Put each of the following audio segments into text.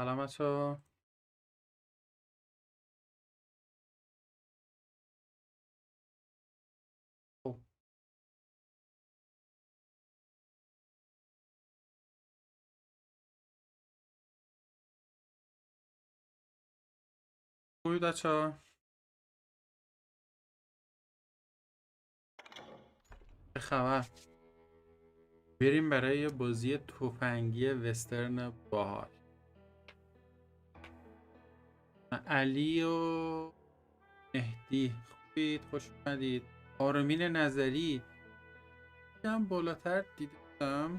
سلام بچه‌ها. خب خوبید بچه‌ها؟ چه خبر؟ بریم برای بازی تفنگی وسترن باحال. علی و مهدی خوبید، خوش اومدید. آرمین نظری هم بالاتر دیدم.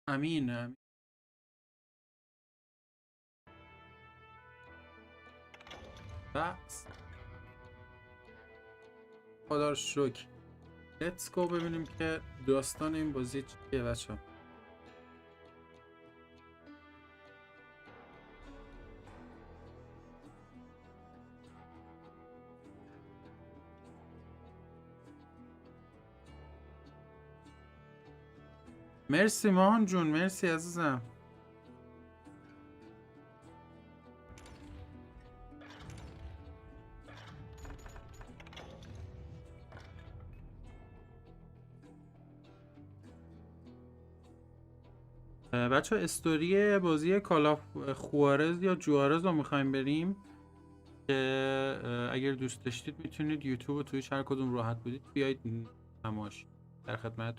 امین بس خدا رو شکر. لیتس گو ببینیم که داستان این بازی چیه بچه‌ها. مرسی ماهان جون، مرسی عزیزم. بچه استوری بازی کالاف خوارز یا جوارز رو میخوایم بریم که اگر دوست داشتید میتونید یوتیوب و توئیچ هر کدوم راحت بودید بیایید تماش در خدمت.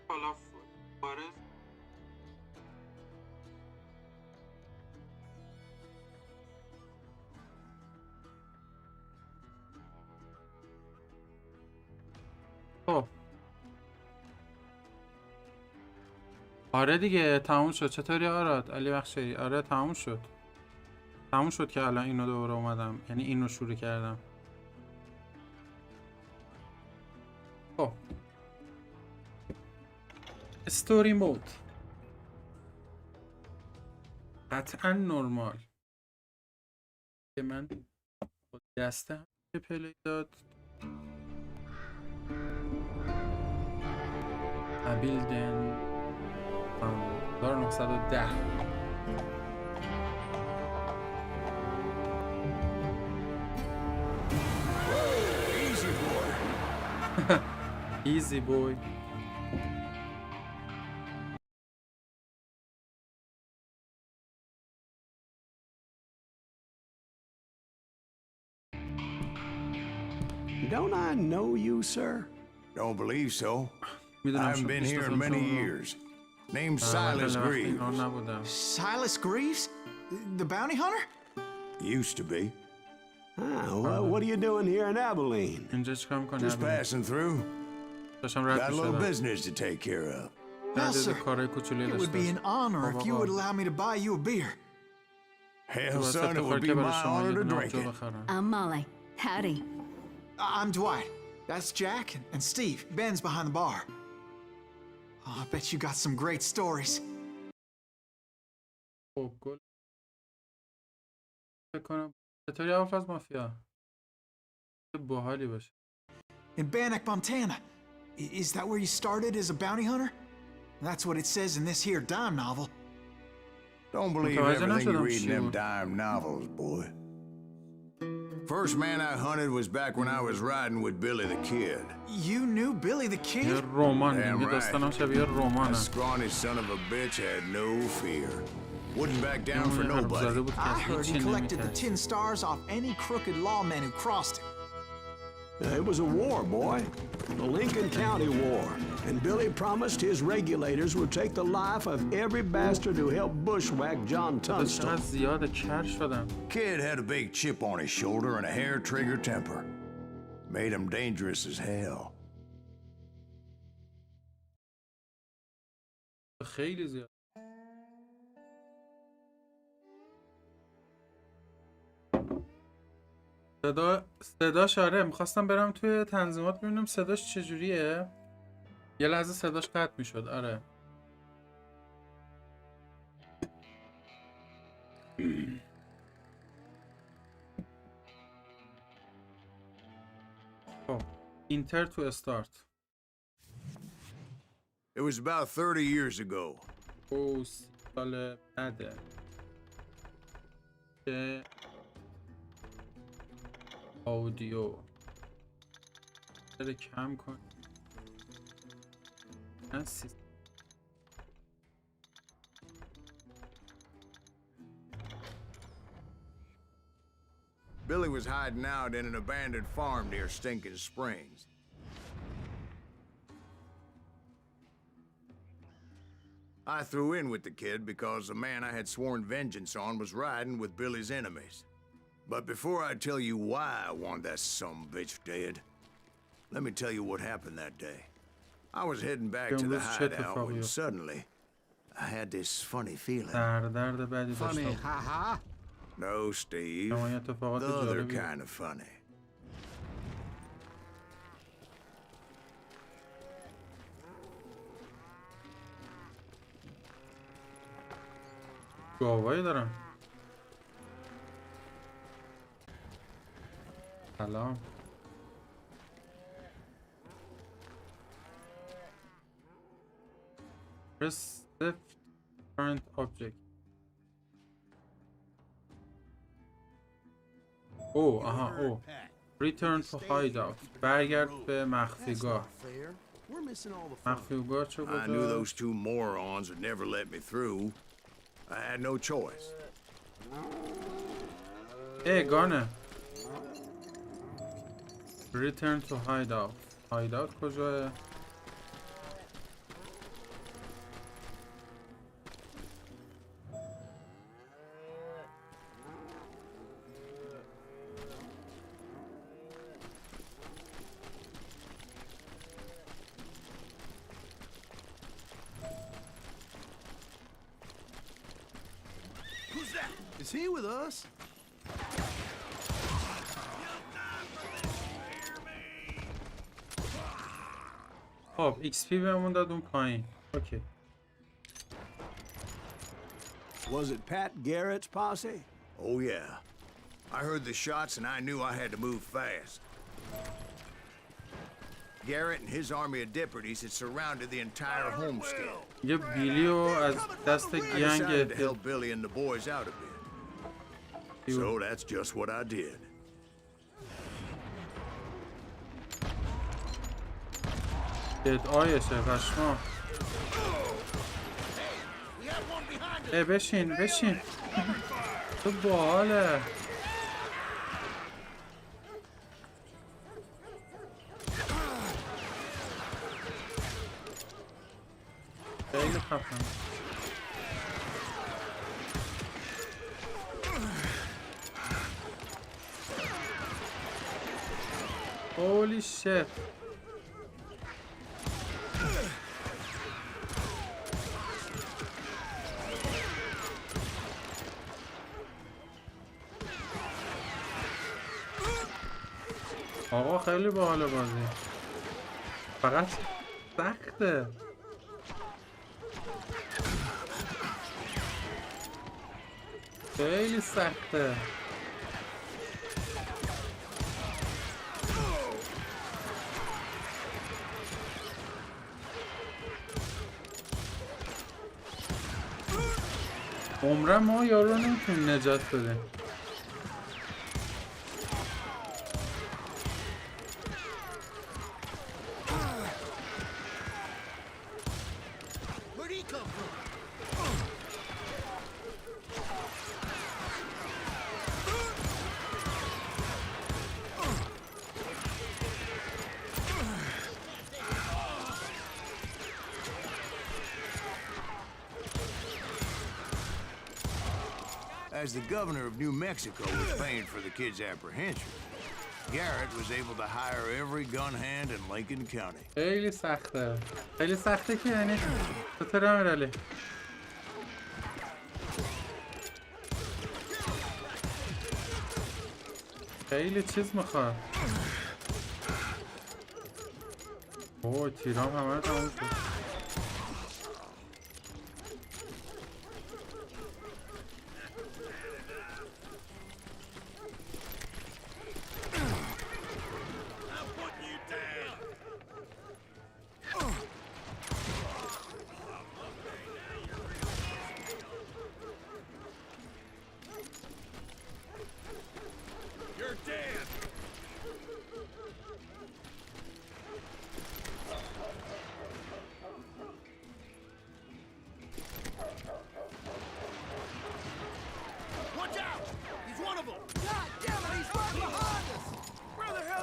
کالاف خوارز خب آره دیگه تموم شد. چطوری آراد علی بخشی؟ آره تموم شد. تموم شد که الان اینو دوباره اومدم، یعنی اینو شروع کردم. خب استوری مود قطعا نرمال که من با دسته هم که پلی داد بیلدن 1910 Easy boy. Don't I know you, sir? Don't believe so. I haven't been here in many years. Name's Silas Greaves. Silas Greaves? The bounty hunter? Used to be. Well, what are you doing here in Abilene? Just passing through. Got a little business to take care of. Well, sir, it would be an honor if you would allow me to buy you a beer. Hell, son, it would be my honor to drink it. I'm Molly. Howdy. I'm Dwight. That's Jack and Steve. Ben's behind the bar. Oh, I bet you got some great stories. چطوری اول مافیا؟ باحالی باشه. In Bannock, Montana. Is that where you started as a bounty hunter? That's what it says in this here dime novel. Don't believe everything you read in them dime novels, boy. First man I hunted was back when I was riding with Billy the Kid. You knew Billy the Kid? Damn right. That scrawny son of a bitch had no fear. Wouldn't back down for nobody. I heard he collected the 10 stars off any crooked lawmen who crossed him. It was a war, boy. The Lincoln County War. And Billy promised his regulators would take the life of every bastard who helped bushwhack John Tunstall. Kid had a big chip on his shoulder and a hair-trigger temper. Made him dangerous as hell. خیلی زیاد. صداش آره میخواستم برم توی تنظیمات ببینم صداش چجوریه. یه لحظه صداش قطع میشد. آره خب اینتر تو استارت. It was about 30 years ago. او سال بعده که اودیو کم کن. Billy was hiding out in an abandoned farm near Stinking Springs. I threw in with the kid because the man I had sworn vengeance on was riding with Billy's enemies. But before I tell you why I want that sumbitch dead, let me tell you what happened that day. I was heading back to the hideout when suddenly I had this funny feeling. Funny, haha. No, Steve. The other kind of funny. گاوایی دارم. سلام. Press left current object. او آها او Return to hideout. برگرد به مخفیگاه. مخفیگاه چه I knew کجا؟ those two morons would never let me through. I had no choice. گانه. Return to hideout. hideout کجاه؟ Who's that? Is he with us? خب XP بهمون داد اون پایین. اوکی. Was it Pat Garrett's posse? Oh, yeah. I heard the shots and I knew I had to move fast. Garrett and his army of deputies had surrounded the entire homestead. یه بیلیو از دست I گنگ decided to help Billy and the boys out a bit. So that's just what I did. آیشه پشما. بشین بشین. تو باحاله. خیلی خفن. Holy shit. آقا خیلی باحاله بازی. فقط سخته. خیلی سخته. عمرم ما یارو نمیتونیم نجات بده. As the governor of New Mexico was paying for the kid's apprehension, Garrett was able to hire every gun hand in Lincoln County. خیلی سخته. خیلی سخته که یعنی چطور امیرعلی؟ خیلی چیز میخواد. اوه تیرام همه رو تمام شد.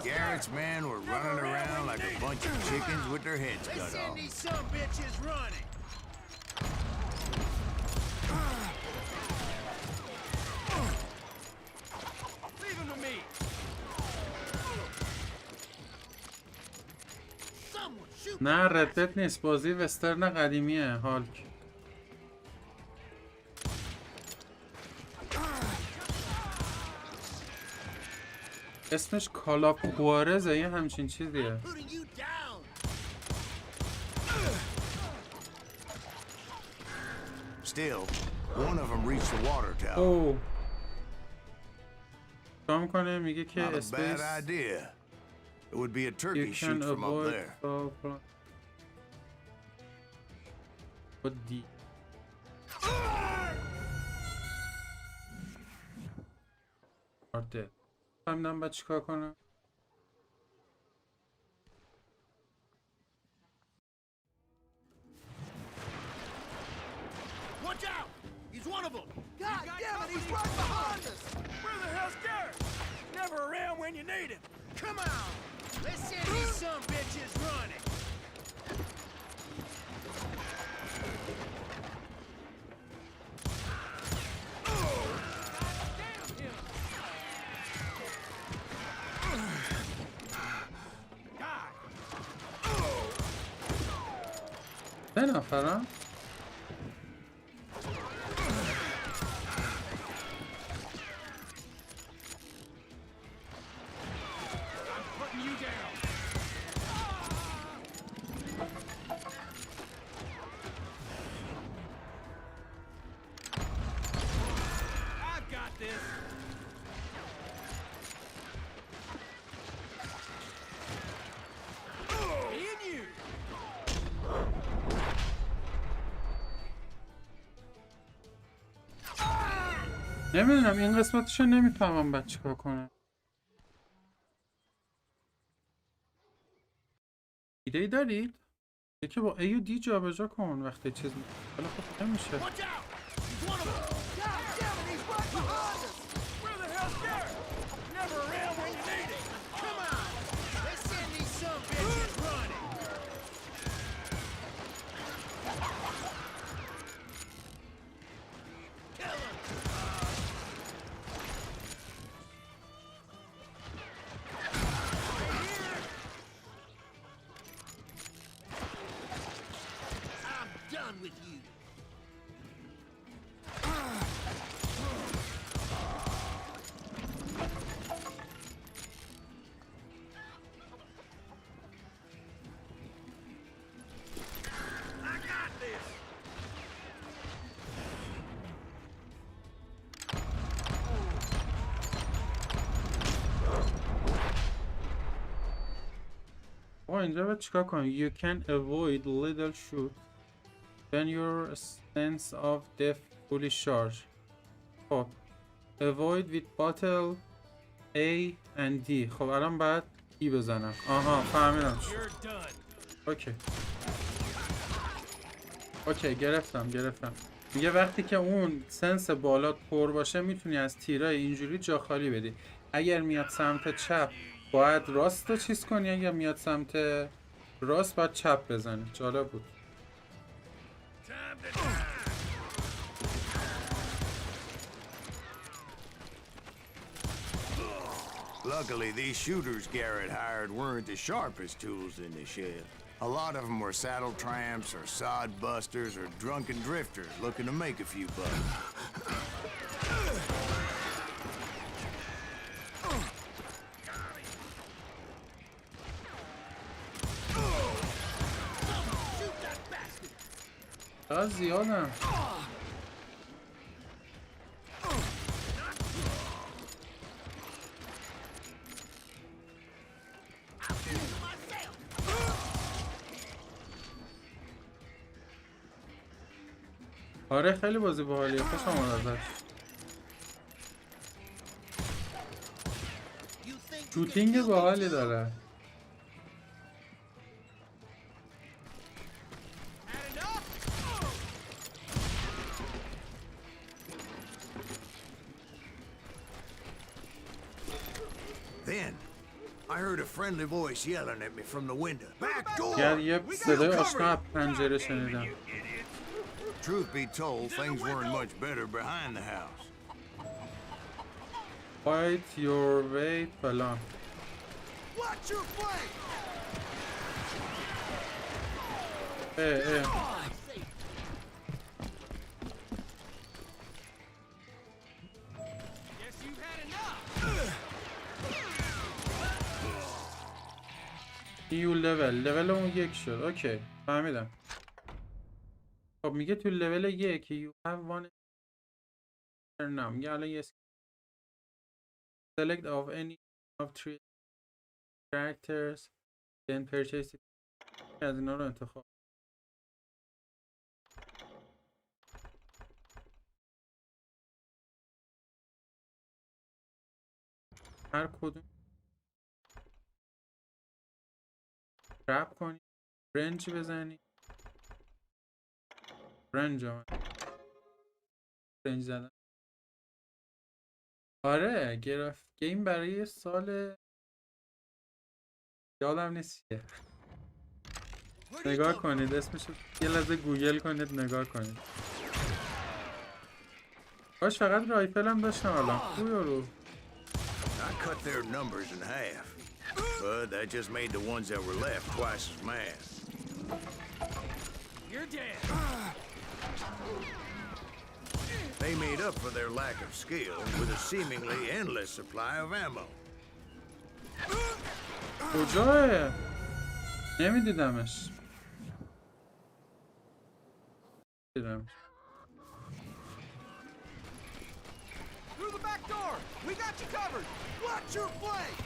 Garrett's men were running around like a bunch of chickens with their heads cut off. These some bitches running. Leave him to me. Someone shoot. نه ردت نیست، بازی وسترن قدیمیه. هالک اسمش کالا کوارزه، یه همچین چیزیه. Putting you down. Still, one of them reached the water tower. اوه چیکار میکنه؟ میگه که Not a bad اسپیس idea. It would be a you turkey can shoot from up avoid there. با دی آرده فهمیدم باید چیکار کنم. Watch out! He's one of them! God damn it, he's right behind us! Where the hell's Garrett? Never around when you need him. Come on! Let's send these some bitches running! سه نفرم؟ نمیدونم این قسمتشو نمیفهمم باید چیکار کنم. ایده ای دارید؟ یکی با A و D جابجا کن وقتی چیز حالا خب نمیشه. Watch out! He's one of them! God damn it, he's right behind us! Where the hell's Garrett? Never around when you need him. Come on! Let's send these some bitches running! Kill him! I'm done with you! I got this! آقا اینجا باید چیکار کنم؟ You can avoid little shoot when your sense of depth fully charged. خب avoid with bottle A and D. خب الان باید E بزنم. آها فهمیدم. You're done! اوکی اوکی گرفتم. میگه وقتی که اون سنس بالات پر باشه میتونی از تیرای اینجوری جا خالی بدی. اگر میاد سمت چپ باید راست رو چیز کنی، اگر میاد سمت راست باید چپ بزنی. جالب بود. Time to die! Luckily, these shooters Garrett hired weren't the sharpest tools in the shed. A lot of them were saddle tramps or sod busters or drunken drifters looking to make a few bucks. Shoot that bastard! چقدر زیادم. آره خیلی بازی باحالیه. خوشم اومد ازش. شوتینگ باحالی داره. Then, I heard a friendly voice yelling at me from the window. Back door! گر یه صدای آشنا از پنجره شنیدم. Truth be told, things weren't much better behind the house. Fight your way فلان. Watch your flank! Guess you've had enough! نیو لول اون یک شد. اوکی فهمیدم. خب میگه تو لول یک you have one نه میگه الان یه select of any of three characters then purchase it. از اینا رو انتخاب. هر کدوم رپ کنی، رنج بزنی. رنج آمد، رنج زدن. آره گرفت گیم برای سال یادم نیست چیه. نگاه کنید اسمشو یه لحظه گوگل کنید نگاه کنید. باش فقط رایفل هم داشتم الان. خوبی رو I cut their numbers in half, but that just made the ones that were left twice as mad. You're dead. They made up for their lack of skill with a seemingly endless supply of ammo. کجاه؟ نمیدیدمش. دیدم. Through the back door. We got you covered. Watch your flank.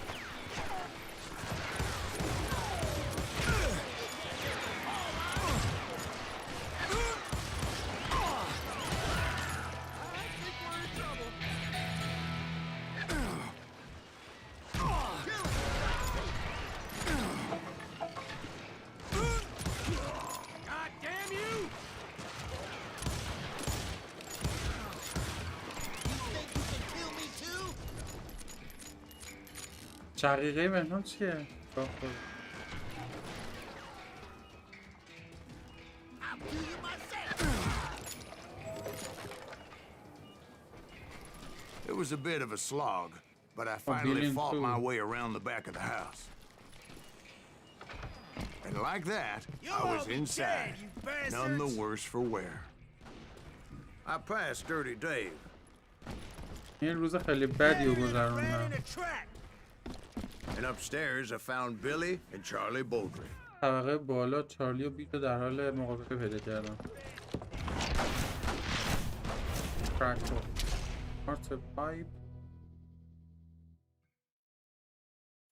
شقیقه بهنام چیه؟ It was a bit of a slog, but I finally fought my way around the back of the house. And like that, I was inside, none the worse for wear. I passed Dirty Dave. این روز خیلی بدی رو گذروندم. And upstairs I found Billy and Charlie Baldry. طبقه بالا چارلی و بیتو در حال مقابله پیدا کردم. فرکتور آرت پایپ.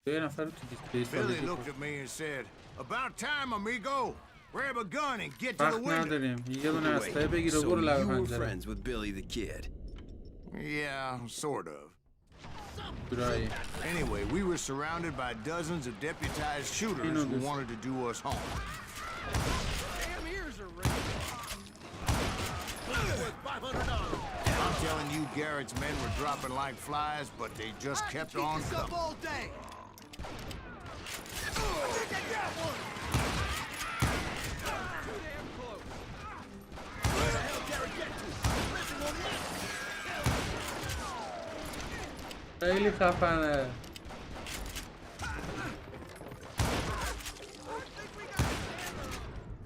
یه نفر رو تو دیسکورد Billy looked at me and said, "About time, amigo. Grab a gun and get to the وقت window." نداریم. یه دونه اسلحه بگیر و So برو لب you were پنجره. friends with Billy the Kid. Yeah, sort of. جورایی. Anyway, we were surrounded by dozens of deputized shooters who wanted to do us harm. Damn ears are ringing. Worth $500. I'm telling you, Garrett's men were dropping like flies, but they just kept on coming. All day. I think I got one. Too damn close. Where the hell Garrett get to? Listen on this. خیلی خفنه.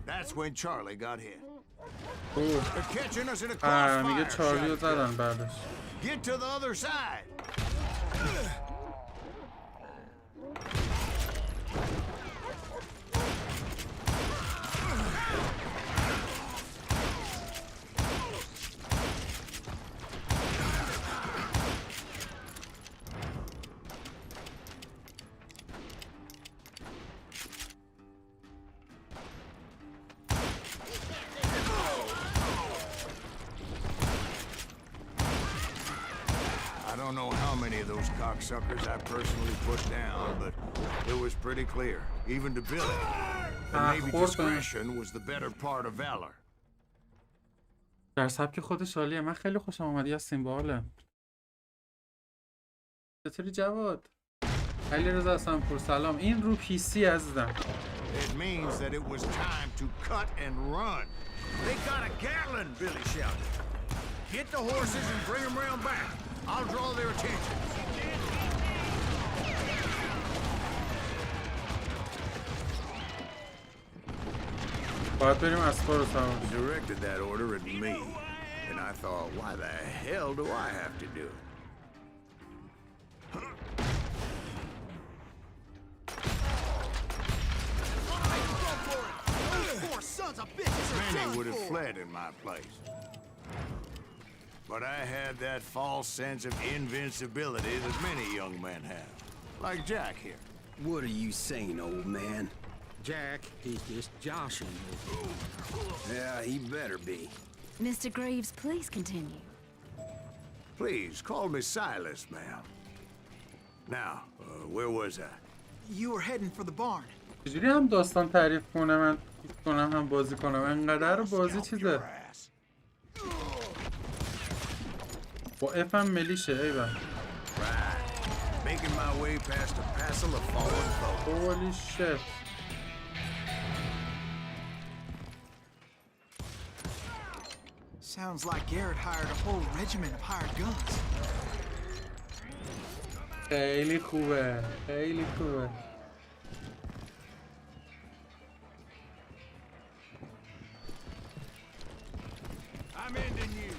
That's when Charlie got hit. اوه. They're catching us in a میگه crossfire. چارلی رو shotgun. زدن بعدش. Get to the other side. I don't know how many of those cocksuckers I personally put down, but it was pretty clear, even to Billy, that maybe discretion was the better part of valor. در سبک خودش عالیه. من خیلی خوشم اومد. یاسین باحاله. چطوری جواد؟ علی رضا حسن‌پور سلام. این رو پی سی عزیزم. It means that it was time to cut and run. They got a Gatlin, Billy shouted. Get the horses and bring them round back. I'll draw their attention. باید بریم اسبا رو سوار. He directed that order at me, and I thought, why the hell do I have to do it? Sons of bitches are Many done would have for. fled in my place. But I had that false sense of invincibility that many young men have. Like Jack here. What are you saying, old man? Jack, he's just joshing you. Yeah, he better be. Mr. Graves, please continue. Please, call me Silas, ma'am. Now, where was I? You were heading for the barn. چجوری هم داستان تعریف کنه من گوش کنم هم بازی کنم انقدر بازی چیزه با اف هم ملیشه ایوه Making my way past a passel of fallen foes. Holy shit. Sounds like Garrett hired a whole regiment of hired guns. خیلی خوبه خیلی خوبه I'm ending you.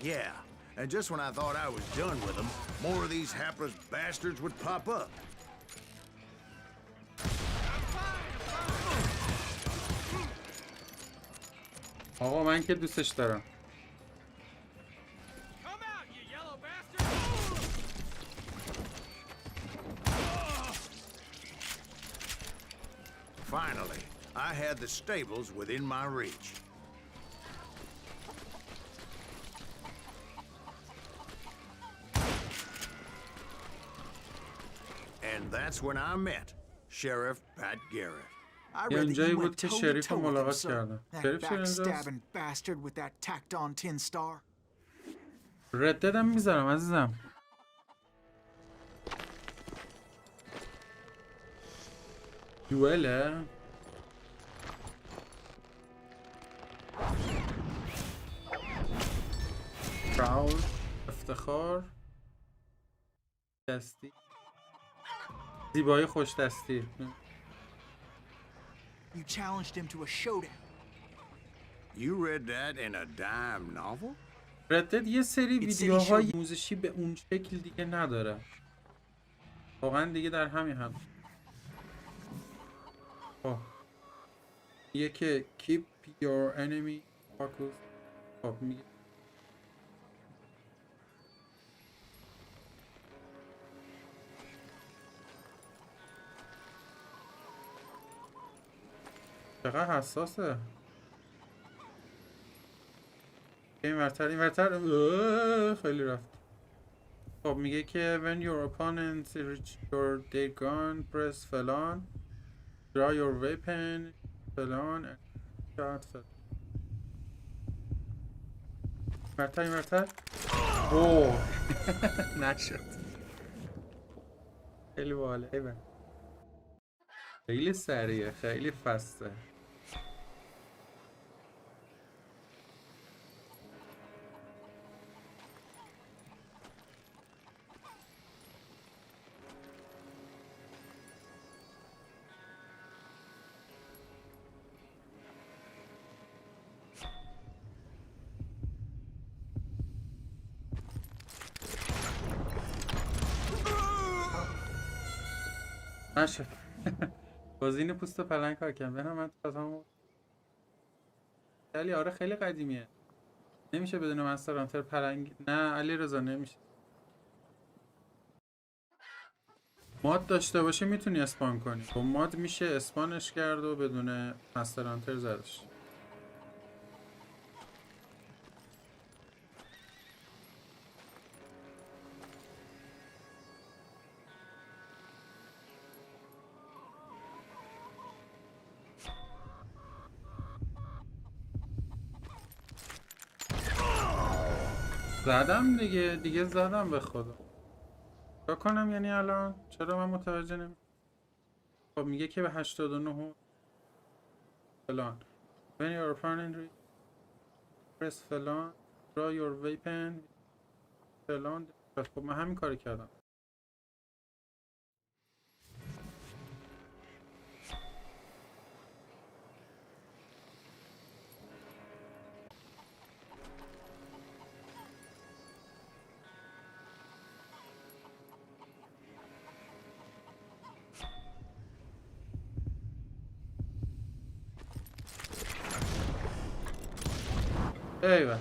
Yeah, and just when I thought I was done with them, more of these hapless bastards would pop up. آقا من که دوستش دارم Come out, you yellow bastard! Finally, I had the stables within my reach. And that's when I met Sheriff Pat Garrett. I یه read that اونجایی you بود went که toe to شریف toe رو with him, ملاقات sir. کردم That شریف چه اینجاست؟ backstabbing bastard with that tacked-on tin star. رددم میذارم عزیزم دوئله پراود افتخار دستی زیبایی خوش دستی You challenged him to a showdown. You read that in a dime novel? ردد یه سری ویدیوهای آموزشی به اون شکل دیگه نداره واقعا دیگه در همین حد یه که keep your enemy focused خب میگه چقدر حساسه این ورتر خیلی رفت خب میگه که when your opponent reach your dead gun press فلان draw your weapon فلان and shot فلان ورتر اوه نشد خیلی باحاله خیلی سریعه خیلی فسته نشد بازین پوست پلنگ کار کردم بهنام من تو همون علی آره خیلی قدیمیه نمیشه بدون مسترانتر پلنگ نه علی رضا نمیشه ماد داشته باشه میتونی اسپان کنی با ماد میشه اسپانش کرد و بدون مسترانتر زدش زدم دیگه زدم به خدا چرا کنم یعنی الان چرا من متوجه نمی خب میگه که به 89 فلان when your opponent press فلان draw your weapon فلان خب من همین کاری کردم ایوه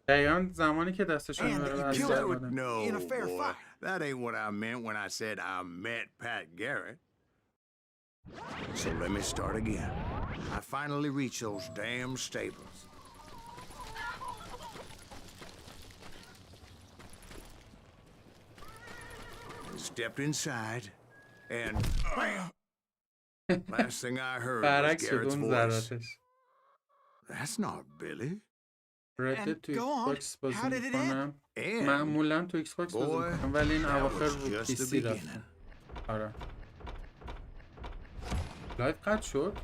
دقیقا زمانی که دستشون میبره از No, دادن In a fair boy. fight. That ain't what I meant when I said I met Pat Garrett. So let me start again. I finally reached those damn stables. stepped inside, and last thing I heard was برعکس شد Garrett's اون voice. ذراتش. That's not Billy. ردد تو go on. ایکس باکس How بازی did it میکنم. And معمولا تو ایکس باکس بازی boy, میکنم ولی این that اواخر was رو just the پیسی beginning. رفتم. آره. لایف قطع شد.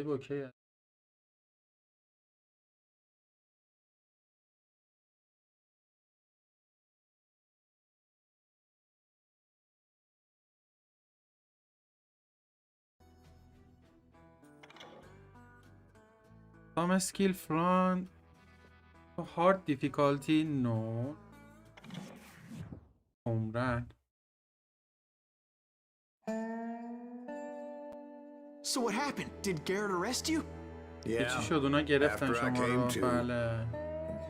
اوکی. Some skill from hard difficulty no. عمرن. So what happened? Did Garrett arrest you? Yeah, چی شد اونا گرفتن after I شما رو؟ came to, بله.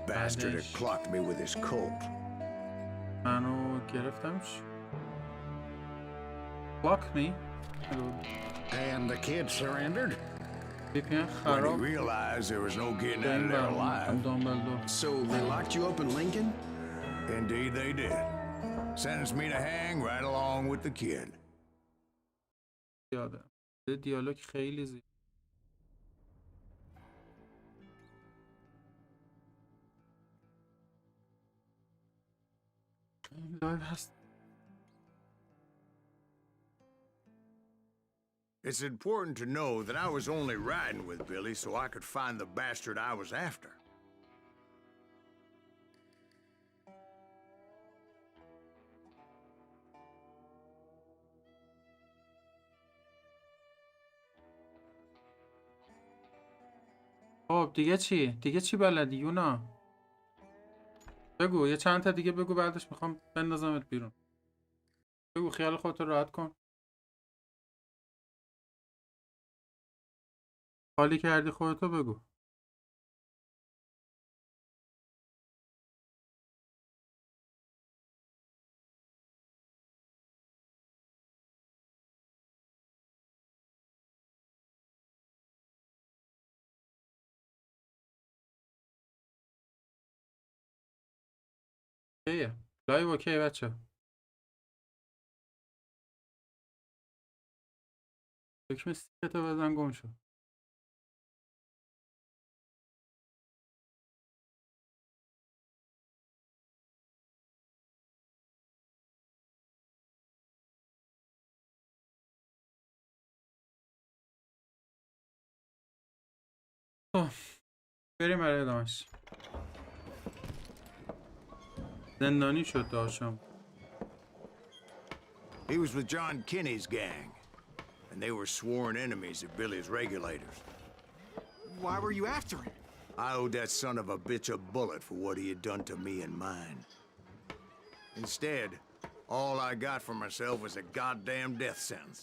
bastard had بعدش clocked me with his Colt. منو گرفتم چی؟ Block me. And the kid surrendered? VPN When he خراب. realized there was no getting به out این of there برم alive. دامبلدور. So they locked you up in Lincoln? Indeed they did. Sentenced me to hang right along with the kid. یاده. دیالوگ خیلی زیاد. این لایو هست. It's important to know that I was only riding with Billy so I could find the bastard I was after. خب دیگه چی؟ دیگه چی بلدی یونا؟ بگو یه چند تا دیگه بگو بعدش میخوام بندازمت بیرون. بگو خیال خودت رو راحت کن. خالی کردی خودتو بگو. اوکیه. لایو اوکی بچه. دکمه سیکتو بزن گم شو. بریم برای ادامش. زندانی شد داشتم. He was with John Kinney's gang, and they were sworn enemies of Billy's regulators. Why were you after him? I owed that son of a bitch a bullet for what he had done to me and mine. Instead, all I got for myself was a goddamn death sentence.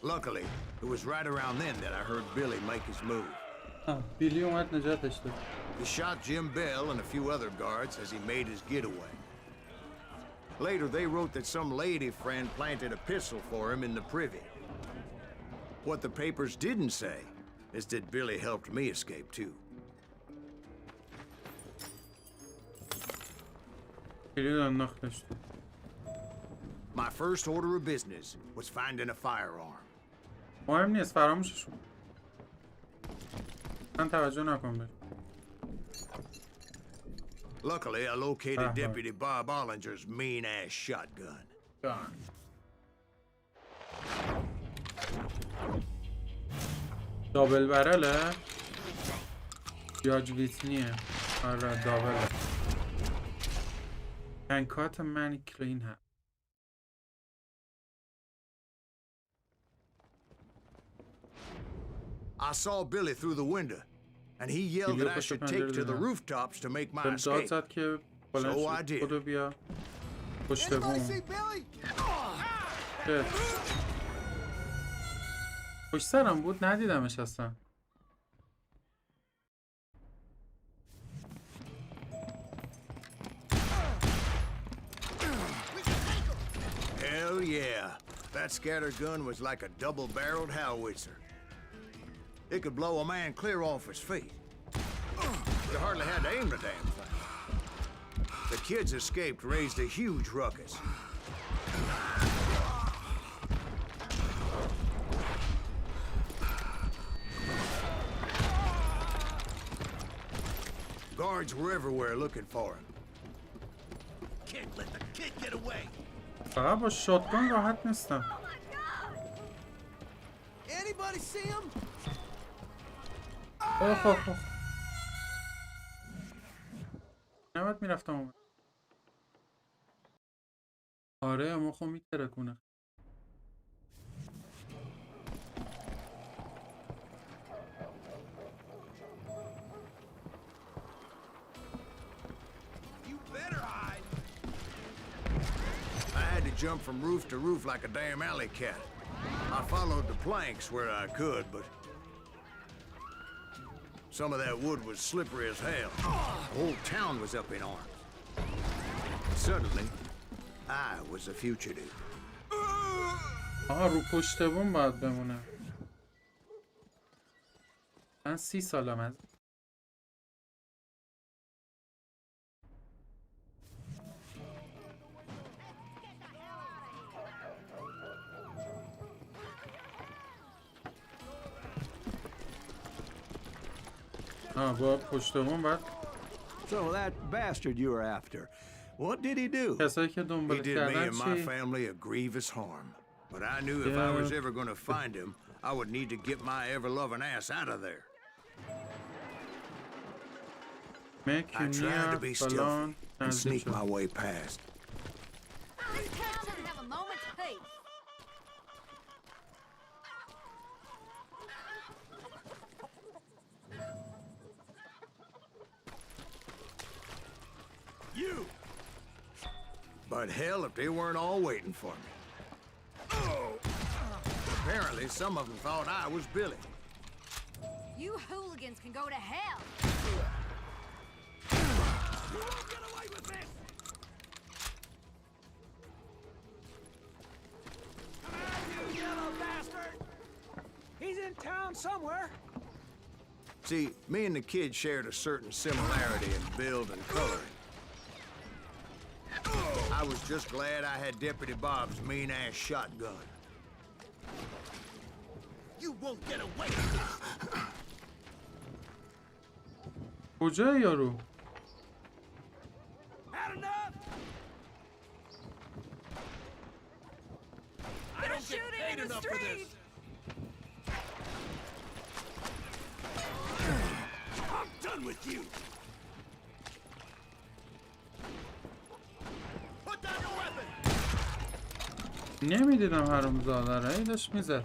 Luckily, it was right around then that I heard Billy make his move. بیلی اومد نجاتش داد. He shot Jim Bell and a few other guards as he made his getaway. Later, they wrote that some lady friend planted a pistol for him in the privy. What the papers didn't say is that Billy helped me escape too. بیلی انداختش داد. My first order of business was finding a firearm. مهم نیست فراموشش کن. من توجه نکن بهش. Luckily, I located Deputy Bob Ollinger's mean-ass shotgun. دابل برله جاج ویتنیه. آره دابله. کنکات من کلین هم. I saw Billy through the window, and he yelled that I should take to the rooftops to make my داد escape. زد که بلند So I شد. did. خودو بیا. پشت Anybody بوم. see Billy? چه؟ پشت سرم بود ندیدمش اصلا. Hell yeah. That scatter gun was like a double-barreled howitzer. It could blow a man clear off his feet. You hardly had to aim the damn thing. The kids escaped, raised a huge ruckus. Guards were everywhere looking for him. Can't let the kid get away. فقط با شاتگان راحت نیستم. Anybody see him? اوه اوه اوه. نباید میرفتم اون. آره اما خب میترکونه. You better hide. I had to jump from roof to roof like a damn alley cat. I followed the planks where I could, but some of that wood was slippery as hell. The whole town was up in arms. Suddenly, I was a fugitive. آها رو پشت بوم باید بمونه. من 30 سالم از. با پشت بوم باید. So that bastard you were after, what did he do? کسایی که He دنبال did me کردن and my چی؟ family a grievous harm. But I knew if I was ever going to find him, I would need to get my ever-loving ass out of there. I tried to be stealthy and sneak my way past. This town doesn't have a moment's peace. You. But hell, if they weren't all waiting for me. Apparently, some of them thought I was Billy. You hooligans can go to hell. You won't get away with this. Come on, you yellow bastard. He's in town somewhere. See, me and the kid shared a certain similarity in build and coloring. I was just glad I had Deputy Bob's mean-ass shotgun. You won't get away. کجای یارو؟ Had enough? I don't get paid enough for this. I'm done with you. Put down your weapon. نمیدیدم حرومزاده رو. ای داشت میزد.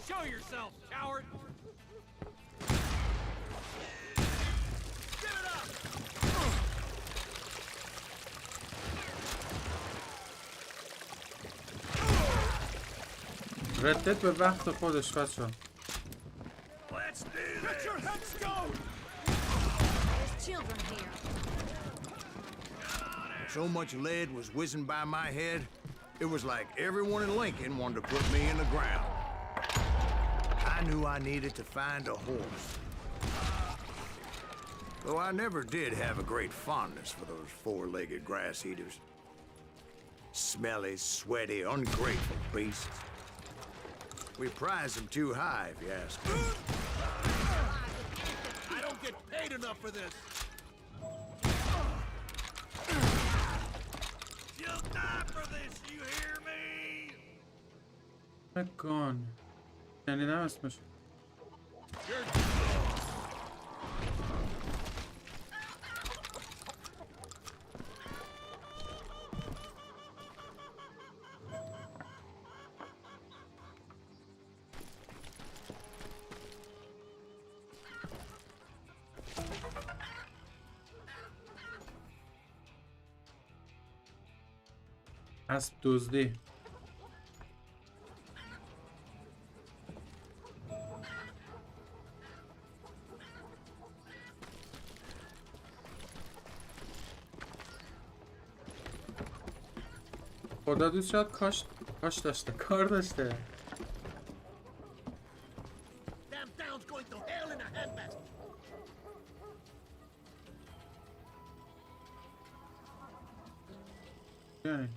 Show yourself, coward. Give it up. ردت به وقت خودش بچه. Let's do this. Get your heads going. There's children here. So much lead was whizzing by my head, it was like everyone in Lincoln wanted to put me in the ground. I knew I needed to find a horse. Though I never did have a great fondness for those four-legged grass eaters. Smelly, sweaty, ungrateful beasts. We prize them too high, if you ask me. I don't get paid enough for this. You'll die for this, you hear me? گان. شنیدم اسمش. اسب دزدی. خدا دوست شاید کاش داشته، کار داشته. Damn town's going to hell in a handbasket. یعنی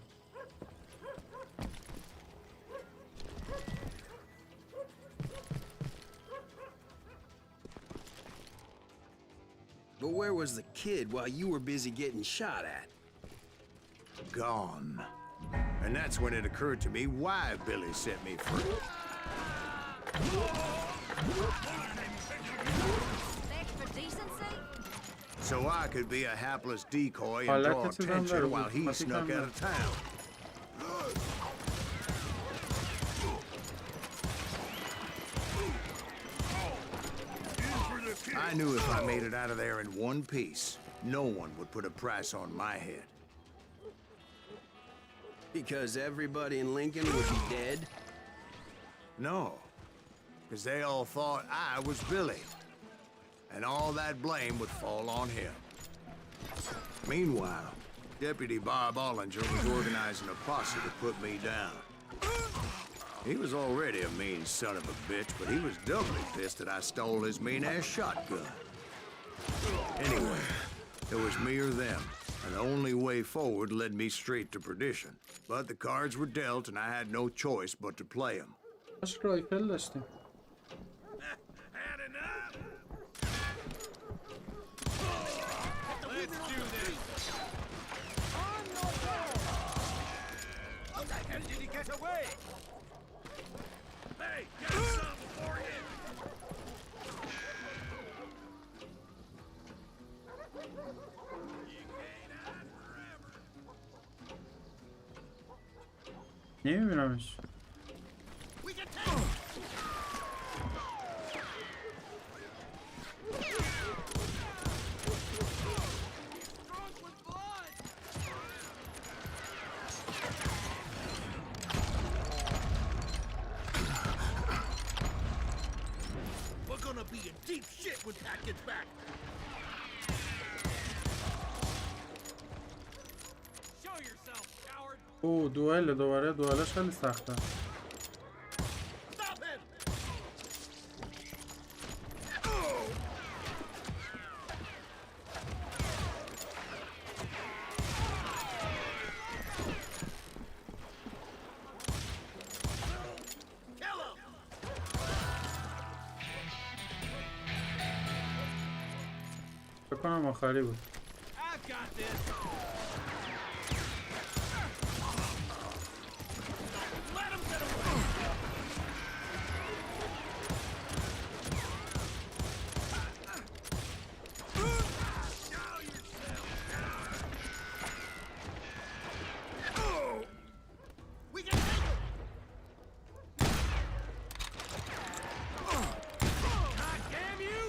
But where was the kid while you were busy getting shot at? Gone. And that's when it occurred to me why Billy set me free. Next for decency? So I could be a hapless decoy and حالت draw چیزم attention داره، while he اتوماتیک snuck هم out داره. of town. I knew if I made it out of there in one piece, no one would put a price on my head. Because everybody in Lincoln would be dead? No, because they all thought I was Billy, and all that blame would fall on him. Meanwhile, Deputy Bob Ollinger was organizing a posse to put me down. He was already a mean son of a bitch, but he was doubly pissed that I stole his mean-ass shotgun. Anyway, it was me or them, and the only way forward led me straight to perdition. But the cards were dealt, and I had no choice but to play them. کاش رایفل داشتیم. Had enough? Let's do this. On your way. How the hell did he get away? Hey, get some for him. نمیبینمش. We can take him. Drunk with blood. We're gonna be in deep shit when Pat gets back. Show yourself, coward. او دوئل دوباره، دوئلش خیلی سخته. Stop him. Kill him. فکر کنم آخری بود. I've got this. Let him get away. Now yourself. We can take him. God damn you!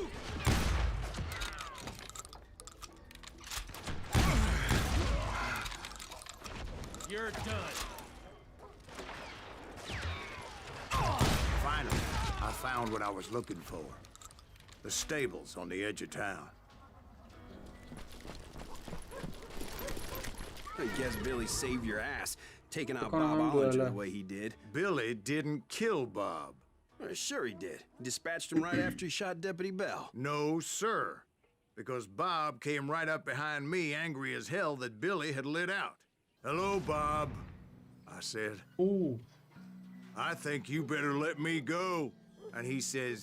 You're done. Finally, I found what I was looking for. The stables on the edge of town. I guess Billy saved your ass, taking out Come Bob on, Ollinger Bella. the way he did. Billy didn't kill Bob. Sure he did. Dispatched him right after he shot Deputy Bell. No, sir. Because Bob came right up behind me, angry as hell that Billy had lit out. Hello, Bob, I said. او I think you better let me go. And he says,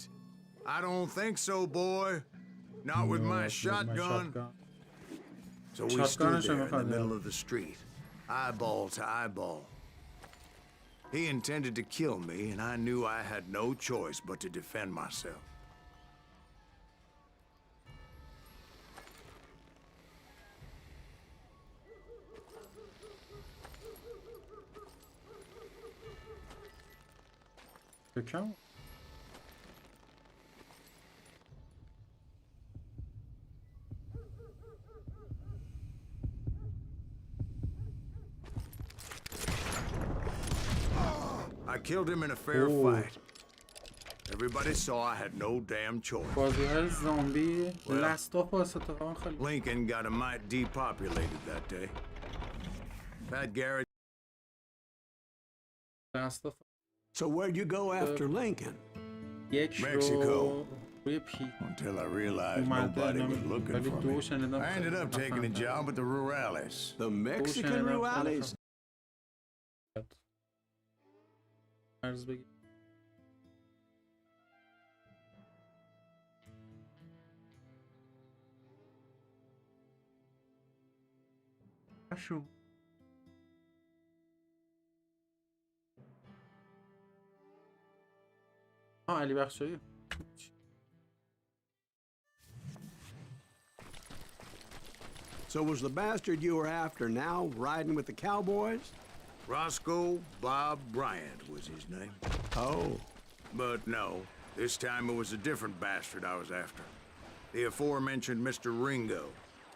I don't think so, boy. Not with my shotgun. So we stood there in the middle of the street, eyeball to eyeball. He intended to kill me, and I knew I had no choice but to defend myself. بکم. killed him in a fair fight. Everybody saw I had no damn choice. بازی‌های زامبی لستاف واسه اتفاقا خیلی Lincoln got a mite depopulated that day. Pat Garrett. لستاف So where'd you go after Lincoln? یک Mexico. رو روی پی Until I realized اومده nobody was looking ولی for دو me. شنیدم I ended up taking a job with the rurales. The Mexican rurales? عرض بگیر اشو علی بخشایی So was the bastard you were after now riding with the cowboys? Roscoe Bob Bryant was his name. Oh. But no, this time it was a different bastard I was after. The aforementioned Mr. Ringo.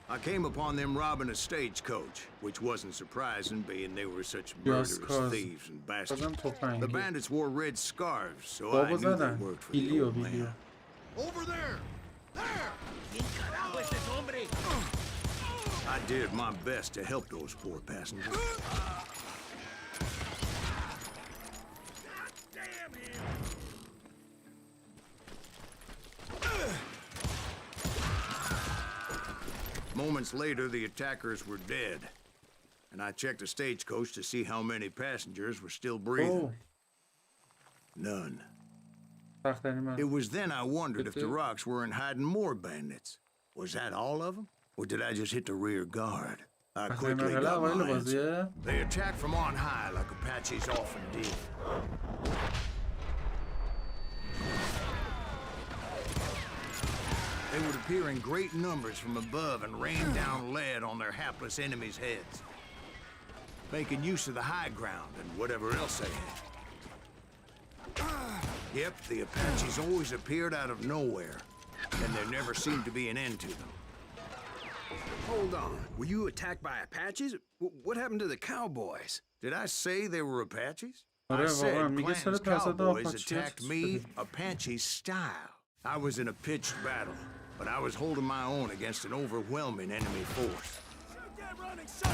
I came upon them robbing a stagecoach, which wasn't surprising, being they were such murderous thieves and bastards. The bandits wore red scarves, so I knew they worked for the old man. Over there! There! I did my best to help those poor passengers. Damn him! Moments later, the attackers were dead, and I checked the stagecoach to see how many passengers were still breathing. None. It was then I wondered if the rocks weren't hiding more bandits. Was that all of them? Or did I just hit the rear guard? I quickly got my answer. They attacked from on high like Apaches often did. They would appear in great numbers from above and rain down lead on their hapless enemies' heads, making use of the high ground and whatever else they had. Yep, the Apaches always appeared out of nowhere, and there never seemed to be an end to them. Hold on. Were you attacked by Apaches? What happened to the cowboys? Did I say they were Apaches? I said Clanton's cowboys attacked me Apache style. I was in a pitched battle, but I was holding my own against an overwhelming enemy force. Shoot that running son!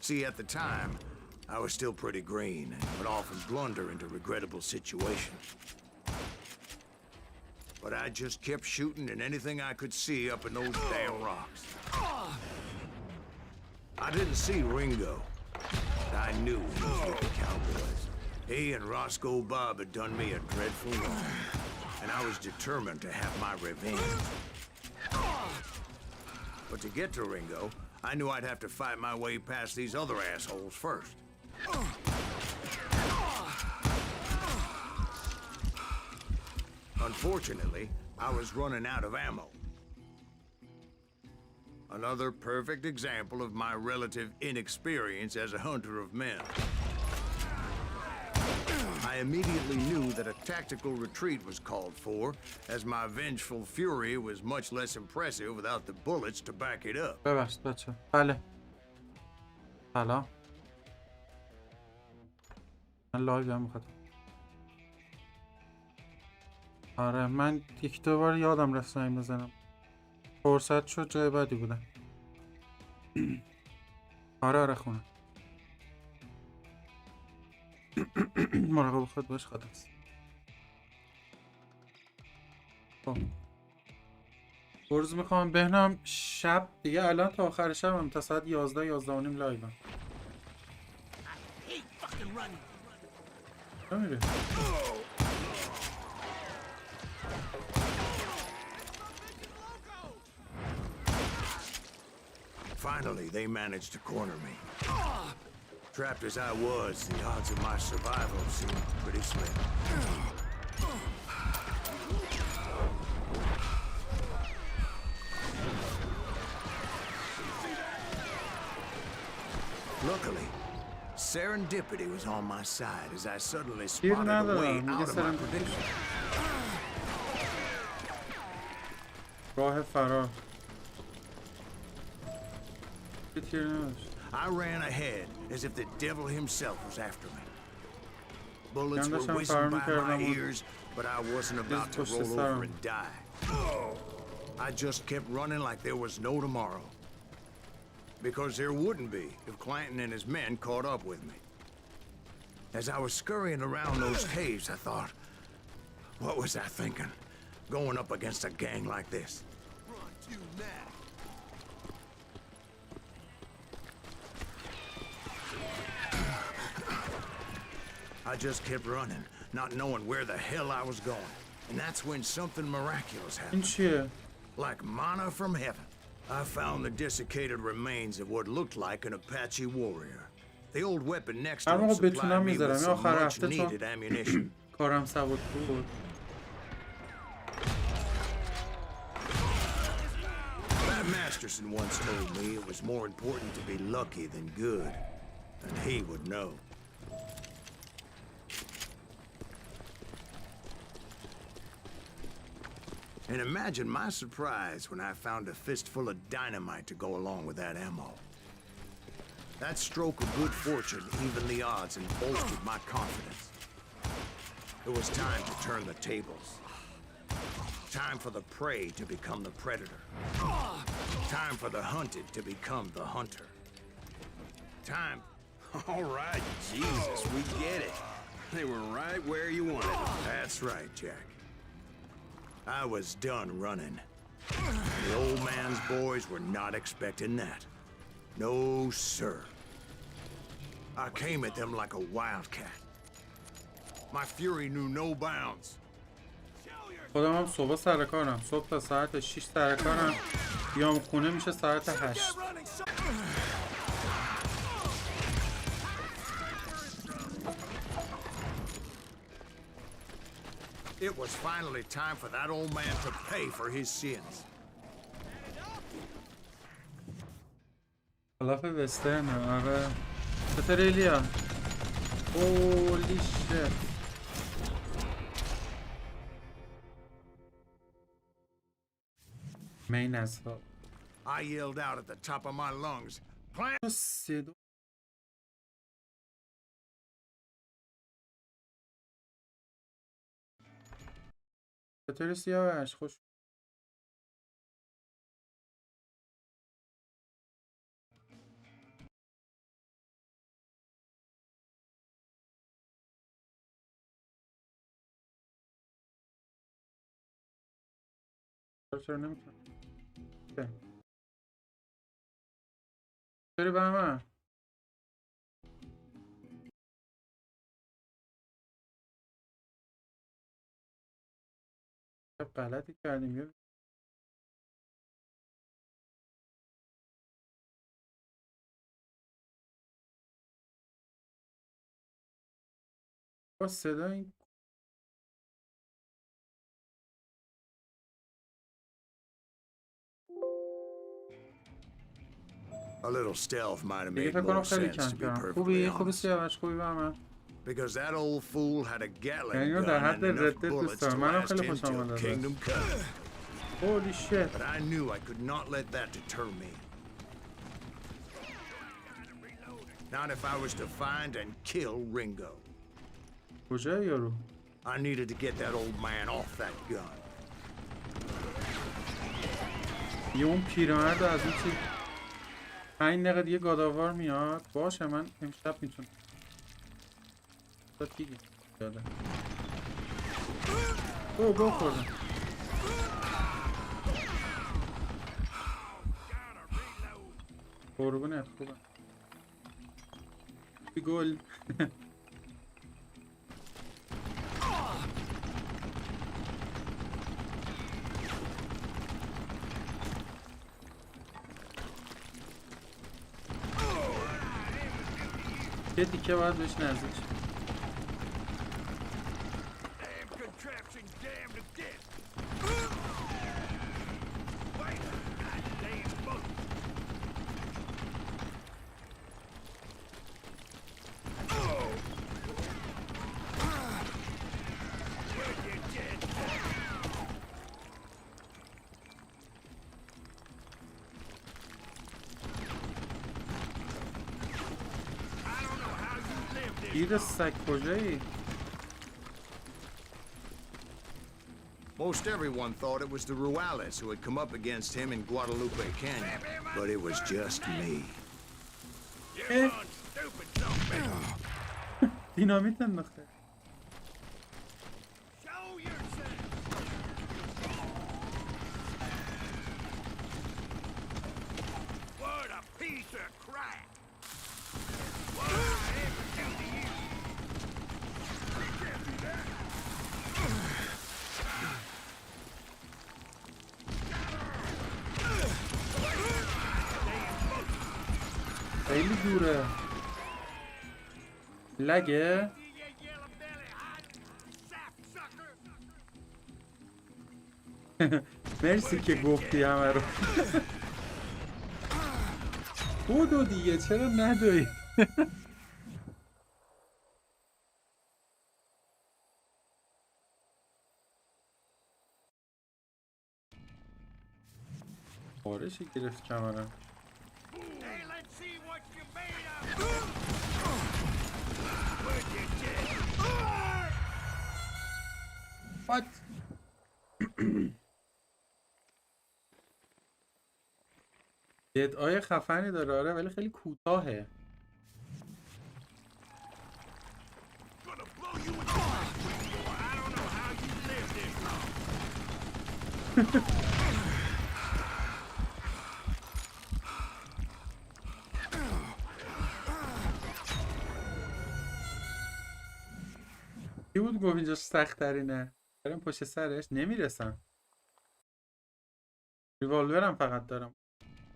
See, at the time, I was still pretty green and would often blunder into regrettable situations. But I just kept shooting at anything I could see up in those damn rocks. I didn't see Ringo. I knew he was with the cowboys. He and Roscoe Bob had done me a dreadful wrong, and I was determined to have my revenge. But to get to Ringo, I knew I'd have to fight my way past these other assholes first. Unfortunately, I was running out of ammo. Another perfect example of my relative inexperience as a hunter of men. I immediately knew that a tactical retreat was called for, as my vengeful fury was much less impressive without the bullets to back it up. ببخشید بچه بله سلام من لایو هم میخواد آره من یک دو بار یادم رفت زنگ بزنم فرصت شد جای بدی بودم آره خونه مراقب خود باش خداحافظ خب برز میخوام بهنام شب دیگه الان تا آخر شبم تا ساعت 11 و نیم لایوم نمیره Finally, they managed to corner me. Trapped as I was, the odds of my survival seemed pretty slim. Luckily, serendipity was on my side as I suddenly spotted a way out of my prediction. راه فرار. یه تیر نداشت. I ran ahead as if the devil himself was after me. Bullets were داشتم whizzing فرار by my می‌کردم و ears, but I wasn't about to پشت roll over سرم. and die. I just kept running like there was no tomorrow. Because there wouldn't be if Clanton and his men caught up with me. As I was scurrying around those caves, I thought, what was I thinking? Going up against a gang like this. Run to now. I just kept running, not knowing where the hell I was going. And that's when something miraculous این happened. چیه؟ Like manna from heaven. I found the desiccated remains of what looked like an Apache warrior. The old weapon next to هر him موقع supplied بتونم me with میذارم. some آخر much هفته چون needed ammunition. کارم سبک بود. Matt Masterson once told me it was more important to be lucky than good. And he would know. And imagine my surprise when I found a fistful of dynamite to go along with that ammo. That stroke of good fortune evened the odds and bolstered my confidence. It was time to turn the tables. Time for the prey to become the predator. Time for the hunted to become the hunter. Time... All right, Jesus, we get it. They were right where you wanted them. That's right, Jack. I was done running. The old man's boys were not expecting that. No, sir. I came at them like a wildcat. My fury knew no bounds. خودم هم صبح سر کارم. صبح تا ساعت 6 سر کارم. بیام خونه میشه ساعت 8. It was finally time for that old man to pay for his sins. خلاف وسترن آره. چطور ایلیا؟ اولی شت. مین اصحاب. I yelled out at the top of my lungs, "Plant!" صدا چطوری سیاوش؟ خوش چرا نمیتونم چطوری بهمن؟ غلطی کردیم یه با صدا این A little stealth might have دیگه made فکر کنم more خیلی sense, کم to be کردم. perfectly خوبی honest. سیاوش خوبی بهمن؟ Because that old fool had a Gatling یعنی رو gun در and حد enough ردت bullets دوست to دارم. منم last خیلی him خوشم till اومد kingdom come. Holy shit. But I knew I could not let that deter me. Not if I was to find and kill Ringo. کجا یارو؟ I needed to get that old man off that gun. یه اون پیرمرد از اون چی 5 دقیقه دیگه گاداوار میاد. باشه من امشب میتونم تا دیگه یاده او خوردم قربونت خوبم بی گل یه دیگه باید بهش نزدیک شد. Damn contraption, damn to death. Wait, damn boat. گیر سگ کجایی؟ Most everyone thought it was the Ruales who had come up against him in Guadalupe Canyon, but it was just me. دینامیت انداخته. خیلی دوره. لگه؟ مرسی که گفتی همه رو. بودو دیگه چرا نداری؟ بارشی گرفت کمرم. What? ددآی خفنی داره آره ولی خیلی کوتاهه. کی بود گفت اینجا سخت ترینه؟ برم پشت سرش نمیرسم. ریوالورم فقط دارم.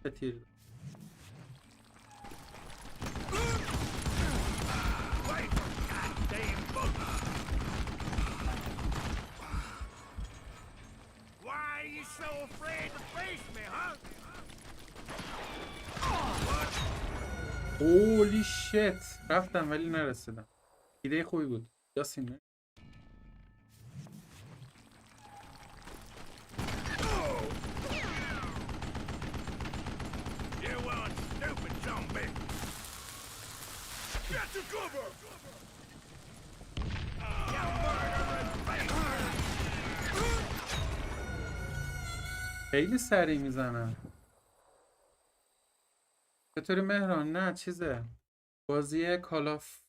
به تیر دارم. اولی شت رفتم ولی نرسیدم. ایده خوبی بود. یاسین خیلی سریع میزنن. چطوری مهران؟ نه چیزه بازی کالاف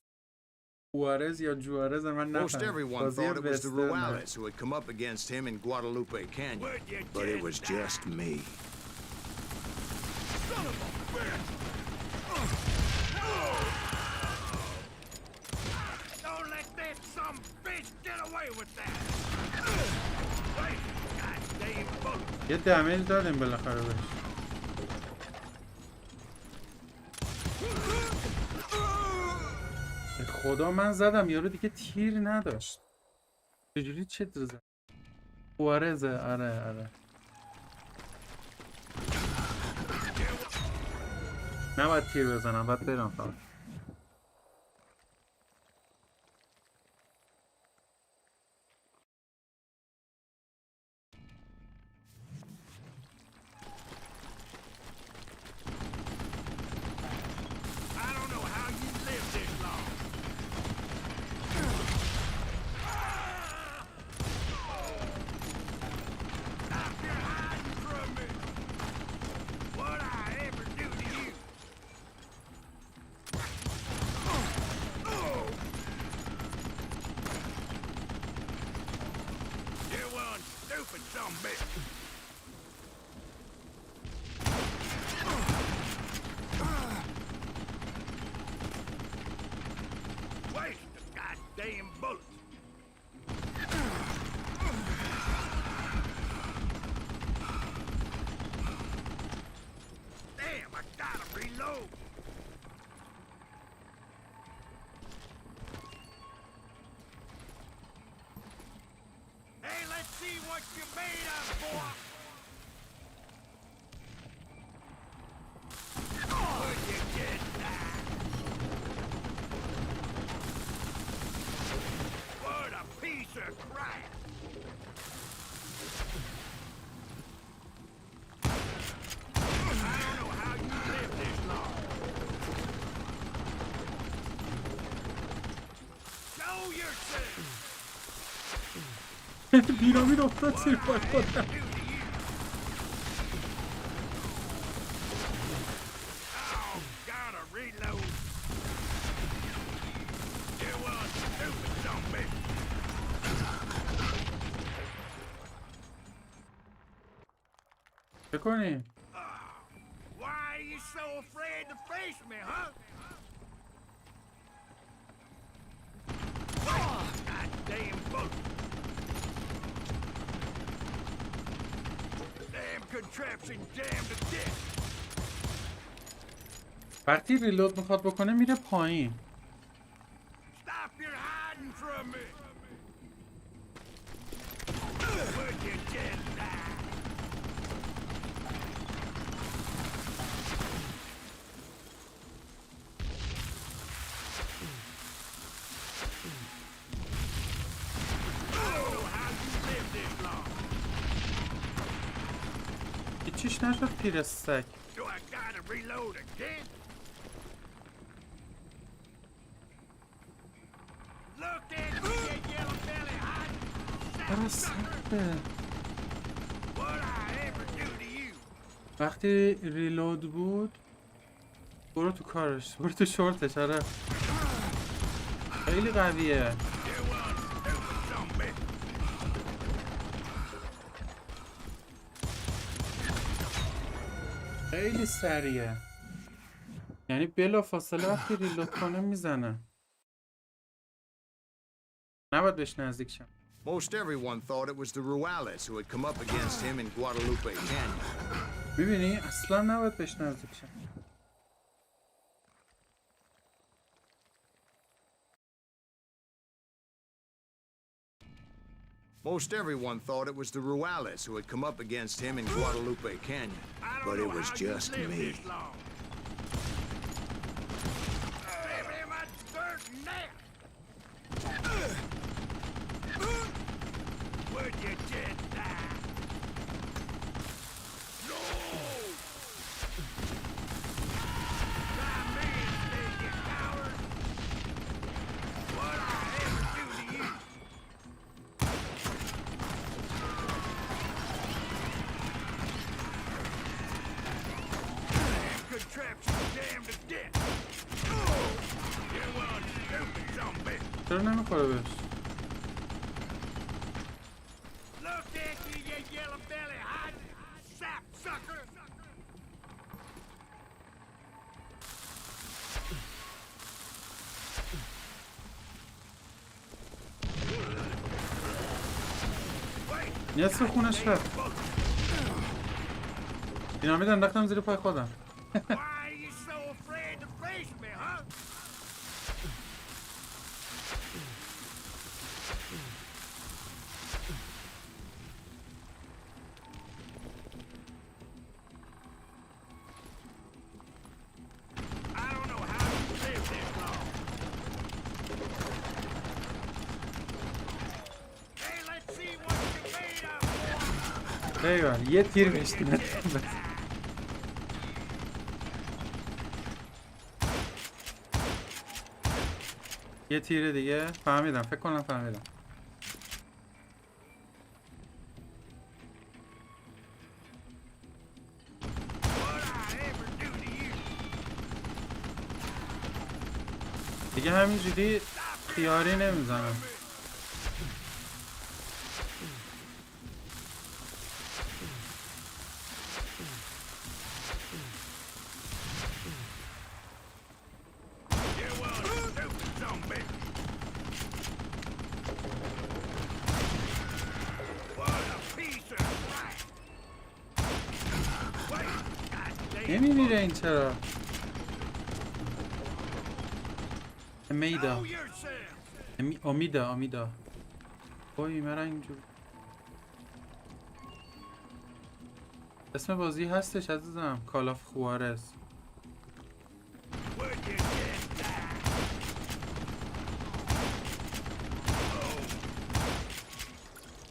juarez یا juarez من نفهمیدم. Most everyone thought it was the Ruales who had come up against him in Guadalupe Canyon, but it was just me. Don't let this some bitch get away with that. یه دمیج دادیم بالاخره بهش. خدا من زدم یارو دیگه تیر نداشت. چجوری چت زد؟ juarez آره. نباید تیر بزنم باید برم فقط. بیرامین افتاد زیر پای خودم. چه کنیم؟ Why are you so afraid to face me, huh? God damn boat. Damn contraption jammed to death. وقتی ریلود میخواد بکنه میره پایین. Stop your hiding from me. Would you just die? هیچیش نشد پیرستک. Do I gotta reload again? Look at me, you yellow belly hot سخته. What I ever do to you? وقتی ریلود بود برو تو کارش، برو تو شورتش. آره خیلی قویه. You want stupid zombie? خیلی سریعه، یعنی بلا فاصله وقتی ریلود کنه میزنه. نباید بهش نزدیک شم. Most everyone thought it was the Ruales who had come up against him in Guadalupe Canyon. ببینی اصلا نباید بهش نزدیک شم. Most everyone thought it was the Ruales who had come up against him in Guadalupe Canyon, but it was just me. Would you just die? No! Try me instead, you coward! What I ever do to you? Damn contraption jammed to death! You want stupid zombie! چرا نمیخوره بهش؟ Look at you, you yellow belly hot sap sucker! نصف خونش رفت. دینامیت انداختم زیر پای خودم. Why are you so afraid to face me, huh? I don't know how you live this long. Hey, let's see what you're made of. ایوان یه تیر بشتیم. یه تیر دیگه. فهمیدم، فکر کنم فهمیدم. What I ever do to you? دیگه همینجوری خیاری نمیزنم. You want stupid zombie? What a piece of crap! Wait, God damn. نمیمیره این چرا؟ امیدا Know yourself. امیدا وای مرا اینجور. اسم بازی هستش عزیزم، کالاف خوارز. Would you just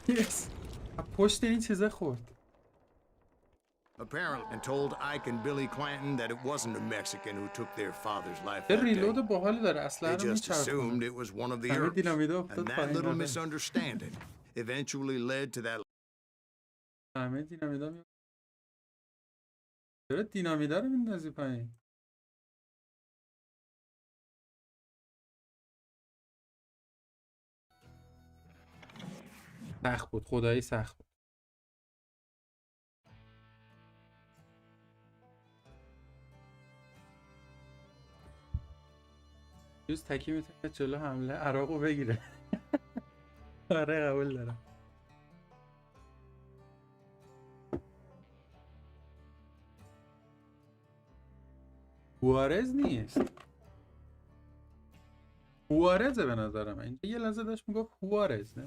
die? یس پشت این چیزه خورد. apparently, and told Ike and Billy Clanton that it wasn't a Mexican who took their father's life یه that day. ریلود باحالی داره اصلا They رو just assumed میچرخونه. it was one of the همه Earps, دینامیدا افتاد and that پایین. little آره. misunderstanding eventually led to that. همه دینامیدا می چرا دینامیدا رو میندازی پایین؟ سخت بود، خدایی سخت بود. جز تکی میتونه جلو حمله عراق رو بگیره. آره قبول دارم. juarez نیست. juarez به نظرم. اینجا یه لحظه داشت میگفت juarez نه؟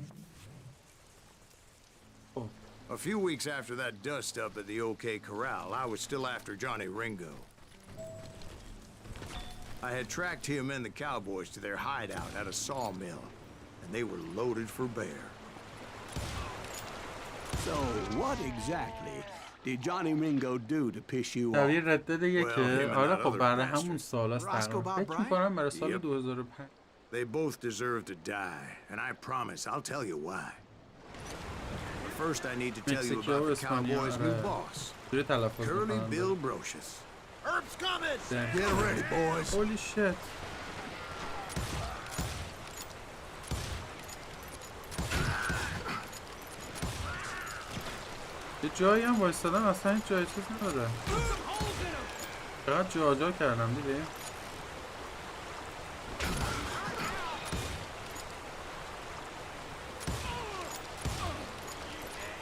A few weeks after that dust up at the OK Corral, I was still after Johnny Ringo. I had tracked him and the cowboys to their hideout at a sawmill, and they were loaded for bear. So, what exactly did Johnny Ringo do to piss you off? شبیه رده دیگه Well, که him and آره that خب other برای bastard. همون سال است Roscoe تقریبا. Bob فکر می‌کنم برای سال Yep. 2005. They both deserve to die, and I promise I'll tell you why. But first, I need to tell you Mexico about the España, cowboys' new آره. boss, جوری تلفظ Curly می‌کنم. Bill Brocious. Herb's coming! Get ready, boys. Holy shit. یه جایی هم وایستادم اصلا هیچ جای چیز نداره. چقدر جا کردم دیدی؟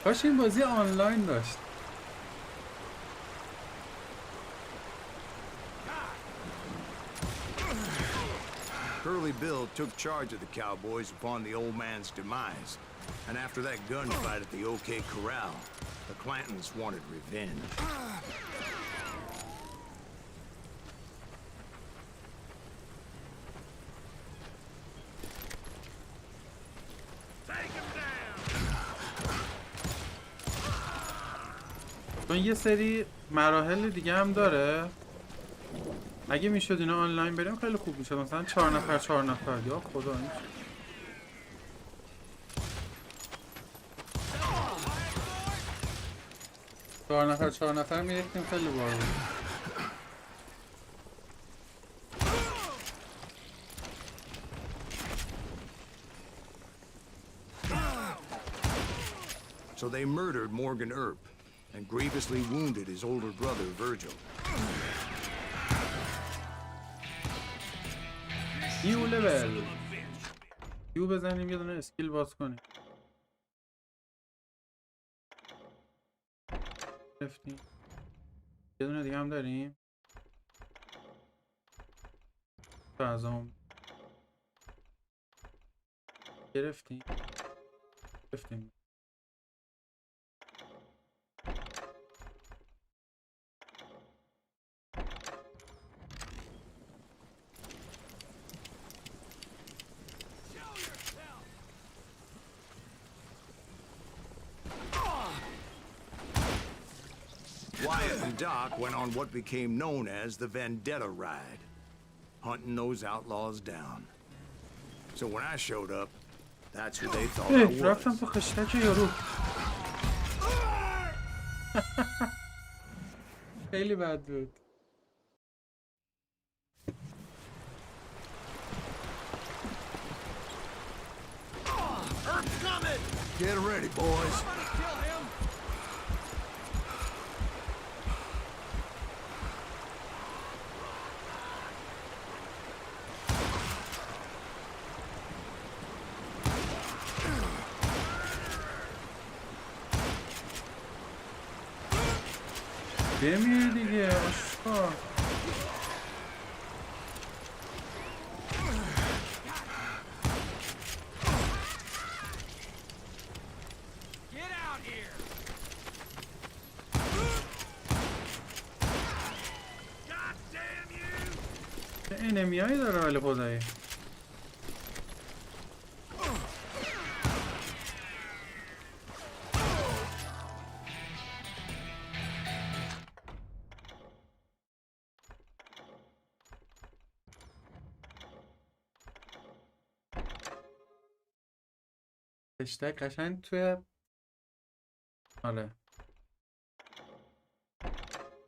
کاش این بازی آنلاین داشت. Curly Bill took charge of the cowboys upon the old man's demise. And after that gunfight at the OK Corral, the Clantons wanted revenge. چون یه سری مراحل دیگه هم داره. اگه میشد اینا آنلاین بریم خیلی خوب میشد. مثلا 4 نفر یا خدا این 4 نفر میریختیم خیلی باحال. So they murdered Morgan Earp and grievously wounded his older brother, Virgil. نیو لول یو بزنیم یه دونه اسکیل باز کنیم. گرفتیم. یه دونه دیگه هم داریم. فرزام گرفتیم. Wyatt and Doc went on what became known as the Vendetta Ride, hunting those outlaws down. So when I showed up, that's who they thought I رفتم was. تو خشتک یارو. خیلی بد بود. Herb's coming! Get ready, boys. Kill him! بمیر دیگه آشقا. Get out here! God damn you! چه انمیایی داره ولی خدایی. خشتک قشنگ توی آره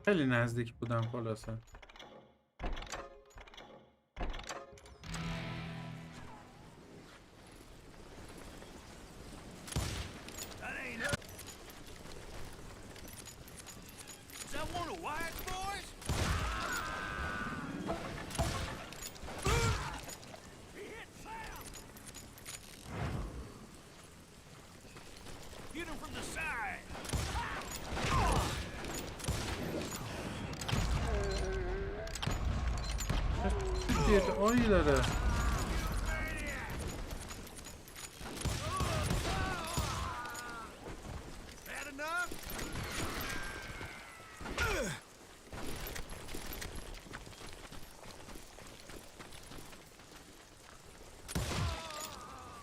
خیلی نزدیک بودم خلاصه. آیی داره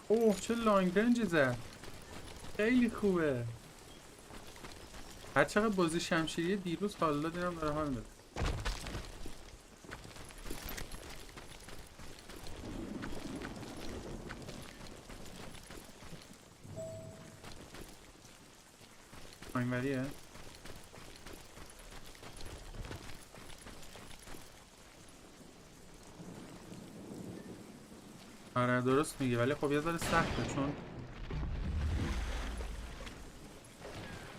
اوه چه لانگ رنجی زد، خیلی خوبه. هر چقدر بازی شمشیری دیروز حالا دیدم داره حال میده. اینوریه آره درست میگه، ولی خب یه ذره سخته چون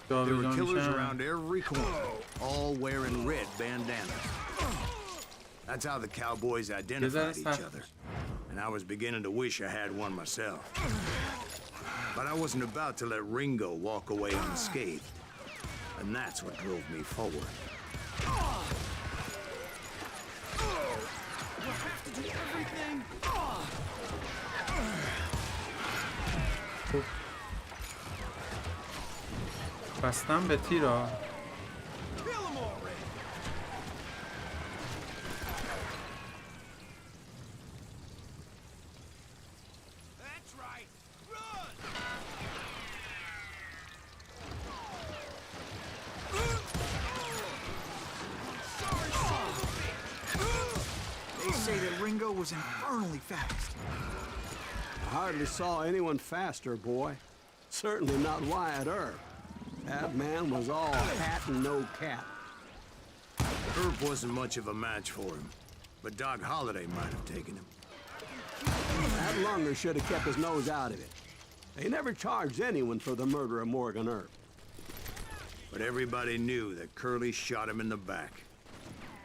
There were killers around every corner, all wearing red bandanas. That's how the cowboys identified each other. And I was beginning to wish I had one myself. But I wasn't about to let Ringo walk away unscathed. And that's what drove me forward. We'll have to do everything. بستم به تیرا. Say that Ringo was infernally fast. I hardly saw anyone faster, boy. Certainly not Wyatt Earp. That man was all hat and no cap. Earp wasn't much of a match for him, but Doc Holliday might have taken him. That lunger should have kept his nose out of it. They never charged anyone for the murder of Morgan Earp. But everybody knew that Curly shot him in the back.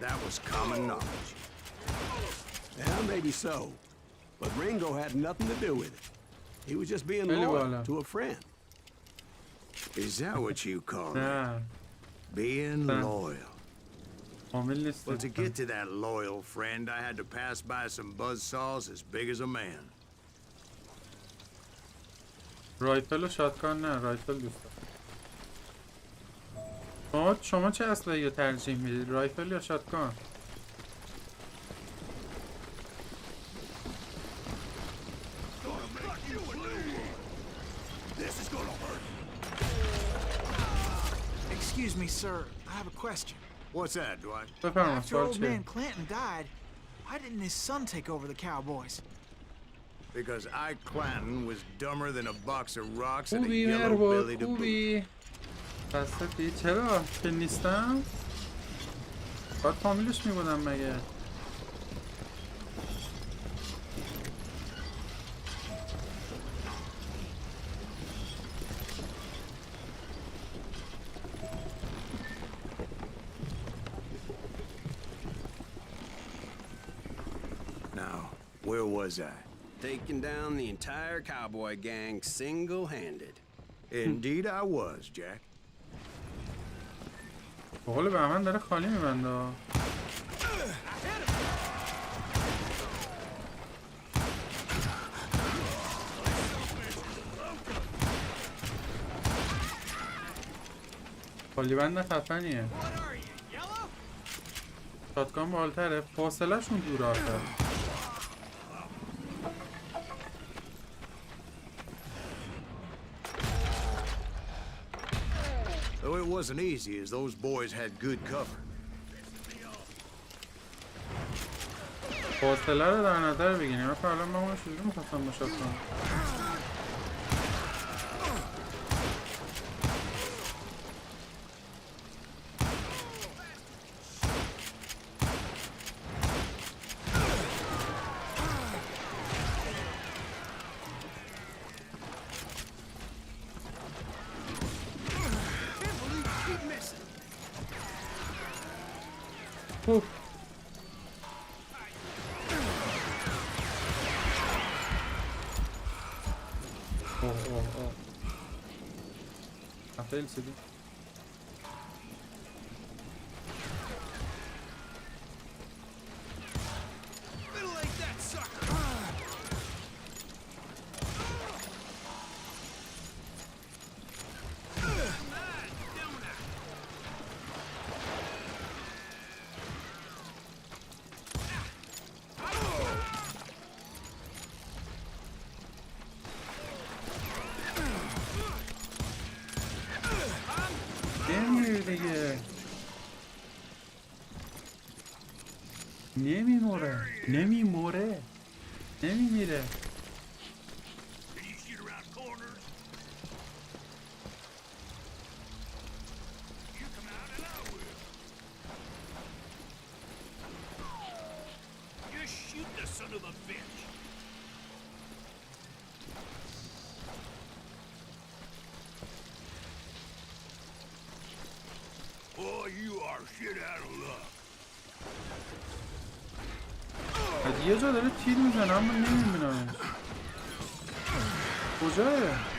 That was common knowledge. Yeah, maybe so. But Ringo had nothing to do with it. He was just being loyal to a friend. Is that what you call it? Being loyal. Well, to get to that loyal friend, I had to pass by some buzzsaws as big as a man. رایفل و شاتگان نه، رایفل دوست دارم. شما چه اسلحه‌ای رو ترجیح میدید؟ رایفل یا شاتگان؟ Excuse me, sir. I have a question. What's that, Dwight? After old man Clanton died, why didn't his son take over the Cowboys? Because Ike Clanton was dumber than a box of rocks and a yellow-bellied boot. بسته چرا؟ که نیستم؟ باید فامیلش میبودم مگه؟ Where was I? Taking down the entire cowboy gang single-handed. Indeed I was, Jack. بقول بهمن داره خالی میبنده. خالی بند خفنیه. شاتگان بالتره، فاصله شون دور آخر. Though it wasn't easy, as those boys had good cover. فاصله رو در نظر بگیریم. من فعلا من اون چیزی می‌خواستم مشاهده کنم. اوه اوه خیلی سیدی نمیموره نمیمیره یه جا داره تیر میزنه اما نمیبینم کجاه؟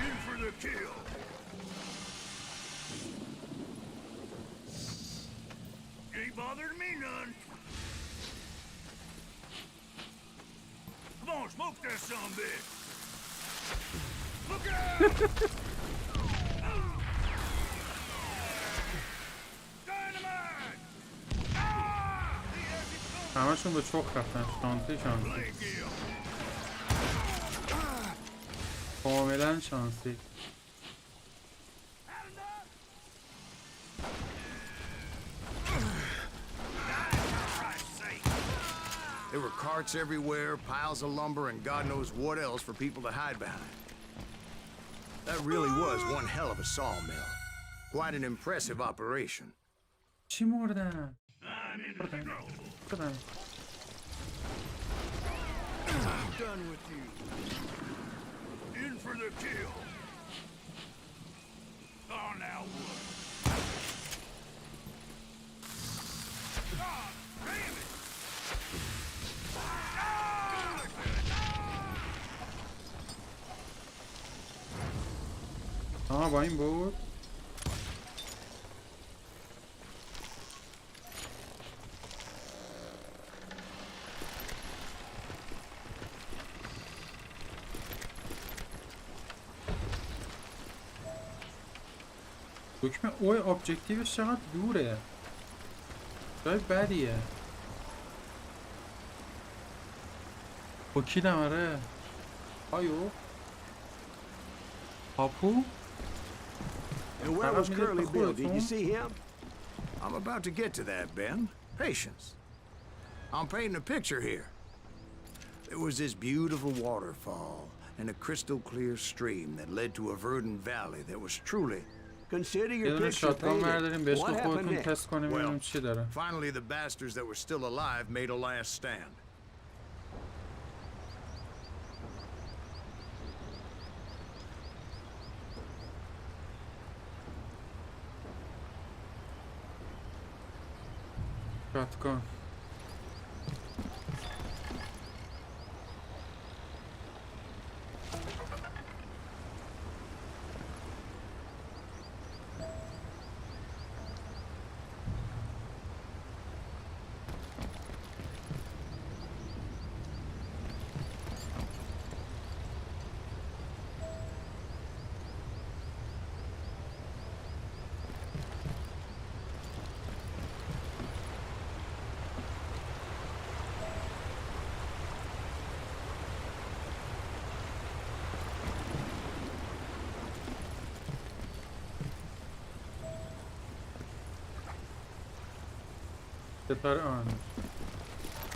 همشون به چخ رفتن شانسی کاملا شانسی There were carts everywhere, piles of lumber, and God knows what else for people to hide behind. That really was one hell of a sawmill. Quite an impressive operation. چی مردن؟ I'm done with you. In for the kill. Oh, now what? God damn it! با این بود دکمه اوی ابجکتیوش چقدر دوره جای بدیه با کی دماره آیو پاپو And where was Curly Bill? Did you see him? I'm about to get to that, Ben. Patience. I'm painting a picture here. There was this beautiful waterfall and a crystal clear stream that led to a verdant valley that was truly... Consider یه your دونه picture شاتگان برداریم بهش painted. What happened خودتون next? تست کنیم ببینیم چی داره Finally, the bastards that were still alive made a last stand. شاتگان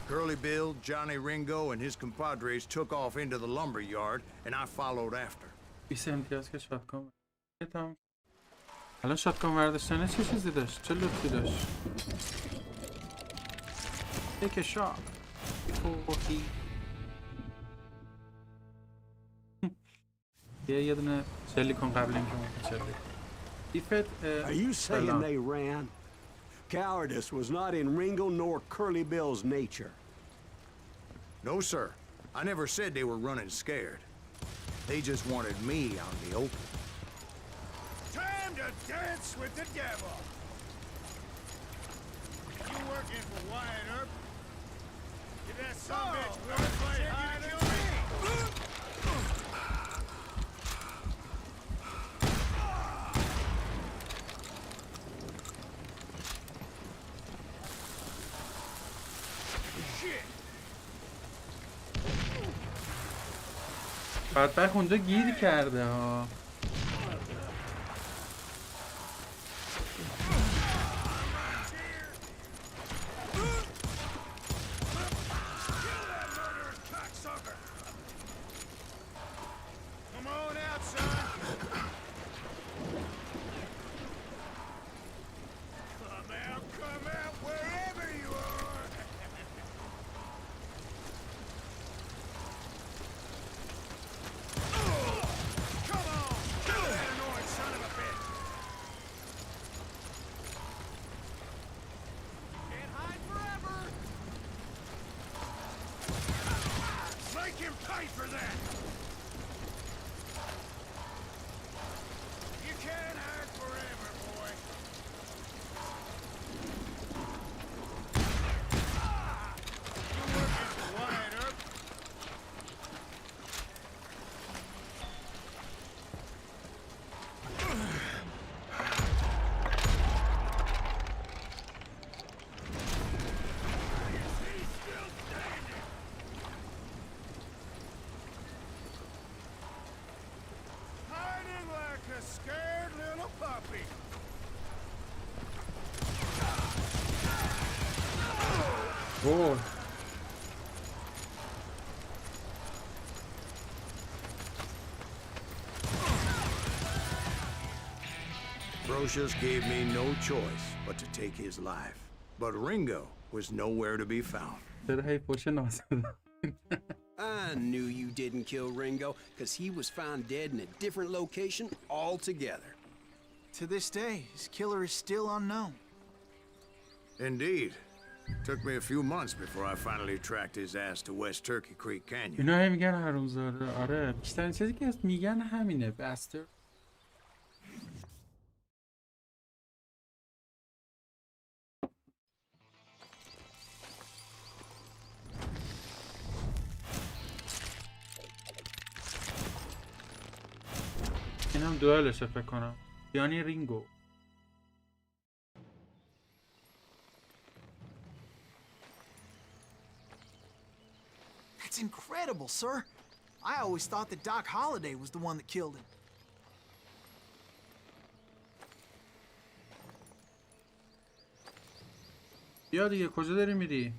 Curly Bill, Johnny Ringo, and his compadres took off into the lumber yard, and I followed after. 20 امتیاز که شاتگان تمام الان شاتگان برداشتنه چه چیزی داشت؟ چه لطفی داشت؟ یک شات توهی یه دونه چلی کن قبل اینکه اون چلی Are you saying they ran? Cowardice was not in Ringo nor Curly Bill's nature. No, sir. I never said they were running scared. They just wanted me out in the open. Time to dance with the devil. You working for Wyatt Earp? Did that son bitch Will play hide and seek? Shit. بدبخت اونجا گیر کرده ها. Come on out, son. Come out, wherever you are. Come on, kill that annoying son of a bitch. Can't hide forever. Make him pay for that. You can't hide forever, boy. You're working for Wyatt Earp. He's still standing. Hiding like a scared little puppy. اوه. Brocious gave me no choice but to take his life. But Ringo was nowhere to be found. چرا هی پشت نازدم. I knew you didn't kill Ringo, because he was found dead in a different location altogether. To this day, his killer is still unknown. Indeed. Took me a few months before I finally tracked his ass to West Turkey Creek Canyon. اینا هی میگن حرومزاده. آره بیشترین چیزی که میگن همینه. بستر. اینم دوالشه فکر کنم. یعنی رینگو. That's incredible, sir. I always thought that Doc Holliday was the one that killed him. بیا دیگه کجا داری میری؟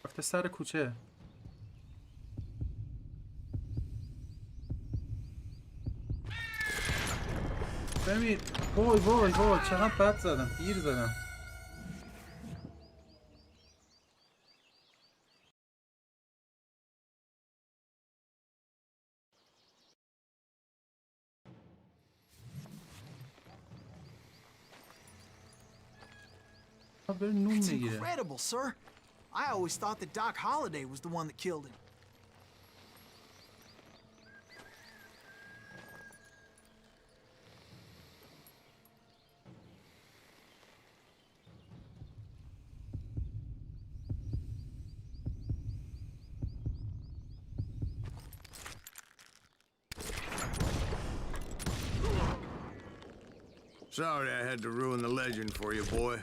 رفته سر کوچه. بمیر. وای وای وای چقدر بد زدم. دیر زدم. بره نون That's بگیره. incredible, sir. I always thought that Doc Holliday was the one that killed him. Sorry I had to ruin the legend for you, boy.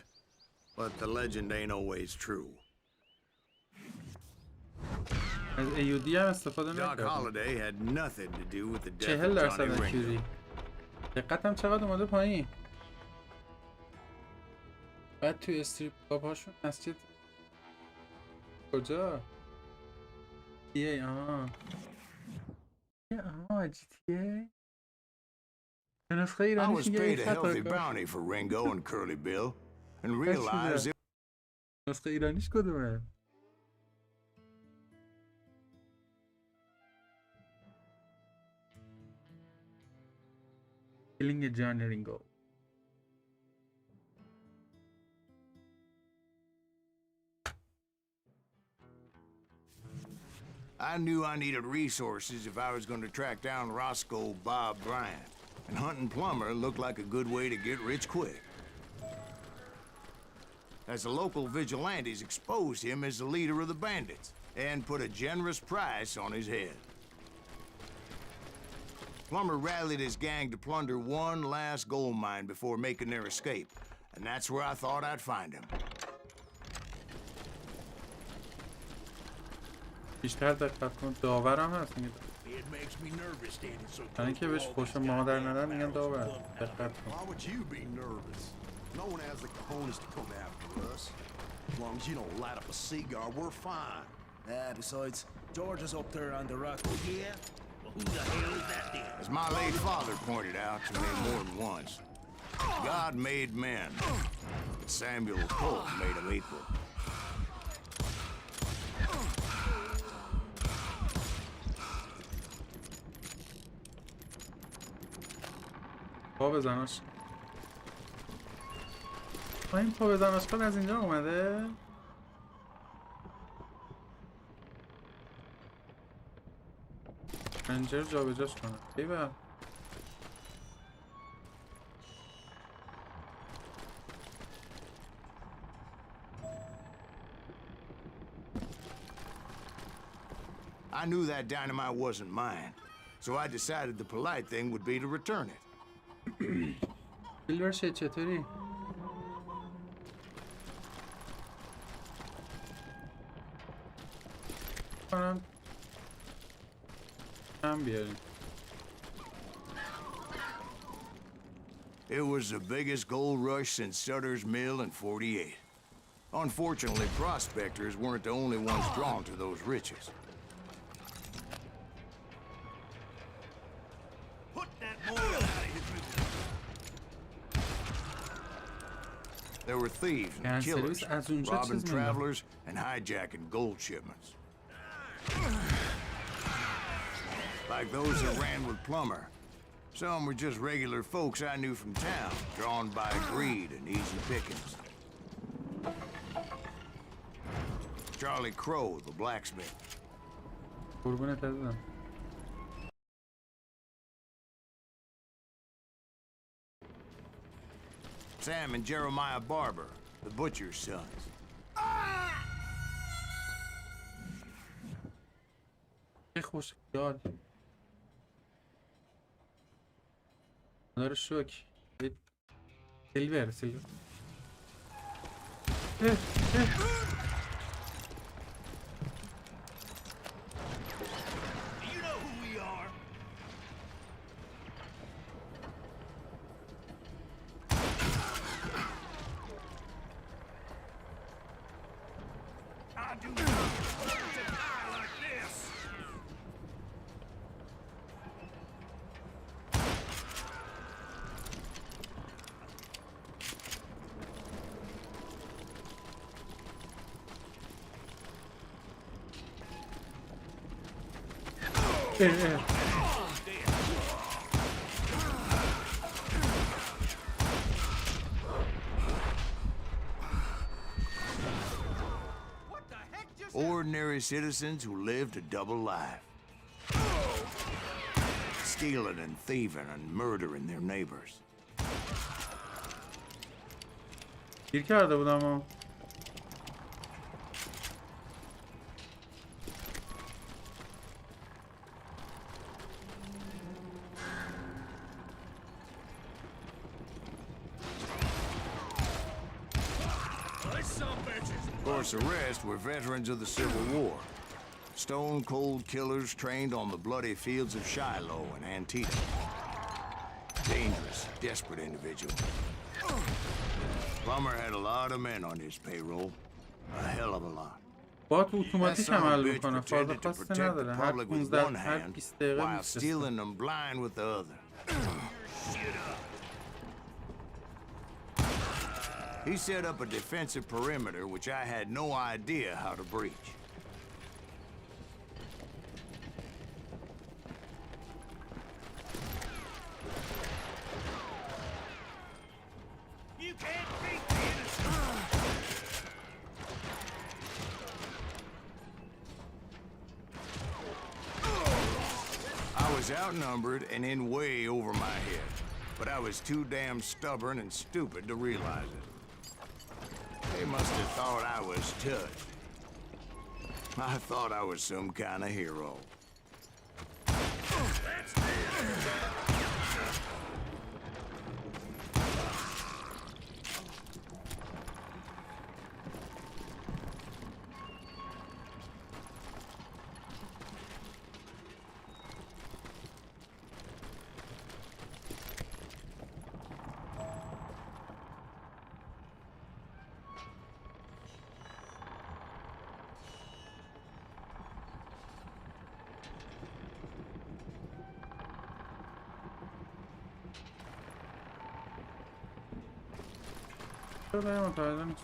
But the legend ain't always true. از ایودی هم استفاده Doc نکردم. Holliday had nothing to do with the death 40 of درصد Johnny Ringo. اکیوری. دقتم چقدر اومده پایین. بعد تو استریپ کلاب هاشون مسجد کجا؟ ای آها. آها جی تی ای. به نسخه I ایرانیش was میگه paid این a خطا healthy کار. bounty for Ringo and Curly Bill, and realized it نسخه ایرانیش کدومه؟ کلینگ جان رینگو. I knew I needed resources if I was going to track down Roscoe Bob Bryant, and hunting Plumber looked like a good way to get rich quick. As the local vigilantes exposed him as the leader of the bandits, and put a generous price on his head. Plumber rallied his gang to plunder one last gold mine before making their escape, and that's where I thought I'd find him. بیشتر دقت کن داورم هست میگه It makes me nervous standing so یعنی close که to بهش all خوش these مادر goddamn ندن میگن barrels داور of club دقت کن Why would you be nervous? No one has the cojones to come after us. As long as you don't light up a cigar, we're fine. Besides, George is up there on the rock. Oh, yeah? Well, who the hell is that then? As my late father pointed out to me more than once, God made men, but Samuel Colt made them equal. پا بزناش این پا بزناش کن از اینجا اومده رنجر جا به جاش کنه بیبه I knew that dynamite wasn't mine, so I decided the polite thing would be to return it. سیلور شد چطوری؟ کنم کم بیاریم It was the biggest gold rush since Sutter's Mill in '48. Unfortunately, prospectors weren't the only ones drawn to those riches. Put that boy out of his misery. There were thieves Yeah, and killers, serious? As اونجا robbing چیز می‌دن. travelers and hijacking gold shipments. Like those that ran with Plumber. Some were just regular folks I knew from town, drawn by greed and easy pickings. Charlie Crow, the blacksmith. قربونت عزیزم Sam and Jeremiah Barber, the butcher's sons. چه خوش یاد داره شوک سیلور Do you know who we are? I do not want to die like this. What the heck just Ordinary citizens who lived a double life. Stealing and thieving and murdering their neighbors. گیر کرده بودم و These some bitches. Of course, the rest were veterans of the Civil War. Stone-cold killers trained on the bloody fields of Shiloh and Antietam. Dangerous, desperate individuals. Plummer had a lot of men on his payroll. A hell of a lot. بات That اتوماتیک son of a عمل bitch میکنه فاز pretended to خاصی protect the نداره هر public with 15 one هر hand 20 دقیقه while میفرسته stealing them blind with the other. He set up a defensive perimeter which I had no idea how to breach. You can't beat the innocent. I was outnumbered and in way over my head, but I was too damn stubborn and stupid to realize it. They must have thought I was touched. I thought I was some kind of hero. برای متوجه نیست.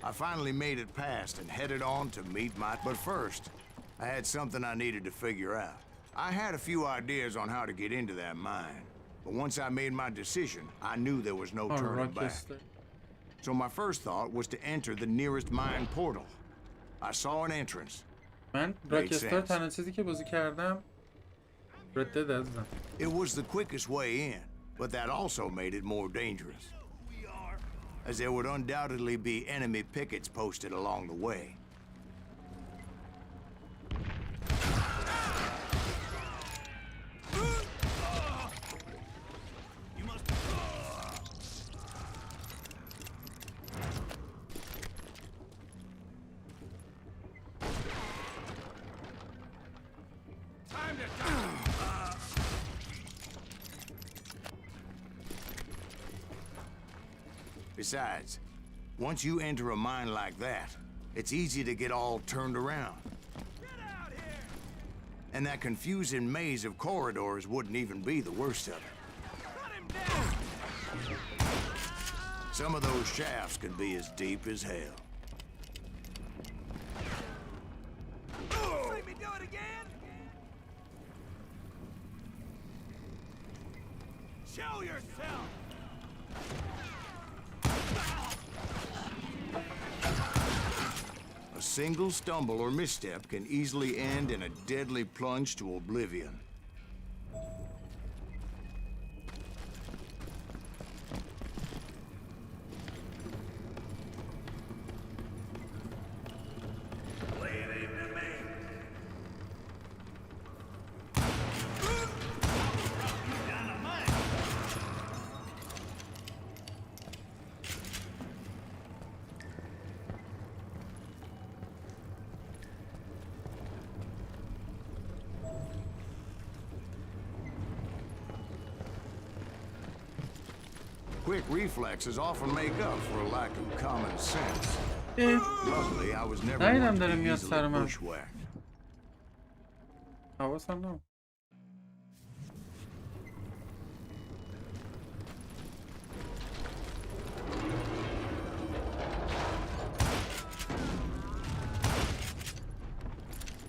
I finally made it past and headed on to meet my... But first, I had something I needed to figure out. I had a few ideas on how to get into that mine, but once I made my decision, I knew there was no turning back. So my first thought was to enter the nearest mine portal. I saw an entrance. من راکستار تنها چیزی که بازی کردم Red Dead عزیزم. It was the quickest way in, but that also made it more dangerous, as there would undoubtedly be enemy pickets posted along the way. Besides, once you enter a mine like that, it's easy to get all turned around. Get out here! And that confusing maze of corridors wouldn't even be the worst of it. Cut him down! Some of those shafts could be as deep as hell. See me do it again? Show yourself! A single stumble or misstep can easily end in a deadly plunge to oblivion. Quick reflexes often make up for a lack of common sense. Luckily, I was never one to be easily bushwhacked. حواسم نبود.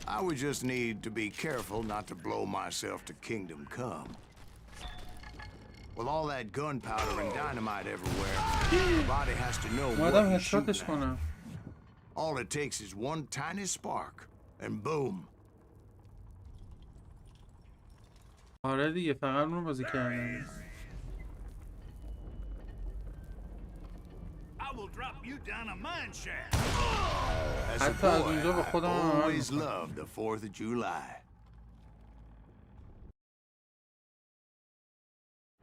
I would just need to be careful not to blow myself to kingdom come. With all that gunpowder and dynamite everywhere, the body has to know what you're shooting at. All it takes is one tiny spark, and boom. آره دیگه فقط اون رو بازی کردم. I will drop you down a mine shaft. As a boy, I always loved the 4th of July.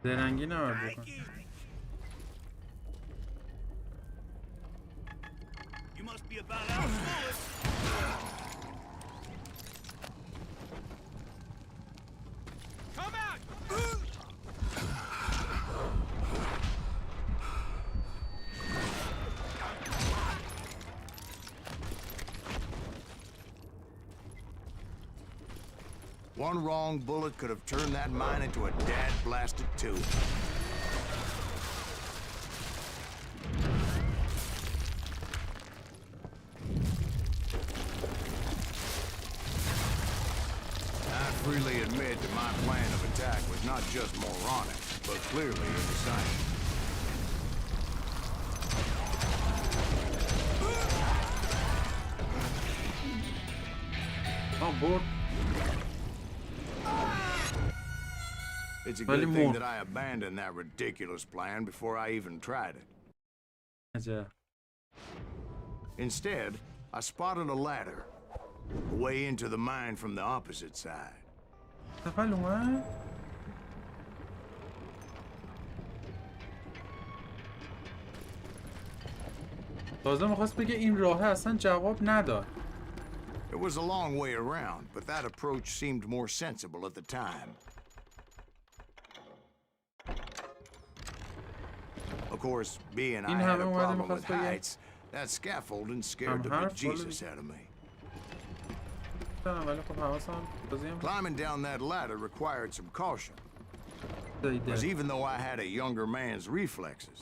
زرنگی نباید بکن. You must be about out of bullets. Come out! One wrong bullet could have turned that mine into a dad-blasted tube. I freely admit that my plan of attack was not just moronic, but clearly indecisive. برد. It's a ولی good thing مرد. that I abandoned that ridiculous plan before I even tried it. عجب. Instead, I spotted a ladder, a way into the mine from the opposite side. سفل اومد؟ تازه میخواست بگه این راه اصلا جواب نداد. It was a long way around, but that approach seemed more sensible at the time. Of course, being I had a problem with heights, that scaffolding scared the bejesus out of me. Climbing down that ladder required some caution, because even though I had a younger man's reflexes,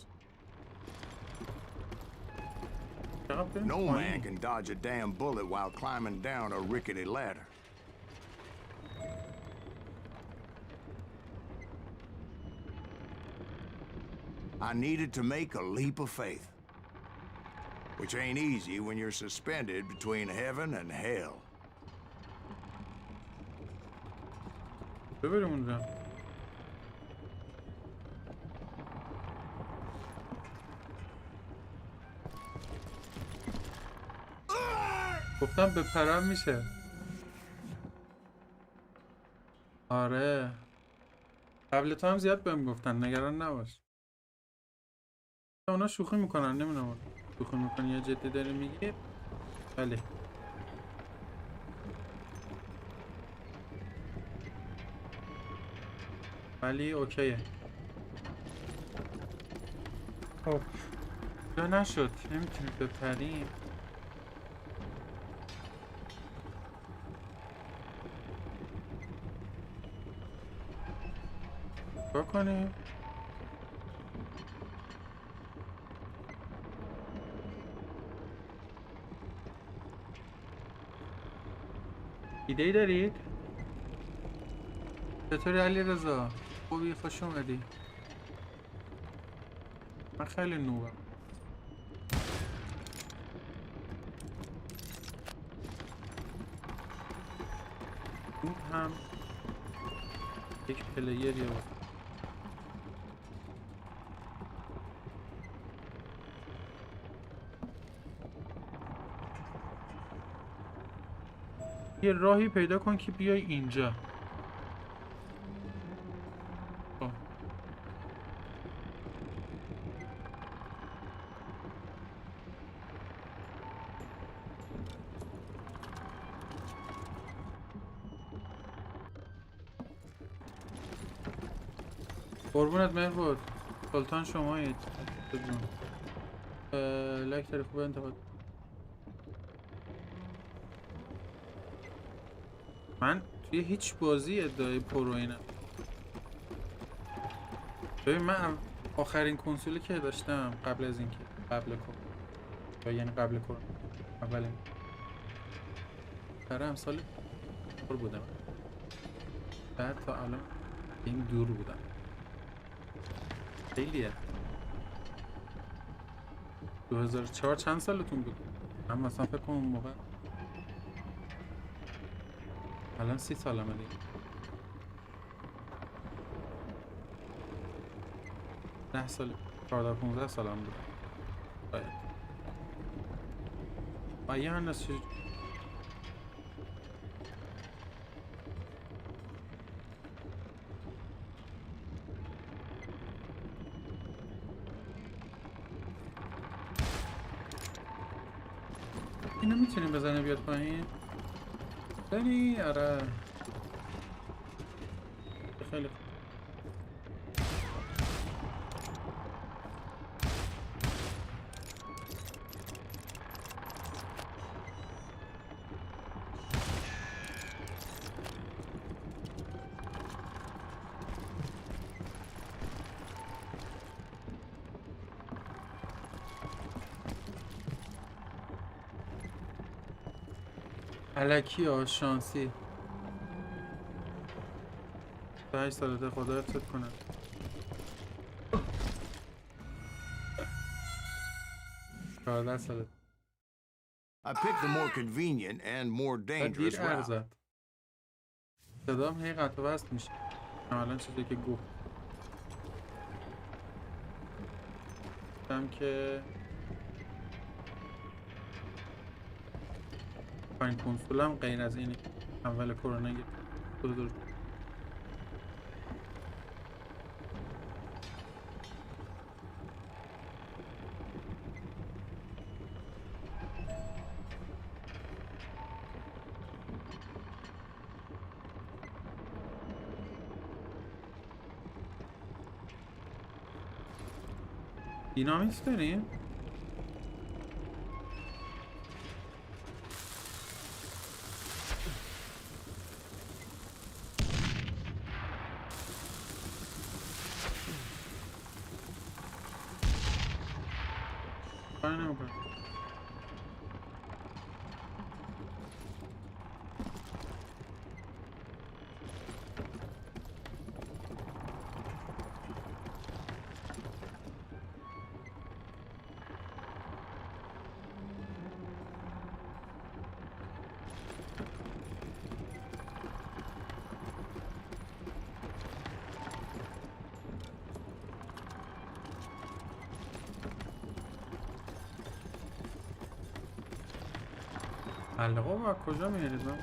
no man can dodge a damn bullet while climbing down a rickety ladder. I needed to make a leap of faith, which ain't easy when you're suspended between heaven and hell. ببریم اونجا. گفتم بپرم میشه. آره. قبل تو هم زیاد بهم گفتن نگران نباش. اونا شوخی میکنن نمیدونم. شوخی میکنی یا جدی داری میگی؟ بله. ولی اوکیه. خب جا نشد نمیتونیم بپریم. با کنیم ایده ای دارید؟ چطوری علی رضا؟ خوبی خوش اومدی. من خیلی نوبم. اون هم یک پلیریه بود. یه راهی پیدا کن که بیای اینجا. قربونت مهربود. سلطان شمایید. لایک داری خوبه انتقاد. من توی هیچ بازی ادعای پرو اینم. ببین من آخرین کنسولی که داشتم قبل از اینکه قبل یعنی قبل کرونا اولین برای امسال پر بودم. بعد تا الان این دور بودم. خیلیه. 2004 چند سالتون بود؟ من مثلا فکر کنم اون موقع الان 30 سالمه دیگه. 10 سال 14-15 سالم بود. باید هنوز چه اینو میتونیم بزنه بیاد پایین؟ بنی آره خیلی خوب. الکی ها شانسی 8 سالته خدا حفظت کنه. I picked the more convenient and more dangerous route. صدام هی قطع و وصل میشه. الان چیزی که گفت که پایین کنسولم غیر از اینی اول کرونا خود درست دینامیکس داریم؟ کاری نمی‌کنه. حلقه با کجا میارید من؟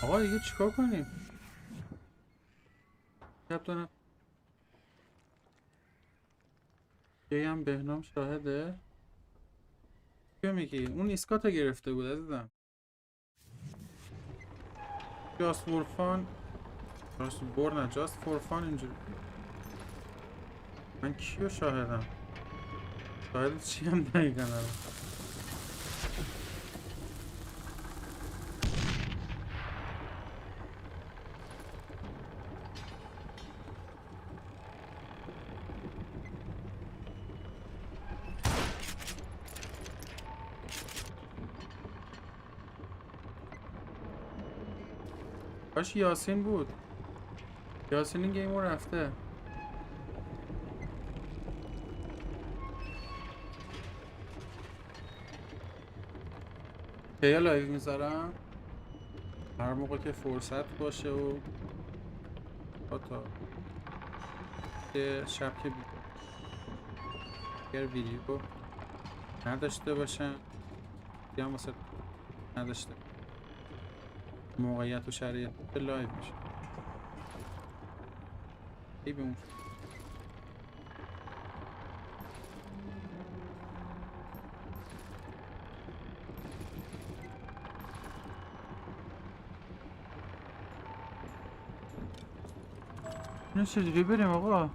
آقا دیگه چیکار کنیم؟ کپتانم یه هم بهنام شاهده. چیو میگی؟ اون ایسکاتو گرفته بود عزیزم. جاست فورفان جاست بور نه جاست فورفان اینجوری. من کیو شاهدم؟ شاهد چی هم دقیقا الان؟ کاش یاسین بود. یاسین این گیمو رفته. کیا لایو میذارم هر موقع که فرصت باشه و تا شب که اگر ویدیو نداشته باشن یا واسه نداشته موقعیت و شرایط لایو میشه. ای بمون اینو چجوری بریم آقا؟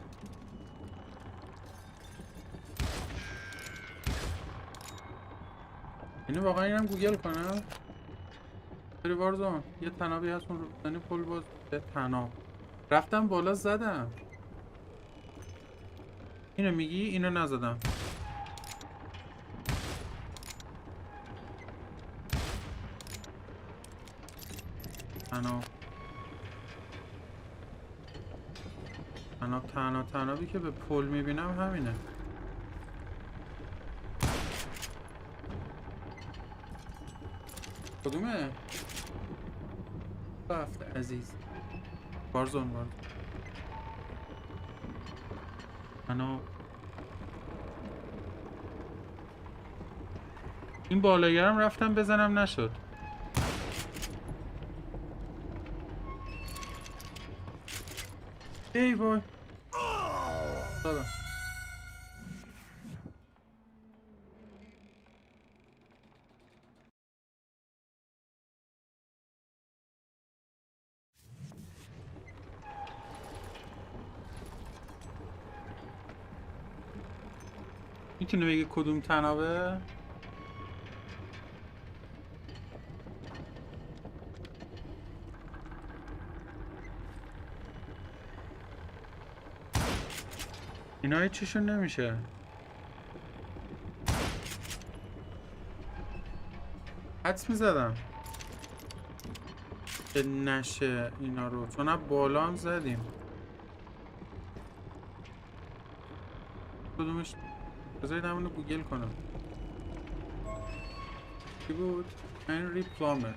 اینو واقعا اینم گوگل کنم؟ بری وارزان یه تنابی هست اون رو پل باز یه تناب رفتم بالا زدم. اینو میگی؟ اینو نزدم. تنابی که به پل میبینم همینه. کدومه؟ رفت عزیز وارزون این بالایرم رفتم بزنم نشد. ای وای دادم. میتونه بگه کدوم تنابه؟ اینا هیچیشون نمیشه. حدس میزدم که نشه اینا رو، چون بالا هم زدیم. کدومش؟ بذارید همونو گوگل کنم. کی بود؟ هنری پلامر.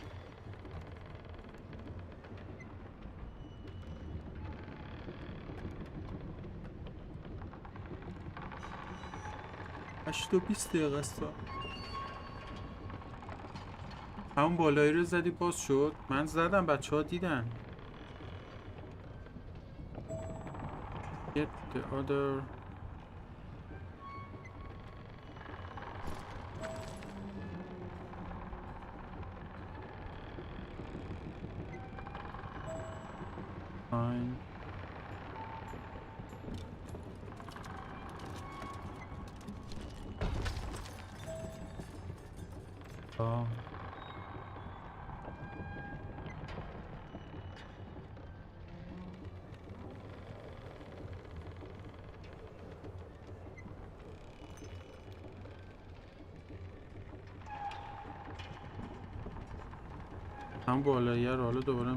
هشت و 20 دقیقه است. همون بالایی رو زدی باز شد. من زدم، بچه ها دیدن. Get the other. Fine. هم بالایی رو حالا دوباره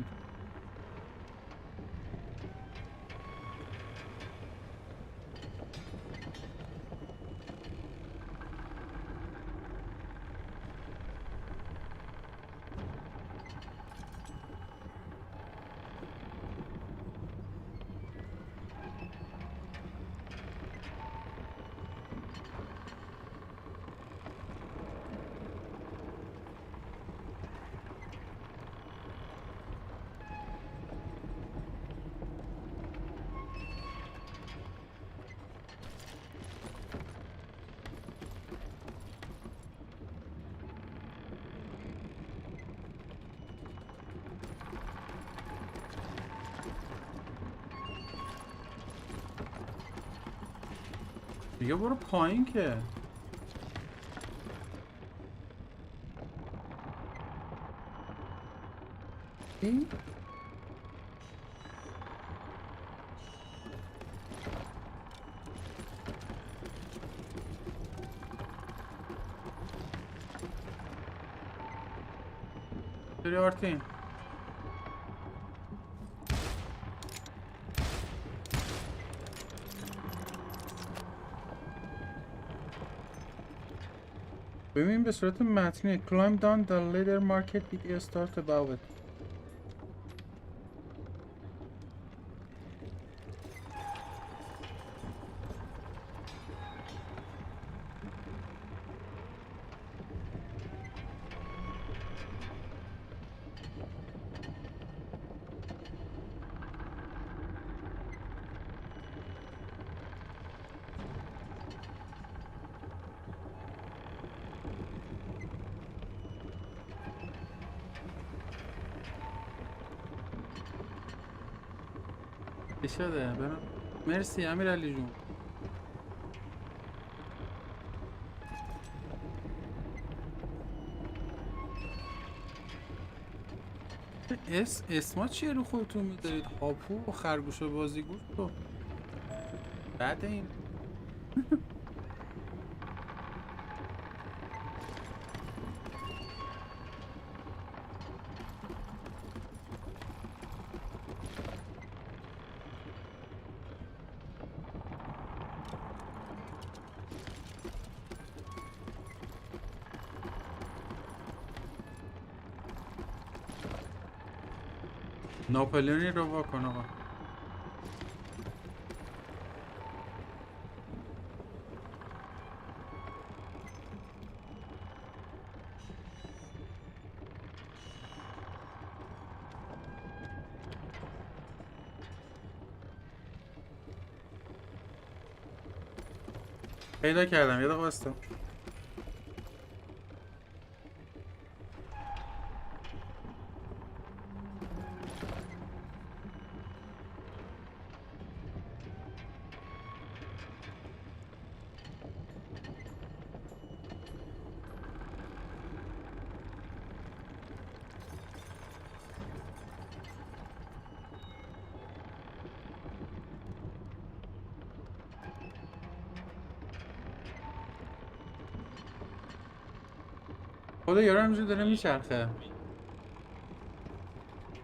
دیگه برو پایین که. این سری آرتین ببین به صورت متنی climb down the ladder market with a start above it. چی شده؟ برم. مرسی امیرعلی جون. اسما چیه رو خودتون میذارید؟ هاپو و خرگوش و بازیگوش تو بعد این ناپلئونی رو واکن آقا. پیدا کردم، یه دقیقه واستا. خدا یارو همینجوری داره میچرخه.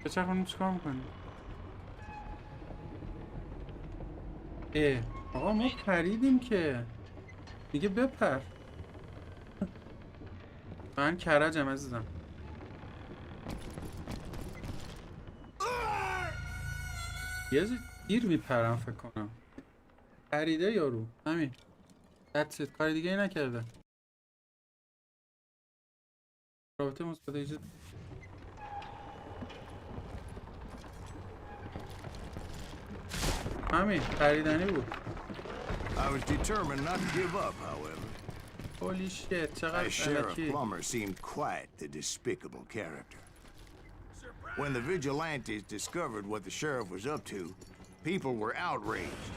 بچرخونیم چیکار میکنیم؟ آقا ما پریدیم که دیگه بپر. من کرجم عزیزم. یه دیر میپرم فکر کنم. پریده یارو همین. That's it. کار دیگه ای نکرده. رابطه مثبت ایجاد. همین پریدنی بود. I was determined not to give up, however. Holy shit چقدر As Sheriff علکی. Plummer seemed quite the despicable character. When the vigilantes discovered what the sheriff was up to, people were outraged.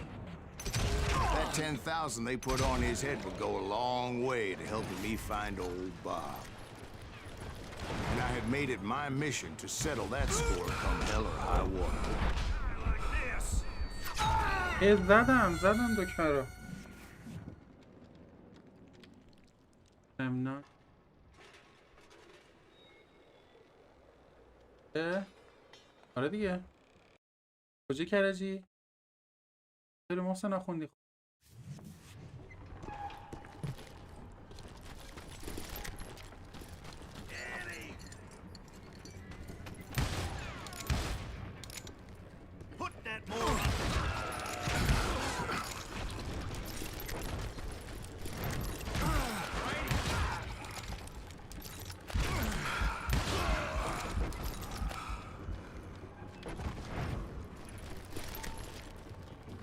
That 10,000 they put on his head would go a long way to helping me find old Bob. And I had made it my mission to settle that score come hell or high water. زدم دکمه رو. امنا آره دیگه. کجا کرجی؟ داری محسن نخوندی.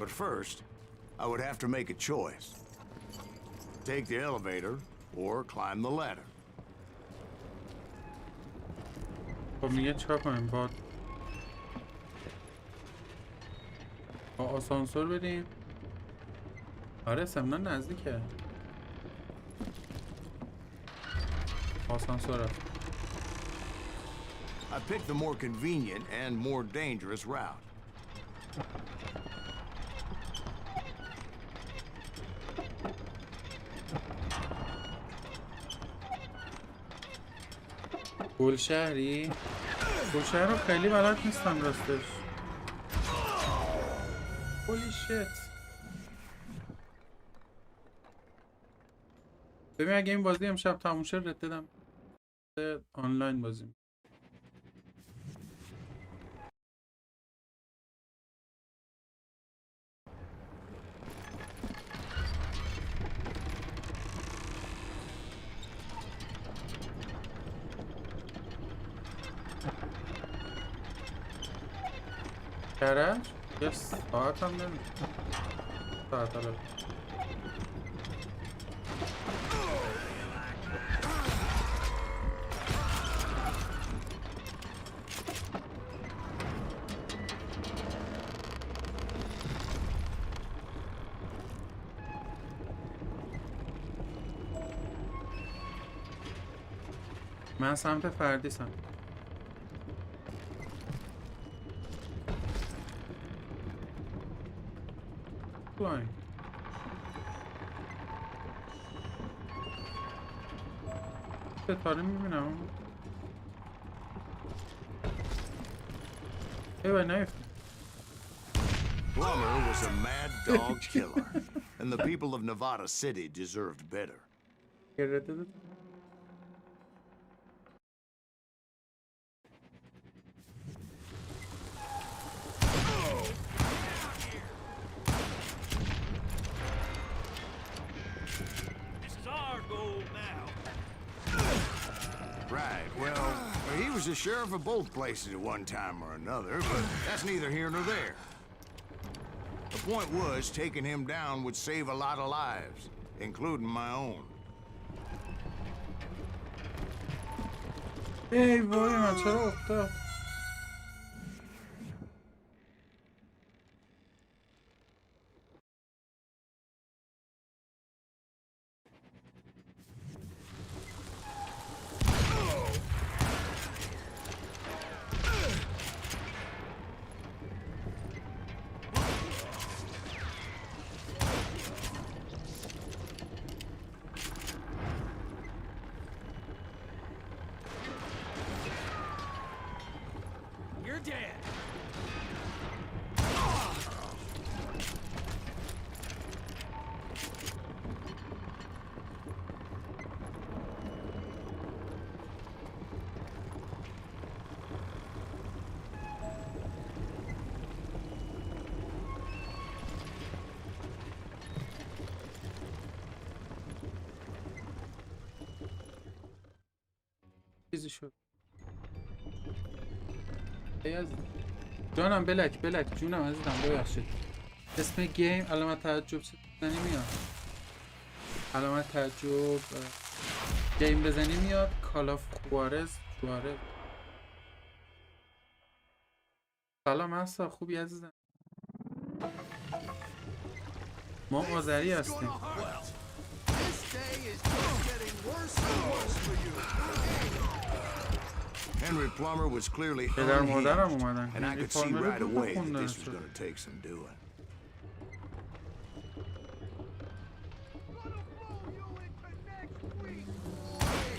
But first, I would have to make a choice. Take the elevator or climb the ladder. خب میگه چیکار کنیم؟ با آسانسور بریم. آره سمنان نزدیکه. آسانسور رفت. I picked the more convenient and more dangerous route. گلشهری؟ گلشهر رو خیلی بلد نیستم راستش. Holy shit. ببین اگه این بازی امشب تموم شه رد دادم آنلاین بازیم. کرج؟ یه ساعت هم نمید. ساعت الان. من سمت فردیسم. ستاره میبینم. ایوه نیفت. Plummer was a mad dog killer, and the people of Nevada City deserved better. Right, well, he was the sheriff of both places at one time or another, but that's neither here nor there. The point was, taking him down would save a lot of lives, including my own. ای وای من چرا افتاد؟ You're dead. چیزی شد. ای از جانم بلک جونم عزیزم ببخشید. اسم گیم علامت تعجب بزنی میاد. علامت تعجب گیم بزنی میاد. کالاف جوارز. سلام هستا خوبی عزیزم. ما آذری هستیم. This day is just getting worse and worse for you. Henry Plummer was clearly پدر مادرم unhinged, اومدن. and I هنری could see پالمر right رو away that خوندن this was شد. going to take some doing. Gonna blow you into next week, boy.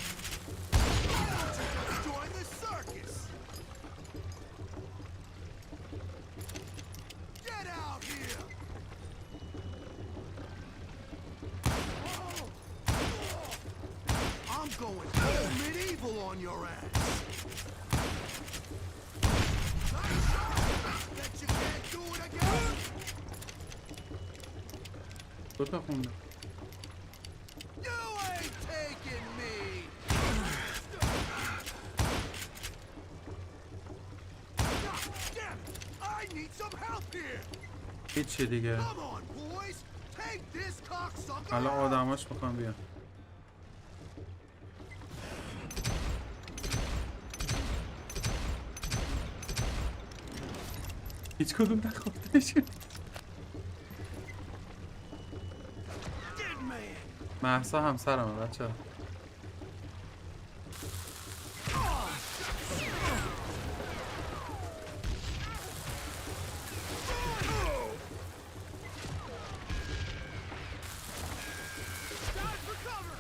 Just join the circus. Get out here. I'm going full medieval on your ass. Nice shot. Bet you can't do it again. دوتا خوندم. You ain't taking me. God damn it! I need some help here. هیچی دیگه. Come on, boys. Take this cocksucker. الان out. آدماش میخوام بیان. هیچ کدوم نخوابته شد. Dead man. مهسا همسرمه بچه. Dive for cover.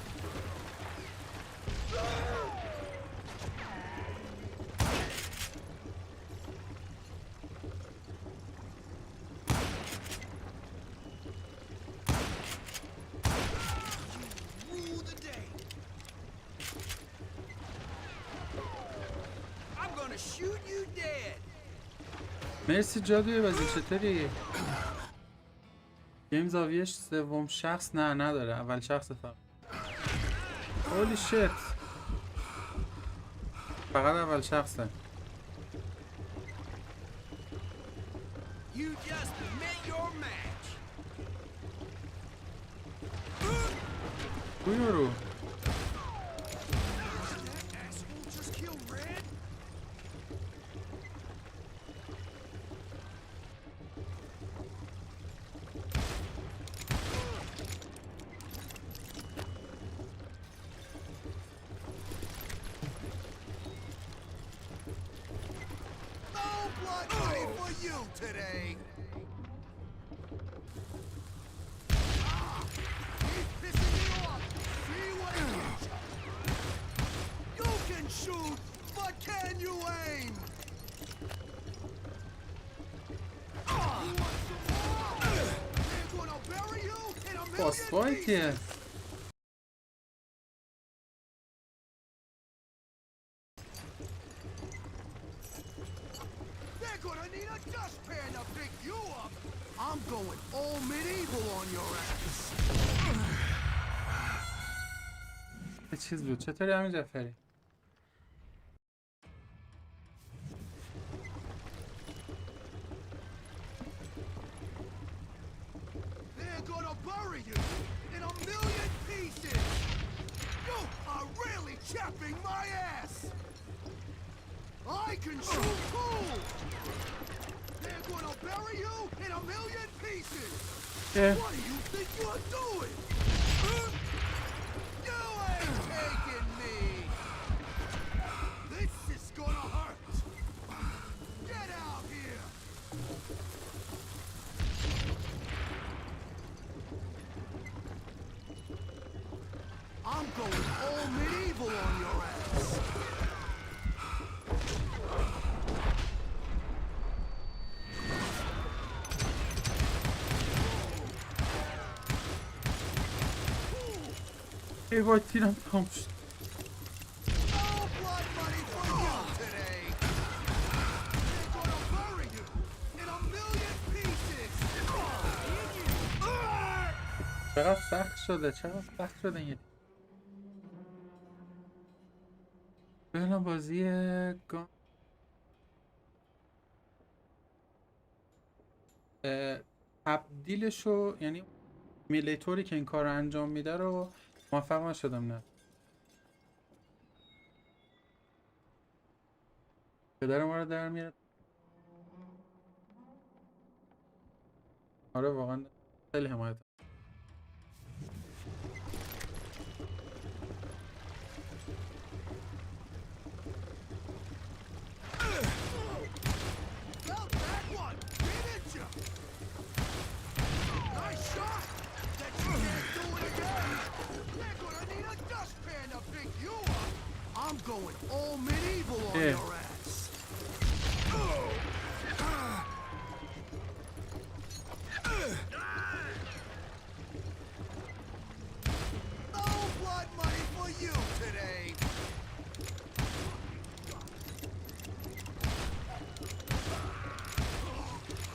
Rule the day. I'm gonna shoot you dead. مرسی جادوی بازی چطوری؟ گیم زاویهش سوم شخص نداره اول شخص فقط. هولی شت فقط اول شخصه. You just met your match. رو That asshole just killed Red. No blood money for you today. He's pissing me off. See what he gets you. You can shoot, but can you aim? You want some more? They're gonna bury you in a باس million فایتیه. pieces. They're gonna need a dustpan to pick you up. I'm going all medieval on your ass. یه چیز بود. چطوری همین جعفری؟ They're gonna bury you in a million pieces. You are really chapping my ass. I can shoot too. They're gonna bury you in a million pieces. Yeah. What do you think you're doing? You ain't taking me. This is gonna hurt. Get out here. I'm going all medieval on your ass. ای وای تیرم تمام شد. No blood money for you today. They're gonna bury you in a million pieces. چقدر سخت شده، چقدر سخت شده این. بهنام بازی گان تبدیلشو، یعنی میلیتوری که این کار رو انجام میده رو موفق نشدم. نه پدر ما رو در میاد. آره واقعا خیلی حمایت. Felt that one, didn't you? Nice shot. Bet you can't do it again. They're gonna need a dustpan to pick you up. I'm going all medieval on Yeah. your ass. No blood money for you today.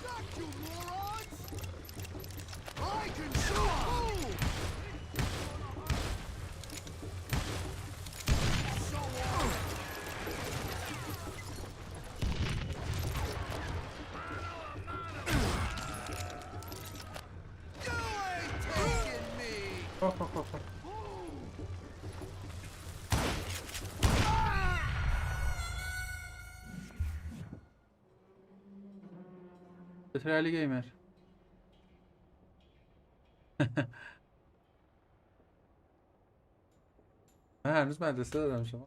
Not you morons! I can shoot too! So on! You ain't taking me! چطور علی گیمر؟ من هنوز مدرسه دارم. شما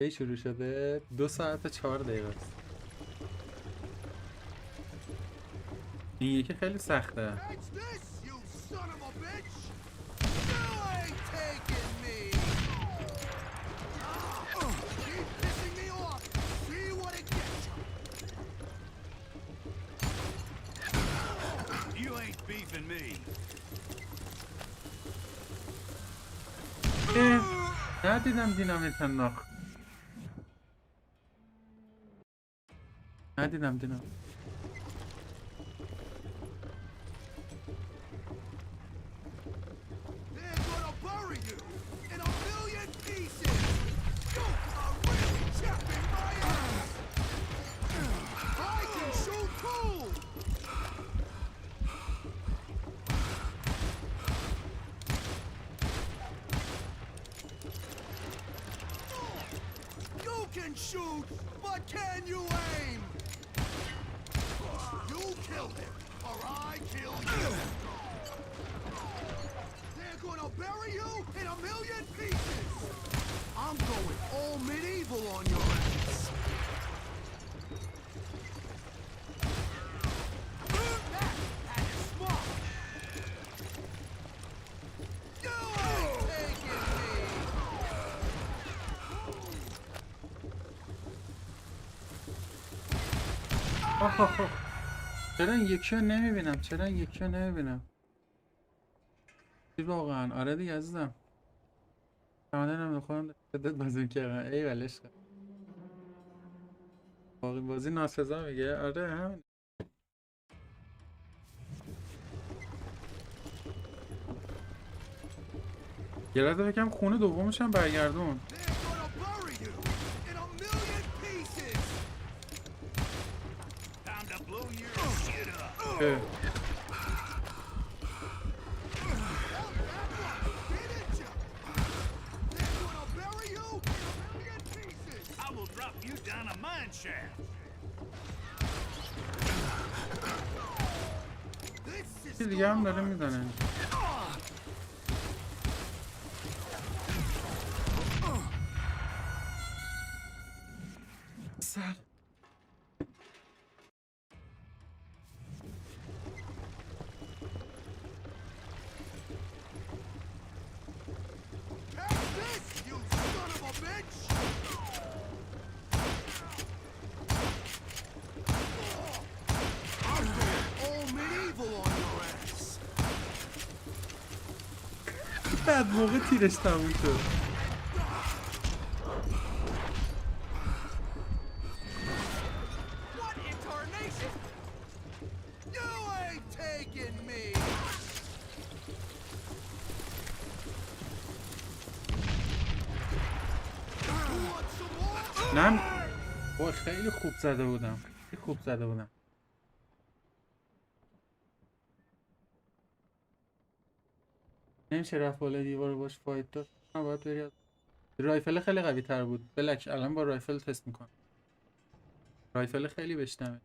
کی شروع شده؟ 2 ساعت و 4 دقیقه است. این یکی خیلی سخته. Catch this, you son of a bitch! You ain't taking me! Keep pissing me off! See what it gets you! You ain't beefing me! ندیدم دینامیت انداخت. ندیدم دینامیت. They're gonna bury you in a million pieces! You are really chapping my ass! I can shoot too! You can shoot, but can you aim? You kill him, or I kill you! They're gonna bury you in a million pieces! I'm going all medieval on your ass! That is smart! You ain't taking me! چرا این یکی رو نمیبینم؟ چرا این یکی رو نمیبینم؟ واقعا آره دیگه عزیزم. تمام نمیدونم خودم شدت بازی کردم. ای ولش کن. باقی بازی ناسزا میگه. آره همین. یه رده بکنم خونه دومش هم برگردون. They're gonna bury you in a million pieces! Time to blow your shit up! اه. Didn't you? They're gonna bury you in a million pieces! I will drop you down a mine shaft! This is چیز دیگه هم داره میزنه. Catch this, you son of a bitch! I'm going all medieval on your ass! بعد موقع تیرش تموم شد. نه وای خیلی خوب زده بودم، خیلی خوب زده بودم. نمیشه رفت بالا دیوار باش فایت داد. باید بری. رایفل خیلی قوی تر بود. بلک الان با رایفل تست میکنم. رایفل خیلی بشتمه.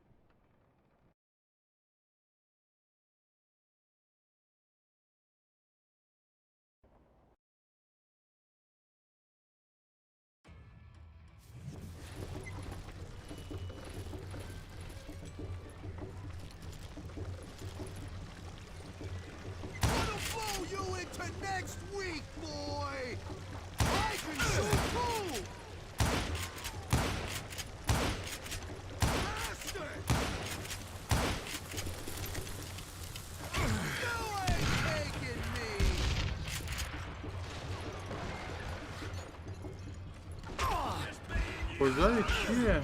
Next week, boy! I can shoot too! Bastard! You ain't taking me! کجای کیه؟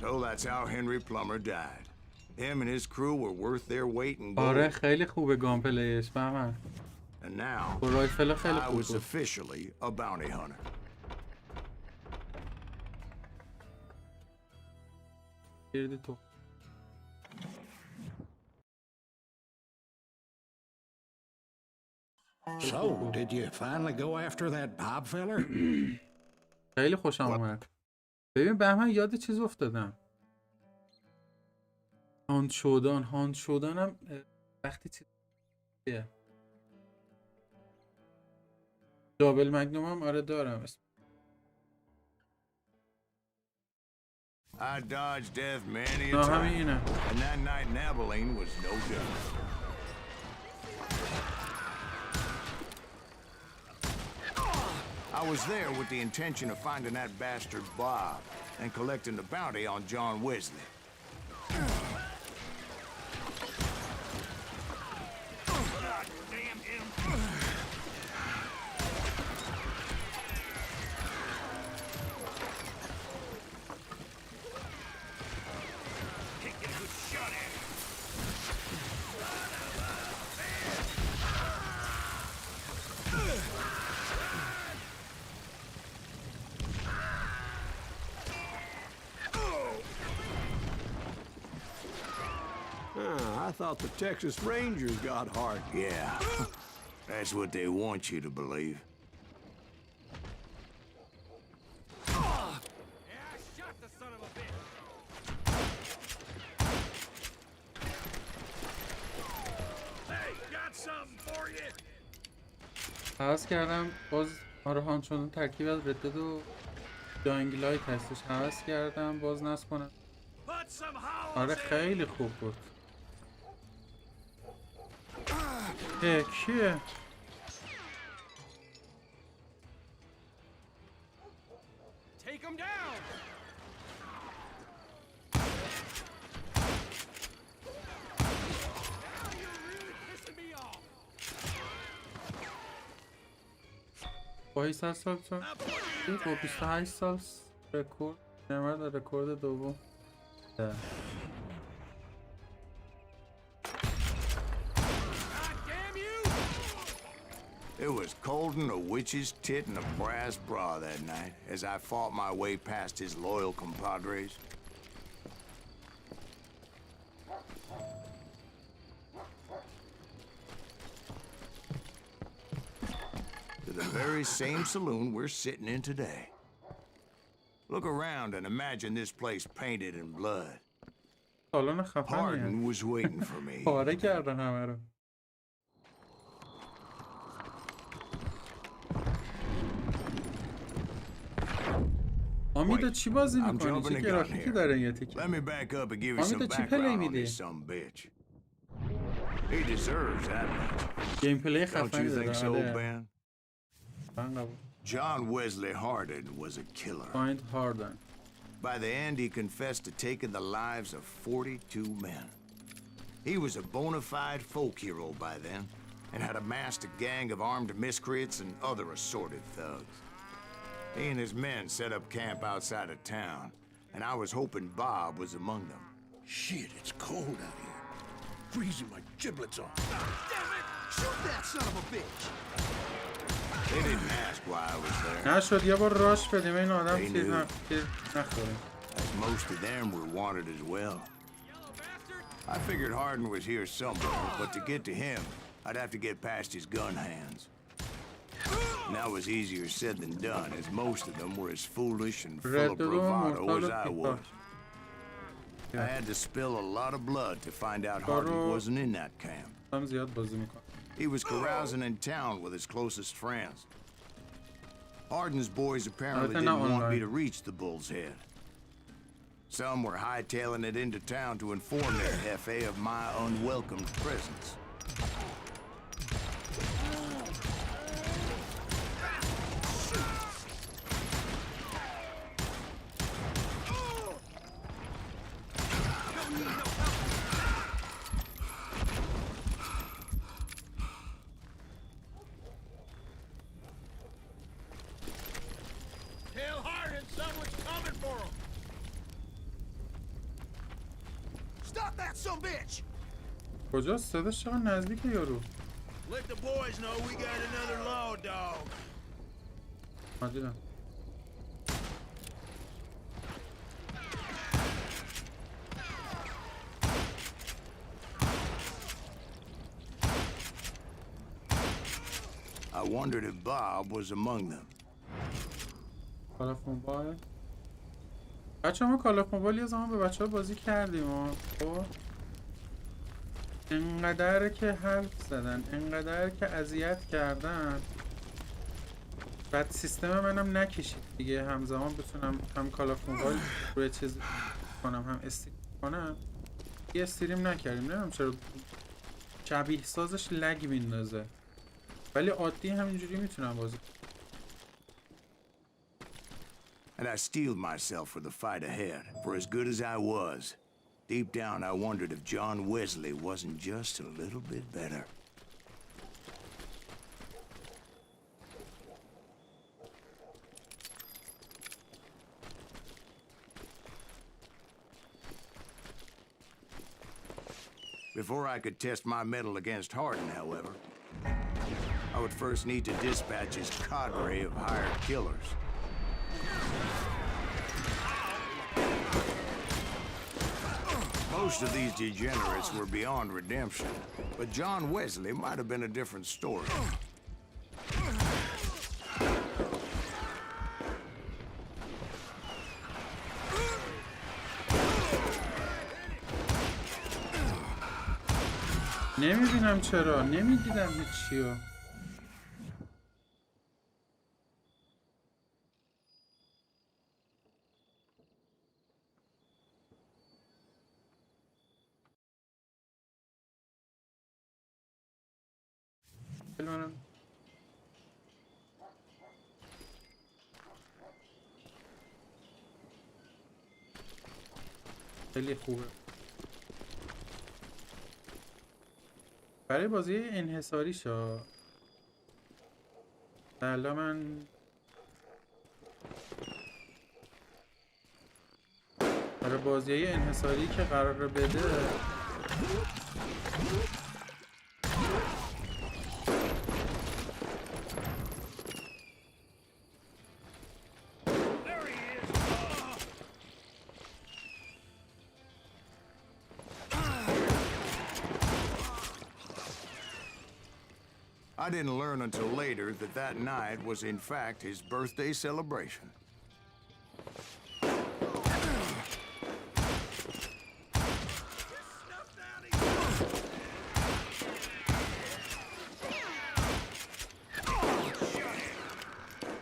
So that's how Henry Plummer died. Him and his crew were worth their weight in gold. آره خیلی خوبه گام پلیش بهمن. And now با رایفل خیلی I خوب was بود. officially a bounty hunter. گردی تو. So, did you finally go after that Bob feller? خیلی خوشم اومد. ببین بهمن یاد چیز افتادم. هاند شدنم وقتی چیزیه. دابل مگنوم هم آره دارم. I dodged death many a نه time, همین اینه. and that night in Abilene was no different. I was there with the intention of finding that bastard Bob and collecting the bounty on John Wesley. I thought the Texas Rangers got hard. Yeah, that's what they want you to believe. حواس کردم باز آره هاند شدن ترکیب از ردد و داینگ لایت هستش. حواس کردم باز نصب کنم. آره خیلی خوب بود. کیه؟ Take him down! با 800 سال چون با 28 سال رکورد نمرد رکورد دوم. It was Colden a witch's tit and a brass bra that night as I fought my way past his loyal compadres. To the very same saloon we're sitting in today. Look around and imagine this place painted in blood. سالن خفنیه. Pardon was waiting for me. پاره کردن همه رو. آمیدا چی بازی I'm میکنی؟ jumping چه the gun گرافیکی here. داره یه تیکه؟ Let me back up and give you Mommy, some the chip background on lady. this sumbitch. He deserves that much. گیم پلی Don't خفنی you think so, داره. Ben? من قبول. John Wesley Hardin was a killer. فایند هاردن. By the end, he confessed to taking the lives of 42 men. He was a bona fide folk hero by then, and had amassed a gang of armed miscreants and other assorted thugs. He and his men set up camp outside of town, and I was hoping Bob was among them. Shit, it's cold out here. Freezing my giblets off. Damn it! Shoot that son of a bitch! They didn't ask why I was there, نشد یه بار راش بدیم این آدم They تیر knew. نخوره. as most of them were wanted as well. I figured Hardin was here somewhere, but to get to him, I'd have to get past his gun hands. And that was easier said than done, as most of them were as foolish and full of bravado as I was. I had to spill a lot of blood to find out Hardin wasn't in that camp. هم زیاد بازی میکنه. He was carousing in town with his closest friends. Hardin's boys apparently they're didn't not want me online. to reach the Bull's Head. Some were hightailing it into town to inform their Jefe of my unwelcomed presence. Tell Hardin someone's coming for him! Stop that son bitch! کجاست؟ صداش چقدر نزدیکه یارو. Let the boys know we got another law dog. دیدم. I wondered if Bob was among them. کالاف موبایل. بچه ما کالاف موبایل یه زمان به بچه ها بازی کردیم ها. خب انقدر که حرف زدن، انقدر که اذیت کردن، بعد سیستم منم نکشید دیگه همزمان بتونم هم کالاف موبایل روی چیز کنم هم استریم کنم. یه استریم نکردیم، نمیدونم چرا شبیه سازش لگ میندازه، ولی عادی همینجوری میتونم بازی. And I steeled myself for the fight ahead, for as good as I was, deep down I wondered if John Wesley wasn't just a little bit better. Before I could test my mettle against Hardin, however, I would first need to dispatch his cadre of hired killers. Most of these degenerates were beyond redemption, but John Wesley might have been a different story. نمیبینم چرا، نمیدیدم هیچیو. خیلی خوبه. برای بازی انحصاری شا حالا من برای بازی انحصاری که قرار بده I didn't learn until later that that night was in fact his birthday celebration.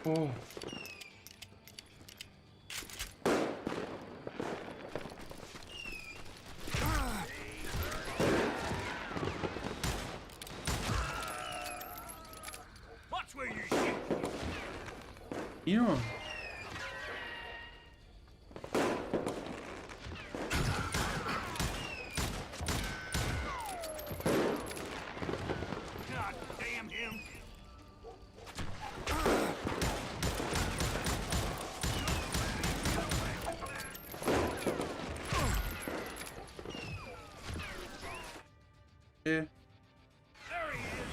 اوه اینو God damn him! اه. There he is!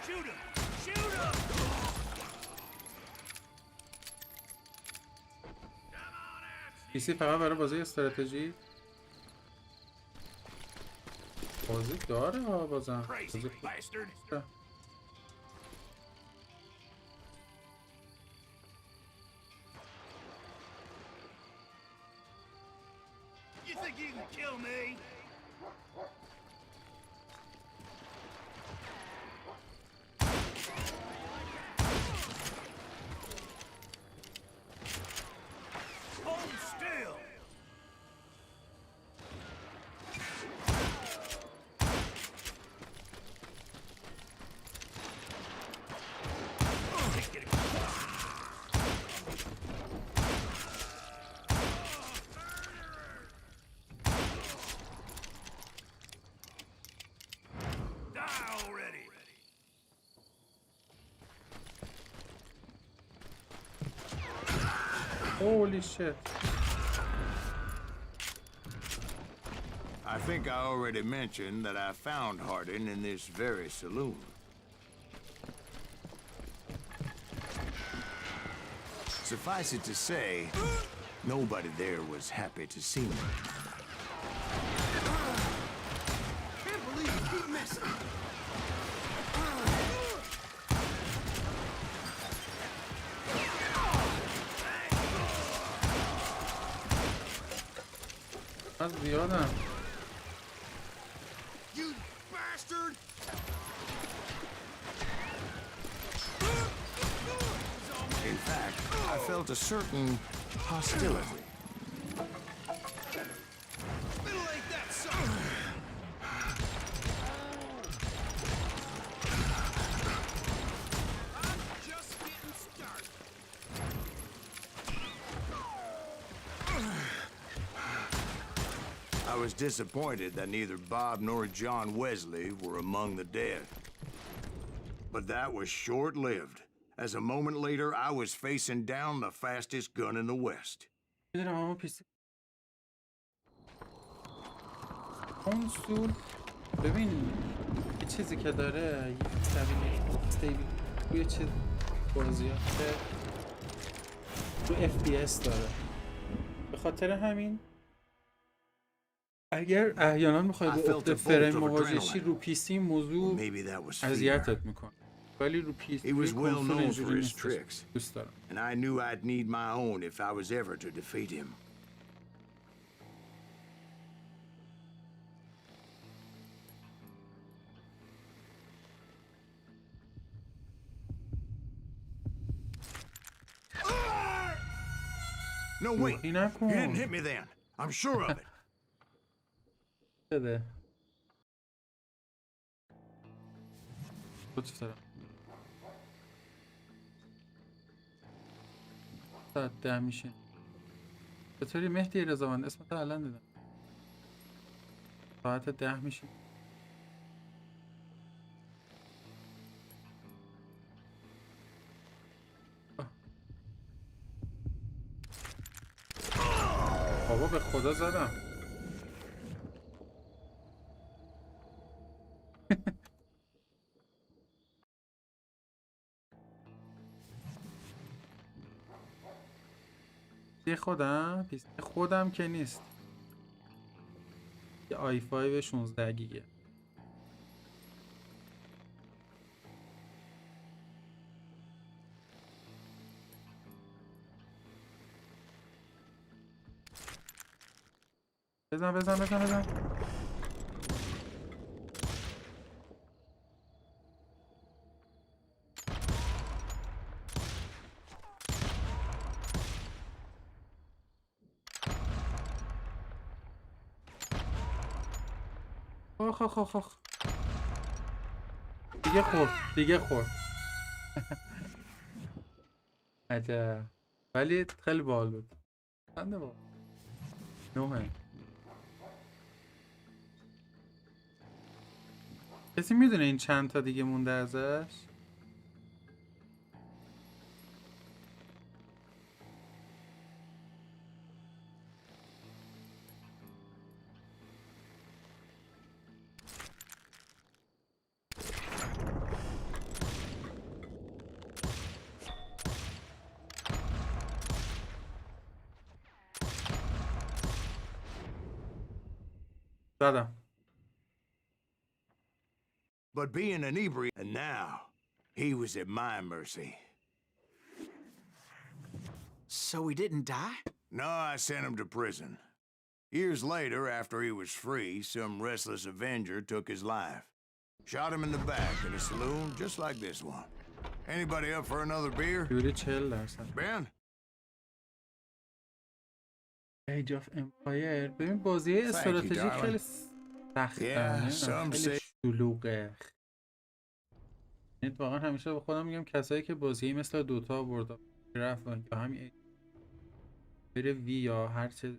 Shoot him! Shoot him! پیسی فقط برای بازی استراتژی بازی داره ها بازم Crazy بازی bastard! خوبه. You think you can kill me? Hold still! Die already! Holy shit. I think I already mentioned that I found Hardin in this very saloon. Suffice it to say, nobody there was happy to see me. Can't believe you keep missing! از زیادم You bastard! In fact, I felt a certain hostility. Middle-ate that son! I'm just getting started. I was disappointed that neither Bob nor John Wesley were among the dead. But that was short-lived, as a moment later I was facing down the fastest gun in the West. میدونم اما پیسی کنسول ببین یه چیزی که داره یه شبیه روی چیز بازی ها که رو FPS داره به خاطر همین اگر احیانا میخوای با افت فریم مواجه شی رو پیسی موضوع Maybe that was fear. اذیتت میکنه ولی رو پیسی He was well کنسول known for اینجوری his نیستش tricks, دوست دارم and I knew I'd need my own if I was ever to defeat him. No, wait. He You not cool. didn't hit me then. I'm sure of it. بده لطف دارم ساعت 10 میشه چطوری مهدی رضاوند اسمت الان دیدم ساعت 10 میشه بابا به خدا زدم پیسی خودم که نیست یه i5 16 گیگه بزن آخ آخ آخ آخ. دیگه خورد عجب. ولی خیلی باحال بود. بنده با نومه. کسی میدونه این چند تا دیگه مونده ازش؟ زدم. But being an inebriated, and now he was at my mercy. So he didn't die? No, I sent him to prison. Years later, after he was free, some restless avenger took his life. Shot him in the back in a saloon just like this one. Anybody up for another beer? دوری 40%. Ben? Age of Empire. ببین بازی استراتژیک خیلی سخته. خیلی شلوغه. واقعا همیشه به خودم میگم کسایی که بازی مثل دوتا برد رفتن یا همین بره وی یا هر چه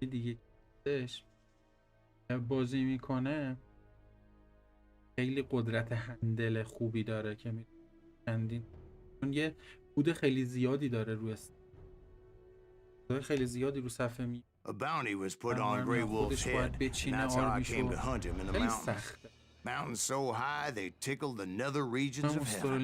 دیگه بازی میکنه خیلی قدرت هندل خوبی داره که میتونین چون یه بود خیلی زیادی داره روی خیلی زیادی رو صفحه می A bounty was put on Grey Wolf's head, and that's how I came to hunt him in the mountains. Mountains so high they tickled the nether regions of heaven.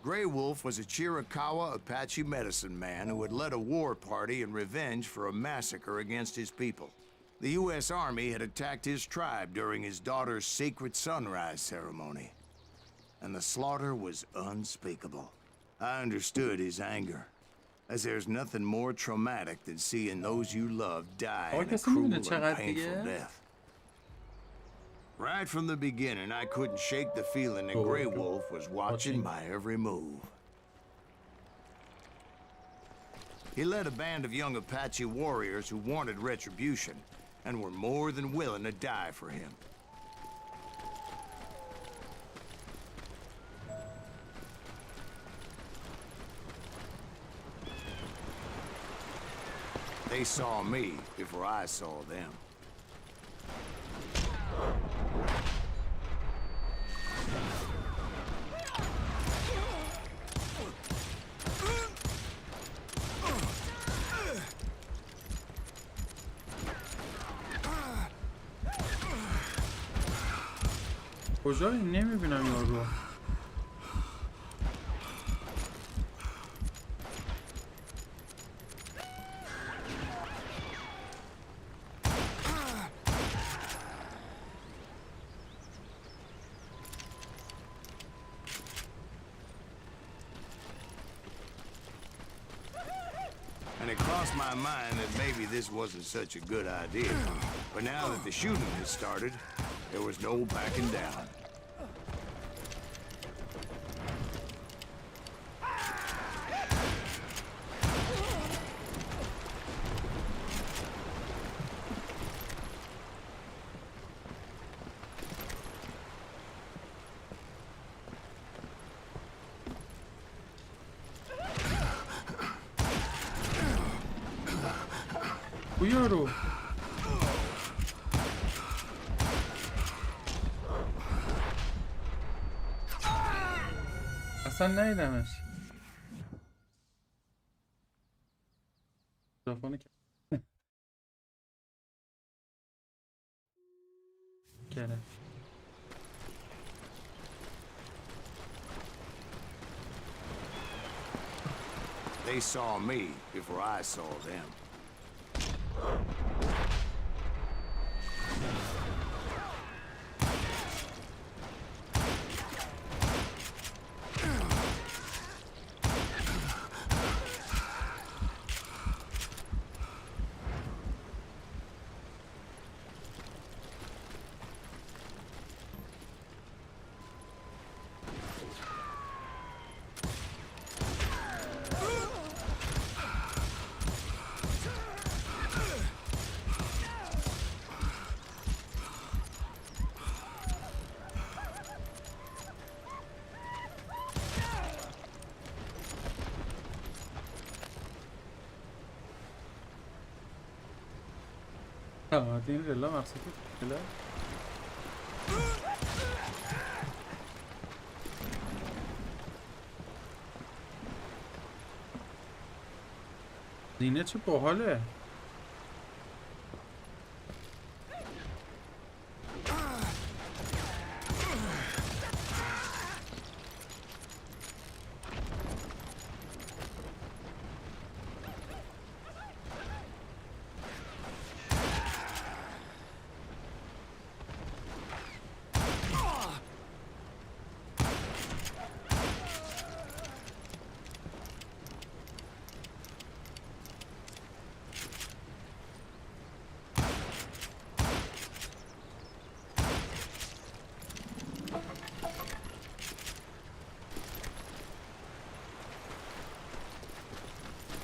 Grey Wolf was a Chiricahua Apache medicine man who had led a war party in revenge for a massacre against his people. The U.S. Army had attacked his tribe during his daughter's sacred sunrise ceremony, and the slaughter was unspeakable. I understood his anger, as there's nothing more traumatic than seeing those you love die in a cruel and painful death. Right from the beginning, I couldn't shake the feeling that Grey Wolf was watching my every move. He led a band of young Apache warriors who wanted retribution and were more than willing to die for him. They saw me before I saw them. کجایی نمیبینم یارو And it crossed my mind that maybe this wasn't such a good idea. But now that the shooting has started, there was no backing down. یارو اصلا ندیدمش تلفن کرد They saw me before I saw them. این رلا مقصد رلا دینه چه باحاله.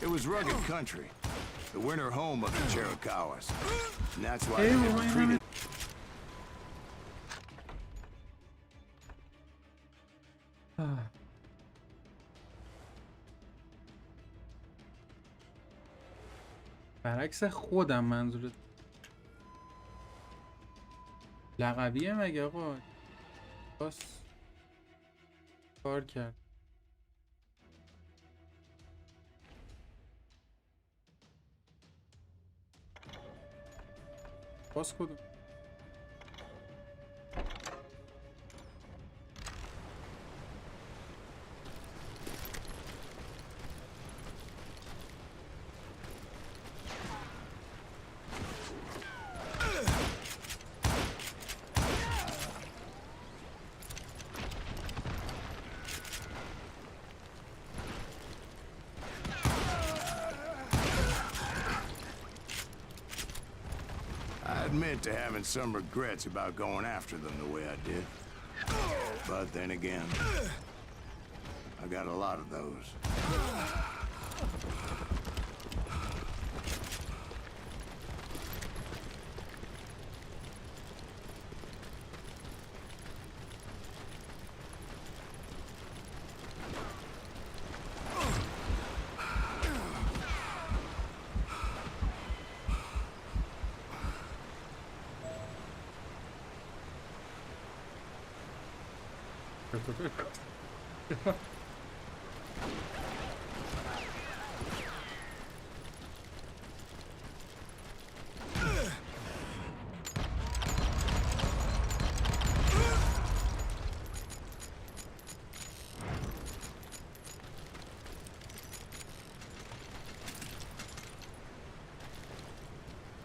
It was rugged country, the winter home of the Chiricahuas, and that's why Hey, they well, were why treated. برعکس خودم منظورت لقبیه مگه آقا؟ باس کار کرد. باس کدوم؟ I admit to having some regrets about going after them the way I did. But then again, I got a lot of those.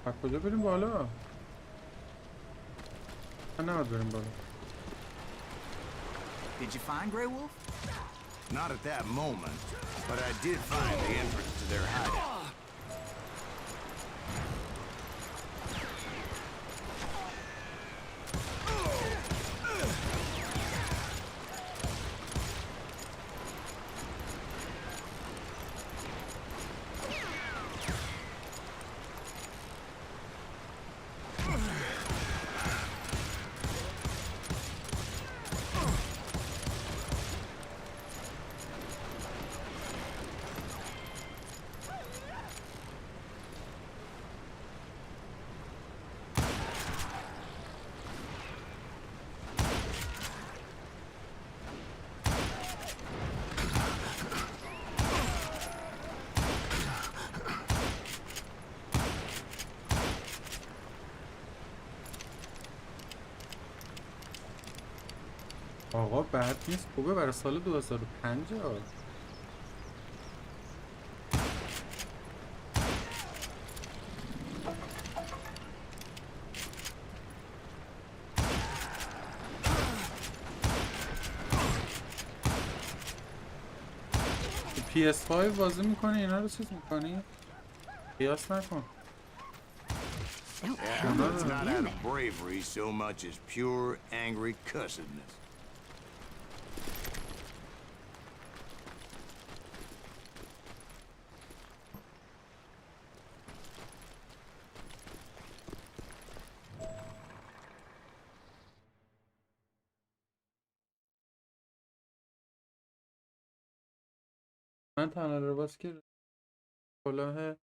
از کجا بریم بالا؟ من نمید بریم بالا. Did you find Grey Wolf? Not at that moment, but I did find the entrance to their hideout. آقا بد نیست، خوبه برای سال 2005. PS5 بازی میکنی اینا رو چیز میکنی؟ قیاس نکن. Yeah, it's not out of bravery so much as pure, angry cussedness. من تنها لباس که کلاه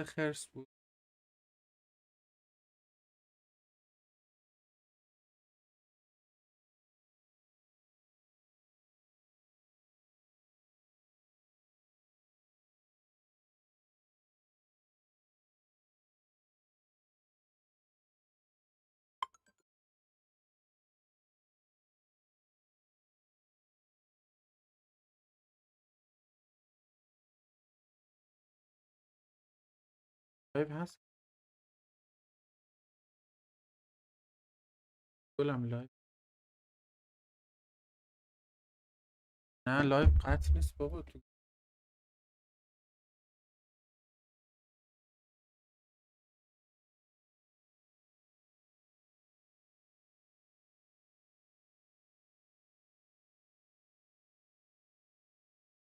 خرس بود. لایو هست گلم لایو نه لایو قطع نیست بابا تو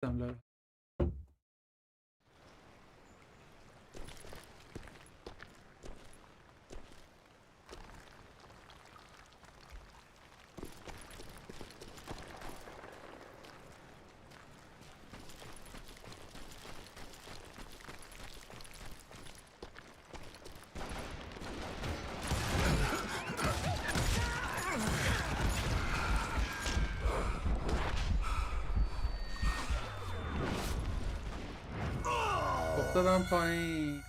لایو افتادم پایین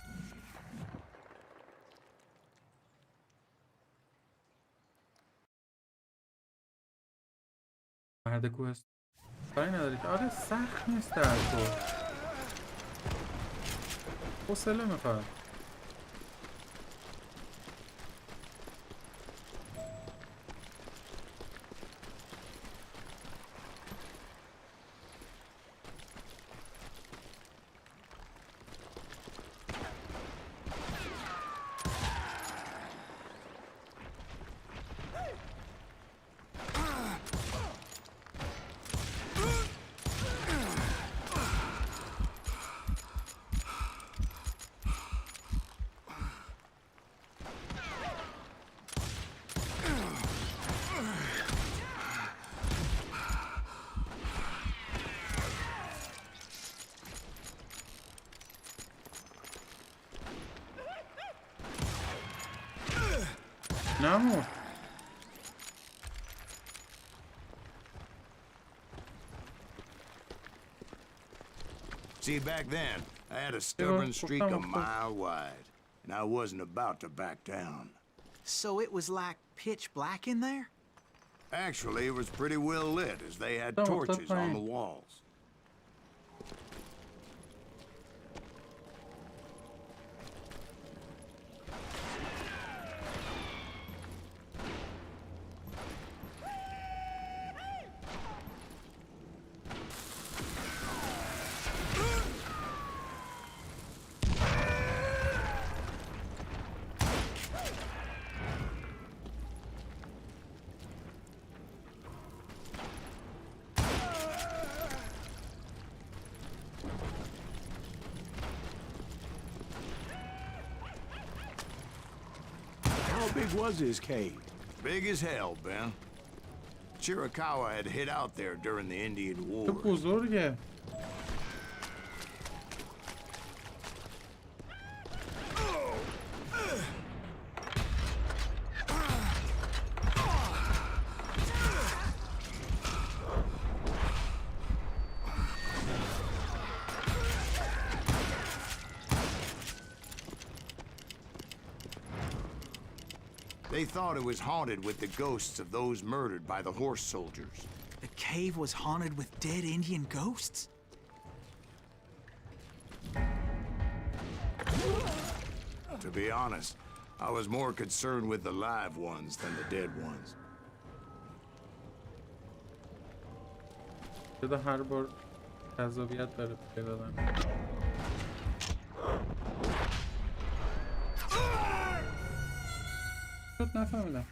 مرد کوهست کاری نداری که آره سخت نیست در تو حوصله میخواد نمور See, back then, I had a stubborn streak a mile wide, and I wasn't about to back down. So it was like pitch black in there? Actually, it was pretty well lit, as they had torches on the walls. How big was his cave? Big as hell, Ben. Chiricahua had hid out there during the Indian تو War. بزرگه They thought it was haunted with the ghosts of those murdered by the horse soldiers. The cave was haunted with dead Indian ghosts? To be honest, I was more concerned with the live ones than the dead ones. شده هر بار جذابیت داره پیدادن شد نفهمیدم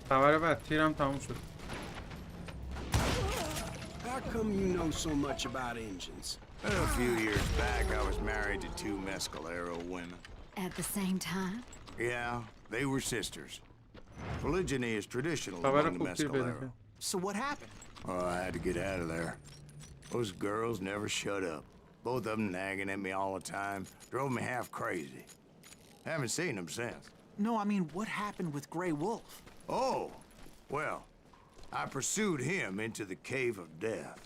خبر بعد تیرم تموم شد How come you know so much about engines? A few years back, I was married to 2 Mescalero women. At the same time? Yeah, they were sisters. Polygyny is traditional خبر among the خوب تیر Mescalero. بده. So what happened? Oh, I had to get out of there. Those girls never shut up. Both of them nagging at me all the time. Drove me half crazy. Haven't seen them since. No, I mean, what happened with Grey Wolf? Oh, well, I pursued him into the Cave of Death.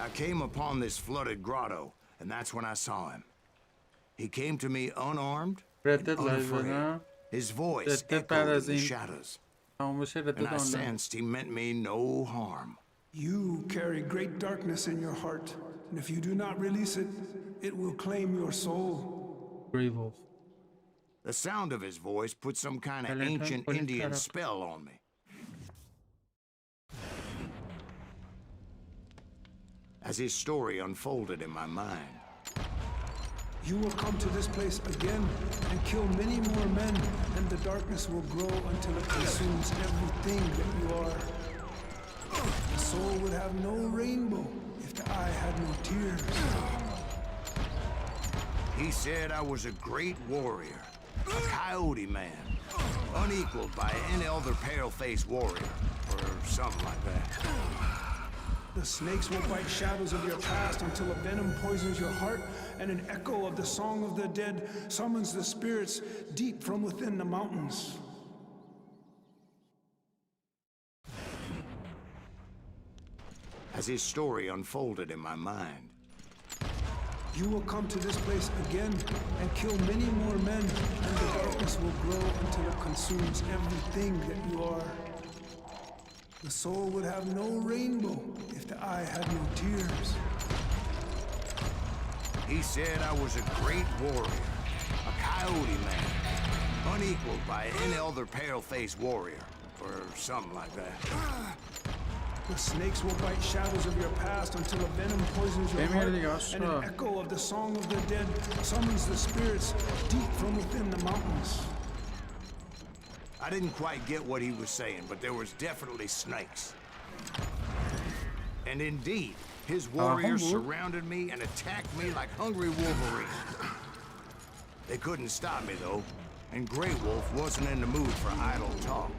I came upon this flooded grotto, and that's when I saw him. He came to me unarmed and unafraid. His voice echoed in the shadows, and I sensed he meant me no harm. You carry great darkness in your heart, and if you do not release it, it will claim your soul. Grey Wolf. The sound of his voice put some kind of ancient Indian spell on me. As his story unfolded in my mind. You will come to this place again and kill many more men, and the darkness will grow until it consumes everything that you are. The soul would have no rainbow if the eye had no tears. He said I was a great warrior, a coyote man, unequaled by any other pale-faced warrior, or something like that. The snakes will bite shadows of your past until a venom poisons your heart, and an echo of the song of the dead summons the spirits deep from within the mountains. As his story unfolded in my mind. You will come to this place again and kill many more men, and the darkness will grow until it consumes everything that you are. The soul would have no rainbow if the eye had no tears. He said I was a great warrior, a coyote man, unequaled by any other pale-faced warrior, or something like that. The snakes will bite shadows of your past until a venom poisons your heart, and an echo of the song of the dead summons the spirits deep from within the mountains. I didn't quite get what he was saying, but there was definitely snakes. And indeed, his warriors surrounded me and attacked me like hungry wolverines. They couldn't stop me, though, and Grey Wolf wasn't in the mood for idle talk.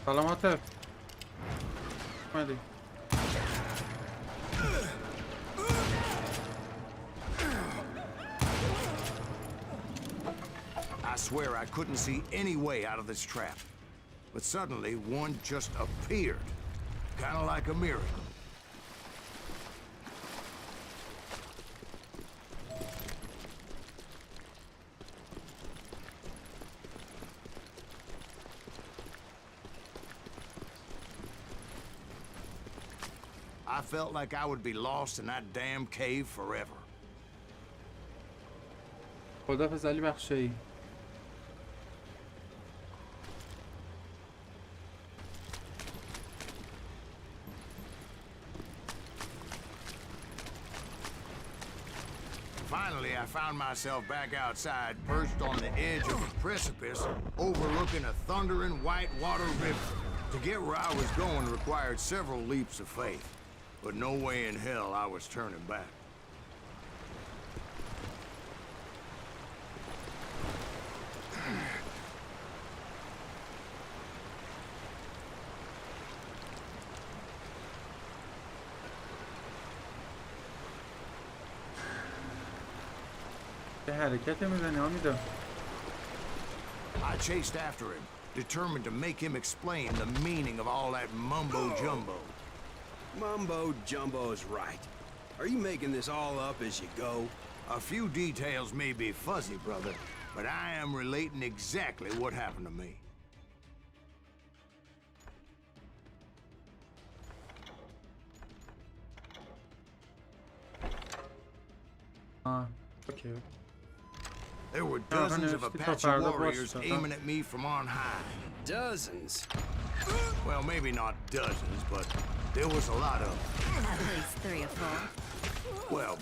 سلامته اومدی I swear I couldn't see any way out of this trap. But suddenly, one just appeared. Kind of like a miracle. I felt like I would be lost in that damn cave forever. خداحافظ علی بخشایی. Finally, I found myself back outside, perched on the edge of a precipice, overlooking a thundering white water river. To get where I was going required several leaps of faith, but no way in hell I was turning back. چه حرکت میزنی آمیدا؟ I chased after him, determined to make him explain the meaning of all that mumbo-jumbo. Mumbo-jumbo is right. Are you making this all up as you go? A few details may be fuzzy, brother, but I am relating exactly what happened to me. Okay. There were dozens of Apache warriors aiming at me from on high. Dozens? Well, maybe not dozens, but there was a lot of them. At least 3 or 4. Well,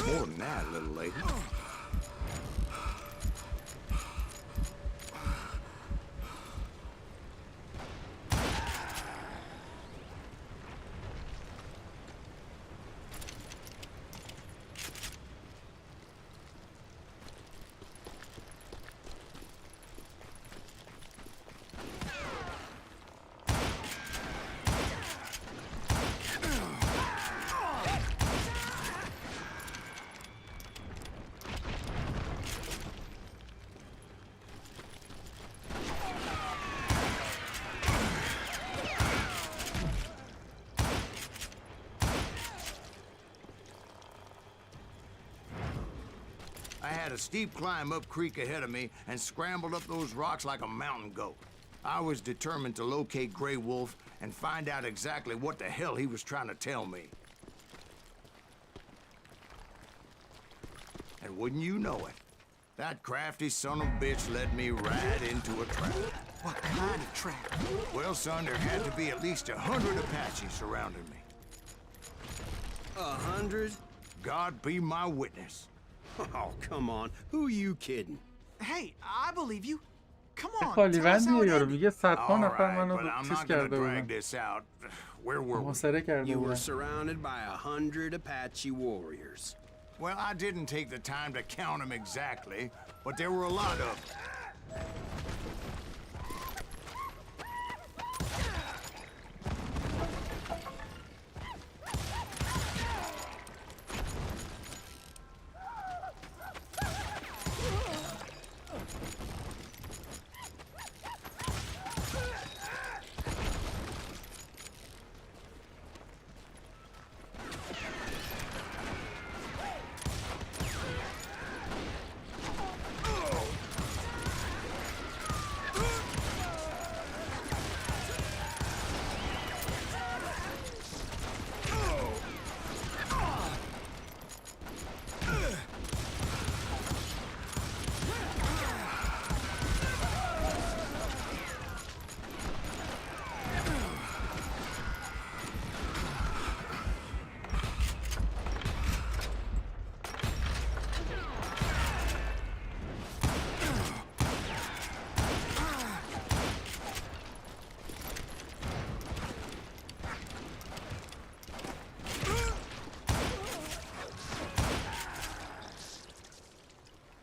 more than that, little lady. I had a steep climb up creek ahead of me and scrambled up those rocks like a mountain goat. I was determined to locate Grey Wolf and find out exactly what the hell he was trying to tell me. And wouldn't you know it, that crafty son of a bitch led me right into a trap. What kind of trap? Well, son, there had to be at least 100 Apaches surrounding me. 100? God be my witness. Oh, come on. Who you kidding? Hey, I believe you. Come on, خالی tell من us how it دیگه ended. میگه صدها All نفر right, منو but I'm چیز not gonna کرده drag بودن this out. Where were we? محاصره کرده You were بودن surrounded by 100 Apache warriors. Well, I didn't take the time to count them exactly, but there were a lot of them.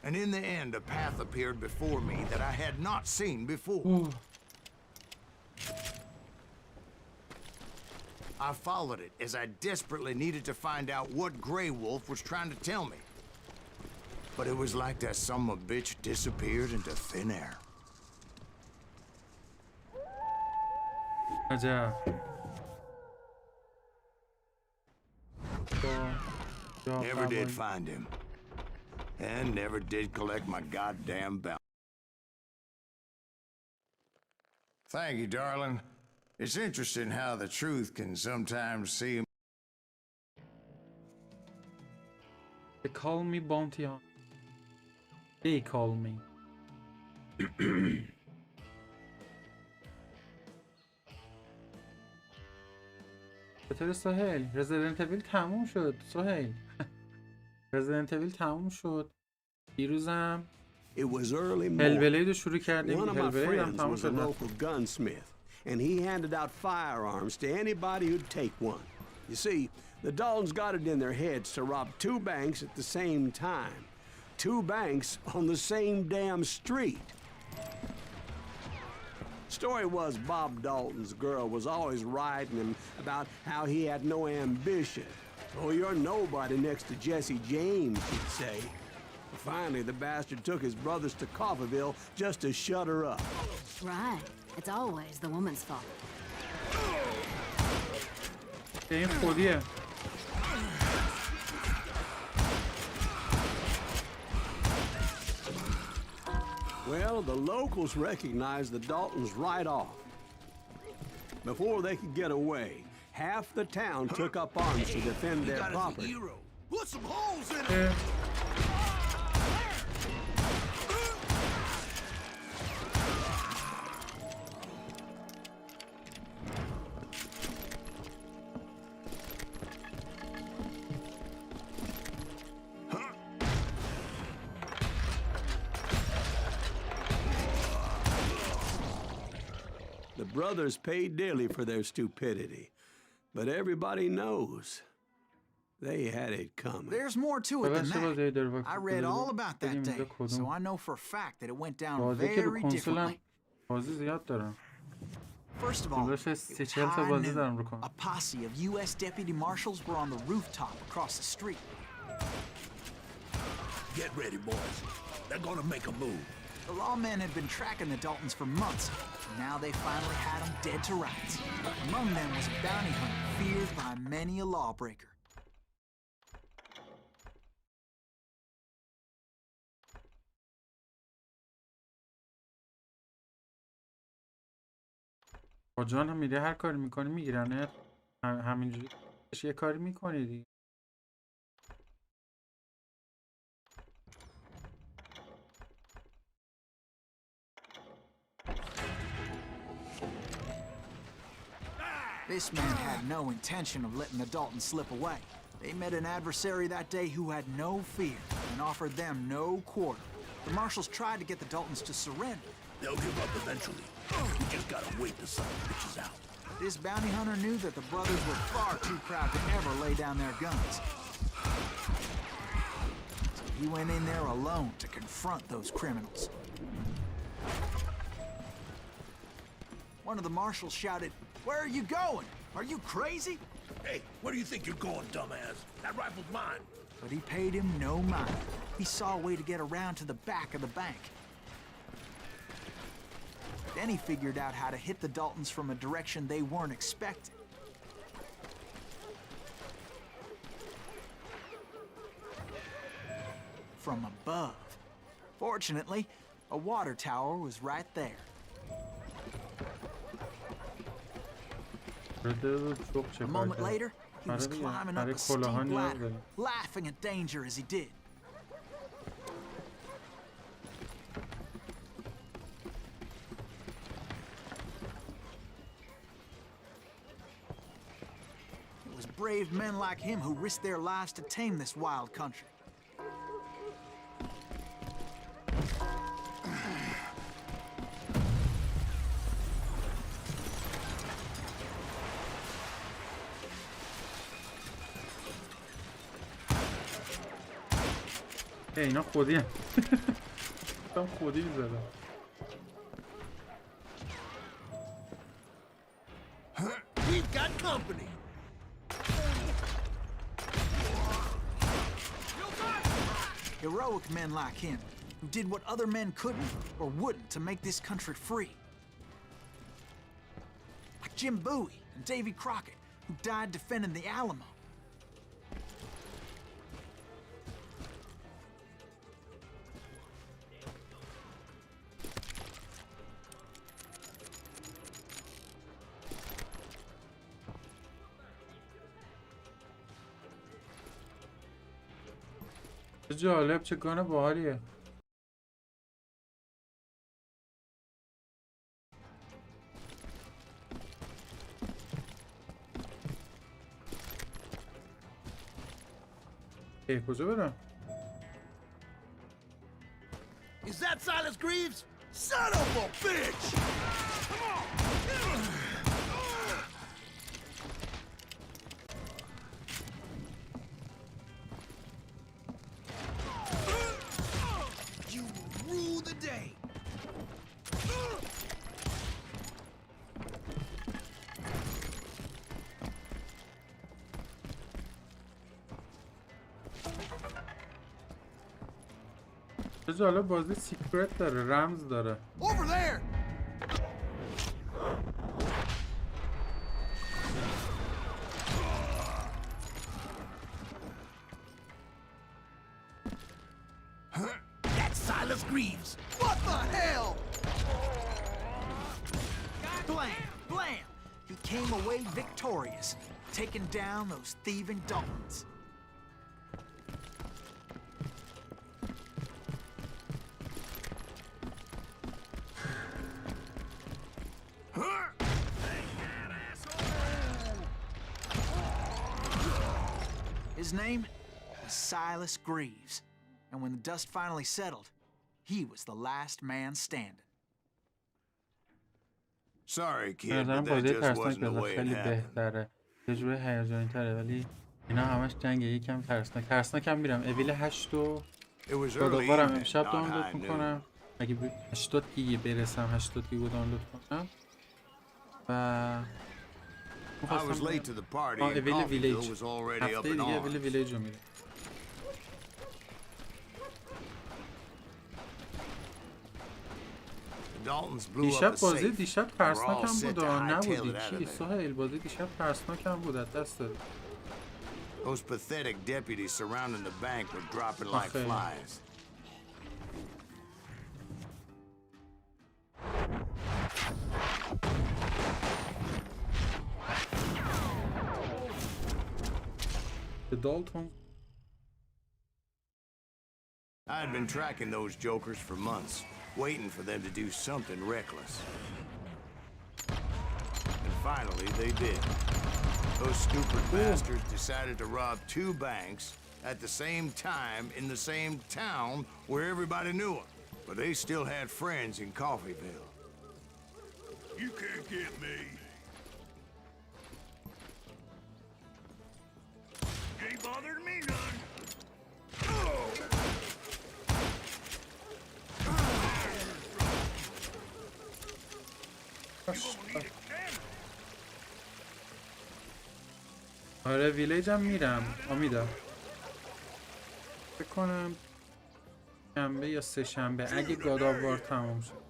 And in the end, a path appeared before me that I had not seen before. I followed it as I desperately needed to find out what Grey Wolf was trying to tell me. But it was like that son of a bitch disappeared into thin air. عجب Never did find him. And never did collect my goddamn bounty. Thank you, darling. It's interesting how the truth can sometimes seem... They call me bounty hunter. They call me. چطور سهیل؟ رزیدنت ایویل تموم شد سهیل. رزیدنت ایویل تموم شد. دیروزم هلبلید رو شروع کردیم. هلبلید هم تموم شد. Gunsmith, and he handed out firearms to anybody who'd take one. You see, the Daltons got it in their heads to rob 2 banks at the same time. 2 banks on the same damn street. Story was Bob Dalton's girl was always riding him about how he had no ambition. Oh, you're nobody next to Jesse James, she'd say. Finally, the bastard took his brothers to Coffeyville just to shut her up. Right. It's always the woman's fault. این خودیه. Well, the locals recognized the Daltons right off. Before they could get away, half the town took up arms to defend their property. Put some holes in it! The brothers paid dearly for their stupidity, but everybody knows they had it coming. There's more to it than that. I read all about that day, so I know for a fact that it went down very differently. First of all, it was high noon. A posse of U.S. deputy marshals were on the rooftop across the street. Get ready, boys. They're gonna make a move. The lawmen had been tracking the Daltons for months, and now they finally had them dead to rights. Among them was a bounty hunter feared by many a lawbreaker. با جان هم میده هر کاری میکنی میگیرنه همینجوری یه کاری میکنی دیگه. This man had no intention of letting the Daltons slip away. They met an adversary that day who had no fear and offered them no quarter. The marshals tried to get the Daltons to surrender. They'll give up eventually. We just gotta wait the sun bitches out. This bounty hunter knew that the brothers were far too proud to ever lay down their guns. So he went in there alone to confront those criminals. One of the marshals shouted, "Where are you going? Are you crazy?" Hey, where do you think you're going, dumbass? That rifle's mine. But he paid him no mind. He saw a way to get around to the back of the bank. Then he figured out how to hit the Daltons from a direction they weren't expecting. From above. Fortunately, a water tower was right there. A moment later, he was climbing up a steep ladder, laughing at danger as he did. It was brave men like him who risked their lives to tame this wild country. اینا خودی هم هم خودی میزدم. We've got company. Heroic men like him, who did what other men couldn't or wouldn't to make this country free. Like Jim Bowie and Davy Crockett, who died defending the Alamo. چه جالب، چه گانه باحالیه. کجا برم؟ Is that Silas Greaves? Son of a bitch! Come on! You will rule the day. چه جالب بازی سیکرت داره، رمز داره. Over there! That's Silas Greaves. What the hell? Blam! Blam! He came away victorious, taking down those thieving Daltons. His name was Silas Greaves, and when the dust finally settled, he was the last man standing. Sorry, به kid, نظرم but that بازی just ترسناک wasn't the بذار way it خیلی happened. بهتره، یه جوری هیجانی تره، ولی اینا همش جنگ یکم ترسناک هم میرم. اویل 8 و It was early گاداوارم evening, امشب not دانلود high noon. میکنم. اگه 80 گیگ برسم 80 گیگ دانلود کنم و I was late to the party and اویل Coffeeville ویلیج was already up هفته in دیگه اویل arms. ویلیج رو میرم. The Daltons blew up دیشب a بازی safe. دیشب We're all ترسناکم set بود to hightail نبودی it out of کی there. سهیل؟ بازی دیشب ترسناکم بود از دست دادی. Those pathetic deputies surrounding the bank were dropping like Okay. flies. The Daltons. I had been tracking those jokers for months, waiting for them to do something reckless. And finally, they did. Those stupid bastards decided to rob 2 banks at the same time in the same town where everybody knew them. But they still had friends in Coffeeville. You can't get me. Ain't bothered me none. آره ویلیج هم میرم امیدا. فکر کنم شنبه یا 3 شنبه اگه گاداوار تموم شد.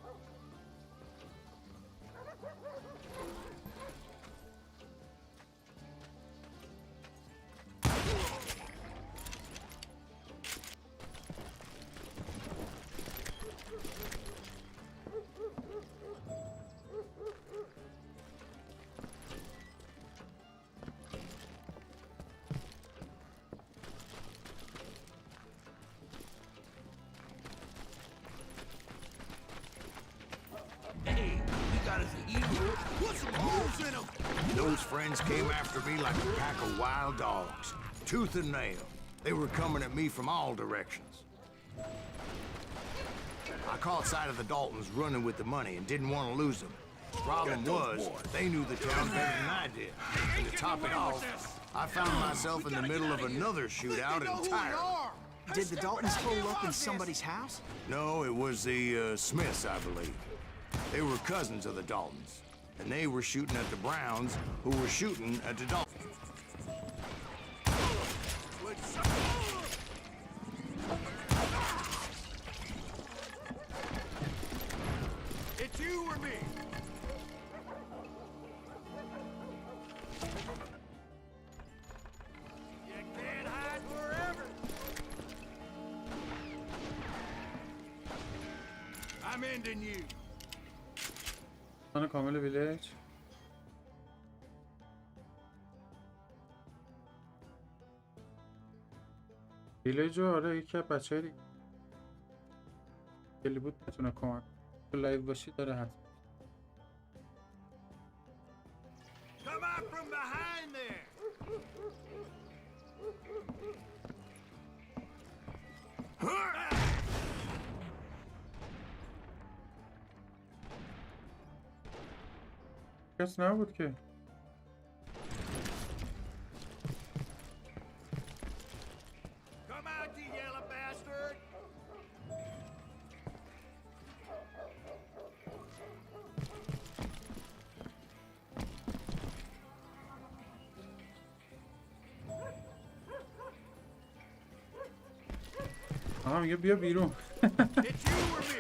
Those friends came after me like a pack of wild dogs, tooth and nail. They were coming at me from all directions. I caught sight of the Daltons running with the money and didn't want to lose them. Problem was, they knew the town better than I did. And to top it off, I found myself in the middle of another shootout entirely. Did the Daltons hole up in somebody's house? No, it was the Smiths, I believe. They were cousins of the Daltons, and they were shooting at the Browns, who were shooting at the Daltons. It's you or me? You can't hide forever. I'm ending you. دوستان کامل ویلیج. ویلیج رو آره یکی از بچه های خیلی بود میتونه کمک تو لایو باشی داره حتما. Come out from behind there. کس نبود که. Come out, you yellow bastard. میگه بیا بیرون. It's you or me.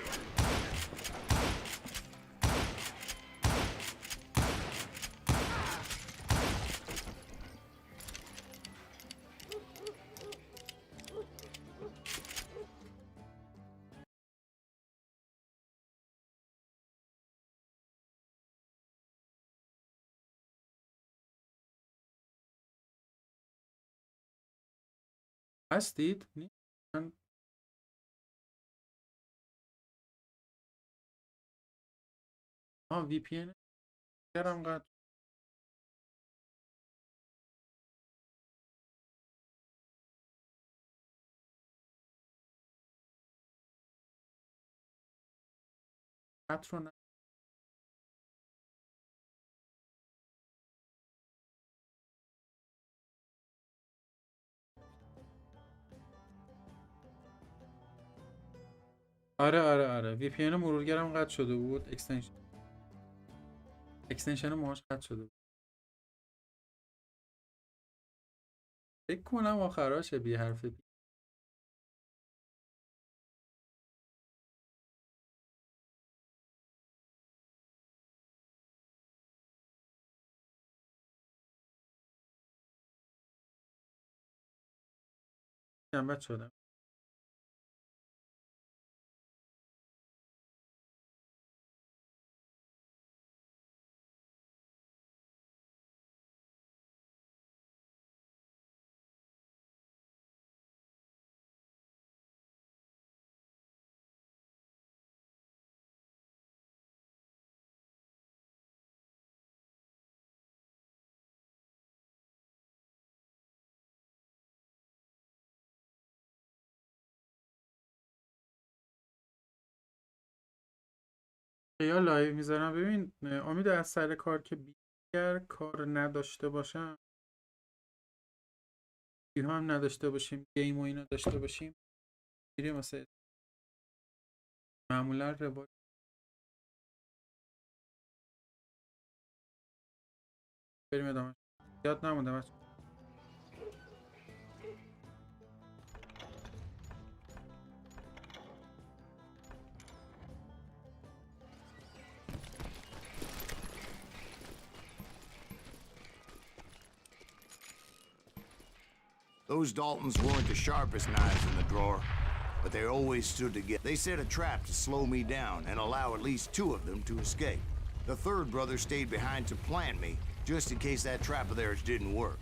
هستید؟ من وی پی ان کردم قطع. قطع رو نه. آره وی پی ان مرورگرم قطع شده بود. اکستنشن ماهاش قطع شده بود. فکر کنم آخراشه بی حرف بی. جنبت شدم. یا لایو میذارم. ببین امید از سر کار که بیگر کار نداشته باشم، هم نداشته باشیم، گیم و اینا داشته باشیم، میریم واسه معمولا روایت. بریم ادامه. یاد نمونده بچه. Those Daltons weren't the sharpest knives in the drawer, but they always stood together. They set a trap to slow me down and allow at least 2 of them to escape. The third brother stayed behind to plant me, just in case that trap of theirs didn't work.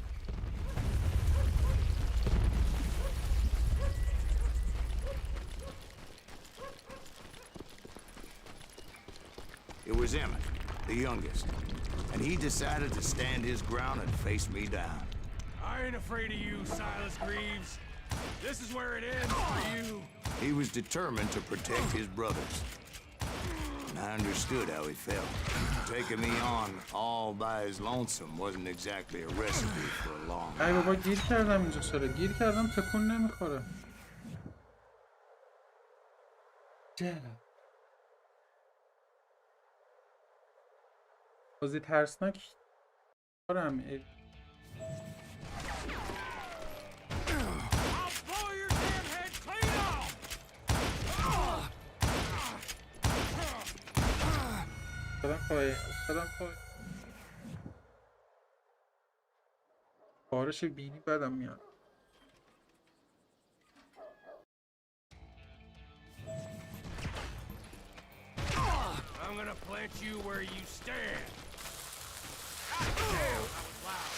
It was Emmett, the youngest, and he decided to stand his ground and face me down. I ain't afraid of you, Silas Greaves. This is where it ends for you. He was determined to protect his brothers. And I understood how he felt. Taking me on all by his lonesome wasn't exactly a recipe for a long ای life. بابا گیر کردم اینجا. چرا گیر کردم؟ تکون نمیخوره. بازی ترسناک کارم. I'll blow your damn head clean off! افتادم پای. بارش بینی بدم میاد. I'm gonna plant you where you stand. God damn, that was loud.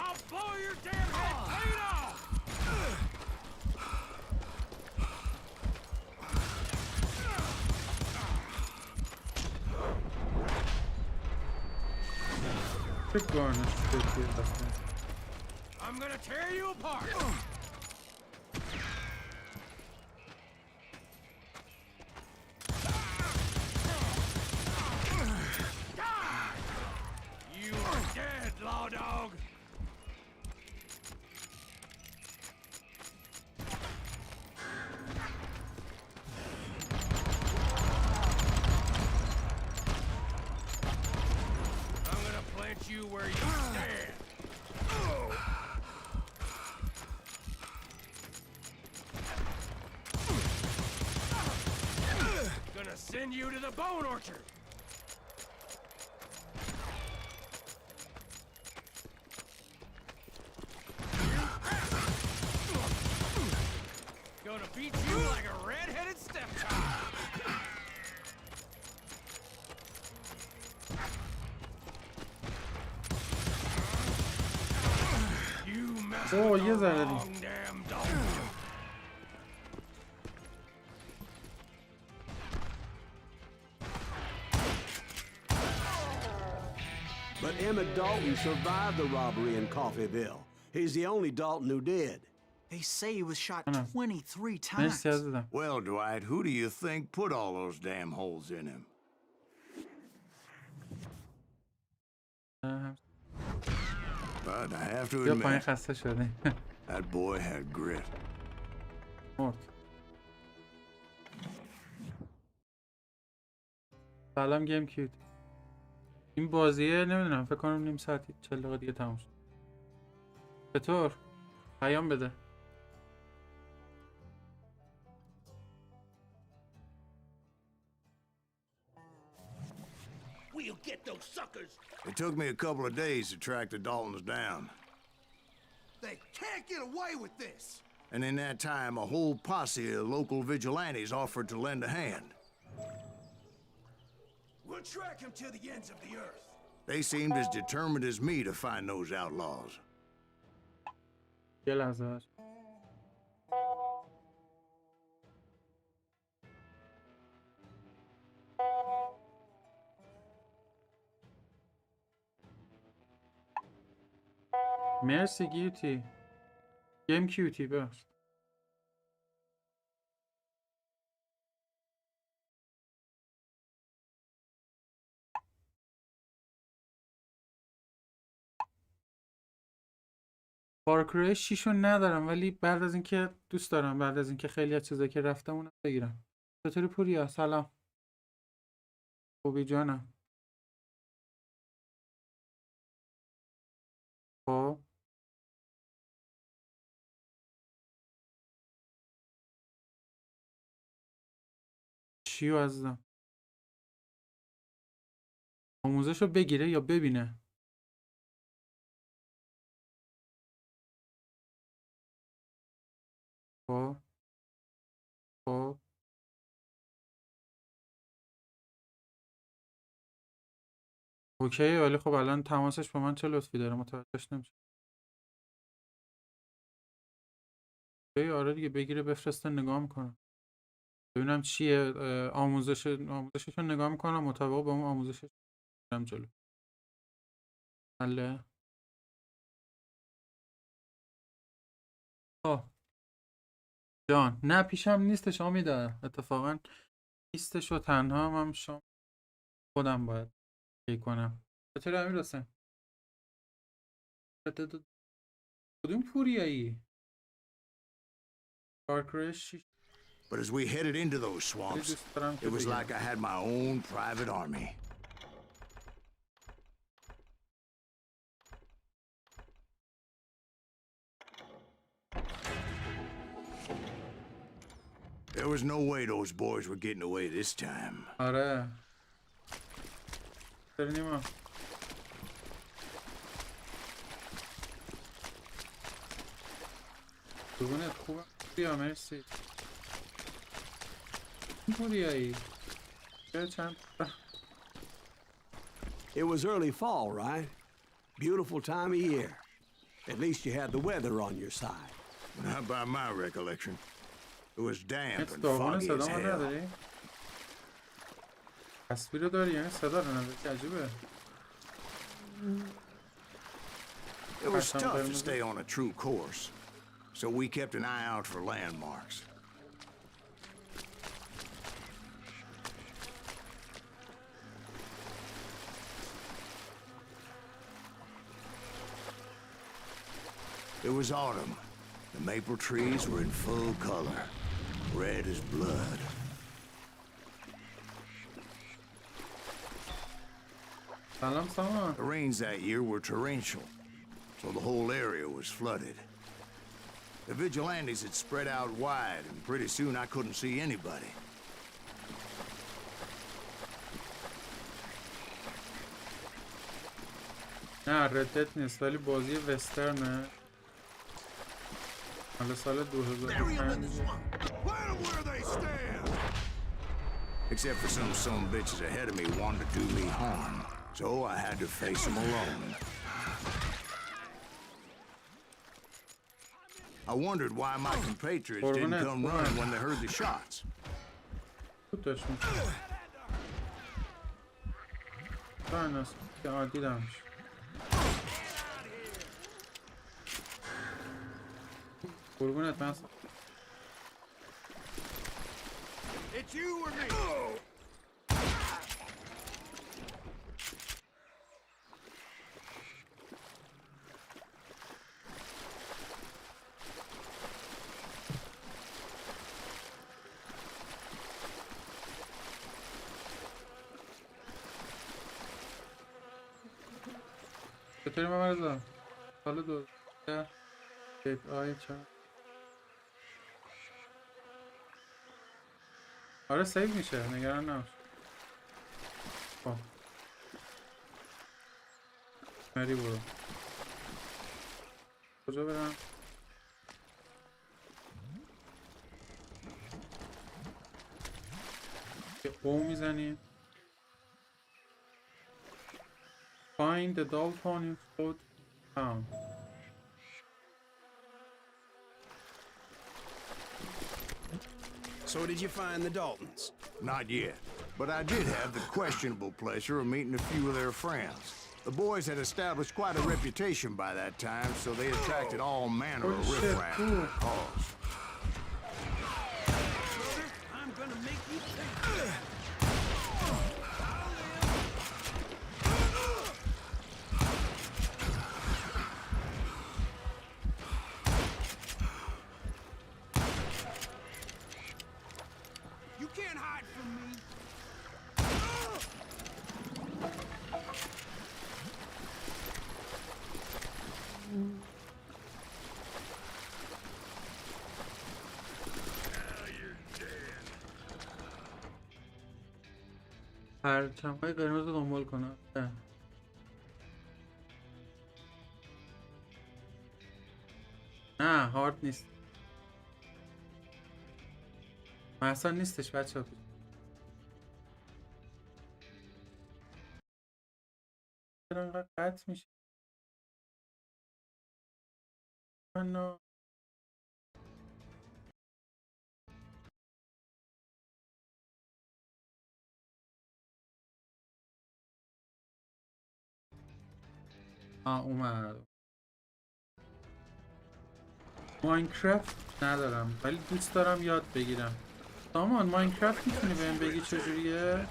I'll blow your damn head clean off! I'm gonna tear you apart! You are dead, law dog! I'm gonna plant you where you stand! a bone orchard. Gonna beat you like a red-headed stepchild. You mess Oh, with yes, the I did. wrong damn dog. But Emmett Dalton survived the robbery in Coffeeville. He's the only Dalton who did. They say he was shot Ana. 23 times. مرسی عزیزم. Well, Dwight, who do you think put all those damn holes in him? But I have to بیا پایین admit, خسته شده. that boy had grit. مرد. سلام گیم کیوت. این بازیه نمیدونم فکر کنم نیم ساعتی 40 دقیقه دیگه تموم شد. چطور؟ پیام بده. We'll get those suckers. It took me a couple of days to track the Daltons down. They can't get away with this. And in that time, a whole posse of local vigilantes offered to lend a hand. We'll track him to the ends of the earth. They seemed as determined as me to find those outlaws. یه لحظه باش. مرسی گیوتی. گیم کیوتی ببخشید. فارکرای 6 رو ندارم ولی بعد از اینکه دوست دارم بعد از اینکه خیلی از چیزایی که رفتم اونم بگیرم. چطوری پوریا؟ سلام. خوبی جانم. خب چیو عزیزم؟ آموزش رو بگیره یا ببینه؟ خب خب اوکی ولی خب الان تماسش با من چه لطفی داره متوجهش نمیشه. اوکی آره دیگه بگیره بفرسته نگاه میکنم ببینم چیه. آموزشش رو نگاه میکنم مطابق با اون آموزشش برم جلو. حله. جان نه پیشم نیستش آمیدا اتفاقا نیستش و تنها هم شام خودم باید پی کنم. چطور امیر حسین؟ کدوم پوریایی؟ پارکرش But as we headed into those swamps, it was like I had my own private army. There was no way those boys were getting away this time. آره. نیما. دونیت خوبه. بیا مرسی. پوریایی. چند It was early fall, right? Beautiful time of year. At least you had the weather on your side. Not by my recollection. It was damp and داغونه foggy as صدا hell. نداری؟ تصویر داری یعنی صدا رو نداری که عجیبه. It was tough to stay on a true course, so we kept an eye out for landmarks. It was autumn. The maple trees were in full color, red as blood. سلام سامان. The rains that year were torrential, so the whole area was flooded. The vigilantes had spread out wide, and pretty soon I couldn't see anybody. نه ردت نیست ولی بازی وسترنه مال سال 2005. Except for some bitches ahead of me wanted to do me harm, so I had to face them alone. I wondered why my compatriots didn't come running when they heard the shots. خوب داشت میشه که دیدمش. قربونت من It's you or me. چطوری ممرزا؟ سال 2010 دیت آی چند آره سیو میشه نگران نباش. خب مری برو کجا برم؟ یه او میزنیم Find the Dalton in Float Town. So did you find the Daltons? Not yet, but I did have the questionable pleasure of meeting a few of their friends. The boys had established quite a reputation by that time, so they attracted all manner of riffraff to their cause. I'm gonna make you think. You can't hide from me. پرچم‌های قرمز رو دنبال کنم. نه هارد نیست. محسن نیستش بچه ها. چرا انقدر قطع میشه؟ من اومد. ماینکرافت ندارم ولی دوست دارم یاد بگیرم. سامان ماینکرافت میتونی بهم بگی چجوریه؟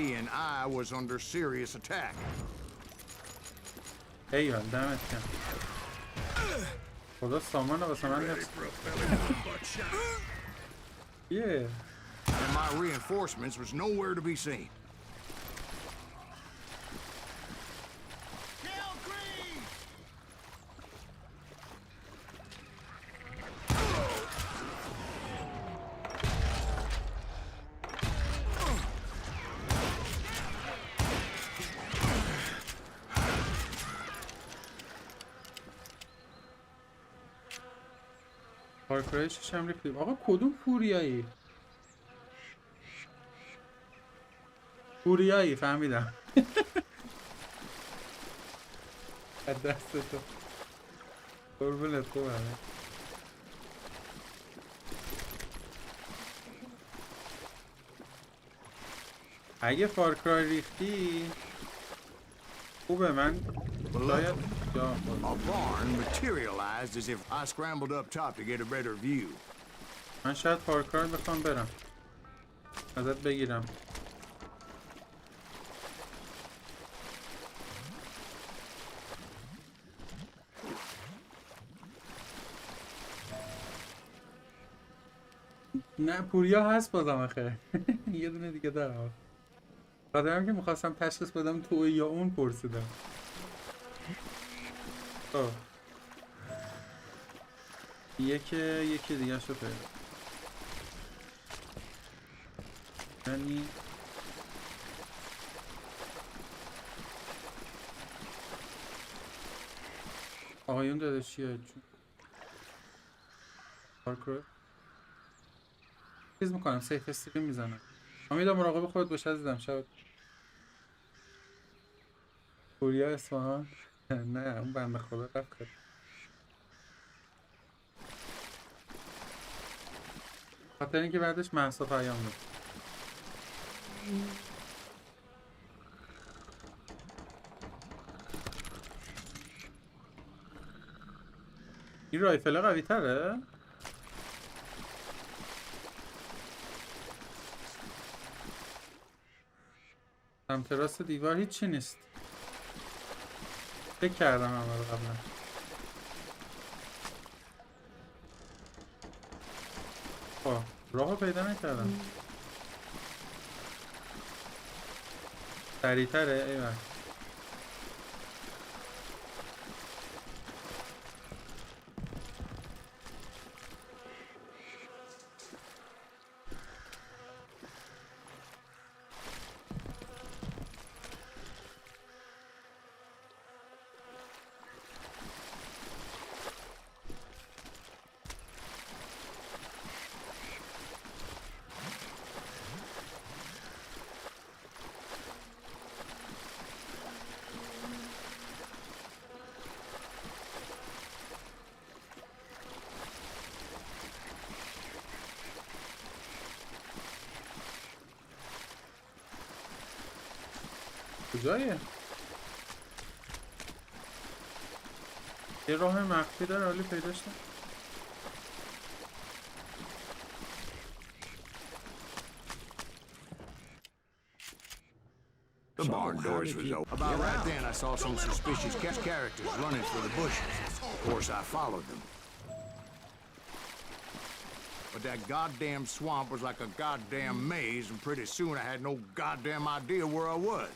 Being I was under serious attack. ایوان دمت کن. خدا سامان واسه من حفظ. Yeah. And my reinforcements was nowhere to be seen. پارکرایشش هم ریختیم. آقا کدوم فوریایی؟ فوریایی فهمیدم. از دست تو قربونت خوبه. اگه فارکرای ریختی خوبه من شاید A barn materialized as if I scrambled up top to get a better view. من شاید فارکرای بخوام برم. ازت بگیرم. نه پوریا هست بازم آخه. یه دونه دیگه دارم. خاطرم که میخواستم تشخیص بدم تو یا اون پرسیدم. خب یکی دیگه شو پیدا. یعنی آقایون داده چیه چون پارکر چیز میکنم سیف استریم میزنم. امیدم مراقب خودت باش عزیزم. شب پوریا اصفهان. نه اون بنده خدا رفت کرد. خاطر اینکه بعدش مهسا پیام داد. این رایفل قوی تره؟ سمت راست دیوار هیچی نیست. فکر کردم همه رو قبلا. خب راهو پیدا نکردم. سریع‌تره ایوه. کجایه؟ یه راه مخفی داره حالی پیداش نه؟ The barn doors was open. About right then, I saw some suspicious characters running for the bushes. Of course, I followed them. But that goddamn swamp was like a goddamn maze, and pretty soon I had no goddamn idea where I was.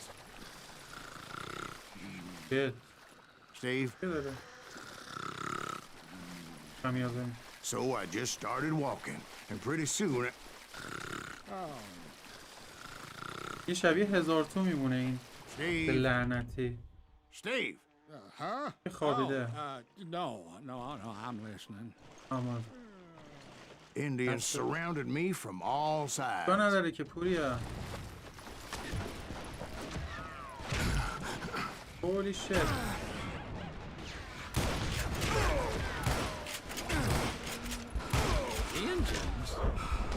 Good. Steve? So I just started walking, and pretty soon... یه شبیه هزار تو میمونه این به لعنتی. Steve! Huh? خوابیده. No, I'm listening. Indians surrounded me from all sides. تو نداره که پوریا. Holy shit. Indians?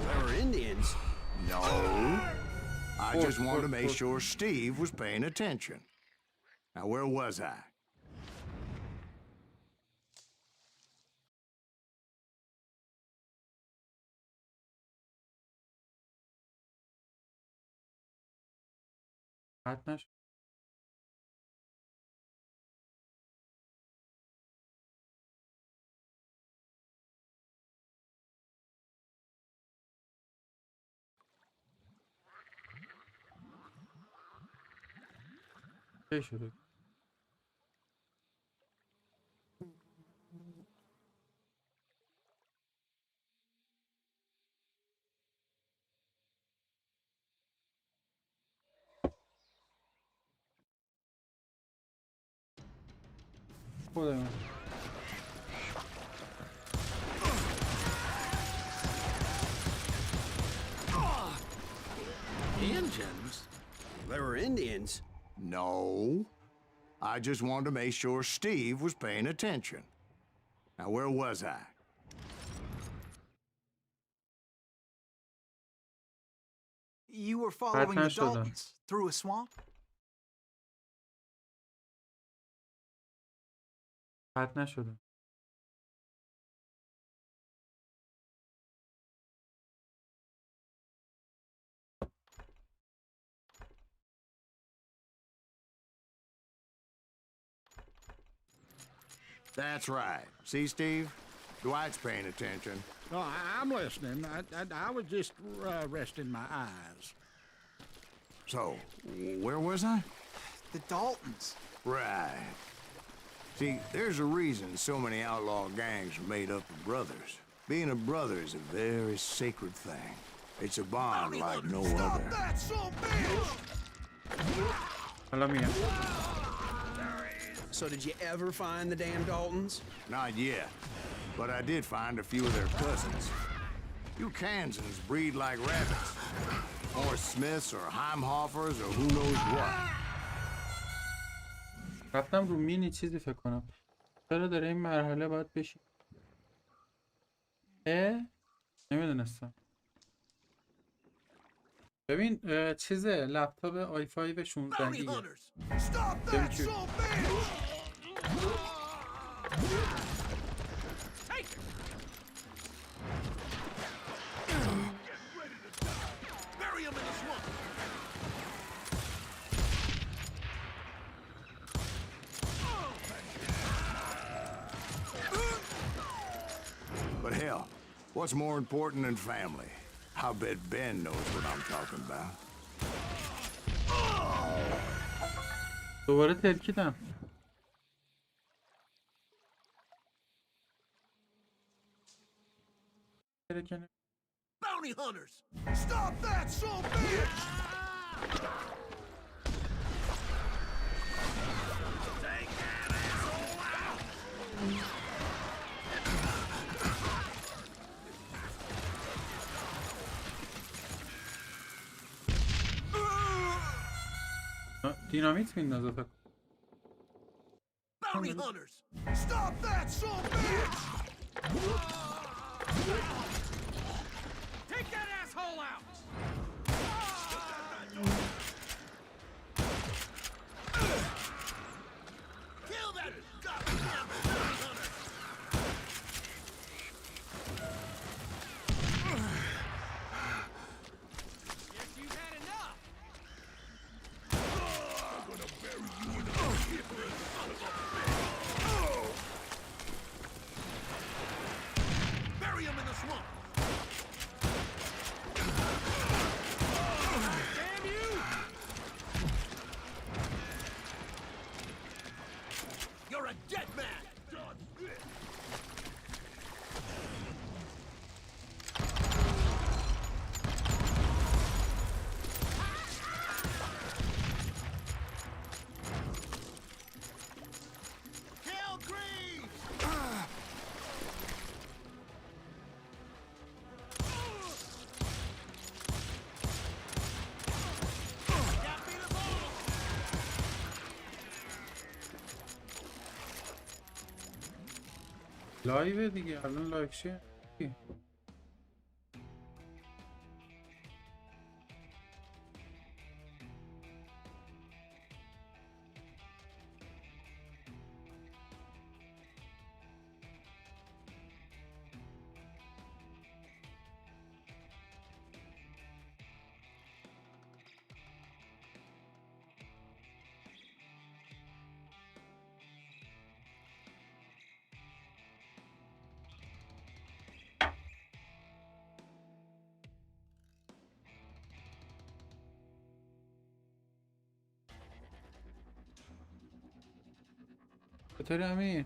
There were Indians? No. I just wanted to make sure Steve was paying attention. Now, where was I? چه شده؟ خدا من. Indians? There were Indians? No. I just wanted to make sure Steve was paying attention. Now, where was I? You were following the Daltons through a swamp? قطع نشدم. That's right. See, Steve? Dwight's paying attention. No, I'm listening. I was just resting my eyes. So, where was I? The Daltons. Right. See, there's a reason so many outlaw gangs are made up of brothers. Being a brother is a very sacred thing. It's a bond like no other. Stop that, son bitch! حالا میام. So did you ever find the damn Daltons? Not yet, but I did find a few of their cousins. You Kansans breed like rabbits. Or Smiths or Heimhoffers or who knows what. رفتم رو مینی چیزی فکر کنم. چرا داره این مرحله باید بشی؟ نمیدونستم. ببین چیزه لپتاپ آی 5 16 گیگه. Stop that, son bitch! Bury him in the swamp! But hell, what's more important than family? I bet Ben knows what I'm talking about. دوباره ترکیدم. Bounty hunters! Stop that, son bitch! Take that asshole out! دینامیت میندازه فکر. Bounty hunters! Stop that, son bitch! Take that asshole out! Kill that goddamn bounty hunter! Guess you've had enough! I'm gonna bury you in the shit, son of a bitch! Bury him in the swamp! Damn you! You're a dead man! Kill Greaves! Got me the ball! لایوه دیگه الان لایو شه. چطوری امیر؟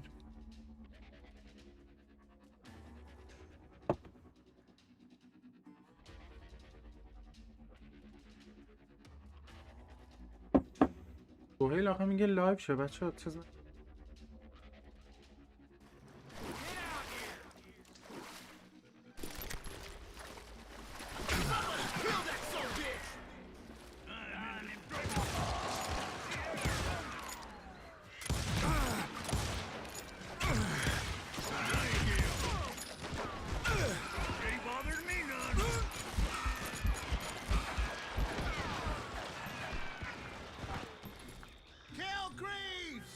سهیل آخه میگه لایو شه بچه ها چیز Kill Greaves!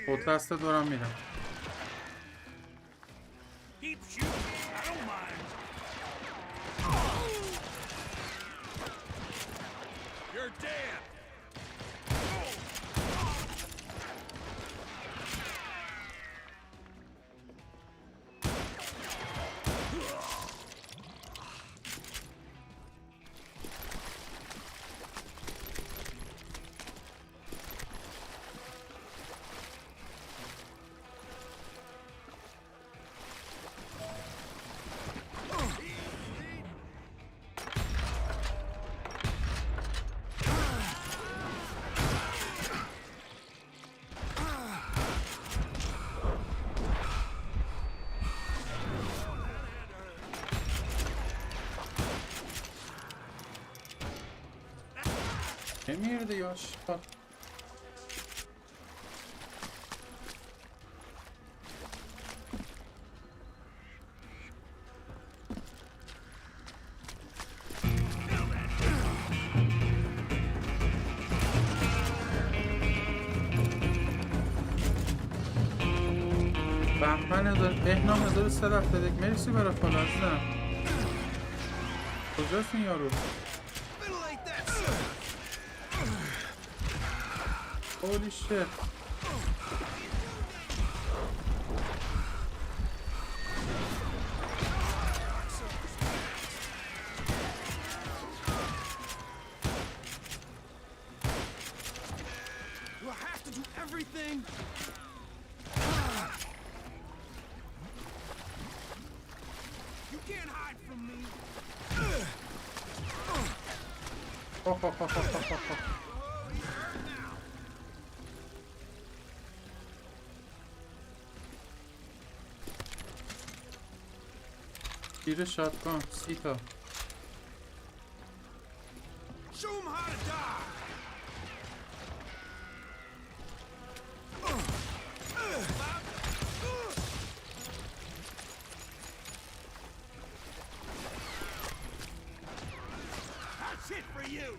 پودکست دورم میرم. Keep shooting. I don't mind. dead! نمیرده یاش بهنام 1371 مرسی برای فالو عزیزم. کجاست این یارو؟ Holy shit. Do I have to do everything? You can't hide from me. تیر شاتگان 30 تا. Show 'em how to die. That's it for you.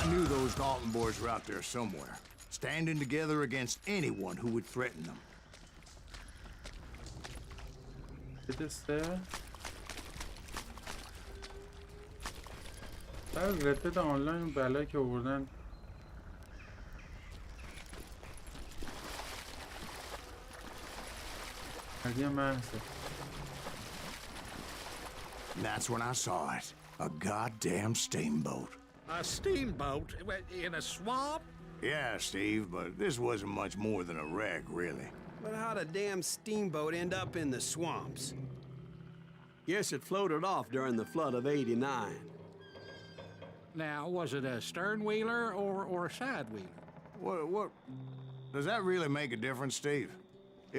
I knew those Dalton boys were out there somewhere, standing together against anyone who would threaten them. از ردت آنلاین بلایی که آوردن هدیه محضه. That's when I saw it. A goddamn steamboat. A steamboat in a swamp? Yeah, Steve, but this wasn't much more than a wreck, really. But how'd a damn steamboat end up in the swamps? Guess it floated off during the flood of '89. Now, was it a stern wheeler or a side wheeler? What? Does that really make a difference, Steve?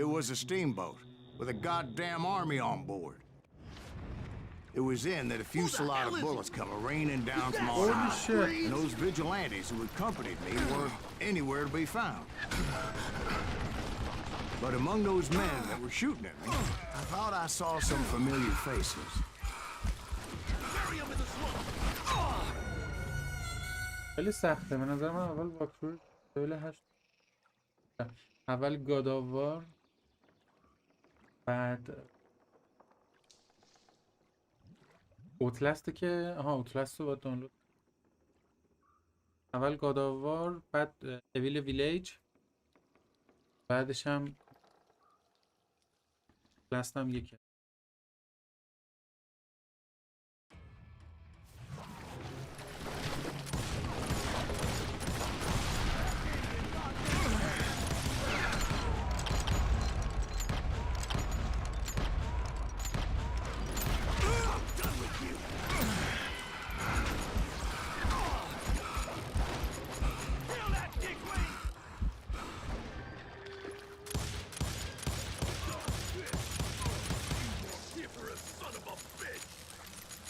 It was a steamboat with a goddamn army on board. It was then that a fusillade of bullets come raining down from all sides, and those vigilantes who accompanied me weren't anywhere to be found. But among those men that were shooting at me, I thought I saw some familiar faces. خیلی سخته به نظر من. اول واکرور لیول 8 اول گاداوار بعد اوتلسته که اوتلست رو باید دانلود. اول گاداوار بعد اویل ویلیج بعدش هم اوتلست هم یکی.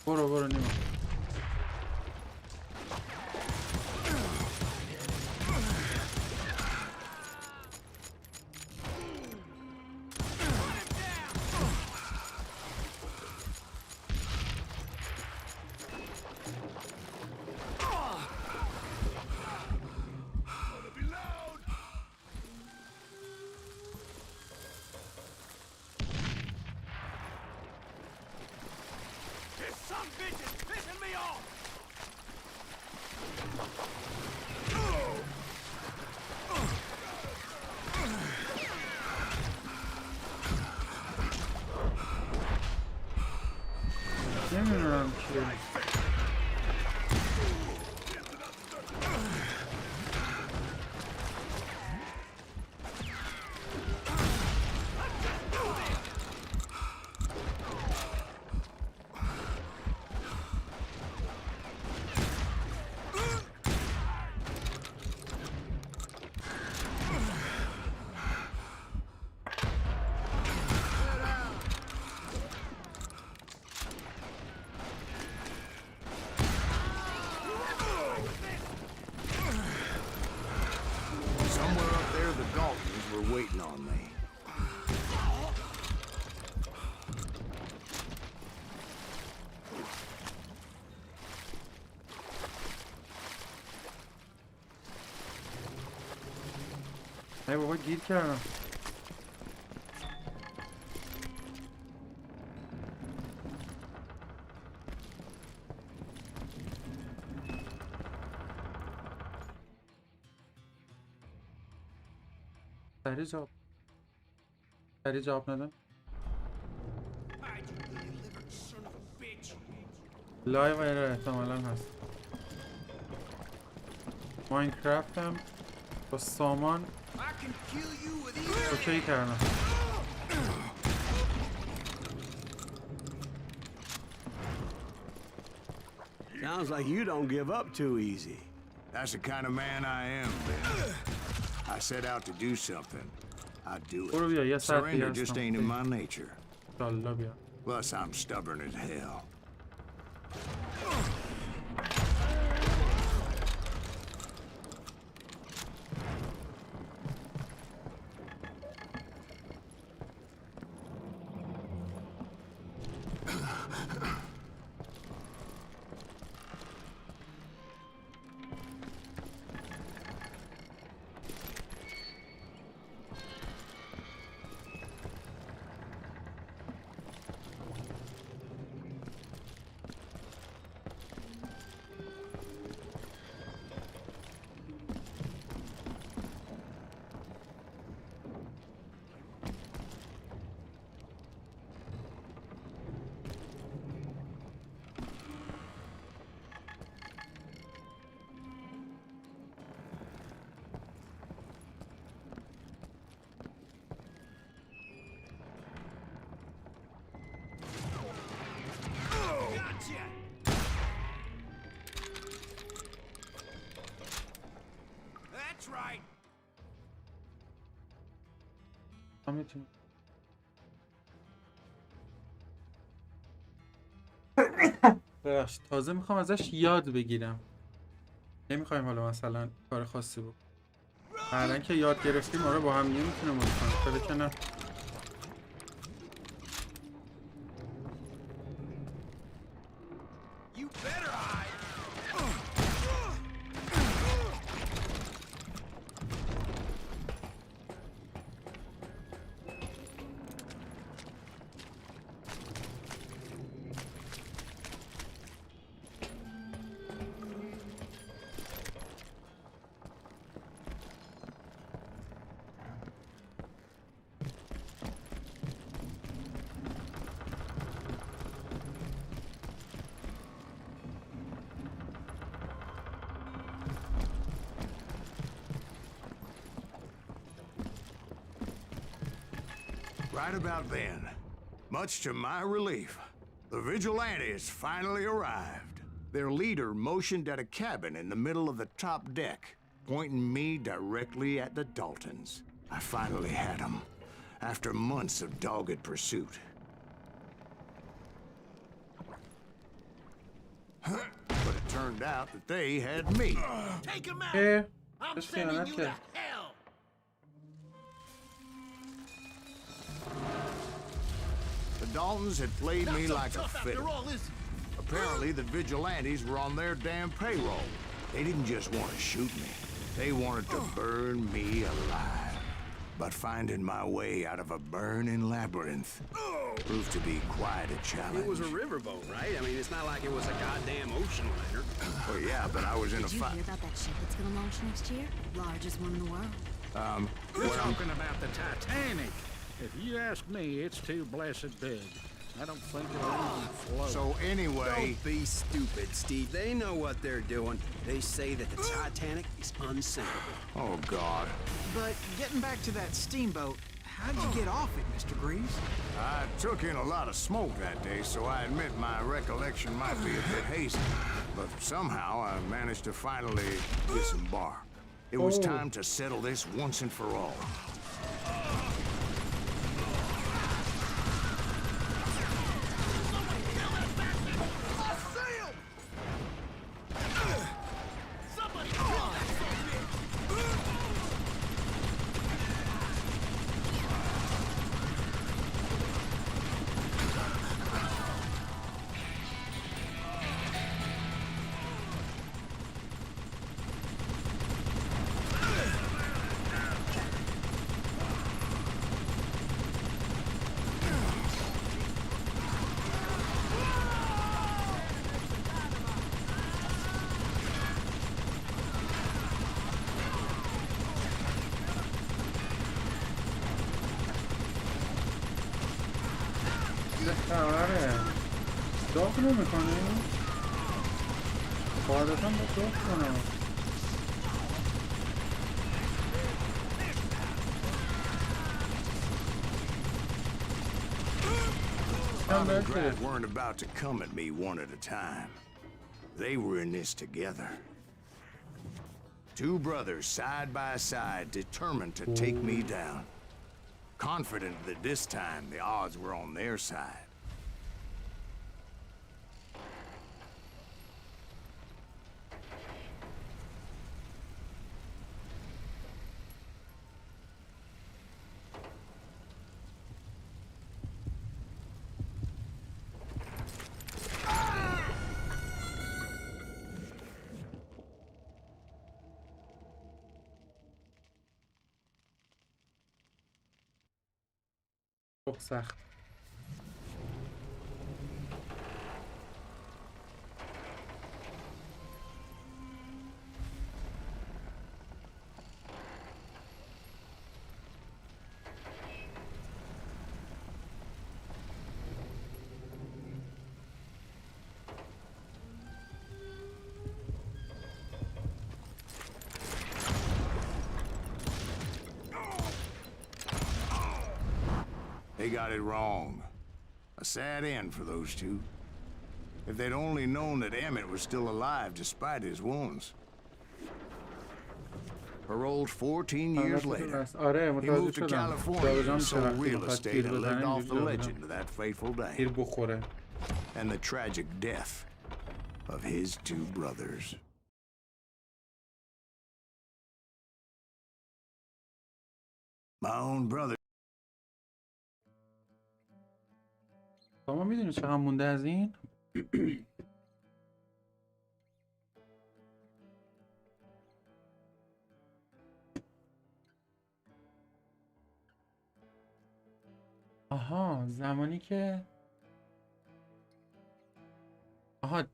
برو نیما. This son bitch is pissing me off! نمیدونم چیه. Somewhere up there, the Daltons were waiting on me. ای بابا گیر کردم. سری جواب ندم. لایو ایرر احتمالا هست. ماینکرافت هم با سامان اوکی کردم. Sounds like you don't give up too easy. That's the kind of man I am, Ben. I set out to do something. I do برو بیا یه it. ساعت Surrender دیگه just هستم. ain't in my nature. انشالله بیا. Plus, I'm stubborn as hell. That's right. میتونم. ببخشید تازه میخوام ازش یاد بگیرم. نمیخوایم حالا مثلا کار خاصی بکنیم. بعدن که یاد گرفتیم آره با هم دیگه میتونیم بکنیم. چرا که نه. You better hide. Right about then, much to my relief, the vigilantes finally arrived. Their leader motioned at a cabin in the middle of the top deck, pointing me directly at the Daltons. I finally had them, after months of dogged pursuit. But it turned out that they had me. Take him out. I'm just sending feeling you okay. to hell. The Daltons had played me Not so like a tough fiddle. after all, is he? Apparently, the vigilantes were on their damn payroll. They didn't just want to shoot me. They wanted to burn me alive. but finding my way out of a burning labyrinth proved to be quite a challenge. It was a riverboat, right? I mean, it's not like it was a goddamn ocean liner. Well, yeah, but I was in a Did you fight. hear about that ship that's gonna launch next year? Largest one in the world. You're talking about the Titanic. If you ask me, it's too blessed big. I don't think it'll even float. So anyway, Don't be stupid, Steve. They know what they're doing. They say that the Titanic is unsinkable. oh God, But getting back to that steamboat, how'd you get off it, Mr. Greaves? I took in a lot of smoke that day, so I admit my recollection might be a bit hazy. But somehow I managed to finally disembark. It was time to settle this once and for all. خبره داغ نمیکنه قاعدتا با داغ کنم Mom and Dad weren't about to come at me one at a time. They were in this together. Two brothers side by side, determined to take me down. Confident that this time the odds were on their side. سخت They got it wrong. A sad end for those two. If they'd only known that Emmett was still alive despite his wounds. Paroled 14 years later, he moved to California and sold real estate and lived off the legend of that fateful day. And the tragic death of his two brothers. My own brother. شما میدونی چقدر مونده از این؟ آها زمانی که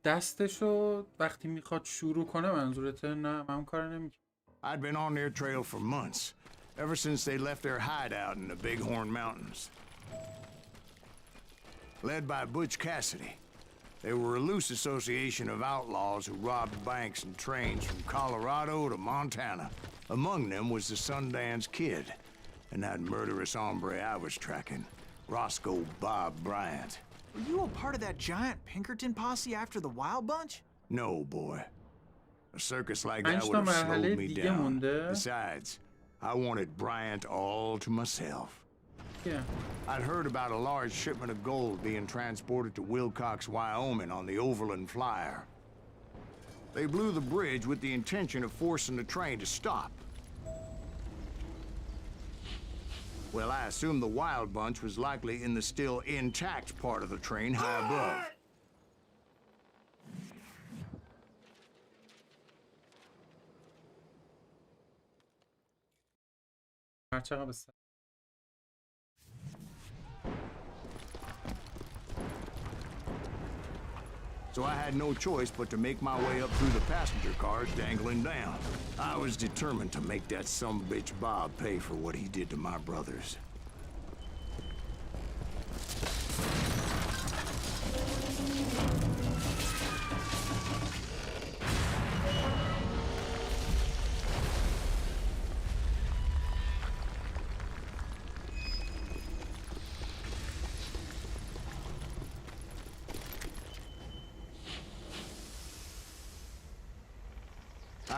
دستشو وقتی میخواد شروع کنه منظورته؟ نه من اون کار نمیکنم. I'd been on their trail for months, ever since they left their hideout in the Bighorn Mountains. Led by Butch Cassidy, they were a loose association of outlaws who robbed banks and trains from Colorado to Montana. Among them was the Sundance Kid, and that murderous hombre I was tracking, Roscoe Bob Bryant. Were you a part of that giant Pinkerton posse after the Wild Bunch? No, boy. A circus like that would have slowed me down. Besides, I wanted Bryant all to myself. Yeah. I'd heard about a large shipment of gold being transported to Wilcox, Wyoming on the Overland Flyer. They blew the bridge with the intention of forcing the train to stop. Well, I assumed the Wild Bunch was likely in the still intact part of the train high above. هر چقدر so I had no choice but to make my way up through the passenger cars dangling down. I was determined to make that sumbitch Bob pay for what he did to my brothers.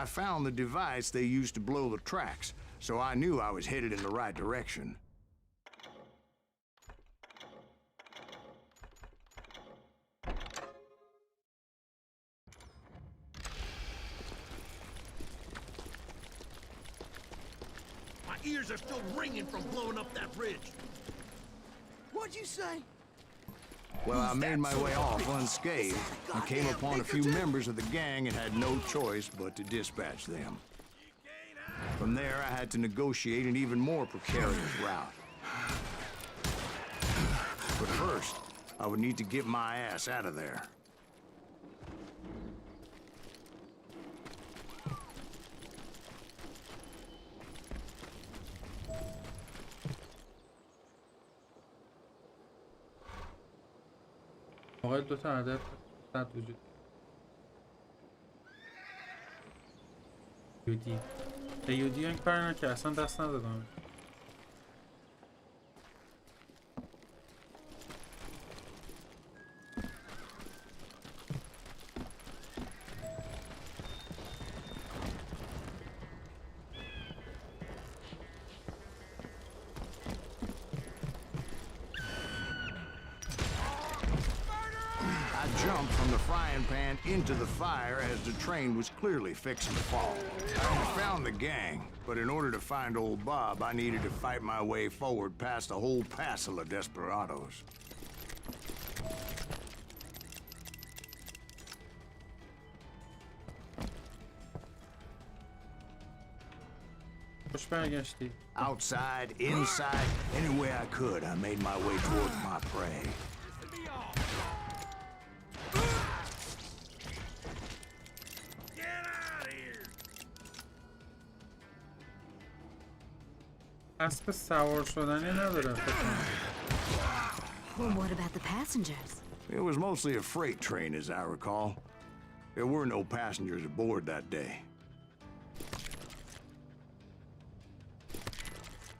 I found the device they used to blow the tracks, so I knew I was headed in the right direction. My ears are still ringing from blowing up that bridge. What'd you say? Well, I made my way off unscathed and came upon a few members of the gang and had no choice but to dispatch them. From there, I had to negotiate an even more precarious route. But first, I would need to get my ass out of there. موقع 2 تا عدد صد وجود یودی یودی این کار نه که اصلا دست ندادم. Jumped from the frying pan into the fire as the train was clearly fixing to fall. I found the gang, but in order to find old Bob, I needed to fight my way forward past a whole passel of desperados. Outside, inside, any way I could, I made my way towards my prey. اسب سوار شدنی نداره فکر کنم. Well, what about the passengers? It was mostly a freight train, as I recall. There were no passengers aboard that day.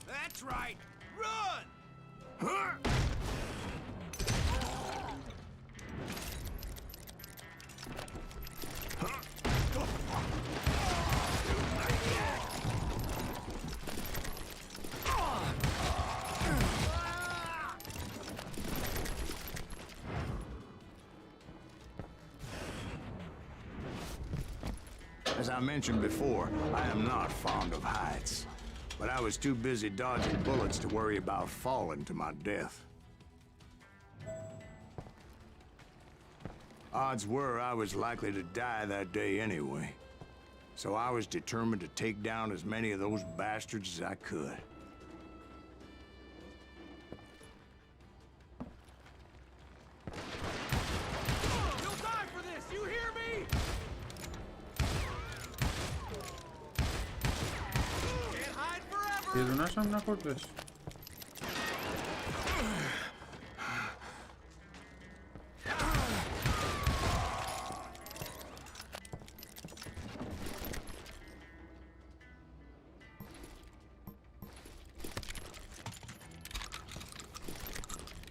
That's right. Run! As I mentioned before, I am not fond of heights, but I was too busy dodging bullets to worry about falling to my death. Odds were I was likely to die that day anyway, so I was determined to take down as many of those bastards as I could. You'll die for this, you hear me? Can't hide forever! یه دونش هم نخورد بهش.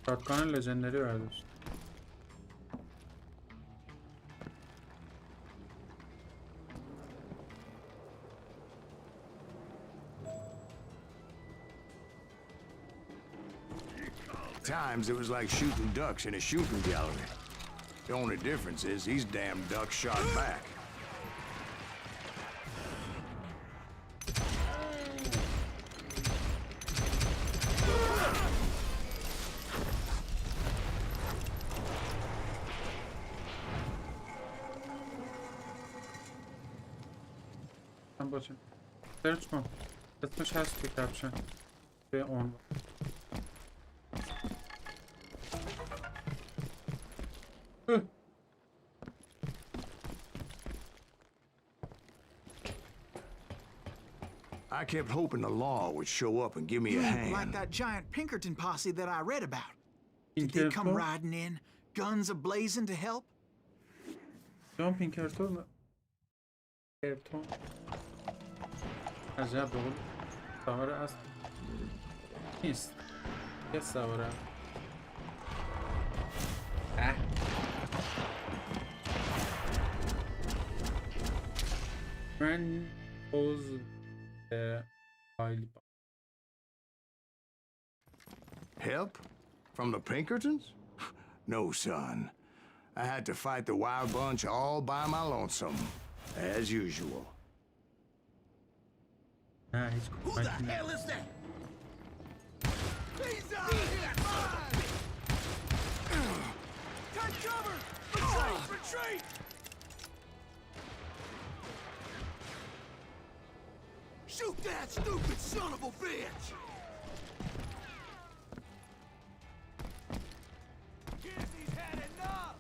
شاتگان لژندری برداشت. Times it was like shooting ducks in a shooting gallery. The only difference is these damn ducks shot back. باشه سرچ کن اسمش هست تو کپشن به عنوان I kept hoping the law would show up and give me a hand. Like that giant Pinkerton posse that I read about. Did they come riding in, guns a-blazing to help? جان پینکرتون عجب بقول سوار اسب نیست یه سواره من پوز فایل Help? From the Pinkertons? No, son. I had to fight the wild bunch all by my lonesome, as usual. Who the hell is that? He's out here! Take cover! Retreat! Retreat! Shoot that stupid son of a bitch! Guess he's had enough!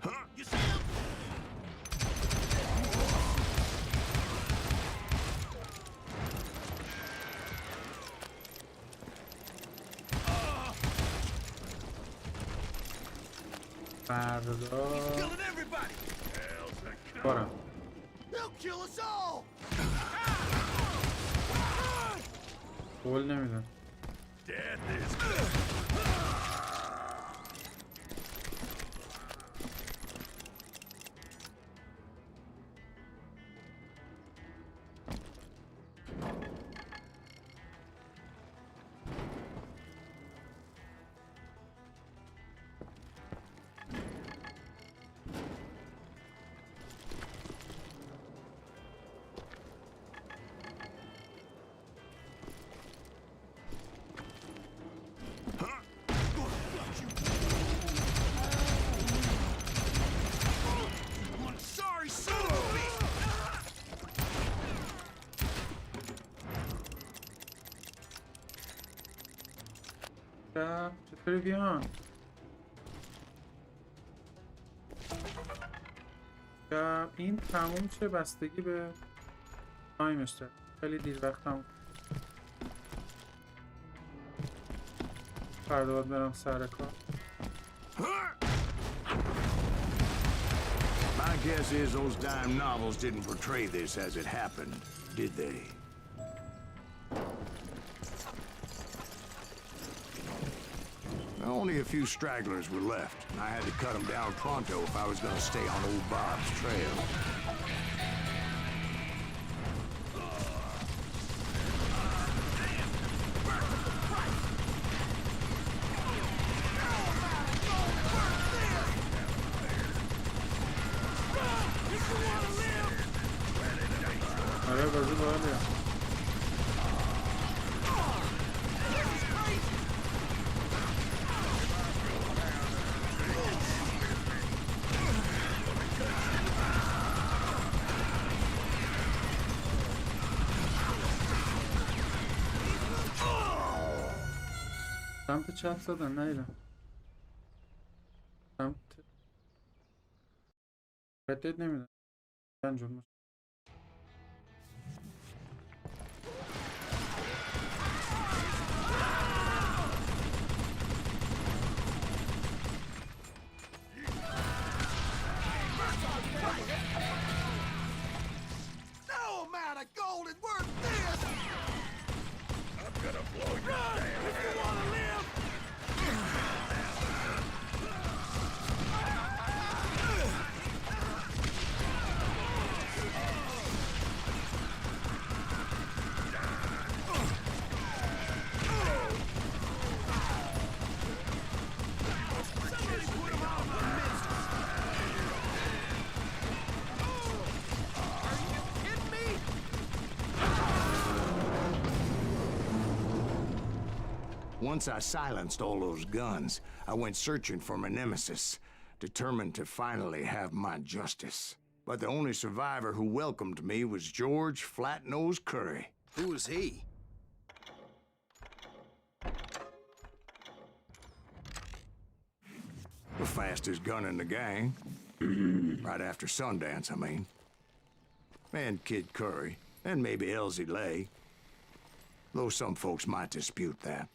Huh? You see him? Killing everybody! بارم He'll kill us all! قول نمیدم Death is Sorry, son of a bitch! چطوری بیان این تموم شه بستگی به تایمش داره خیلی دیر وقت تموم فردا باید برم سر کار My guess is those dime novels didn't portray this as it happened, did they? Only a few stragglers were left, and I had to cut them down pronto if I was going to stay on old Bob's trail. آره بازی باحاله سمت چپ زدن نیدم سمت ردت نمیدن انجام No amount of gold is worth this! I'm gonna blow you down if you wanna live! Somebody put him out the midst! Are you kidding me? Once I silenced all those guns, I went searching for my nemesis, determined to finally have my justice. But the only survivor who welcomed me was George Flat-Nose Curry. Who was he? The fastest gun in the gang. Right after Sundance, I mean. and Kid Curry, and maybe Elsie Lay. Though some folks might dispute that.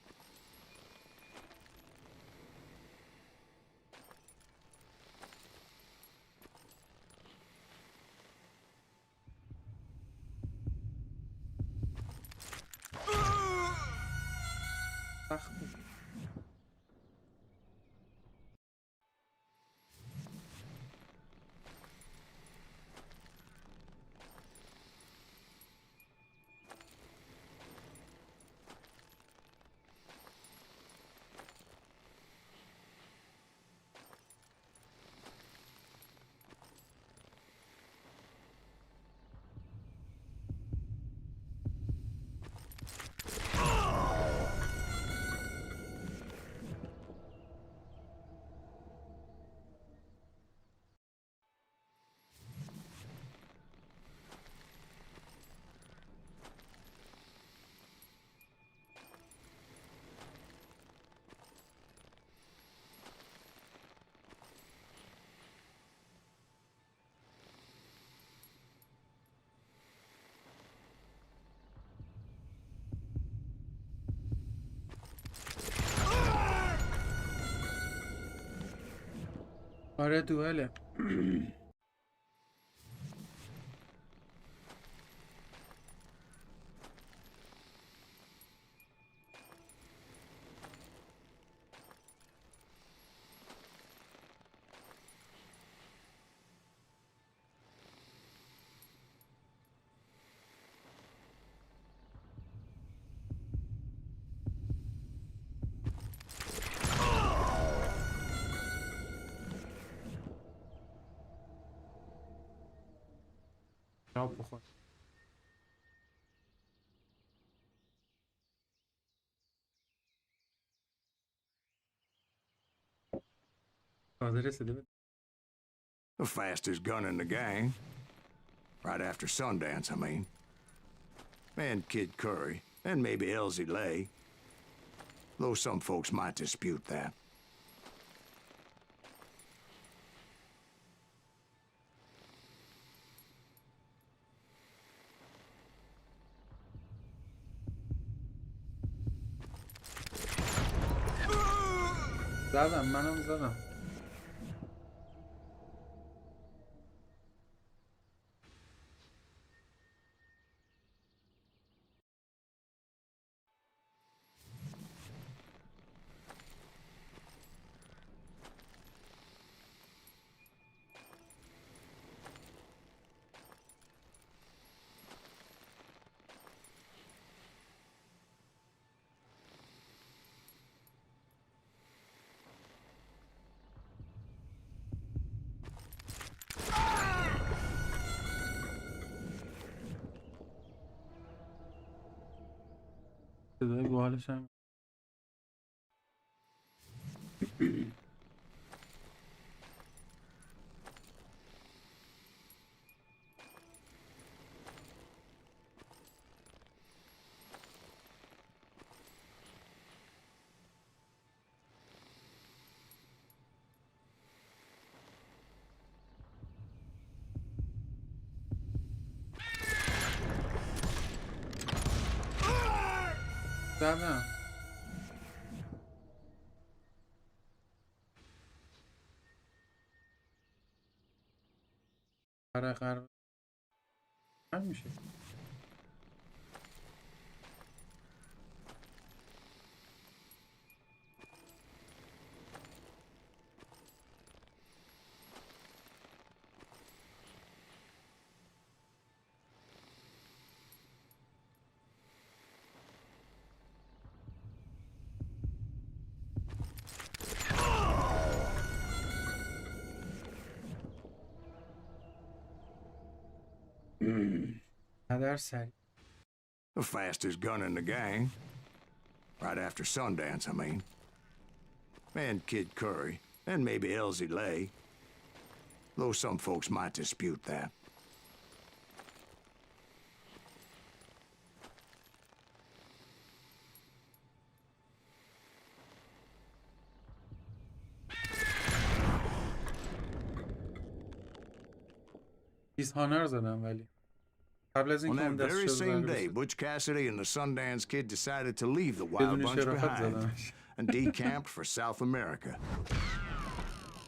آره دوئله. جواب بخور. تازه رسیده به The fastest gun in the gang. Right after Sundance, I mean. And Kid Curry, and maybe Elsie Lay. Though some folks might dispute that. منم زدم. صدای باحالش هم زدم. قرار میشه. The fastest gun in the gang. Right after Sundance, I mean. And Kid Curry, and maybe Elsie Lay. Though some folks might dispute that. دیس هانر زدم ولی قبل از On اینکه that اون دست very شده same زنگ day, بزنه. Butch Cassidy and the Sundance Kid decided to leave the Wild بدون Bunch شرافت behind زدمش. and decamped for South America.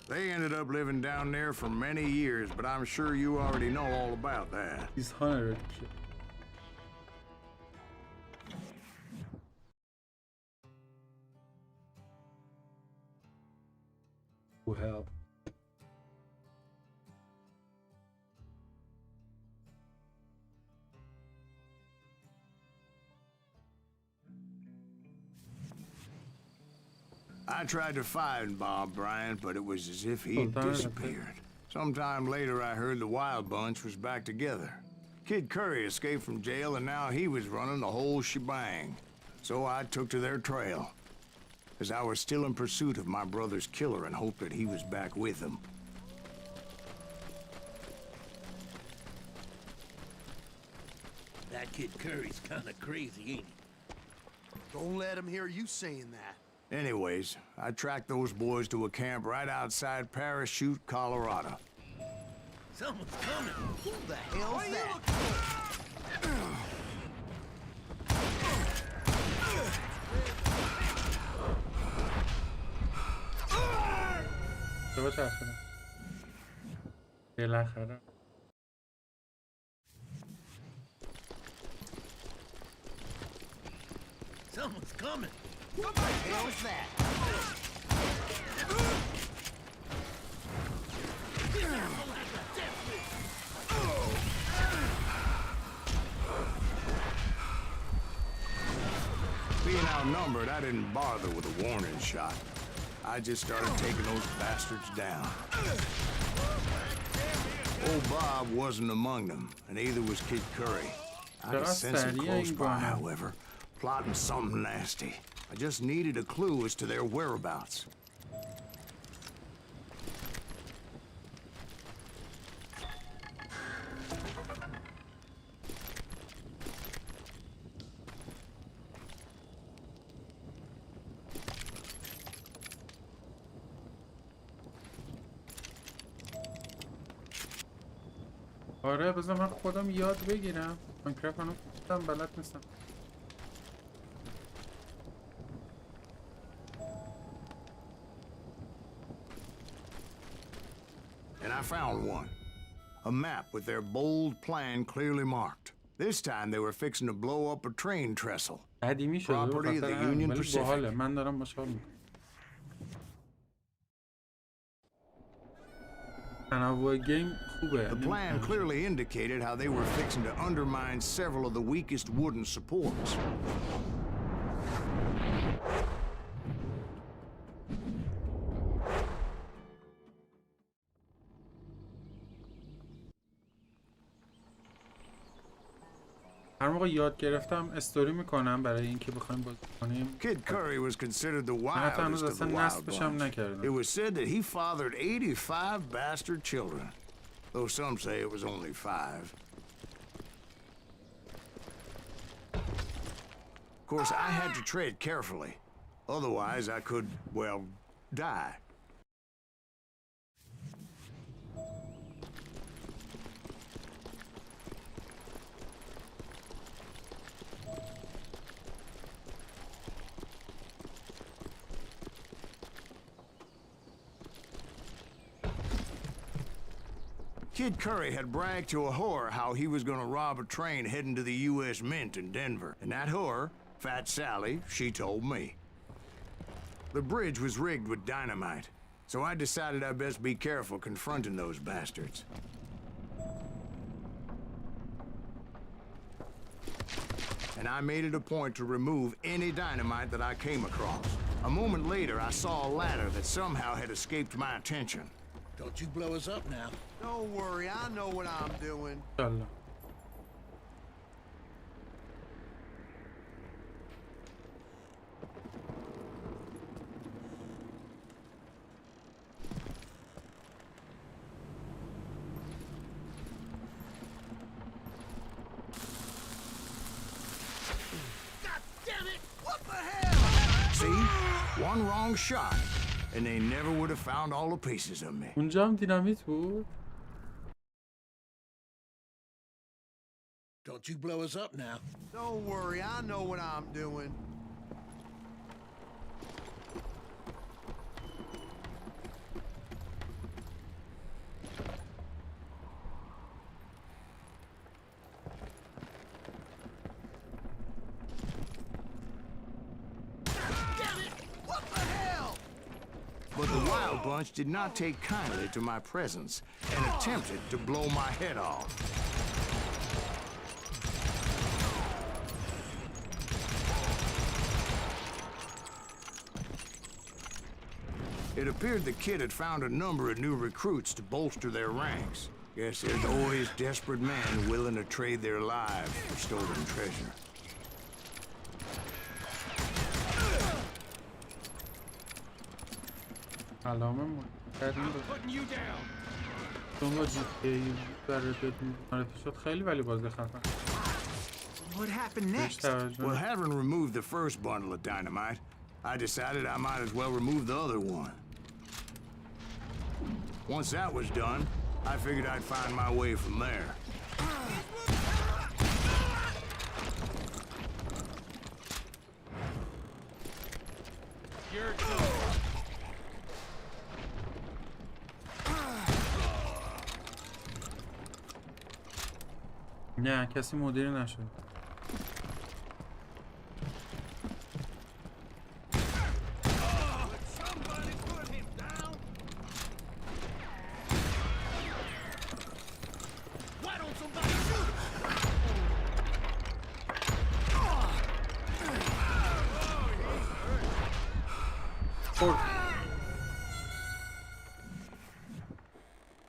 They ended up living down there for many years, but I'm sure you already know all about that. He's honored. Well. I tried to find Bob Bryant, but it was as if he had disappeared. Sometime later, I heard the Wild Bunch was back together. Kid Curry escaped from jail, and now he was running the whole shebang. So I took to their trail, as I was still in pursuit of my brother's killer and hoped that he was back with him. That kid Curry's kind of crazy, ain't he? Don't let him hear you saying that. Anyways, I tracked those boys to a camp right outside Parachute, Colorado. Someone's coming. Who the hell's that? تو چرخونه بالاخره Someone's coming. What the hell's that? Being outnumbered, I didn't bother with a warning shot. I just started taking those bastards down. Old Bob wasn't among them, and neither was Kid Curry. I could sense him close by, however, plotting something nasty. I just needed a clue as to their whereabouts. آره بذار من خودم یاد بگیرم ماینکرافت هنوز بلد نیستم And I found one. A map with their bold plan clearly marked. This time they were fixing to blow up a train trestle. قدیمی شده Property of the Union ولی Pacific. باحاله من دارم باشه میکنم تنوع گیم خوبه The plan clearly indicated how they were fixing to undermine several of the weakest wooden supports. هر موقع یاد گرفتم استوری میکنم برای اینکه بخوایم بازی کنیم Kid Curry was considered the من حتی هنوز wildest of the اصلا نصب wild بشم ones. It نکردم was said that he fathered 85 bastard children, though some say it was only 5. Of course, I had to tread carefully. Otherwise, I could, well, die. Kid Curry had bragged to a whore how he was gonna rob a train heading to the U.S. Mint in Denver. And that whore, Fat Sally, she told me. The bridge was rigged with dynamite, so I decided I'd best be careful confronting those bastards. And I made it a point to remove any dynamite that I came across. A moment later, I saw a ladder that somehow had escaped my attention. Don't you blow us up now. Don't worry, I know what I'm doing. انشالله God damn it! What the hell? See? One wrong shot, and they never would have found all the pieces of me. اونجا هم دینامیت بود Don't you blow us up now. Don't worry, I know what I'm doing. But the Wild Bunch did not take kindly to my presence and attempted to blow my head off. It appeared the kid had found a number of new recruits to bolster their ranks. Guess there's always desperate men willing to trade their lives for stolen treasure. علامه چون با GTA برای معرفی شد خیلی ولی بازی خفن. What happened next? Well, having removed the first bundle of dynamite, I decided I might as well remove the other one. Once that was done, I figured I'd find my way from there. نه کسی مدیر نشد.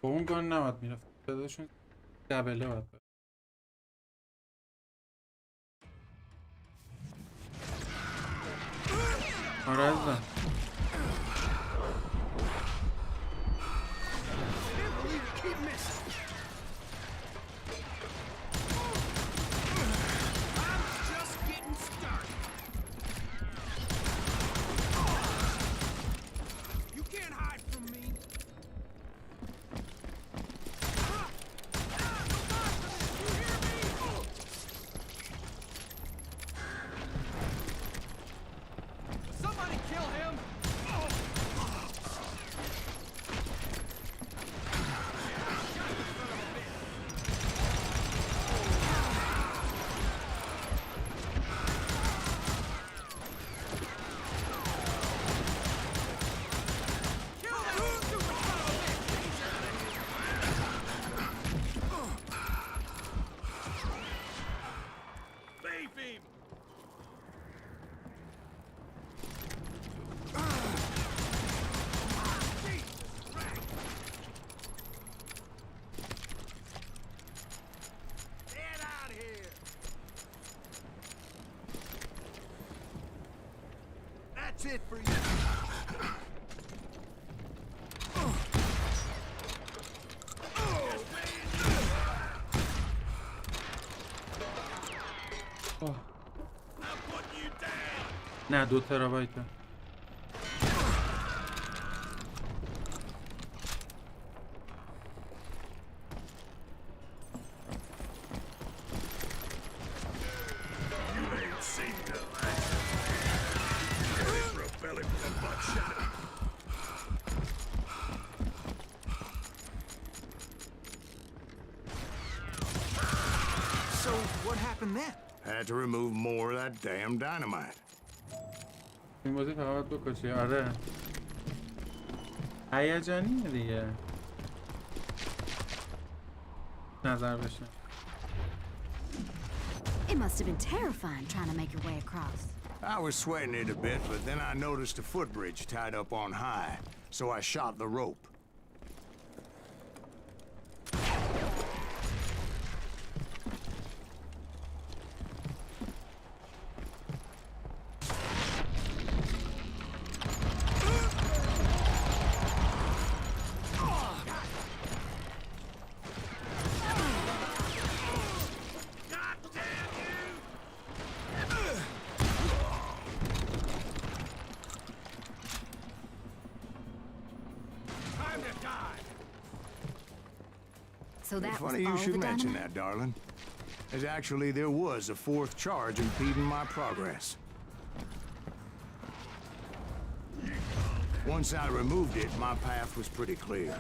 با اون گان نباید میرفت صداشون دبله باید بود. آره ازدن That's it for you. نه 2 ترابایت. So what happened then? Had to remove more of that damn dynamite. این بازی فقط بکشی. آره هیجانیه دیگه نظر بشه. It must have been terrifying trying to make your way across. I was sweating it a bit, but then I noticed a footbridge tied up on high, so I shot the rope. So that was Funny you all should the mention dynamite? that, darling. as actually there was a fourth charge impeding my progress. Once I removed it, my path was pretty clear.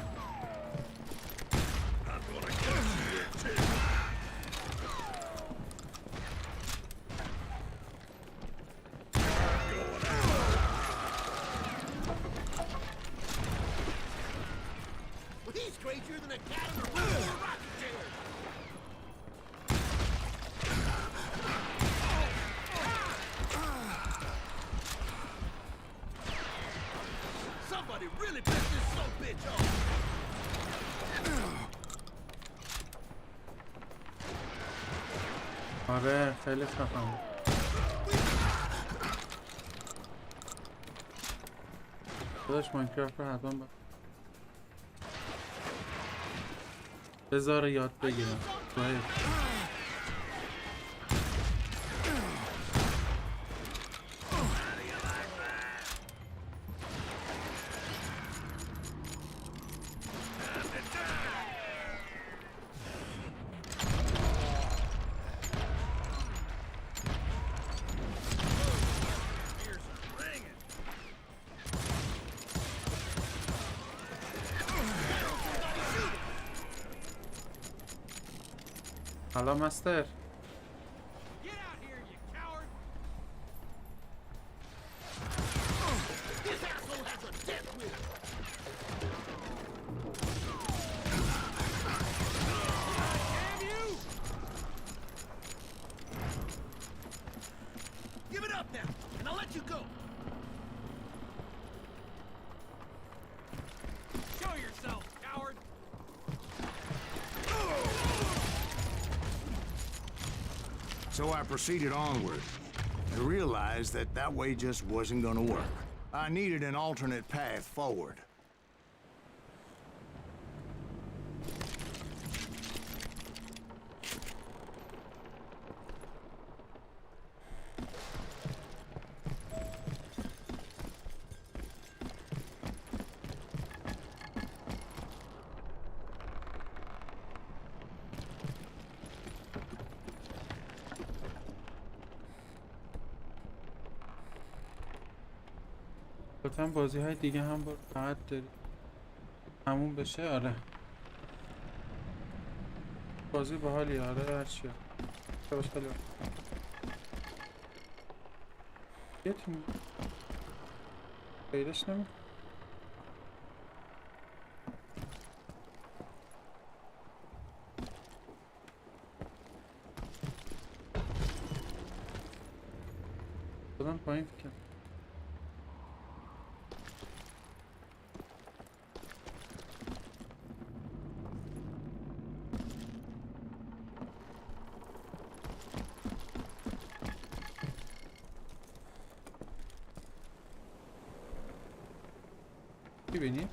He's crazier than a cat in a room full of rocking chairs. Somebody really pissed this son bitch off. آره خیلی خفم. داداش ماینکرافت رو حتما بذار یاد بگیرم. باید. حالا مستر Get out here, you coward! This asshole has a death wish. Damn you! Give it up now, and I'll let you go. Show yourself, coward! So I proceeded onward. I realized that that way just wasn't gonna work. I needed an alternate path forward. لطفا بازی های دیگه هم با راحت داری تموم بشه. آره بازی باحالی. آره هرچی باش خیلی یه تیم پیداش نمی دادم پایین فکر ببینی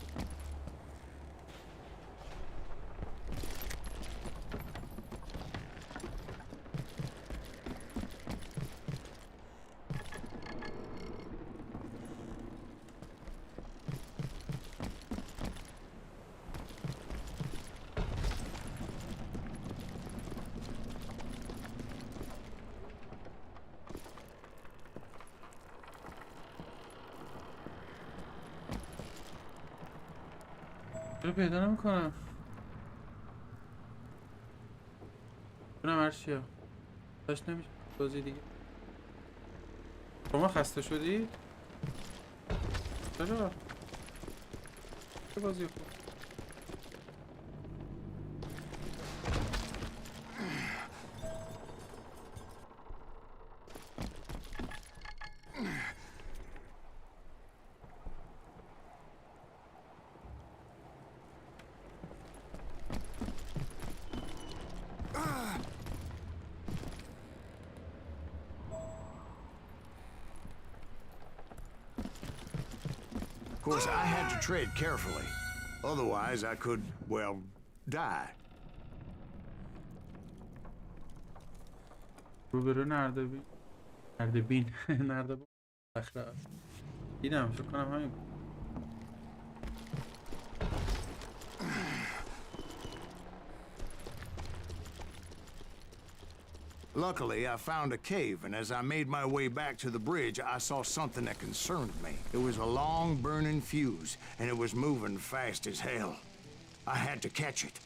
رو پیدا نمیکنم. ببینم هرچیه داشت نمیشه بازی دیگه. شما خسته شدی؟ چرا؟ چه بازی خوب؟ Of course, I had to tread carefully. Otherwise, I could, well, die. روبرو نردبین نردبین نردبین صخره دیدم فکر کنم همین Luckily, I found a cave, and as I made my way back to the bridge, I saw something that concerned me. It was a long, burning fuse, and it was moving fast as hell. I had to catch it.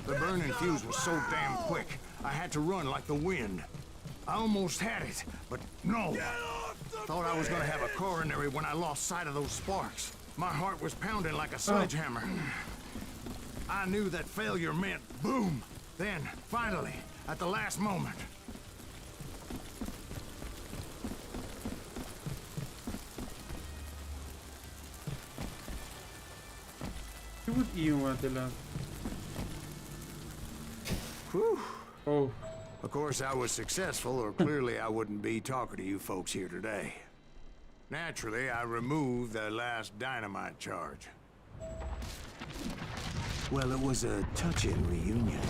The burning fuse was so damn quick, I had to run like the wind. I almost had it, but no. Thought I was gonna have a coronary when I lost sight of those sparks. My heart was pounding like a sledgehammer. I knew that failure meant boom. Then, finally, at the last moment. چی بود ای اومد دلم؟ Whew. اوه. Of course, I was successful, or clearly I wouldn't be talking to you folks here today. Naturally, I removed the last dynamite charge. Well, it was a touching reunion.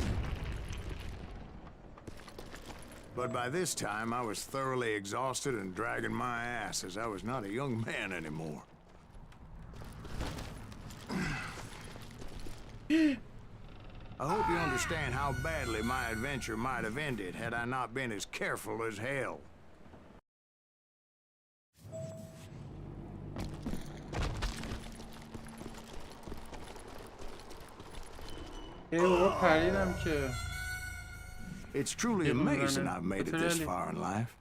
But by this time, I was thoroughly exhausted and dragging my ass, as I was not a young man anymore. I hope you understand how badly my adventure might have ended had I not been as careful as hell. پریدم که It's truly amazing I've made it this far in life,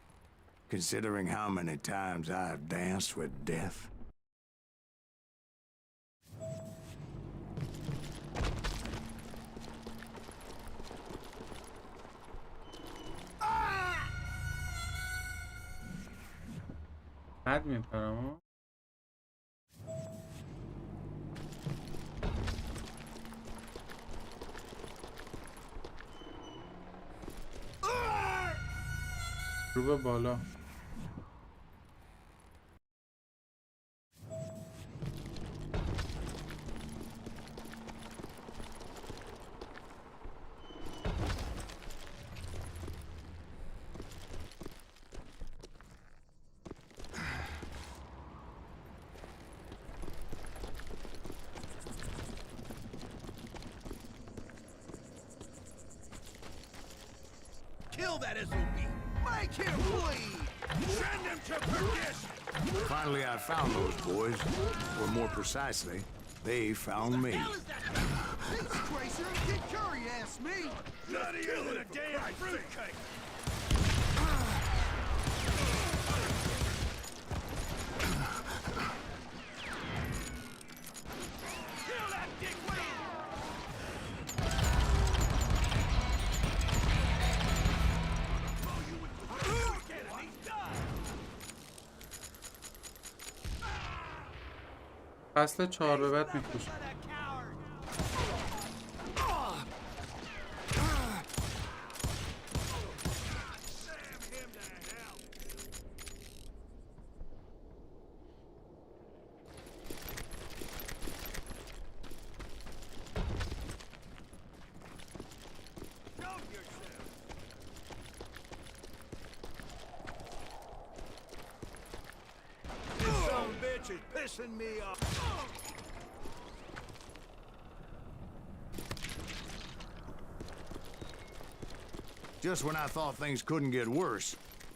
considering how many times I've danced with death. حد میپرم رو به بالا Kill that SOB! Make him bleed! Send him to perdition! Finally, I found those boys, or more precisely, they found me. Hell is that? This Tracer, Kid Curry asked me! None of you in a damn fruitcake! Kill that dickweed! فصل 4 به بعد میکشم Pissing me off. Just when I thought things couldn't get worse,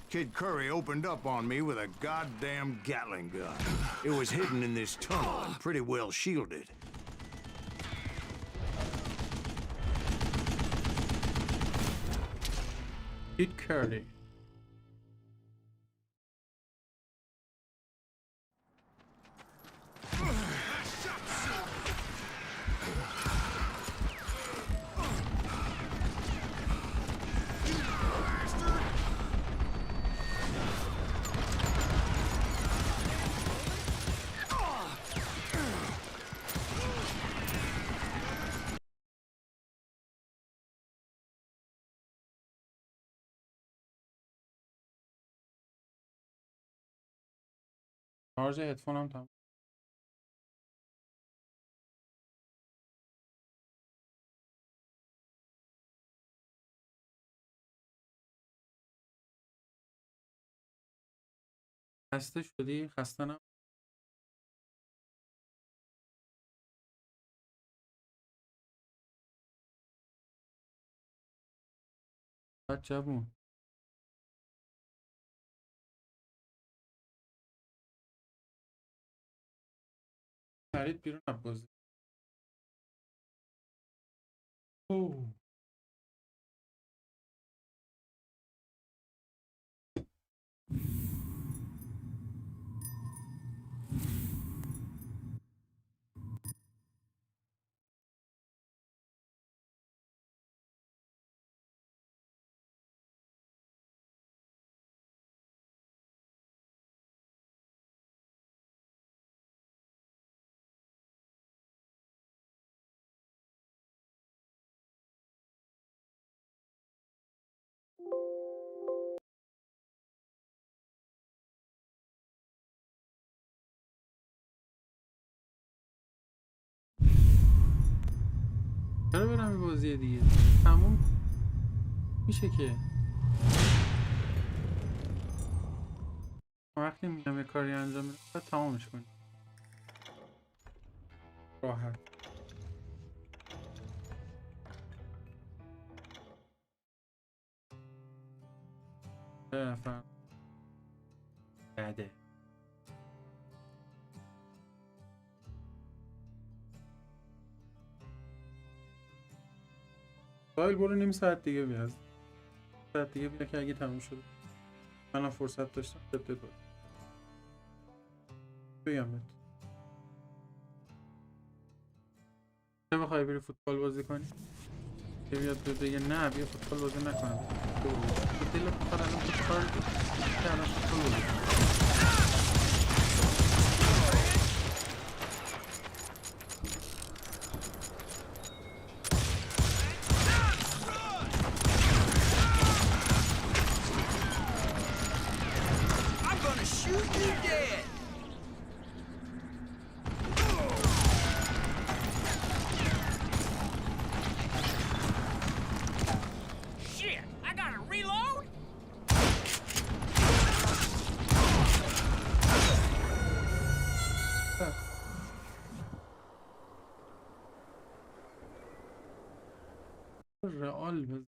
Kid Curry opened up on me with a goddamn Gatling gun. It was hidden in this tunnel and pretty well shielded. Kid Curry شارژ هدفونم تموم خسته شدی؟ خسته نم؟ جوون پرید بیرون از بازی. اوه. چرا برم این بازی دیگه تموم میشه که وقتی میگم یه کاری انجام میدم باید تمامش کنیم راحت. بفرم بده باید برو نیم ساعت دیگه بیا ساعت دیگه بیا که اگه تموم شد منم فرصت داشتم بده بود بگم بهت نمیخوای بری فوتبال بازی کنی؟ که بیاد بگه نه بیا فوتبال بازی نکنم دلت میخواد الان فوتبال که الان فوتبال بازی کنم. رئال بزن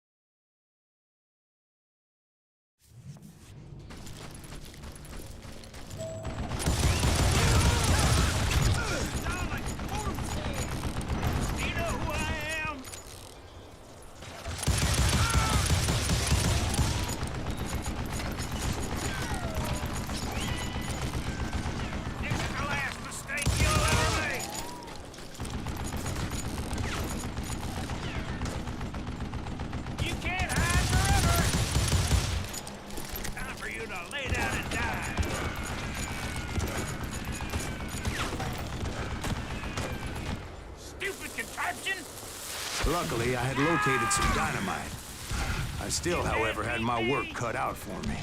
Luckily, I had located some dynamite. I still, however, had my work cut out for me.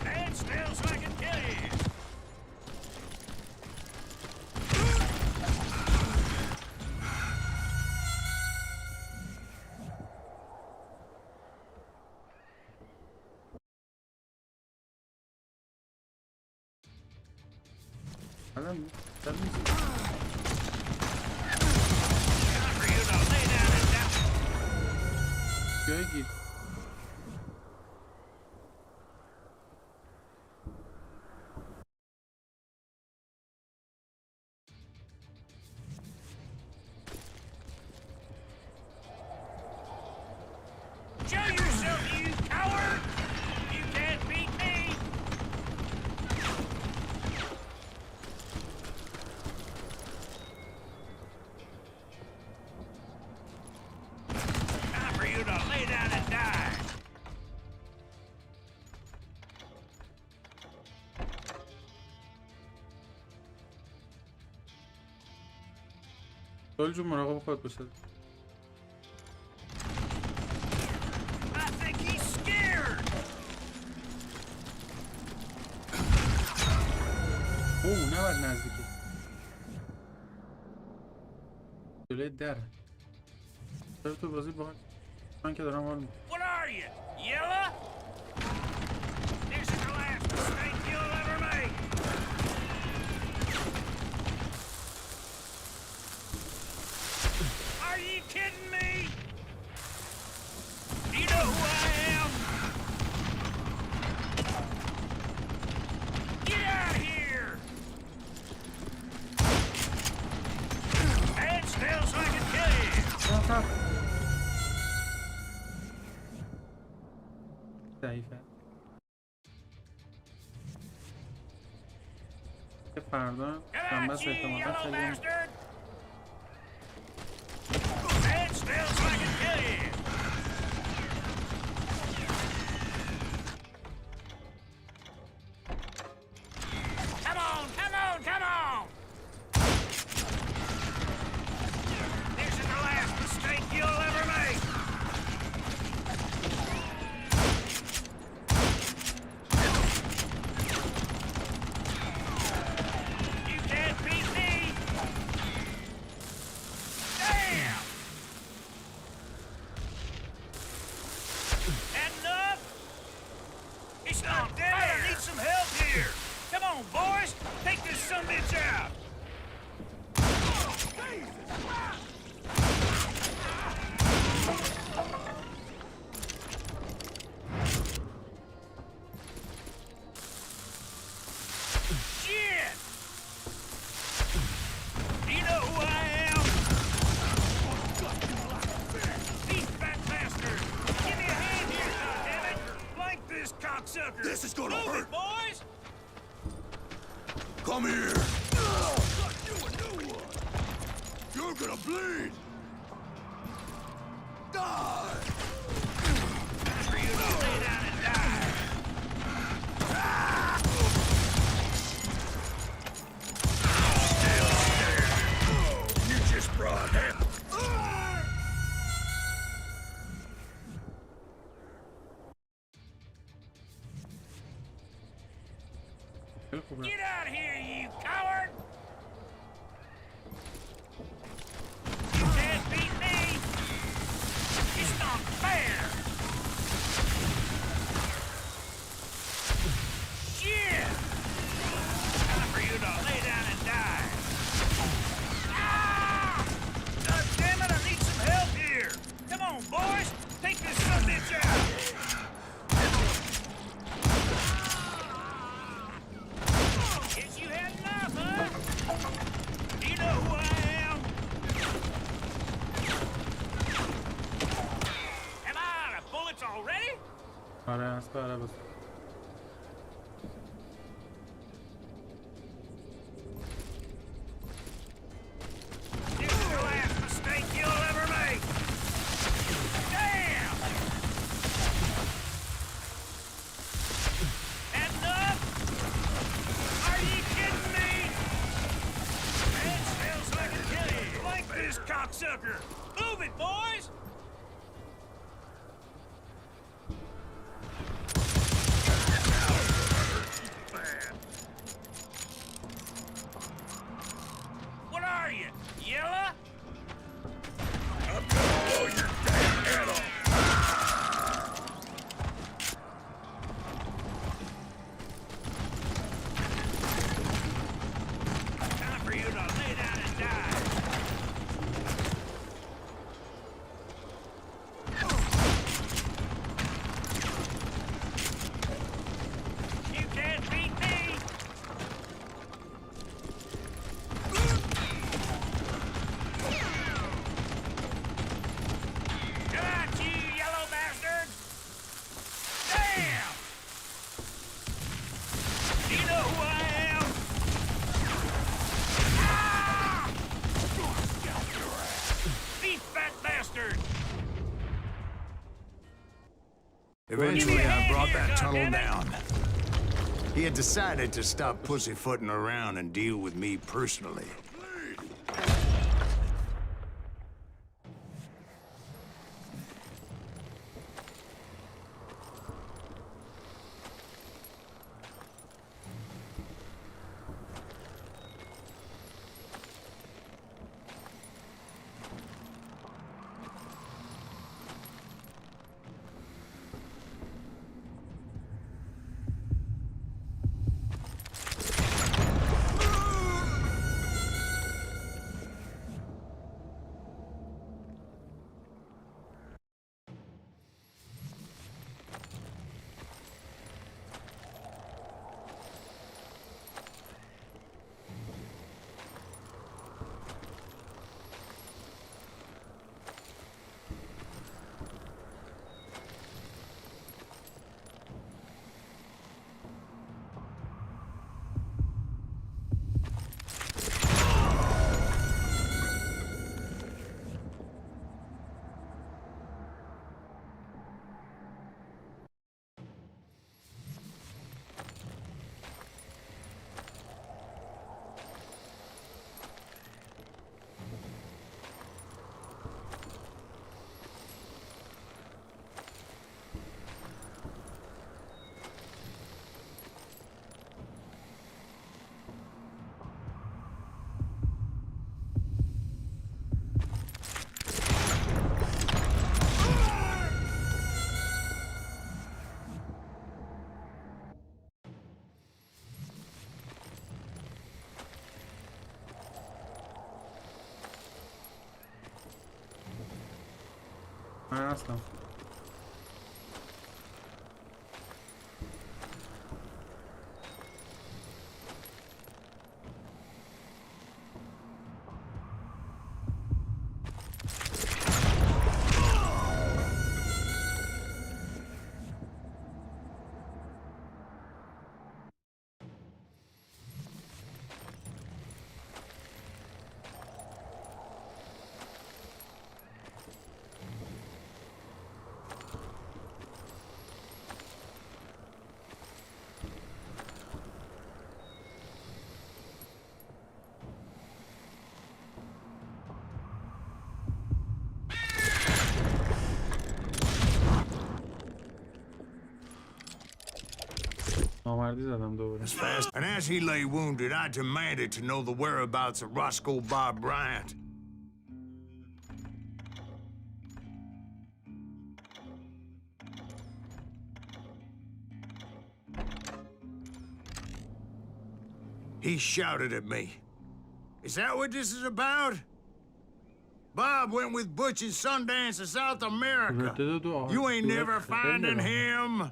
Stand still so I can kill you. جایی Show yourself, you coward! You can't beat me! Time for you to lay down and die! سوال جون مراقب خود باشه I think he's scared! اوه نباید نزدیکی جلوی در تو بازی باحال. من که دارم حال می‌کنم. What are you, Yella? This is the last mistake you'll ever make. Are you kidding me? Do you know who I am? Get out of here! Stand still so I can kill you. ضعیفه. که فردا Get من out, بس you احتمالا yellow خیلی bastard! Stand still so I can kill you. Come on, come on, come on! This is the last mistake you'll ever make. You can't beat me. Damn! Enough? It's not dead. I need some help here. Come on, boys. Take this sumbitch out. Shit! Do you know who I am? These fat bastards! Give me a hand here, goddammit! Flank this cocksucker! This is gonna Move hurt. it, boys! Come here! You're gonna bleed! Die! For you to lay down and die! You just brought him. خیلی خوبه. Get out of here, you coward! You can't beat me! It's not fair! Shit! Time for you to lay down and die! Ah! God damn it, I need some help here! Come on, boys! Take this sumbitch out! Guess you had enough, huh? Do you know who I am? Am I out of bullets already? آره اسب عرب است. This is the last mistake you'll ever make. Damn! Enough? Are you kidding me? Stand still so I can kill you. Like this cocksucker. Move it, boys! What are you, Yella? I'm gonna blow your damn head off. Time for you to lay down and die. You can't beat me. Come on, you yellow bastard! Damn! Do you know who I am? Ah! Thief fat bastard! Eventually, I brought that tunnel down. He had decided to stop pussyfooting around and deal with me personally. من هستم. نامردی زدم دوباره. As fast. And as he lay wounded, I demanded to know the whereabouts of Roscoe Bob Bryant. He shouted at me. Is that what this is about? Bob went with Butch and Sundance to South America. You ain't never finding him.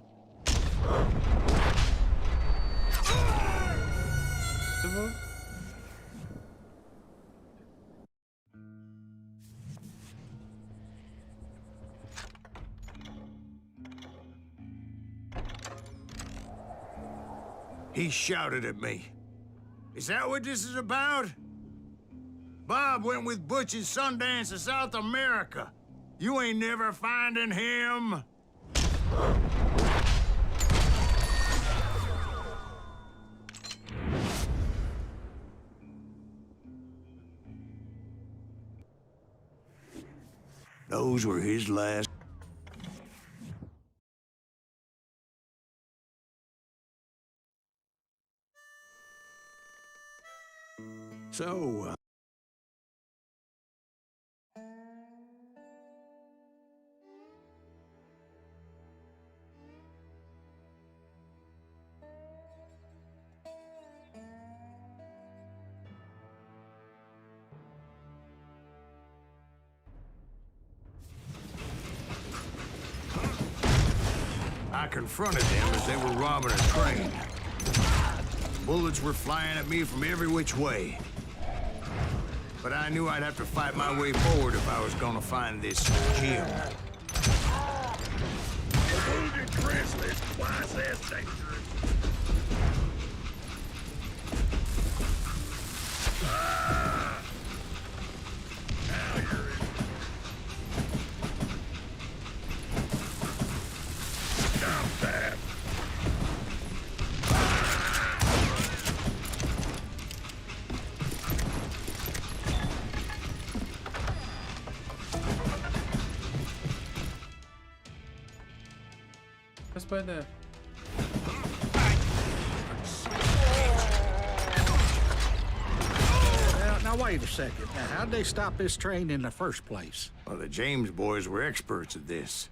He shouted at me. Is that what this is about? Bob went with Butch and Sundance to South America. You ain't never finding him. Those were his last. So, I confronted them as they were robbing a train. Bullets were flying at me from every which way. But I knew I'd have to fight my way forward if I was gonna find this Jim. A wounded grizzly's twice as dangerous. Now you're in. Stop that. Spider. Now wait a second. Now, how'd they stop this train in the first place? Well, the James boys were experts at this.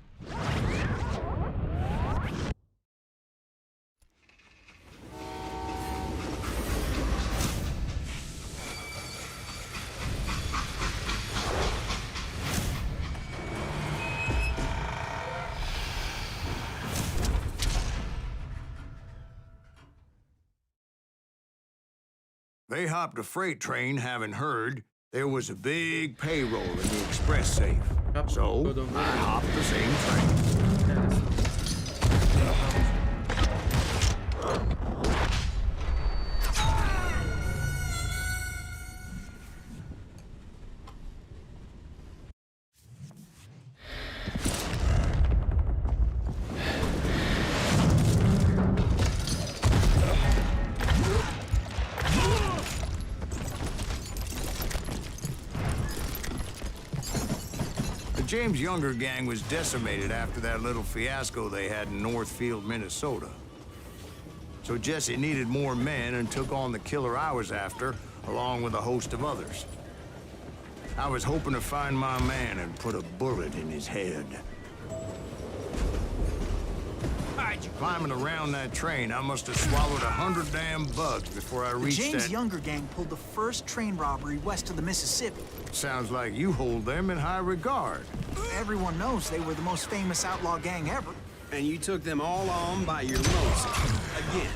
They hopped a freight train, having heard there was a big payroll in the express safe. So I hopped the same train. James' younger gang was decimated after that little fiasco they had in Northfield, Minnesota. So Jesse needed more men and took on the killer I was after, along with a host of others. I was hoping to find my man and put a bullet in his head. Hey, got you. Climbing around that train, I must have swallowed 100 damn bugs before I The reached James that... Younger gang pulled the first train robbery west of the Mississippi. Sounds like you hold them in high regard. Everyone knows they were the most famous outlaw gang ever. And you took them all on by your lonesome. Again.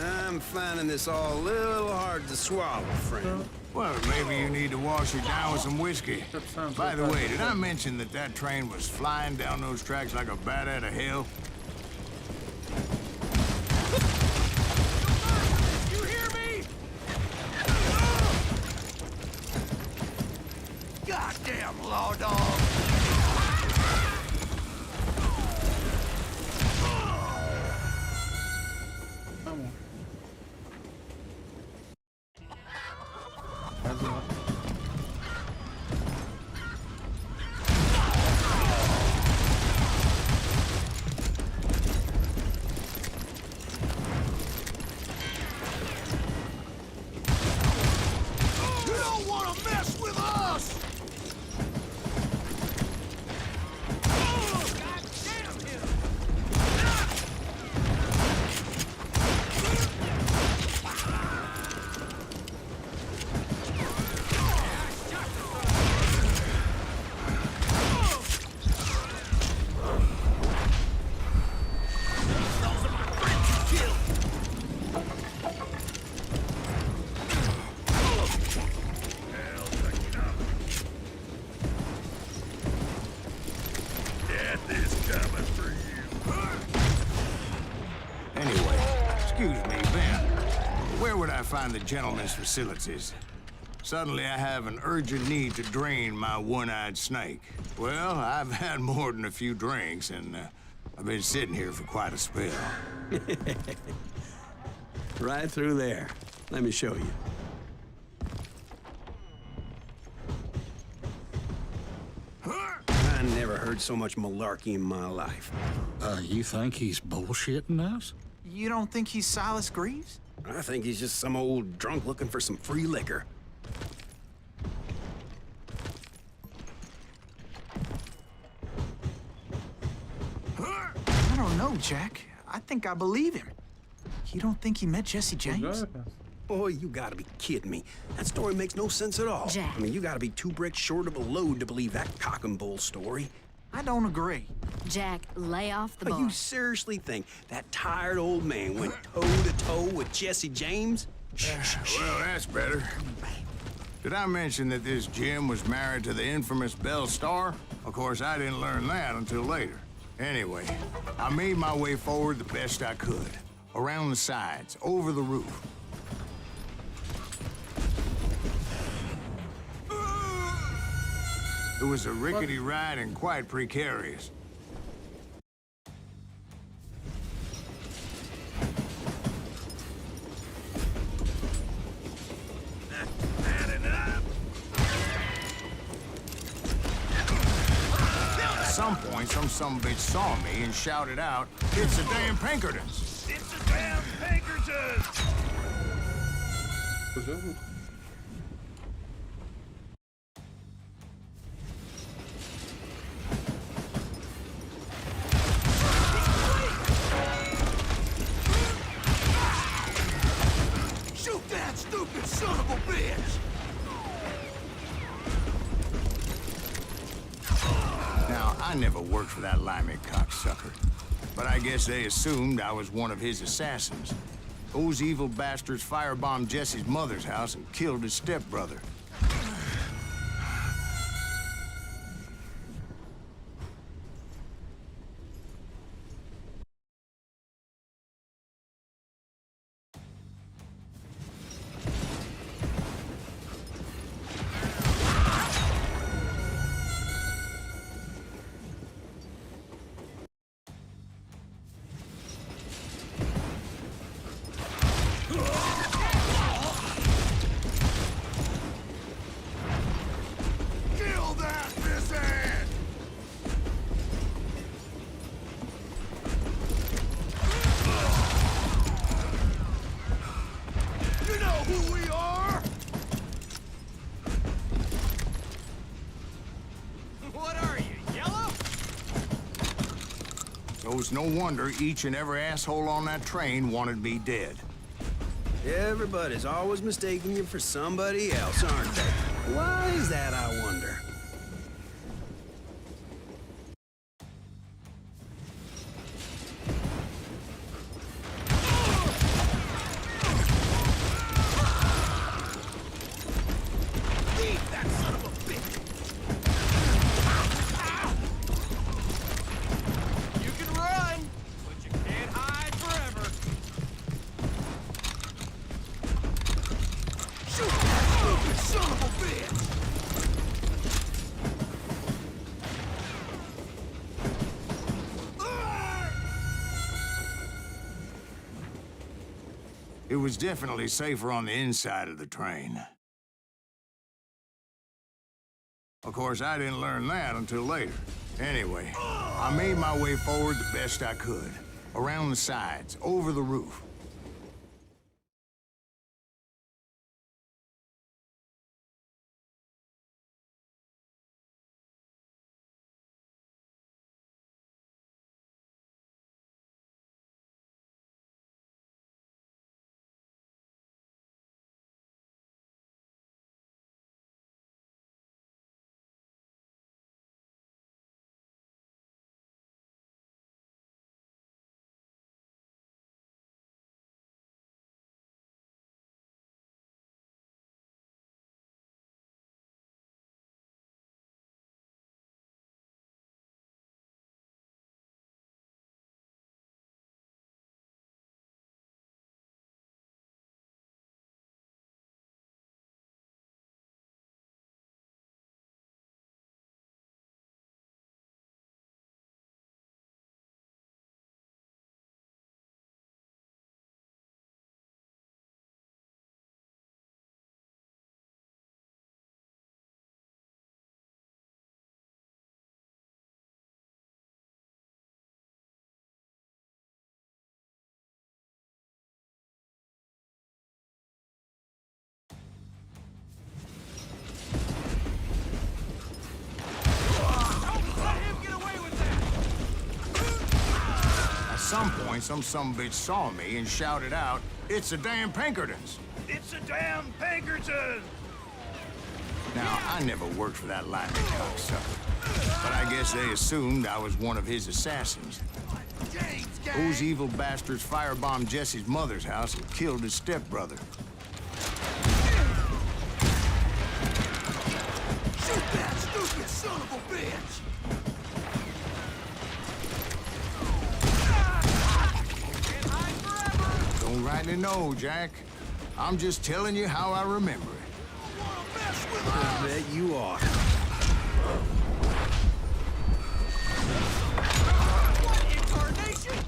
I'm finding this all a little hard to swallow, friend. Well, maybe you need to wash it down with some whiskey. By the way, did I mention that that train was flying down those tracks like a bat out of hell? You hear me? Goddamn law dog! Vamos. Hadi lan. You don't want to mess with us! Death is coming for you. Anyway, excuse me, Ben. Where would I find the gentleman's facilities? Suddenly I have an urgent need to drain my one-eyed snake. Well, I've had more than a few drinks, and I've been sitting here for quite a spell. Right through there. Let me show you. I never heard so much malarkey in my life. You think he's bullshitting us? You don't think he's Silas Greaves? I think he's just some old drunk looking for some free liquor. I don't know, Jack. I think I believe him. You don't think he met Jesse James? Boy, you gotta be kidding me. That story makes no sense at all. Jack. I mean, you gotta be 2 bricks short of a load to believe that cock and bull story. I don't agree. Jack, lay off the Oh, bar. you seriously think that tired old man went toe-to-toe with Jesse James? Well, that's better. Did I mention that this Jim was married to the infamous Belle Starr? Of course, I didn't learn that until later. Anyway, I made my way forward the best I could. Around the sides, over the roof. It was a rickety ride and quite precarious. At some point, some sumbitch saw me and shouted out, "It's the damn Pinkertons!" It's a damn Pinkerton! Kuzey bu. Shoot that stupid son of a bitch! Now, I never worked for that limey cocksucker, but I guess they assumed I was one of his assassins. Those evil bastards firebombed Jesse's mother's house and killed his stepbrother. Kill that pissant! You know who we are? What are you, yellow? So it's no wonder each and every asshole on that train wanted me dead. Everybody's always mistaking you for somebody else, aren't they? Why is that, I wonder? It was definitely safer on the inside of the train. Of course, I didn't learn that until later. Anyway, I made my way forward the best I could. Around the sides, over the roof. At some point, some sumbitch saw me and shouted out, "It's the damn Pinkertons!" It's a damn Pinkerton! Now, I never worked for that lightning cocksucker, but I guess they assumed I was one of his assassins. Those evil bastards firebombed Jesse's mother's house and killed his stepbrother. Shoot that stupid son of a bitch! Don't rightly know, Jack. I'm just telling you how I remember it. I bet you are. What incarnation?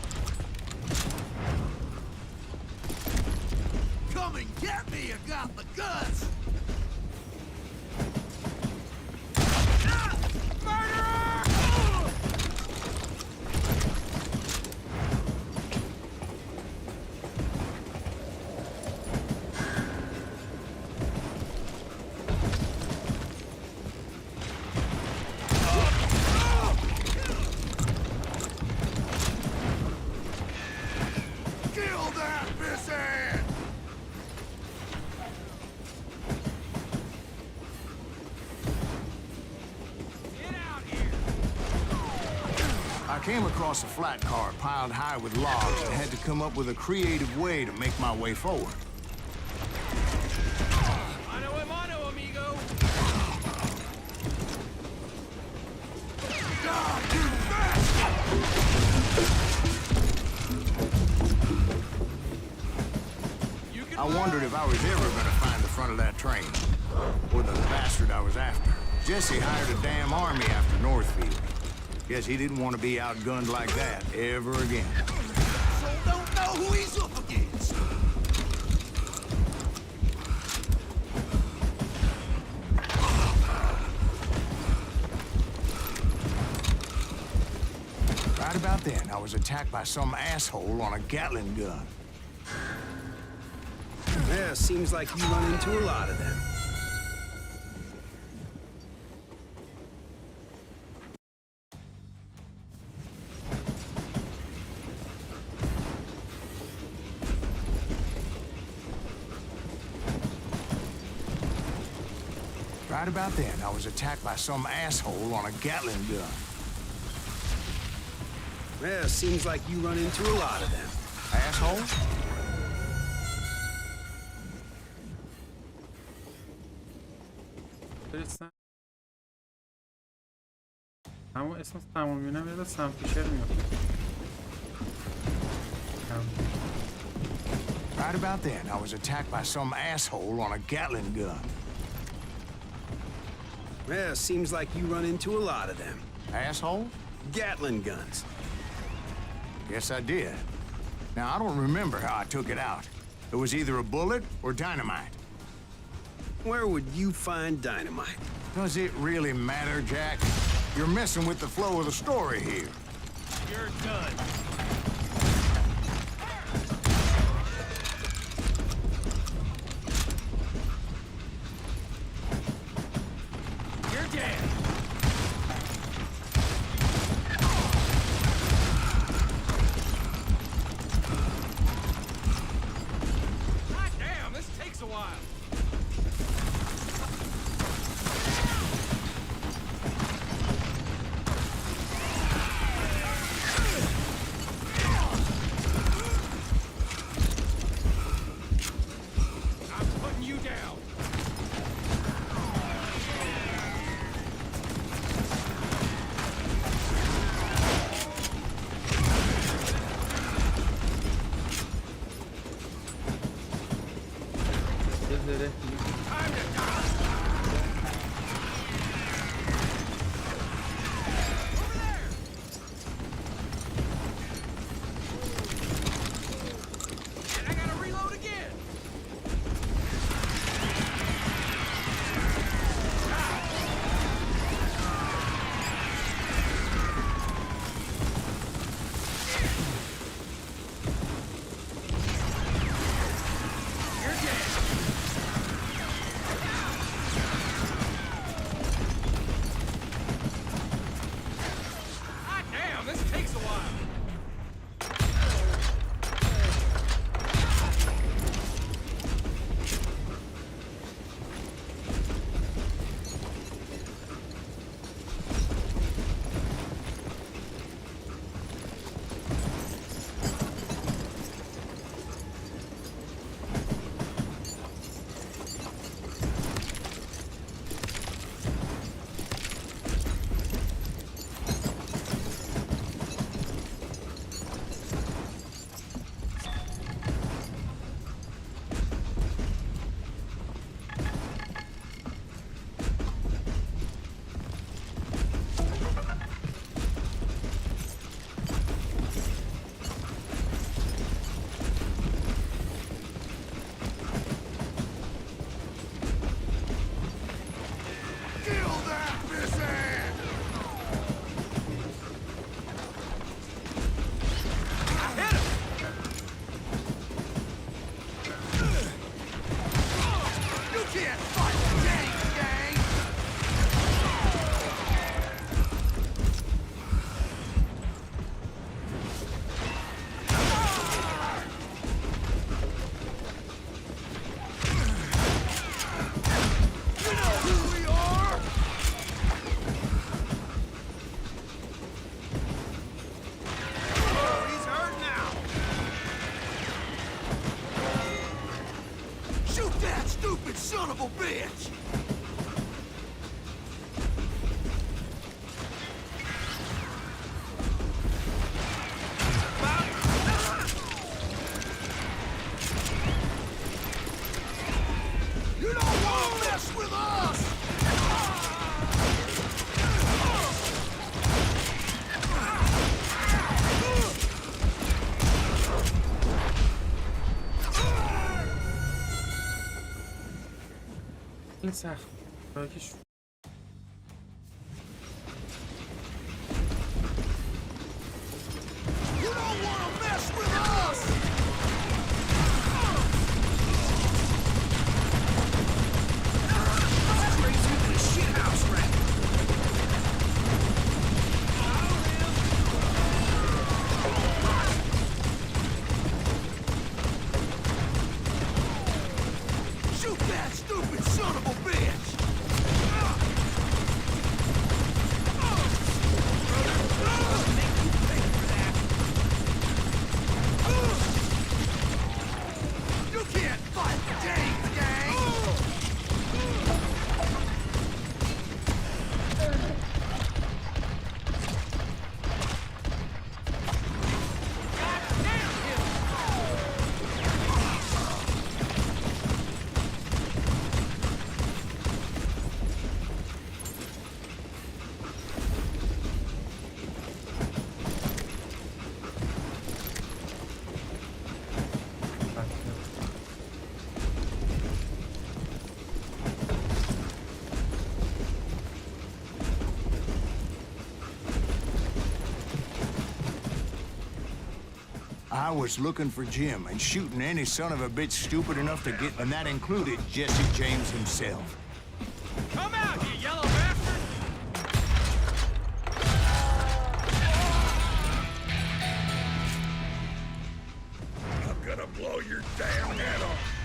Come and get me, you got the guts! I came across a flat car piled high with logs and had to come up with a creative way to make my way forward. Mano, amigo! I wondered if I was ever gonna find the front of that train, or the bastard I was after. Jesse hired a damn army after Northfield. Guess he didn't want to be outgunned like that ever again. So don't know who he's up against. Right about then, I was attacked by some asshole on a Gatling gun. Yeah, seems like you run into a lot of them. Right about then, I was attacked by some asshole on a Gatling gun. Well, seems like you run into a lot of them. Asshole? برسن اما اسم تمام میبینم یاد سم فیشر میفته. Right about then, I was attacked by some asshole on a Gatling gun. Well, seems like you run into a lot of them. Asshole? Gatling guns. Guess I did. Now, I don't remember how I took it out. It was either a bullet or dynamite. Where would you find dynamite? Does it really matter, Jack? You're messing with the flow of the story here. You're done. You're dead. God damn, this takes a while. I'm putting you down. Time to die. Over there. And I gotta reload again. You're dead. God damn, this takes a while. Kill that missing! I hit him! You can't fight the gang, gang! You know who we are! Oh, he's hurt now! Shoot that stupid son of a bitch! You don't want to mess with us! این سخت باکش You don't want to mess with us! Crazy than a shithouse rat! Shoot that stupid son of a bitch! I was looking for Jim and shooting any son of a bitch stupid enough to get, and that included Jesse James himself. Come out, you yellow bastard! I'm gonna blow your damn head off.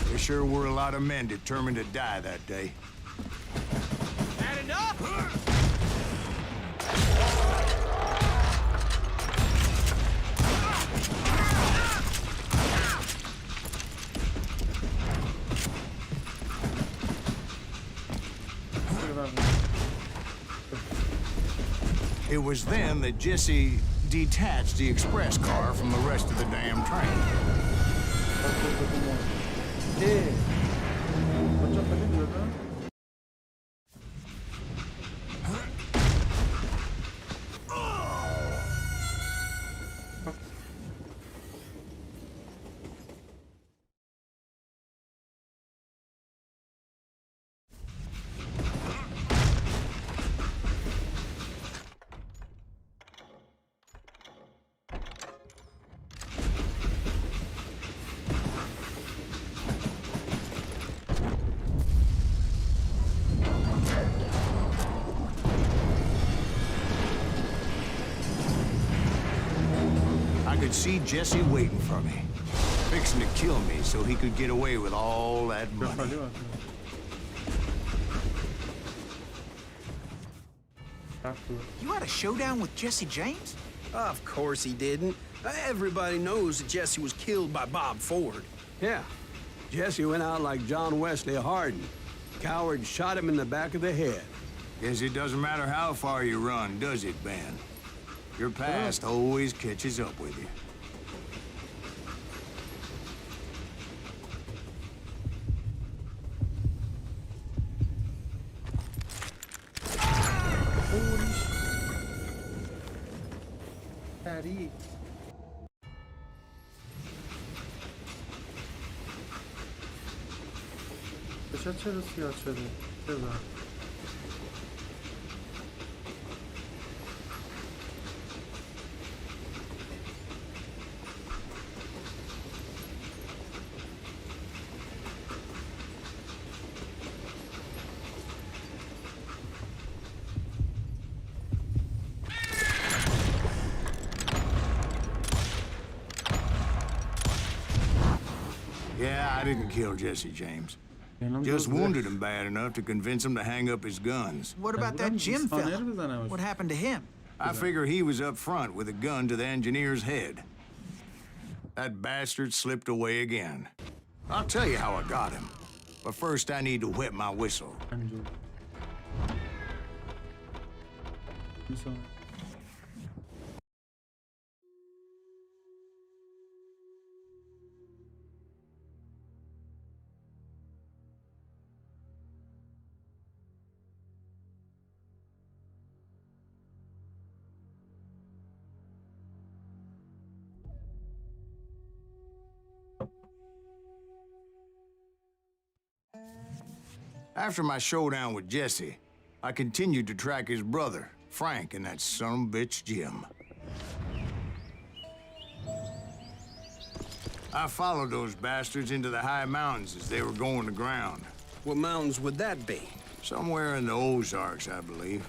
There sure were a lot of men determined to die that day. Had enough? It was then that Jesse detached the express car from the rest of the damn train. I could see Jesse waiting for me, fixing to kill me so he could get away with all that money. You had a showdown with Jesse James? Of course he didn't. Everybody knows that Jesse was killed by Bob Ford. Yeah, Jesse went out like John Wesley Hardin. Coward shot him in the back of the head. Guess it doesn't matter how far you run, does it, Ben? Your past always catches up with you. سریع بشه چرا سیاه شده؟ بزن Yeah, I didn't kill Jesse James. Just wounded him bad enough to convince him to hang up his guns. What about that Jim fella? What happened to him? I figure he was up front with a gun to the engineer's head. That bastard slipped away again. I'll tell you how I got him. But first I need to wet my whistle. After my showdown with Jesse, I continued to track his brother, Frank, and that son of a bitch, Jim. I followed those bastards into the high mountains as they were going to ground. What mountains would that be? Somewhere in the Ozarks, I believe.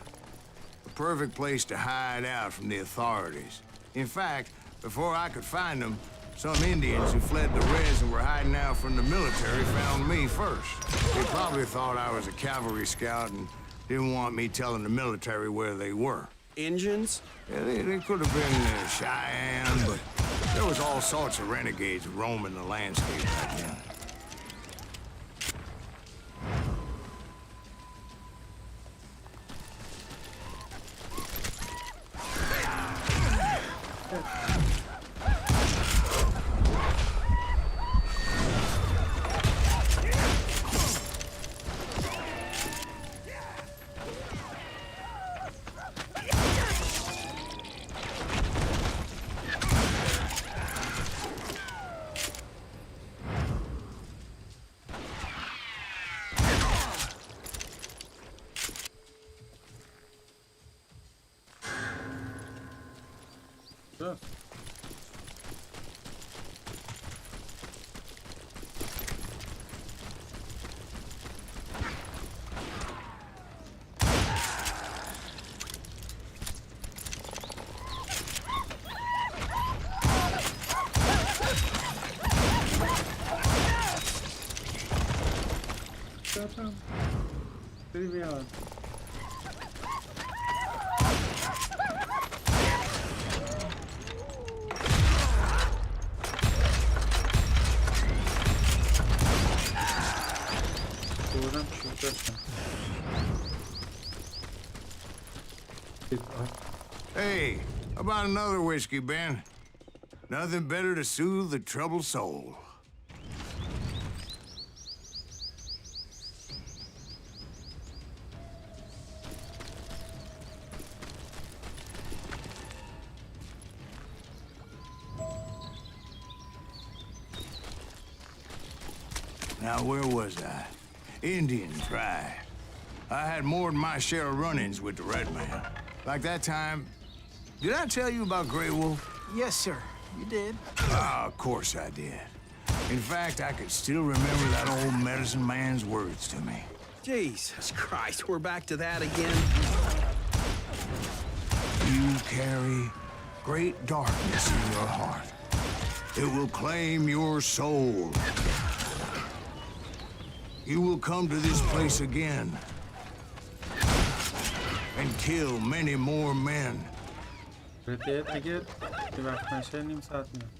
A perfect place to hide out from the authorities. In fact, before I could find them, some Indians who fled the res and were hiding out from the military found me first. They probably thought I was a cavalry scout and didn't want me telling the military where they were. Indians? Yeah, they could have been Cheyenne, but there was all sorts of renegades roaming the landscape back then. کجاست؟ بری بیاد. بردم چوب دستم. Hey, about another whiskey, Ben? Nothing better to soothe the troubled soul. Now, where was I? Indians, right. I had more than my share of run-ins with the red man. Like that time... Did I tell you about Grey Wolf? Yes, sir. You did. Ah, of course I did. In fact, I could still remember that old medicine man's words to me. Jesus Christ, we're back to that again. You carry great darkness in your heart. It will claim your soul. You will come to this place again and kill many more men. رتیت اگه به وقت نشه نیم ساعت میاد.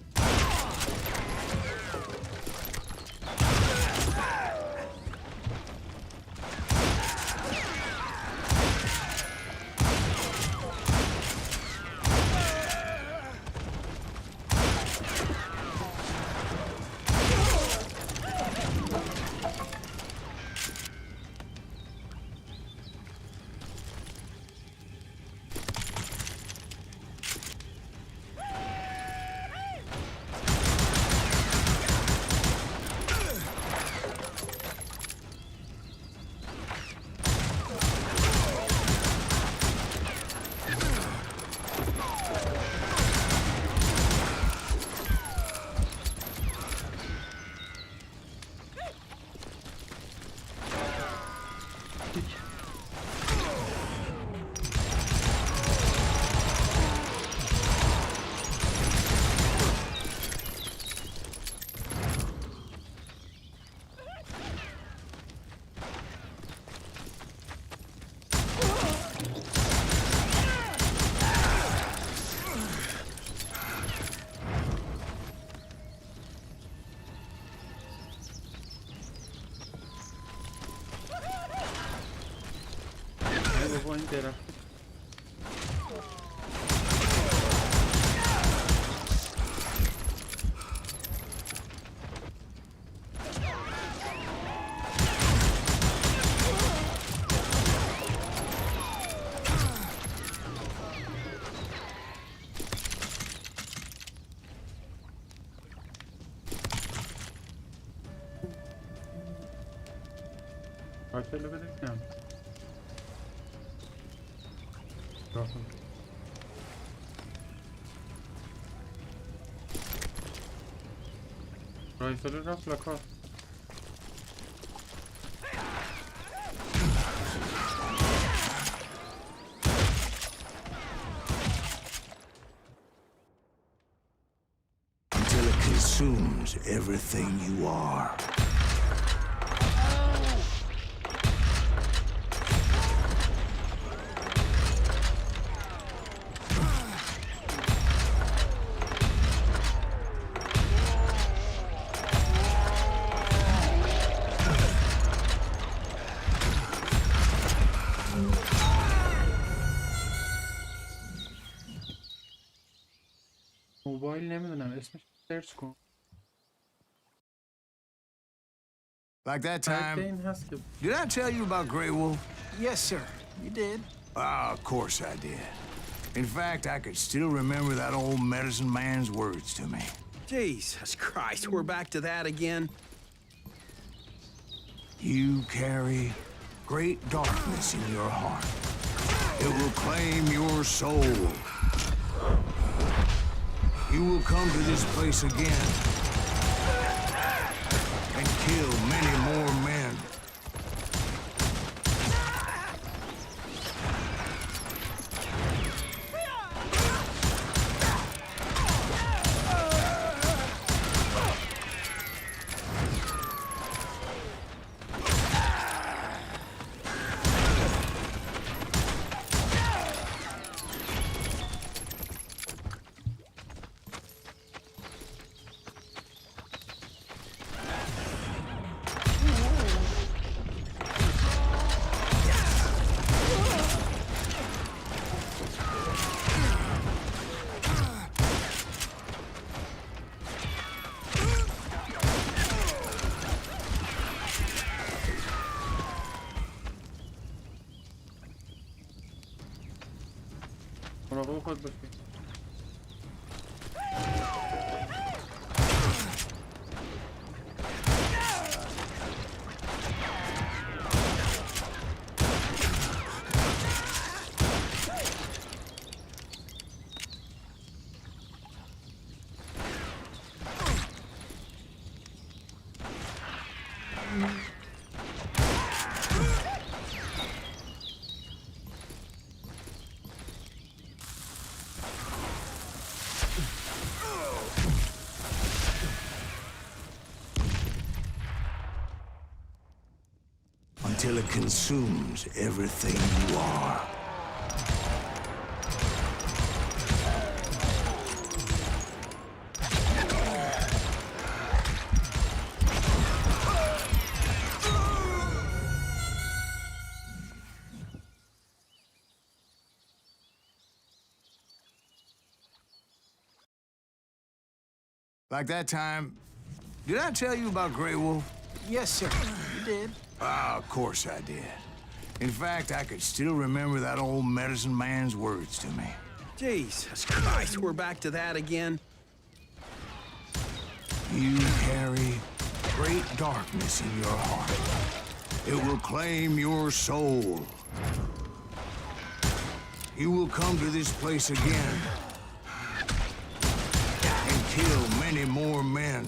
بابا این درخت قاتل رو بده کم رایفل رفت لکار Until it consumes everything you are. موبایل نمیدونم اسمش سرچ کن Like that time... این هست که Did I tell you about Grey Wolf? Yes, sir. You did. Ah, of course I did. In fact, I could still remember that old medicine man's words to me. Jesus Christ, we're back to that again. You carry great darkness in your heart. It will claim your soul. You will come to this place again and kill many more men. مراقب خود باشی. Until it consumes everything you are. Like that time, did I tell you about Grey Wolf? Yes, sir. You did. Ah, of course I did. In fact, I could still remember that old medicine man's words to me. Jesus Christ, we're back to that again. You carry great darkness in your heart. It will claim your soul. You will come to this place again and kill many more men.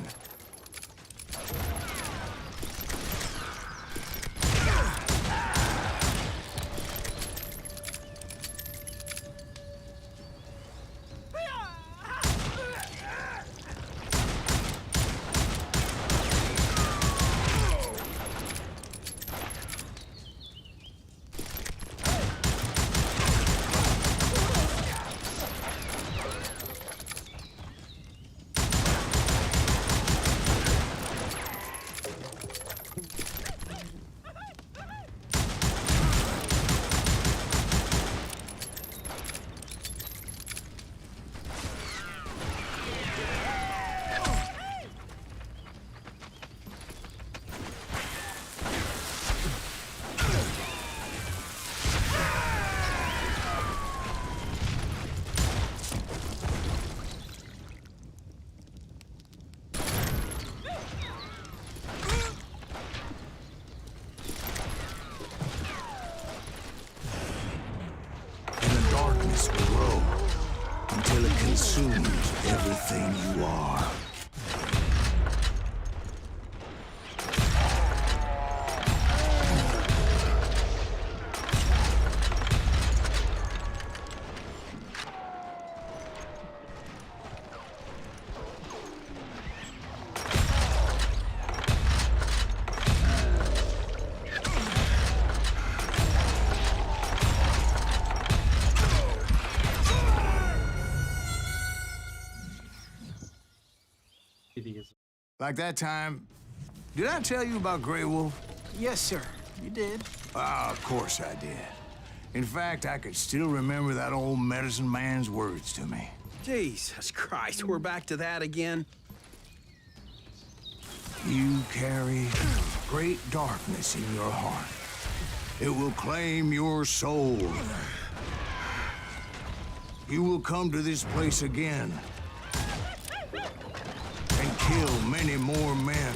Until it consumes everything you are. Like that time, did I tell you about Grey Wolf? Yes, sir. You did. Ah, of course I did. In fact, I could still remember that old medicine man's words to me. Jesus Christ, we're back to that again. You carry great darkness in your heart. It will claim your soul. You will come to this place again and kill many more men.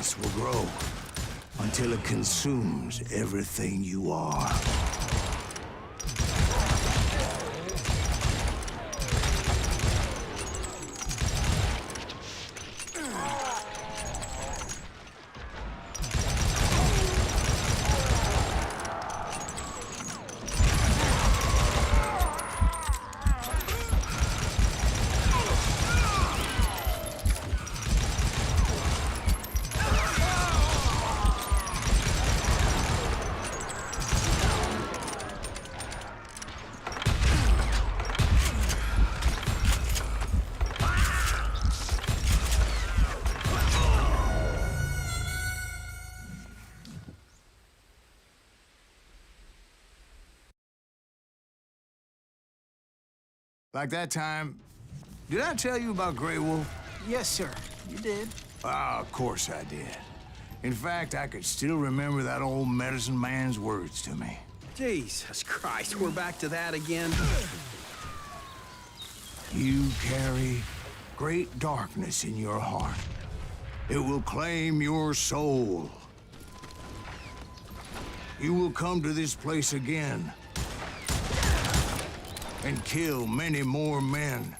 darkness will grow until it consumes everything you are. Like that time, did I tell you about Grey Wolf? Yes, sir. You did. Ah, of course I did. In fact, I could still remember that old medicine man's words to me. Jesus Christ, we're back to that again. You carry great darkness in your heart. It will claim your soul. You will come to this place again and kill many more men.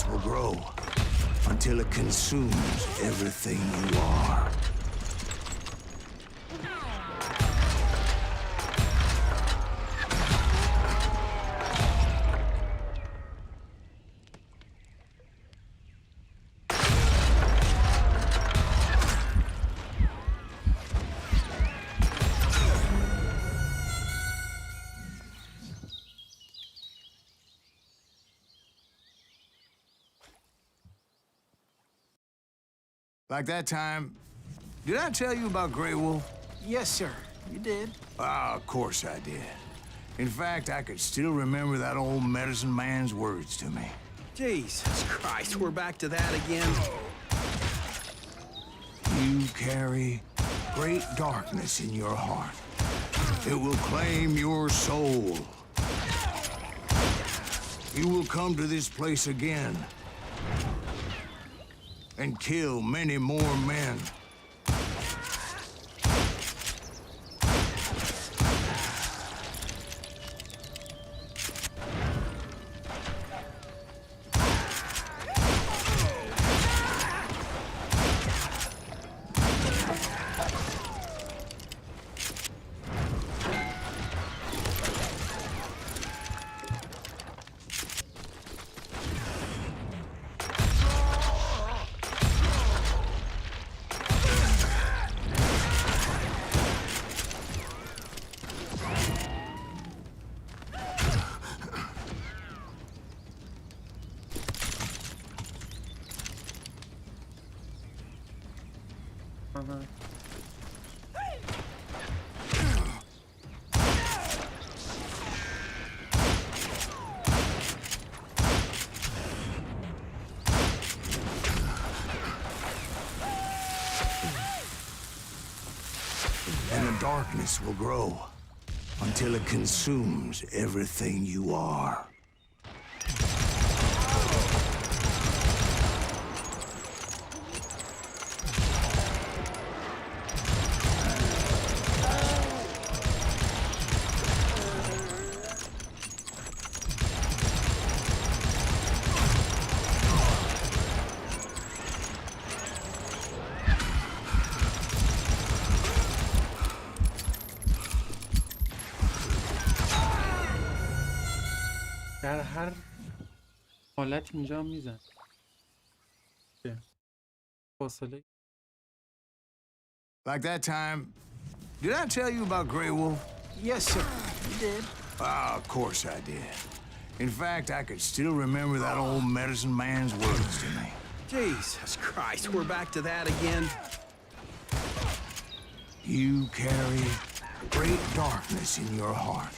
Will grow until it consumes everything you are. Like that time, did I tell you about Grey Wolf? Yes, sir. You did. Ah, of course I did. In fact, I could still remember that old medicine man's words to me. Jesus Christ, we're back to that again. You carry great darkness in your heart. It will claim your soul. You will come to this place again and kill many more men. And the darkness will grow until it consumes everything you are. در هر حالت اینجا میزن. فاصله. Like that time. Did I tell you about Grey Wolf? Yes, sir. You did. Ah, of course I did. In fact, I could still remember that old medicine man's words to me. Jesus Christ, we're back to that again. You carry great darkness in your heart.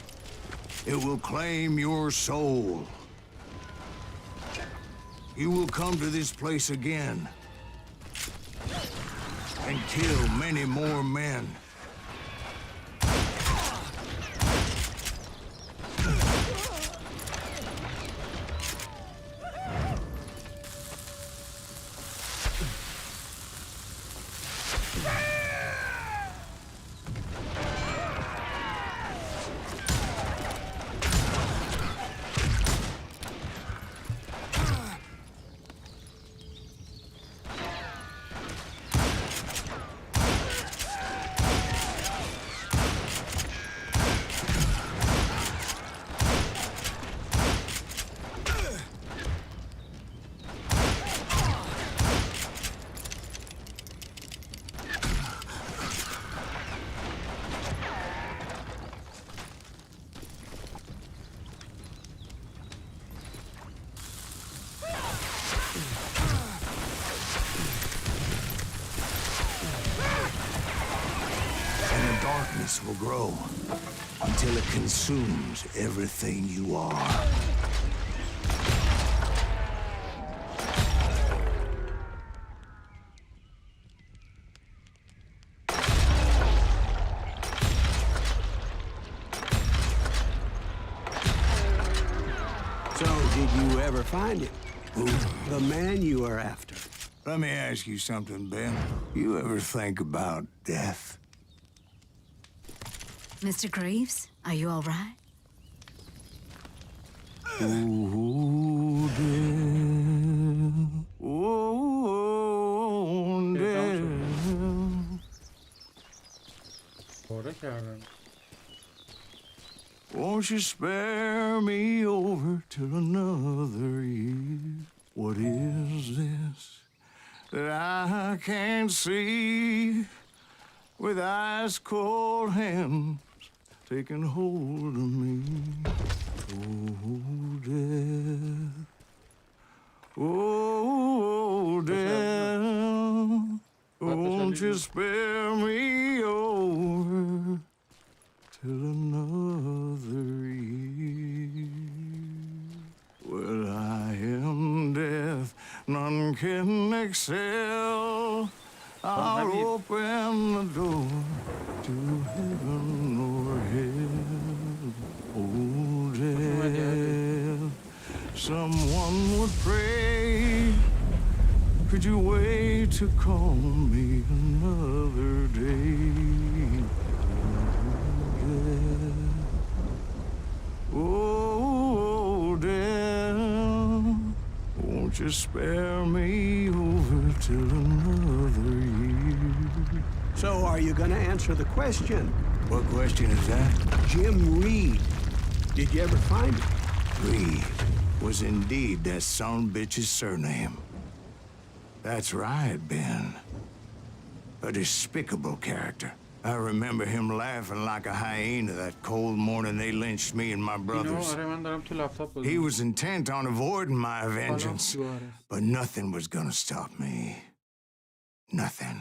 It will claim your soul. You will come to this place again and kill many more men. Will grow until it consumes everything you are. So, did you ever find him? Who? The man you are after. Let me ask you something, Ben. You ever think about death? Mr. Greaves, are you all right? Ooh, death. Ooh, death. Won't you spare me over till another year? What is this that I can't see with ice cold hands taking hold of me? Oh, death. Oh, death. Won't you spare me over till another year? Well, I am death, none can excel. I'll open the door to heaven or hell. Oh, death, someone would pray. Could you wait to call me another day? Oh, death, won't you spare me over till another year? So, are you gonna answer the question? What question is that? Jim Reed. Did you ever find him? Reed was indeed that son bitch's surname. That's right, Ben. A despicable character. I remember him laughing like a hyena that cold morning they lynched me and my brothers. He was intent on avoiding my vengeance, but nothing was gonna stop me. Nothing.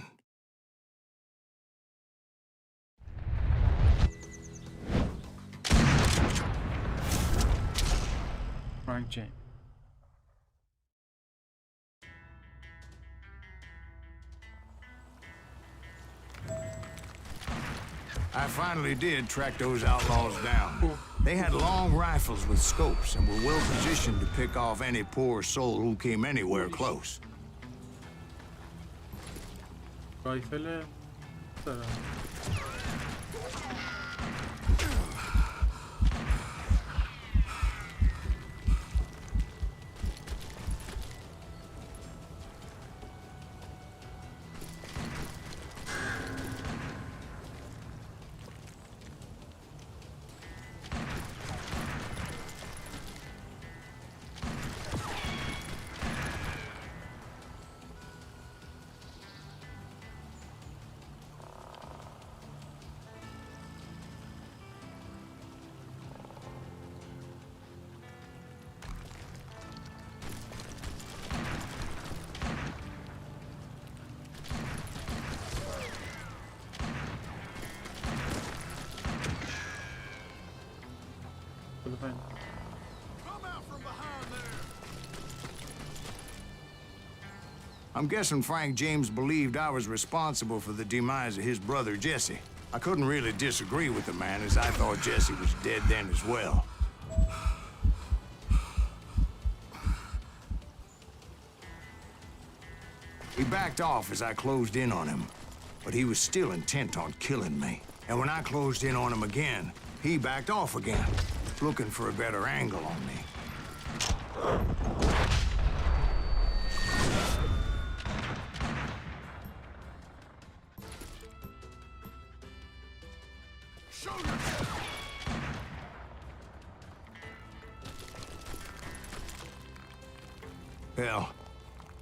Frank James. I finally did track those outlaws down. They had long rifles with scopes and were well positioned to pick off any poor soul who came anywhere close. رایفل دارم. I'm guessing Frank James believed I was responsible for the demise of his brother Jesse. I couldn't really disagree with the man, as I thought Jesse was dead then as well. He backed off as I closed in on him, but he was still intent on killing me. And when I closed in on him again, he backed off again, looking for a better angle on me. Hell,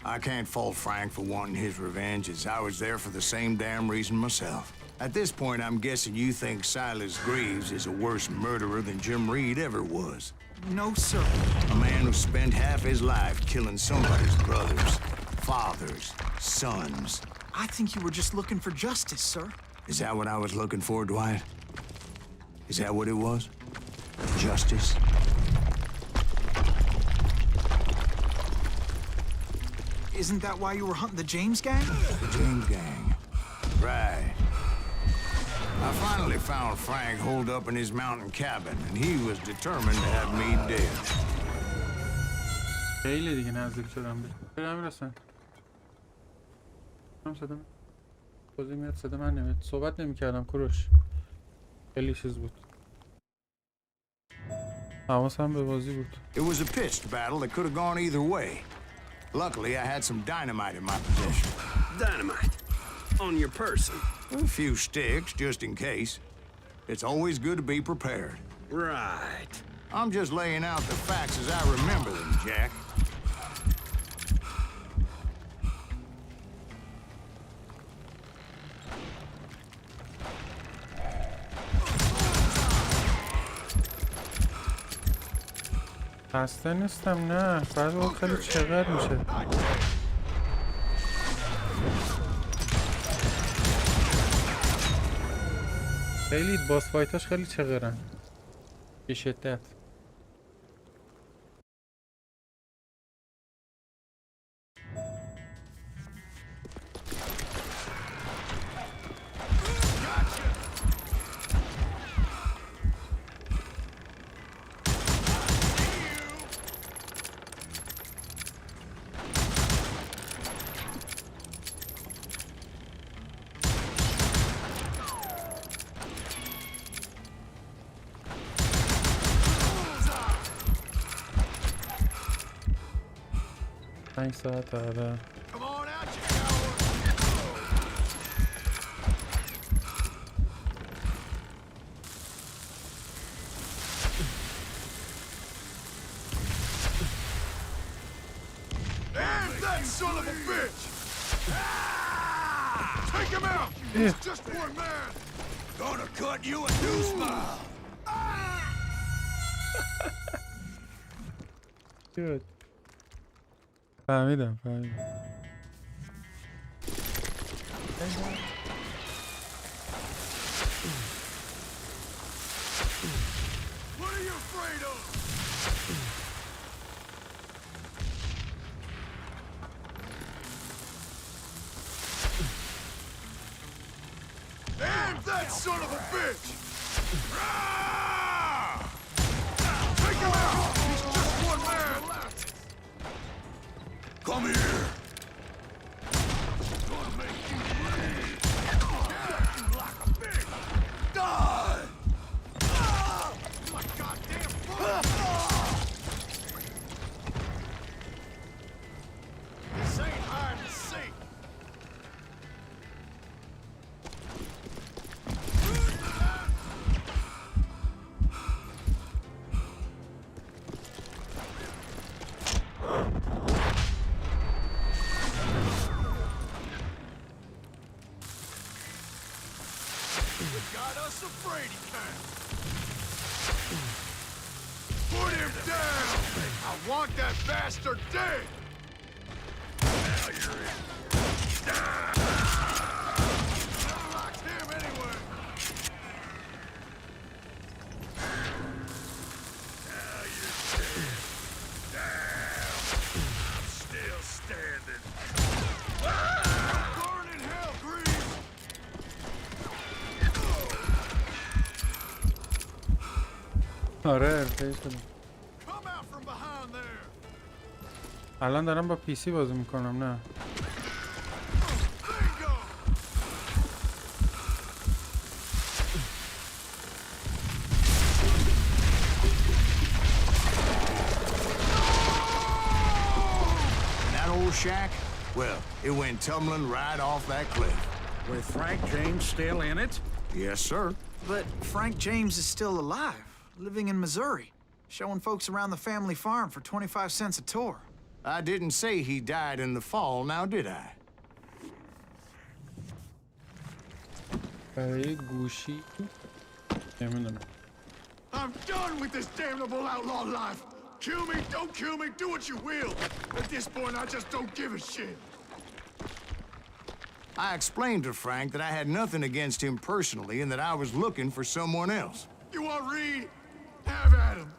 I can't fault Frank for wanting his revenge, as I was there for the same damn reason myself. At this point, I'm guessing you think Silas Greaves is a worse murderer than Jim Reed ever was. No, sir. A man who spent half his life killing somebody's brothers, fathers, sons. I think you were just looking for justice, sir. Is that what I was looking for, Dwight? Is that what it was? Justice? Isn't that why you were hunting the James gang? The James gang. Right. I finally found Frank holed up in his mountain cabin, and he was determined to have me dead. خیلی دیگه نزدیک شدم برم رسن. هم صدا بازی میاد صدا من نمیاد. صحبت نمی‌کردم کوروش. خیلی چیز بود. حواسم به بازی بود. It was a pitched battle that could have gone either way. Luckily, I had some dynamite in my possession. Dynamite? On your person? A few sticks, just in case. It's always good to be prepared. Right. I'm just laying out the facts as I remember them, Jack. خسته نیستم نه فقط خیلی چقدر میشه خیلی باس فایتاش خیلی چقدرن به شدت پنج ساعت آره That son of a bitch! Take him out! He's just one man! Gonna cut you a new smile! Good. فهمیدم What are you afraid of? And that son of a bitch! Take him out! He's just one man! Come here! Gonna make you bleed! Like a pig! Die! You like goddamn fool! This ain't hide and seek! Got us a Brady cat. Put him down! I want that bastard dead! Now you're in. I like him anyway! Now you're dead. Damn! I'm still standing. آره حرفه‌ای شدم. Come out from behind there. الان دارم با پی سی بازی میکنم. نه Bingo. That old shack? Well, it went tumbling right off that cliff. With Frank James still in it? Yes, sir. But Frank James is still alive, living in Missouri, showing folks around the family farm for 25 cents a tour. I didn't say he died in the fall, now did I? برای گوشی نمیدونم. I'm done with this damnable outlaw life. Kill me, don't kill me, do what you will. At this point, I just don't give a shit. I explained to Frank that I had nothing against him personally and that I was looking for someone else. You want Reed? Have at him.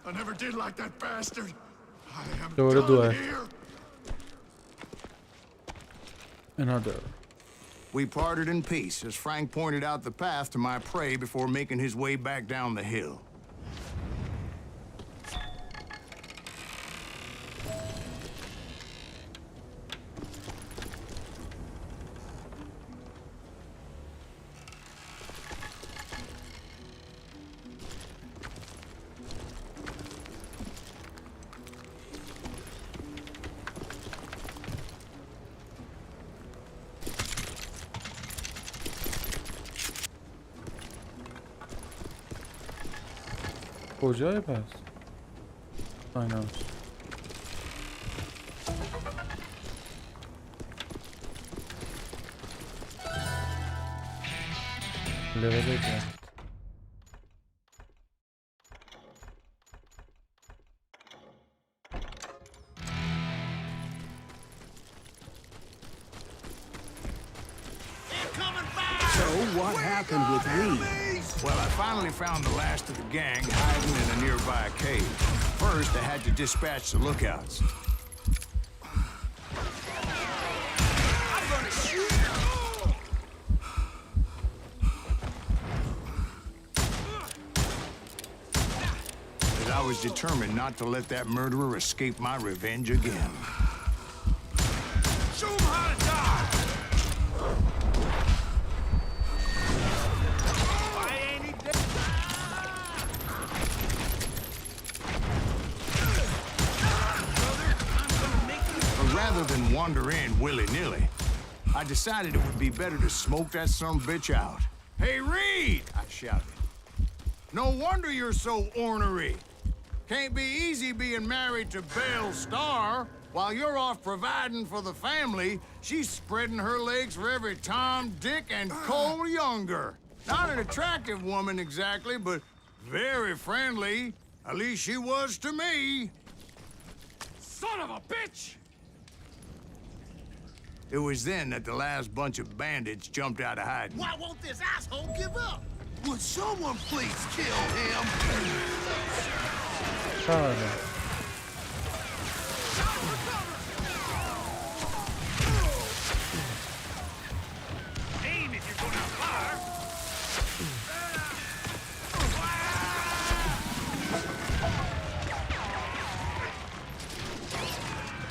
I never did like that bastard. I am done here. Another. We parted in peace as Frank pointed out the path to my prey before making his way back down the hill. کجای پس؟ فاینانس لول ده So what happened with Reed? Well, I finally found the last of the gang hiding in a nearby cave. First, I had to dispatch the lookouts. I'm gonna shoot you. But I was determined not to let that murderer escape my revenge again. Show him how to die. Why ain't he dead? But rather than wander in willy-nilly, I decided it would be better to smoke that sumbitch out. Hey, Reed! I shouted. No wonder you're so ornery. Can't be easy being married to Belle Starr. While you're off providing for the family, she's spreading her legs for every Tom, Dick, and Cole Younger. Not an attractive woman exactly, but very friendly. At least she was to me. Son of a bitch! It was then that the last bunch of bandits jumped out of hiding. Why won't this asshole give up? Would someone please kill him? چرا Aim if you're gonna fire.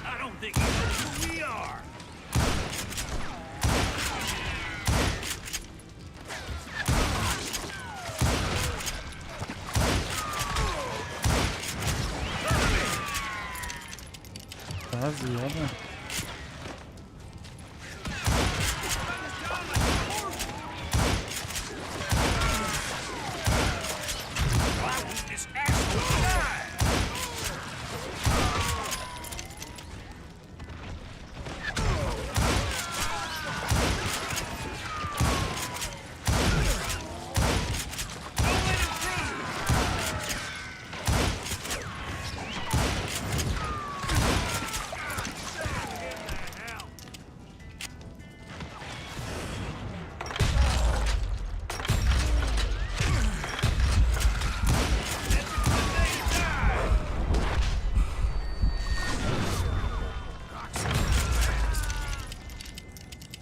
I don't think he knows who we are. چقدر زیاده Why won't this asshole die?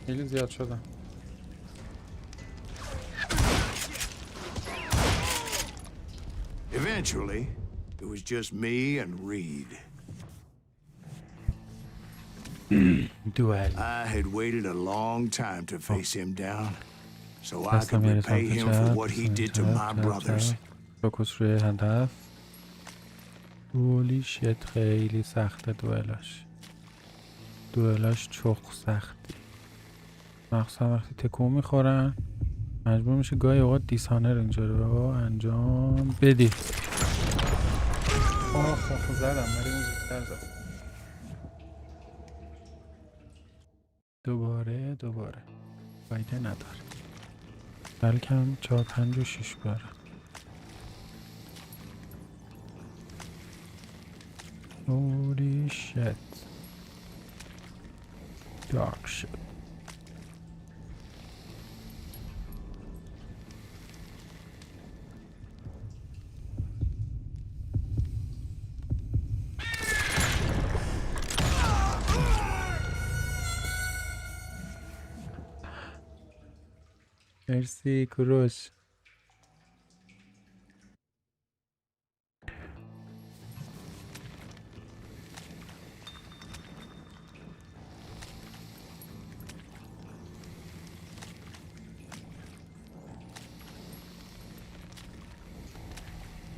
خیلی زیاد شدن. Eventually, eventually, it was just me and Reed. دوئل. I had waited a long time to face him down, so I could repay him for what he did to my brothers. فوکس روی هدف. هولی شت خیلی سخته دوئلاش چخ سختی، مخصوصا وقتی تکون میخورن مجبور میشه گاهی اوقات دیسانر اینجا رو انجام بدی. آخ زدم ولی اون زودتر زد. دوباره فایده نداره، بلکه 4 5 و 6 باره. Holy shit. Dark shit. مرسی کوروش.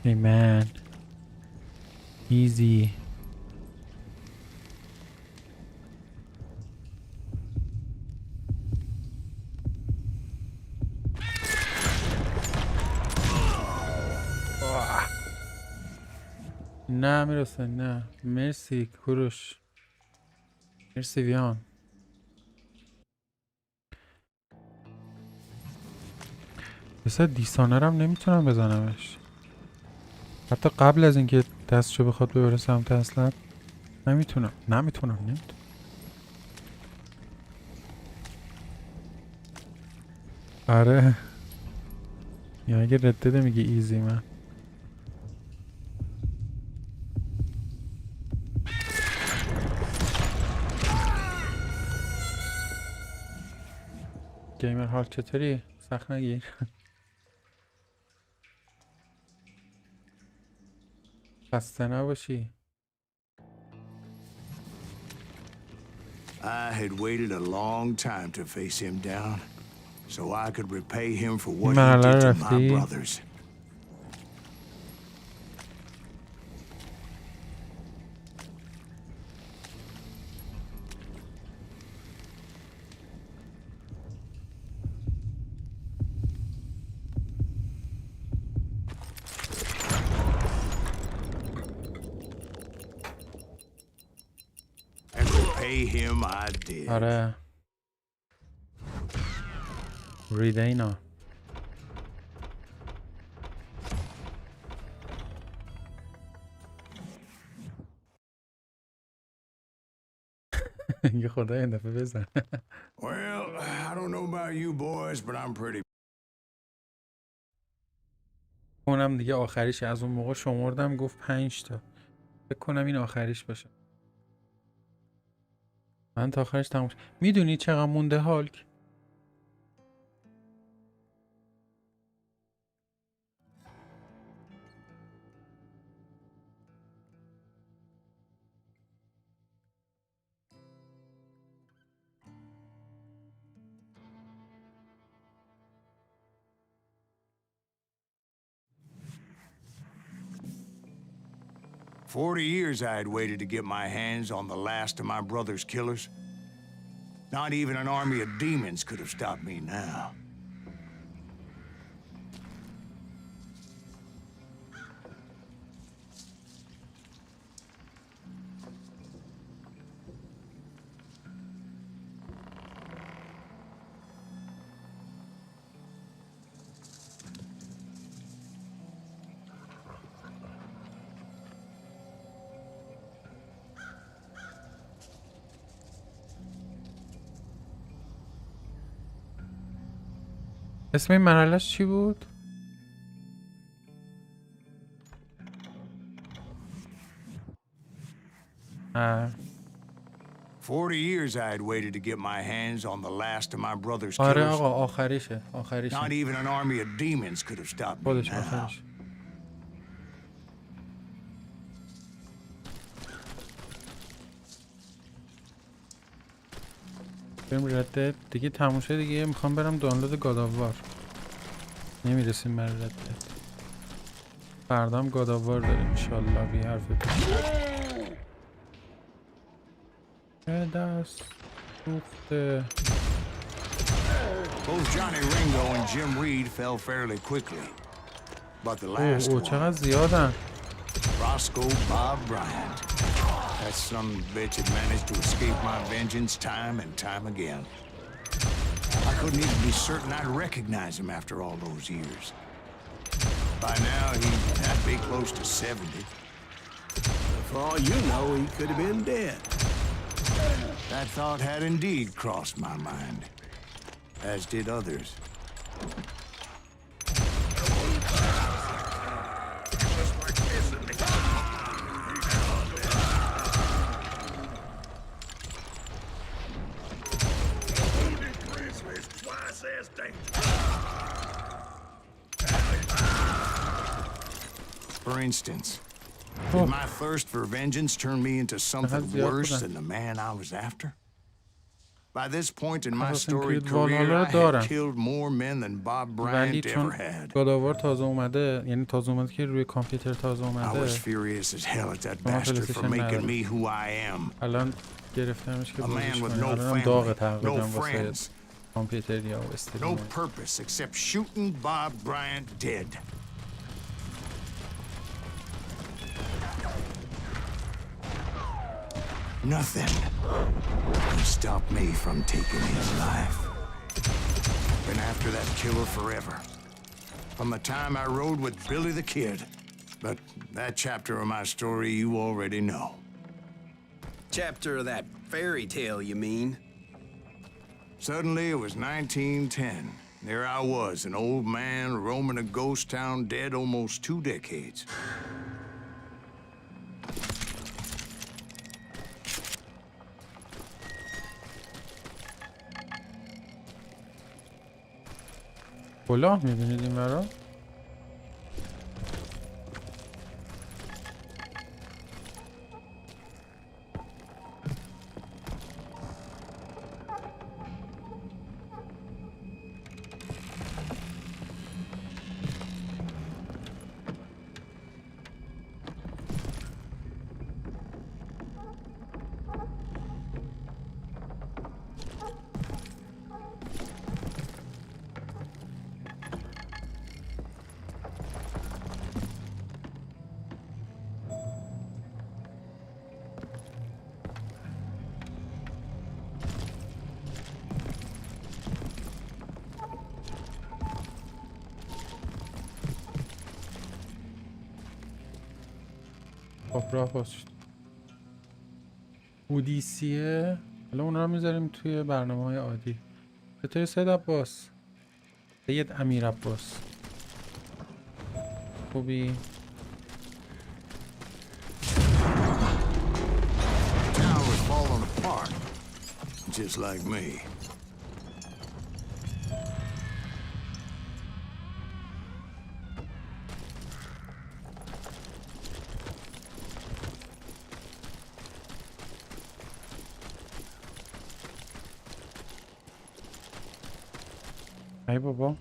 Hey man, easy. نه میرسه، نه مرسی کوروش، مرسی ویان. بسا دیسانرم نمیتونم بزنمش، حتی قبل از اینکه دستشو بخواد ببره سمت اسلحه نمیتونم. آره یا اگه ردده میگه ایزی من. گیمر هال چطوری؟ سخت نگیر. خسته نباشی. I had waited a long time to face him down, so I could repay him for what he did to my brothers. Him I did. آره ریده اینا. یه خدا این دفعه بزن. Well, I don't know about you boys, but I'm pretty. اونم دیگه آخریشه. از اون موقع شمردم گفت 5 تا. فکر کنم این آخریش باشه. من تا آخرش تموم شد. میدونی چقدر مونده هالک؟ "40 years I had waited to get my hands on the last of my brother's killers. Not even an army of demons could have stopped me now." اسم این مرحله‌اش چی بود؟ "40 years I had waited to get my hands on the last of my brother's آره killers. آقا آخریشه. Not even an army of demons could have stopped me خودش now." آخرش. بریم ردت دیگه تموم شد دیگه. میخوام برم دانلود گاداوار. نمیرسیم بر ردت. فردام گاداوار داریم انشالله بی حرف پیش. دست سوخته. Both Johnny Ringo and Jim Reed fell fairly quickly. But the last one, چقدر زیادن. Roscoe Bob Bryant. That son of a bitch had managed to escape my vengeance time and time again. I couldn't even be certain I'd recognize him after all those years. By now, he'd be close to 70. For all you know, he could have been dead. That thought had indeed crossed my mind, as did others. For instance, did my thirst for vengeance turn me into something worse than the man I was after? By this point in my storied career, I had killed more men than Bob Bryant ever had. گاداوار تازه اومده، یعنی تازه اومده که روی کامپیوتر تازه اومده. I was furious as hell at that bastard for making me who I am. الان گرفتمش که بازیش کنم. الان داغ تقریبا واسه کامپیوتر یا استریم. No purpose except shooting Bob Bryant dead. Nothing can stop me from taking his life. Been after that killer forever. From the time I rode with Billy the Kid. But that chapter of my story you already know. Chapter of that fairy tale, you mean? Suddenly it was 1910. There I was, an old man roaming a ghost town dead almost 2 decades. کلاه میبینید این برا؟ خب راه باز شد. اودیسیه. حالا اونا رو میذاریم توی برنامه‌های عادی. چطوری سید عباس؟ سید امیر عباس. خوبی؟ Town was falling apart, just like me. ای بابا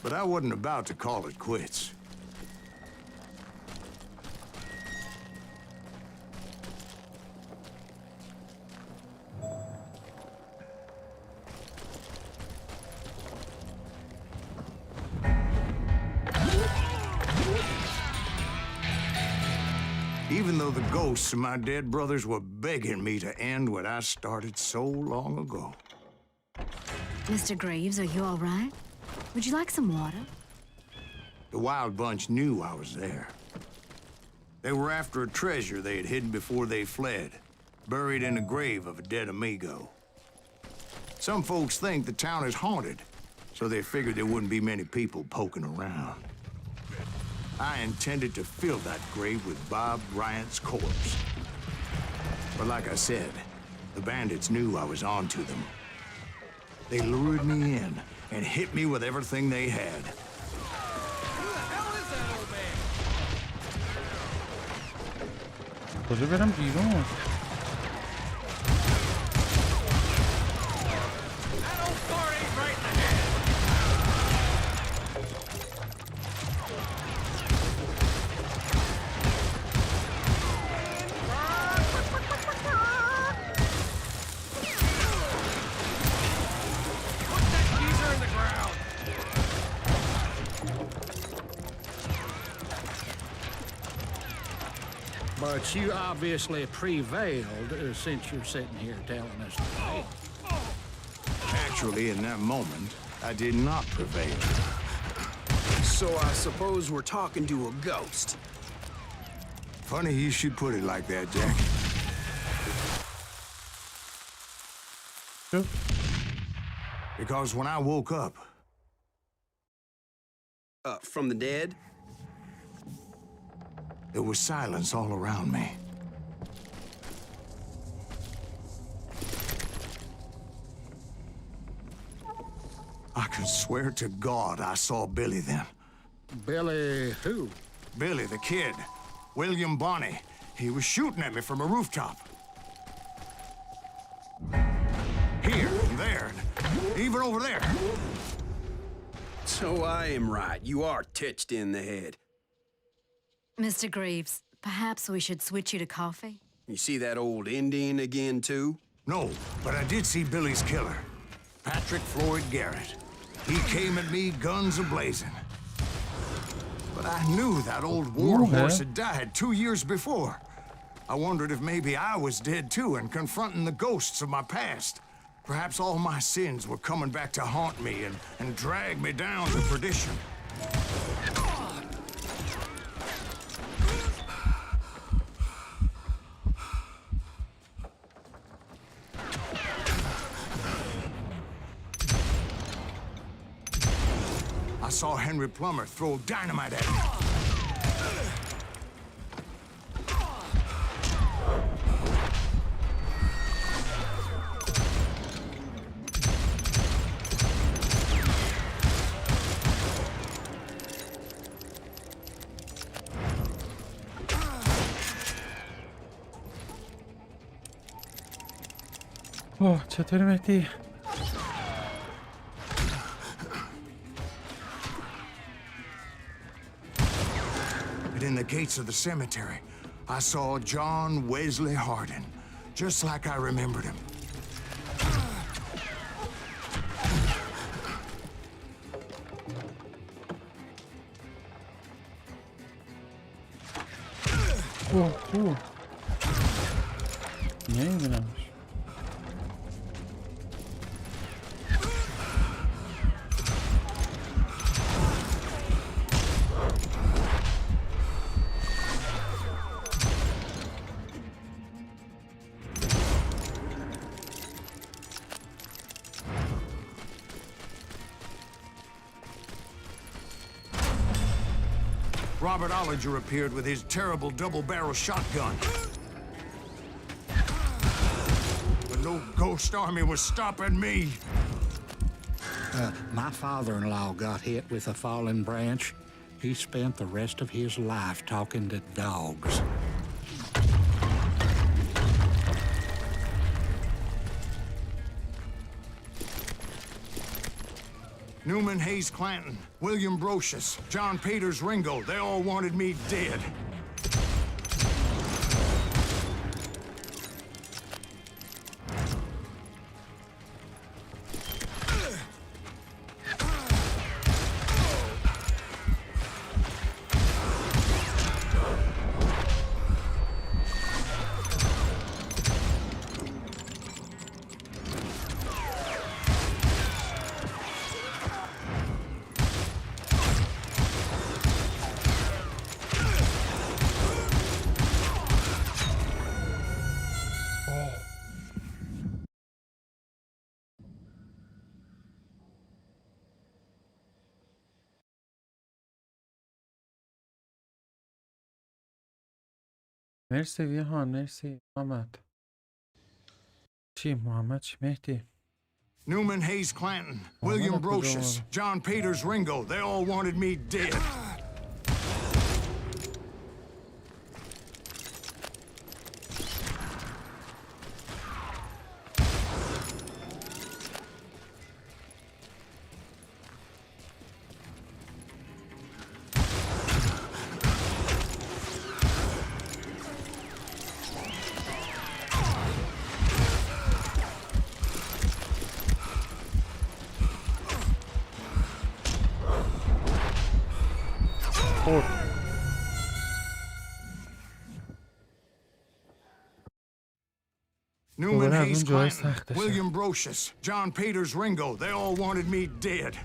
But I wasn't about to call it quits. Even though the ghosts of my dead brothers were begging me to end what I started so long ago. Mr. Graves, are you all right? Would you like some water? The Wild Bunch knew I was there. They were after a treasure they had hidden before they fled, buried in the grave of a dead amigo. Some folks think the town is haunted, so they figured there wouldn't be many people poking around. I intended to fill that grave with Bob Bryant's corpse. But like I said, the bandits knew I was onto them, They lured me in and hit me with everything they had. کجا برم بیرون؟ But you obviously prevailed since you're sitting here telling us today. Actually, in that moment, I did not prevail. So I suppose we're talking to a ghost. Funny you should put it like that, Jack. Sure. Because when I woke up, From the dead? there was silence all around me. I could swear to God I saw Billy then. Billy who? Billy, the kid. William Bonney. He was shooting at me from a rooftop. Here and there, and even over there. So I am right. You are titched in the head. Mr. Greaves, perhaps we should switch you to coffee? You see that old Indian again, too? No, but I did see Billy's killer, Patrick Floyd Garrett. He came at me guns a-blazing. But I knew that old war horse had died 2 years before. I wondered if maybe I was dead too and confronting the ghosts of my past. Perhaps all my sins were coming back to haunt me and drag me down to perdition. I saw Henry Plummer throw dynamite at me. اوه چطوری مهدی؟ And in the gates of the cemetery, I saw John Wesley Hardin, just like I remembered him. اوه نمیدونمش. Robert Ollinger appeared with his terrible double-barrel shotgun. But no ghost army was stopping me. My father-in-law got hit with a fallen branch. He spent the rest of his life talking to dogs. Newman Hayes Clanton, William Brocious, John Peters Ringo, they all wanted me dead. مرسی ویهان، مرسی محمد. چی محمد چی مهدی؟ Newman Hayes Clanton, William Brocious, John Peters Ringo, they all wanted me dead. Newman Hayes Clanton, William Brocious, John Peters Ringo, they all wanted me dead.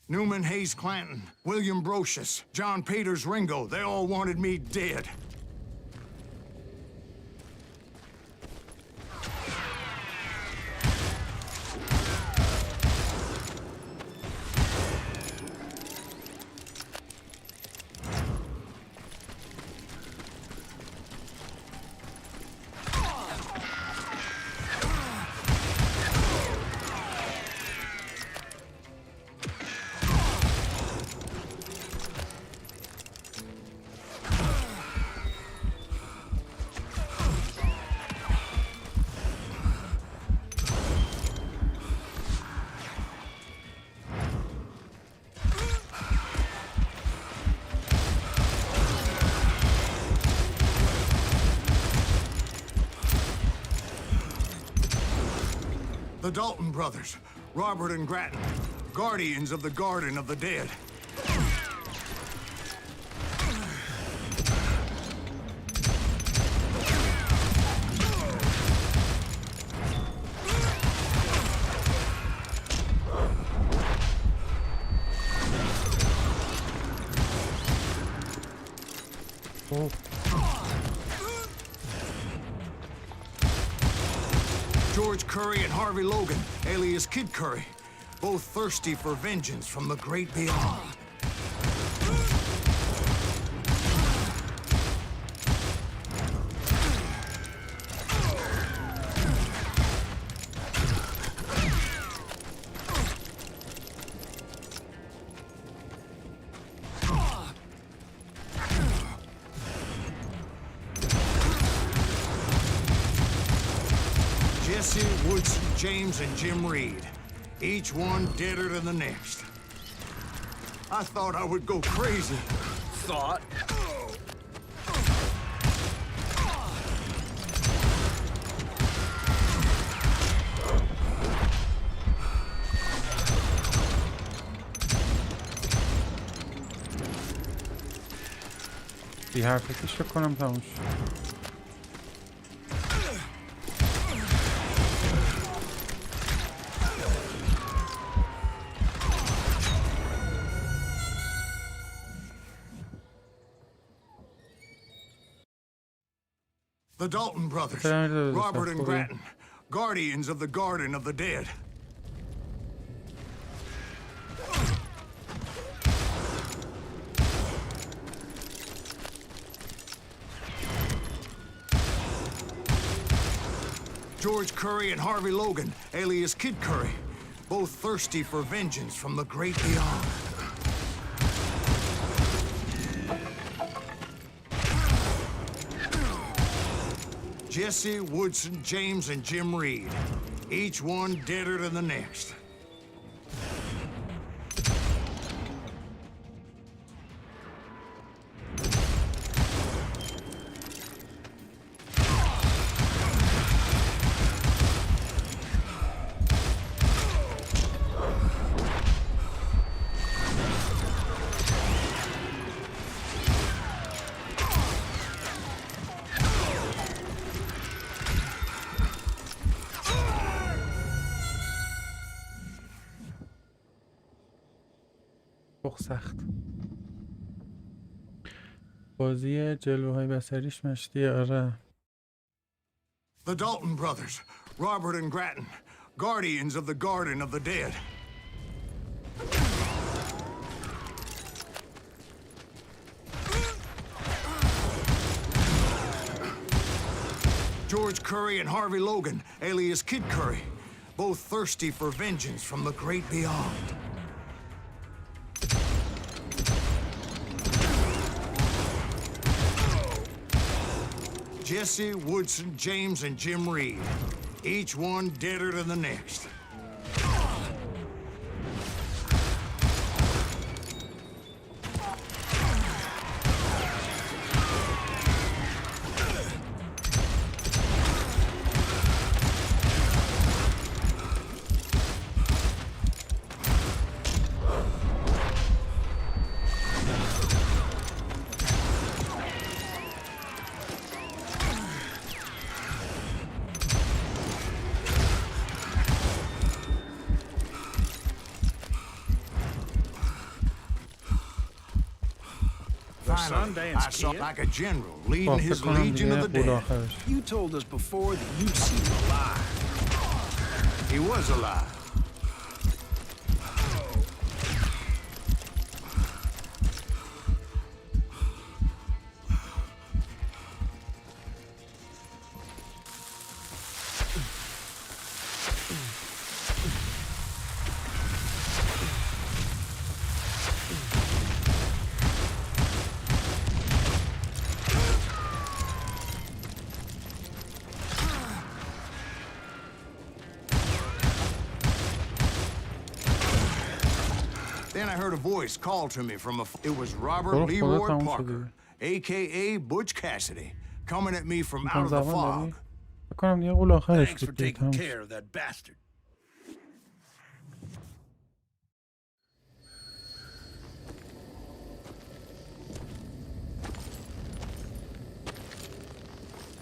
Newman Hayes Clanton, William Brocious, John Peters Ringo, they all wanted me dead. The Dalton brothers, Robert and Grattan, guardians of the Garden of the Dead. George Curry and Harvey Logan, alias Kid Curry, both thirsty for vengeance from the great beyond. Jesse, Woodson, James, and Jim Reed. Each one deader than the next. I thought I would go crazy. Thought? بی حرفتش فکر کنم تموم شد. The Dalton brothers, Robert and Grattan, guardians of the Garden of the Dead. George Curry and Harvey Logan, alias Kid Curry, both thirsty for vengeance from the great beyond. Jesse, Woodson, James, and Jim Reed. Each one deader than the next. سخت. بازی جلوه‌های بصریش مشتیه. آره. The Dalton brothers, Robert and Grattan, guardians of the Garden of the Dead. George Curry and Harvey Logan, alias Kid Curry, both thirsty for vengeance from the great beyond. Jesse, Woodson, James, and Jim Reed. Each one deader than the next. I saw like a general leading his legion of the dead. You told us before that you'd seen him alive. He was alive. Then I heard a voice call to me from it was Robert Leroy Parker, a.k.a. Butch Cassidy, coming at me from out of the fog. Thanks for taking care of that bastard.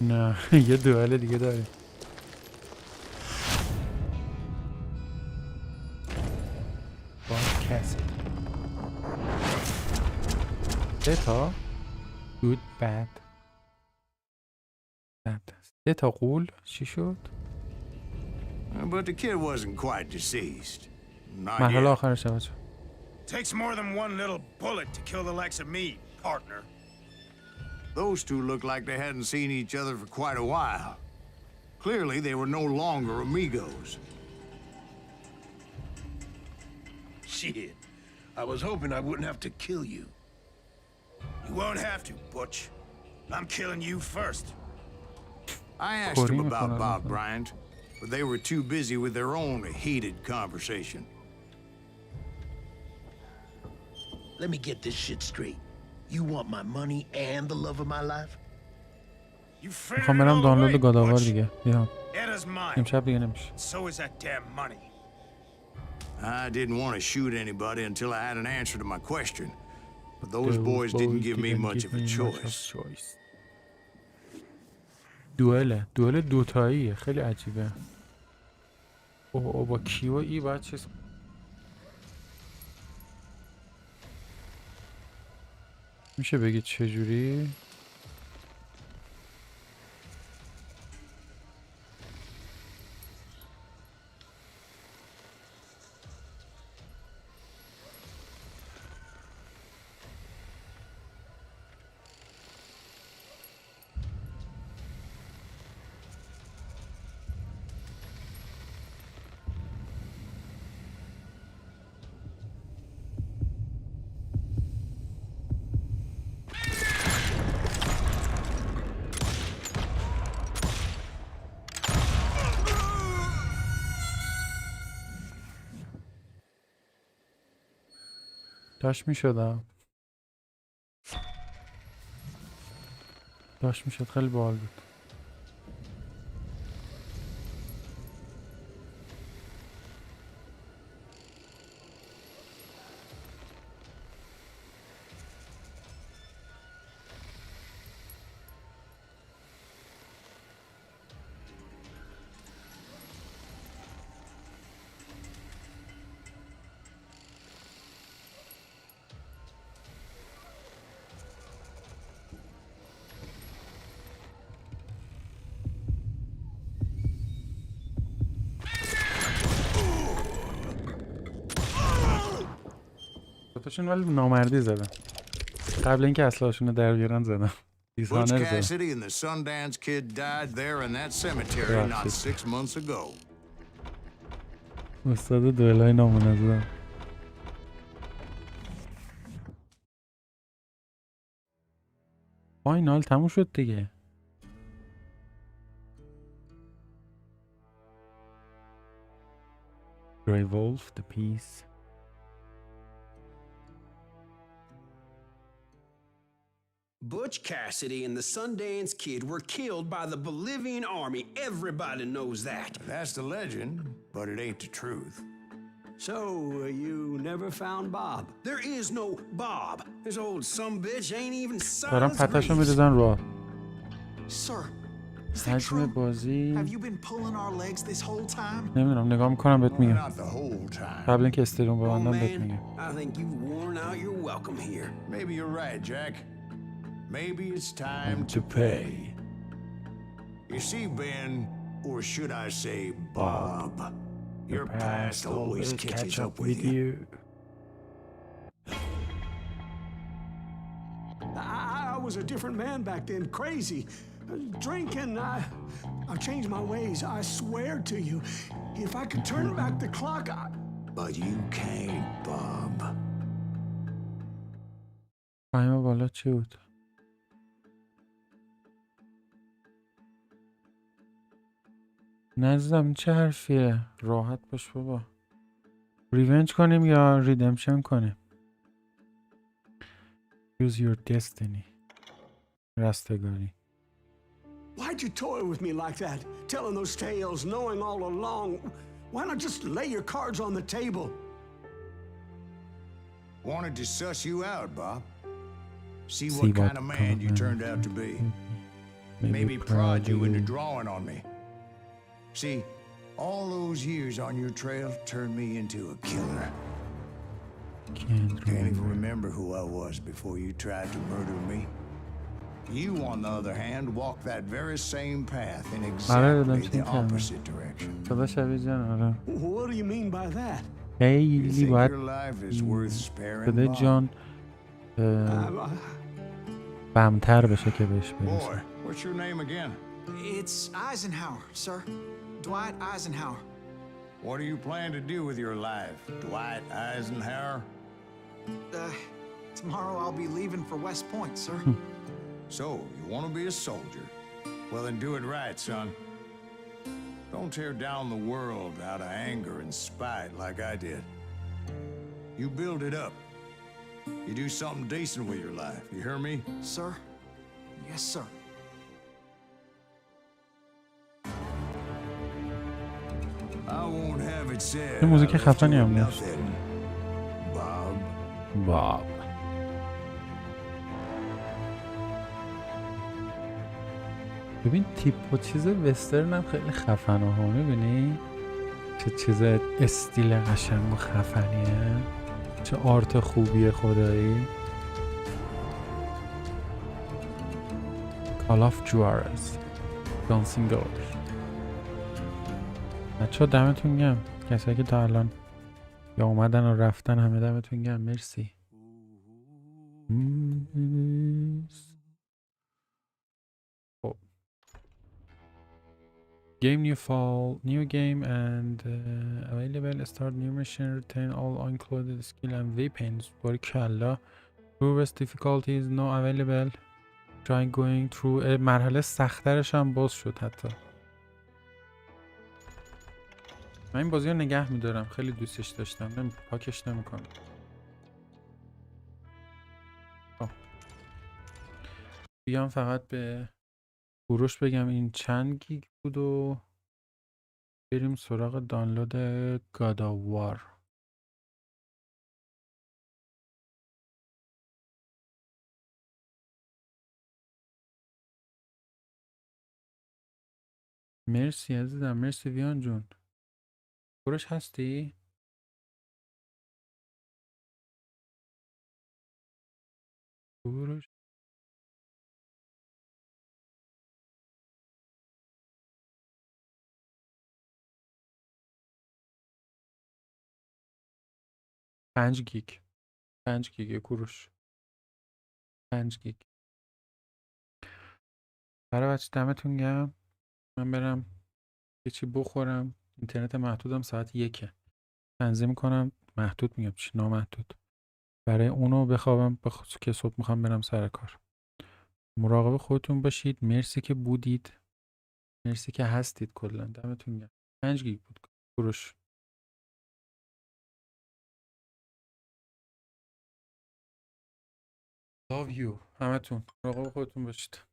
نه یه دوئل دیگه داریم. تا good bad bad تا قول چی شد؟ But the kid wasn't quite deceased. Not مرحله yet. آخرش بچه. Takes more than one little bullet to kill the likes of me, partner. Those two looked like they hadn't seen each other for quite a while. Clearly, they were no longer amigos. Shit. I was hoping I wouldn't have to kill you. You won't have to, Butch. I'm killing you first. I asked them about Bob Bryant, but they were too busy with their own heated conversation. Let me get this shit straight. You want my money and the love of my life? You figured میخوام it برم all دانلود away, گاداوار Butch. دیگه. بیام. Anna's mine. امشب دیگه نمیشه. So is that damn money. I didn't want to shoot anybody until I had an answer to my question, but those boys didn't give me much of a choice. دوئل دوتاییه خیلی عجیبه. او با کیو ای باید چیز میشه بگید چجوری؟ داشت میشد خیلی باحال بود. دوتاشون ولی نامردی زدن. قبل اینکه اسلحه‌شون رو در بیارن زدن. Butch دیزانر زدن. Cassidy and the Sundance Kid died there in that cemetery not 6 months ago. استاد دوئلای نامنظم. فاینال تموم شد دیگه. Grey Wolf, the piece. Butch Cassidy and the Sundance Kid were killed by the Bolivian army. Everybody knows that. That's the legend, but it ain't the truth. So, you never found Bob? There is no Bob. This old sumbitch ain't even دارم size پتشو Reeves. میریزن رو. Sir, is that حجم true? بازی Have you been pulling our legs this whole time? نمیدونم نگاه میکنم بهت میگم. Not the whole time. قبل اینکه استریم Oh ببندم بهت man, میگم. I think you've worn out your welcome here. Maybe you're right, Jack. Maybe it's time to pay. You see, Ben, or should I say Bob, your past always catches up with you. I was a different man back then, crazy. Drinking, I've changed my ways, I swear to you. If I could turn back the clock, But you can't, Bob. قایمه بالا چی بود؟ نزدم چه حرفیه؟ راحت باش بابا. ریونج کنیم یا ریدمشن کنیم؟ Use your destiny. رستگاری. why'd you toy with me like that? Telling those tales, knowing all along. Why not just lay your cards on the table? Wanted to suss you out, Bob. See what kind of man you turned out to be. Maybe prod you into drawing on me. See, all those years on your trail turned me into a killer. Can't even remember who I was before you tried to murder me. You, on the other hand, walked that very same path in exactly the opposite direction. صدا شبیه جان آره. What do you mean by that? You خیلی think باید your life is worth sparing, صدای Bob? جان بمتر بشه که بهش برسه. Boy, what's your name again? It's Eisenhower, sir. Dwight Eisenhower. What do you plan to do with your life, Dwight Eisenhower? Tomorrow I'll be leaving for West Point, sir. So, you want to be a soldier? Well, then do it right, son. Don't tear down the world out of anger and spite like I did. You build it up. You do something decent with your life. You hear me? Sir? Yes, sir. I won't have it said. این موزیک I left خفنی you هم داشت. nothing, Bob. باب. ببین تیپ و چیز وسترن هم خیلی خفنه ها. میبینی چه چیز استیل قشنگ و خفنیه، چه آرت خوبیه خدایی. Call of juarez دانسینگ گرل. بچه ها دمتون گم، کسایی که تا الان یا اومدن و رفتن همه دمتون گم. مرسی. خب game new game and available start new mission retain all included skill and weapons. باریکلا. Progress difficulties no available. try going through مرحله سخت‌ترش هم باز شد حتی. من این بازی رو نگه میدارم، خیلی دوستش داشتم، پاکش نمیکنم. بیام فقط به کوروش بگم این چند گیگ بود و بریم سراغ دانلود گاداوار. مرسی عزیزم، مرسی ویان جون. کوروش هستی؟ کوروش پنج گیگ. 5 گیگ کوروش. 5 گیگ. برای بچه دمتون گرم. من برم یه چی بخورم. اینترنت محدودم ساعت 1. تنظیم کنم. محدود میگم چی نامحدود. برای اونو بخوابم که صبح میخوام برم سر کار. مراقب خودتون باشید. مرسی که بودید. مرسی که هستید کلا. دمتون گرم. 5 گیگ بود کوروش. Love you همتون. مراقب خودتون باشید.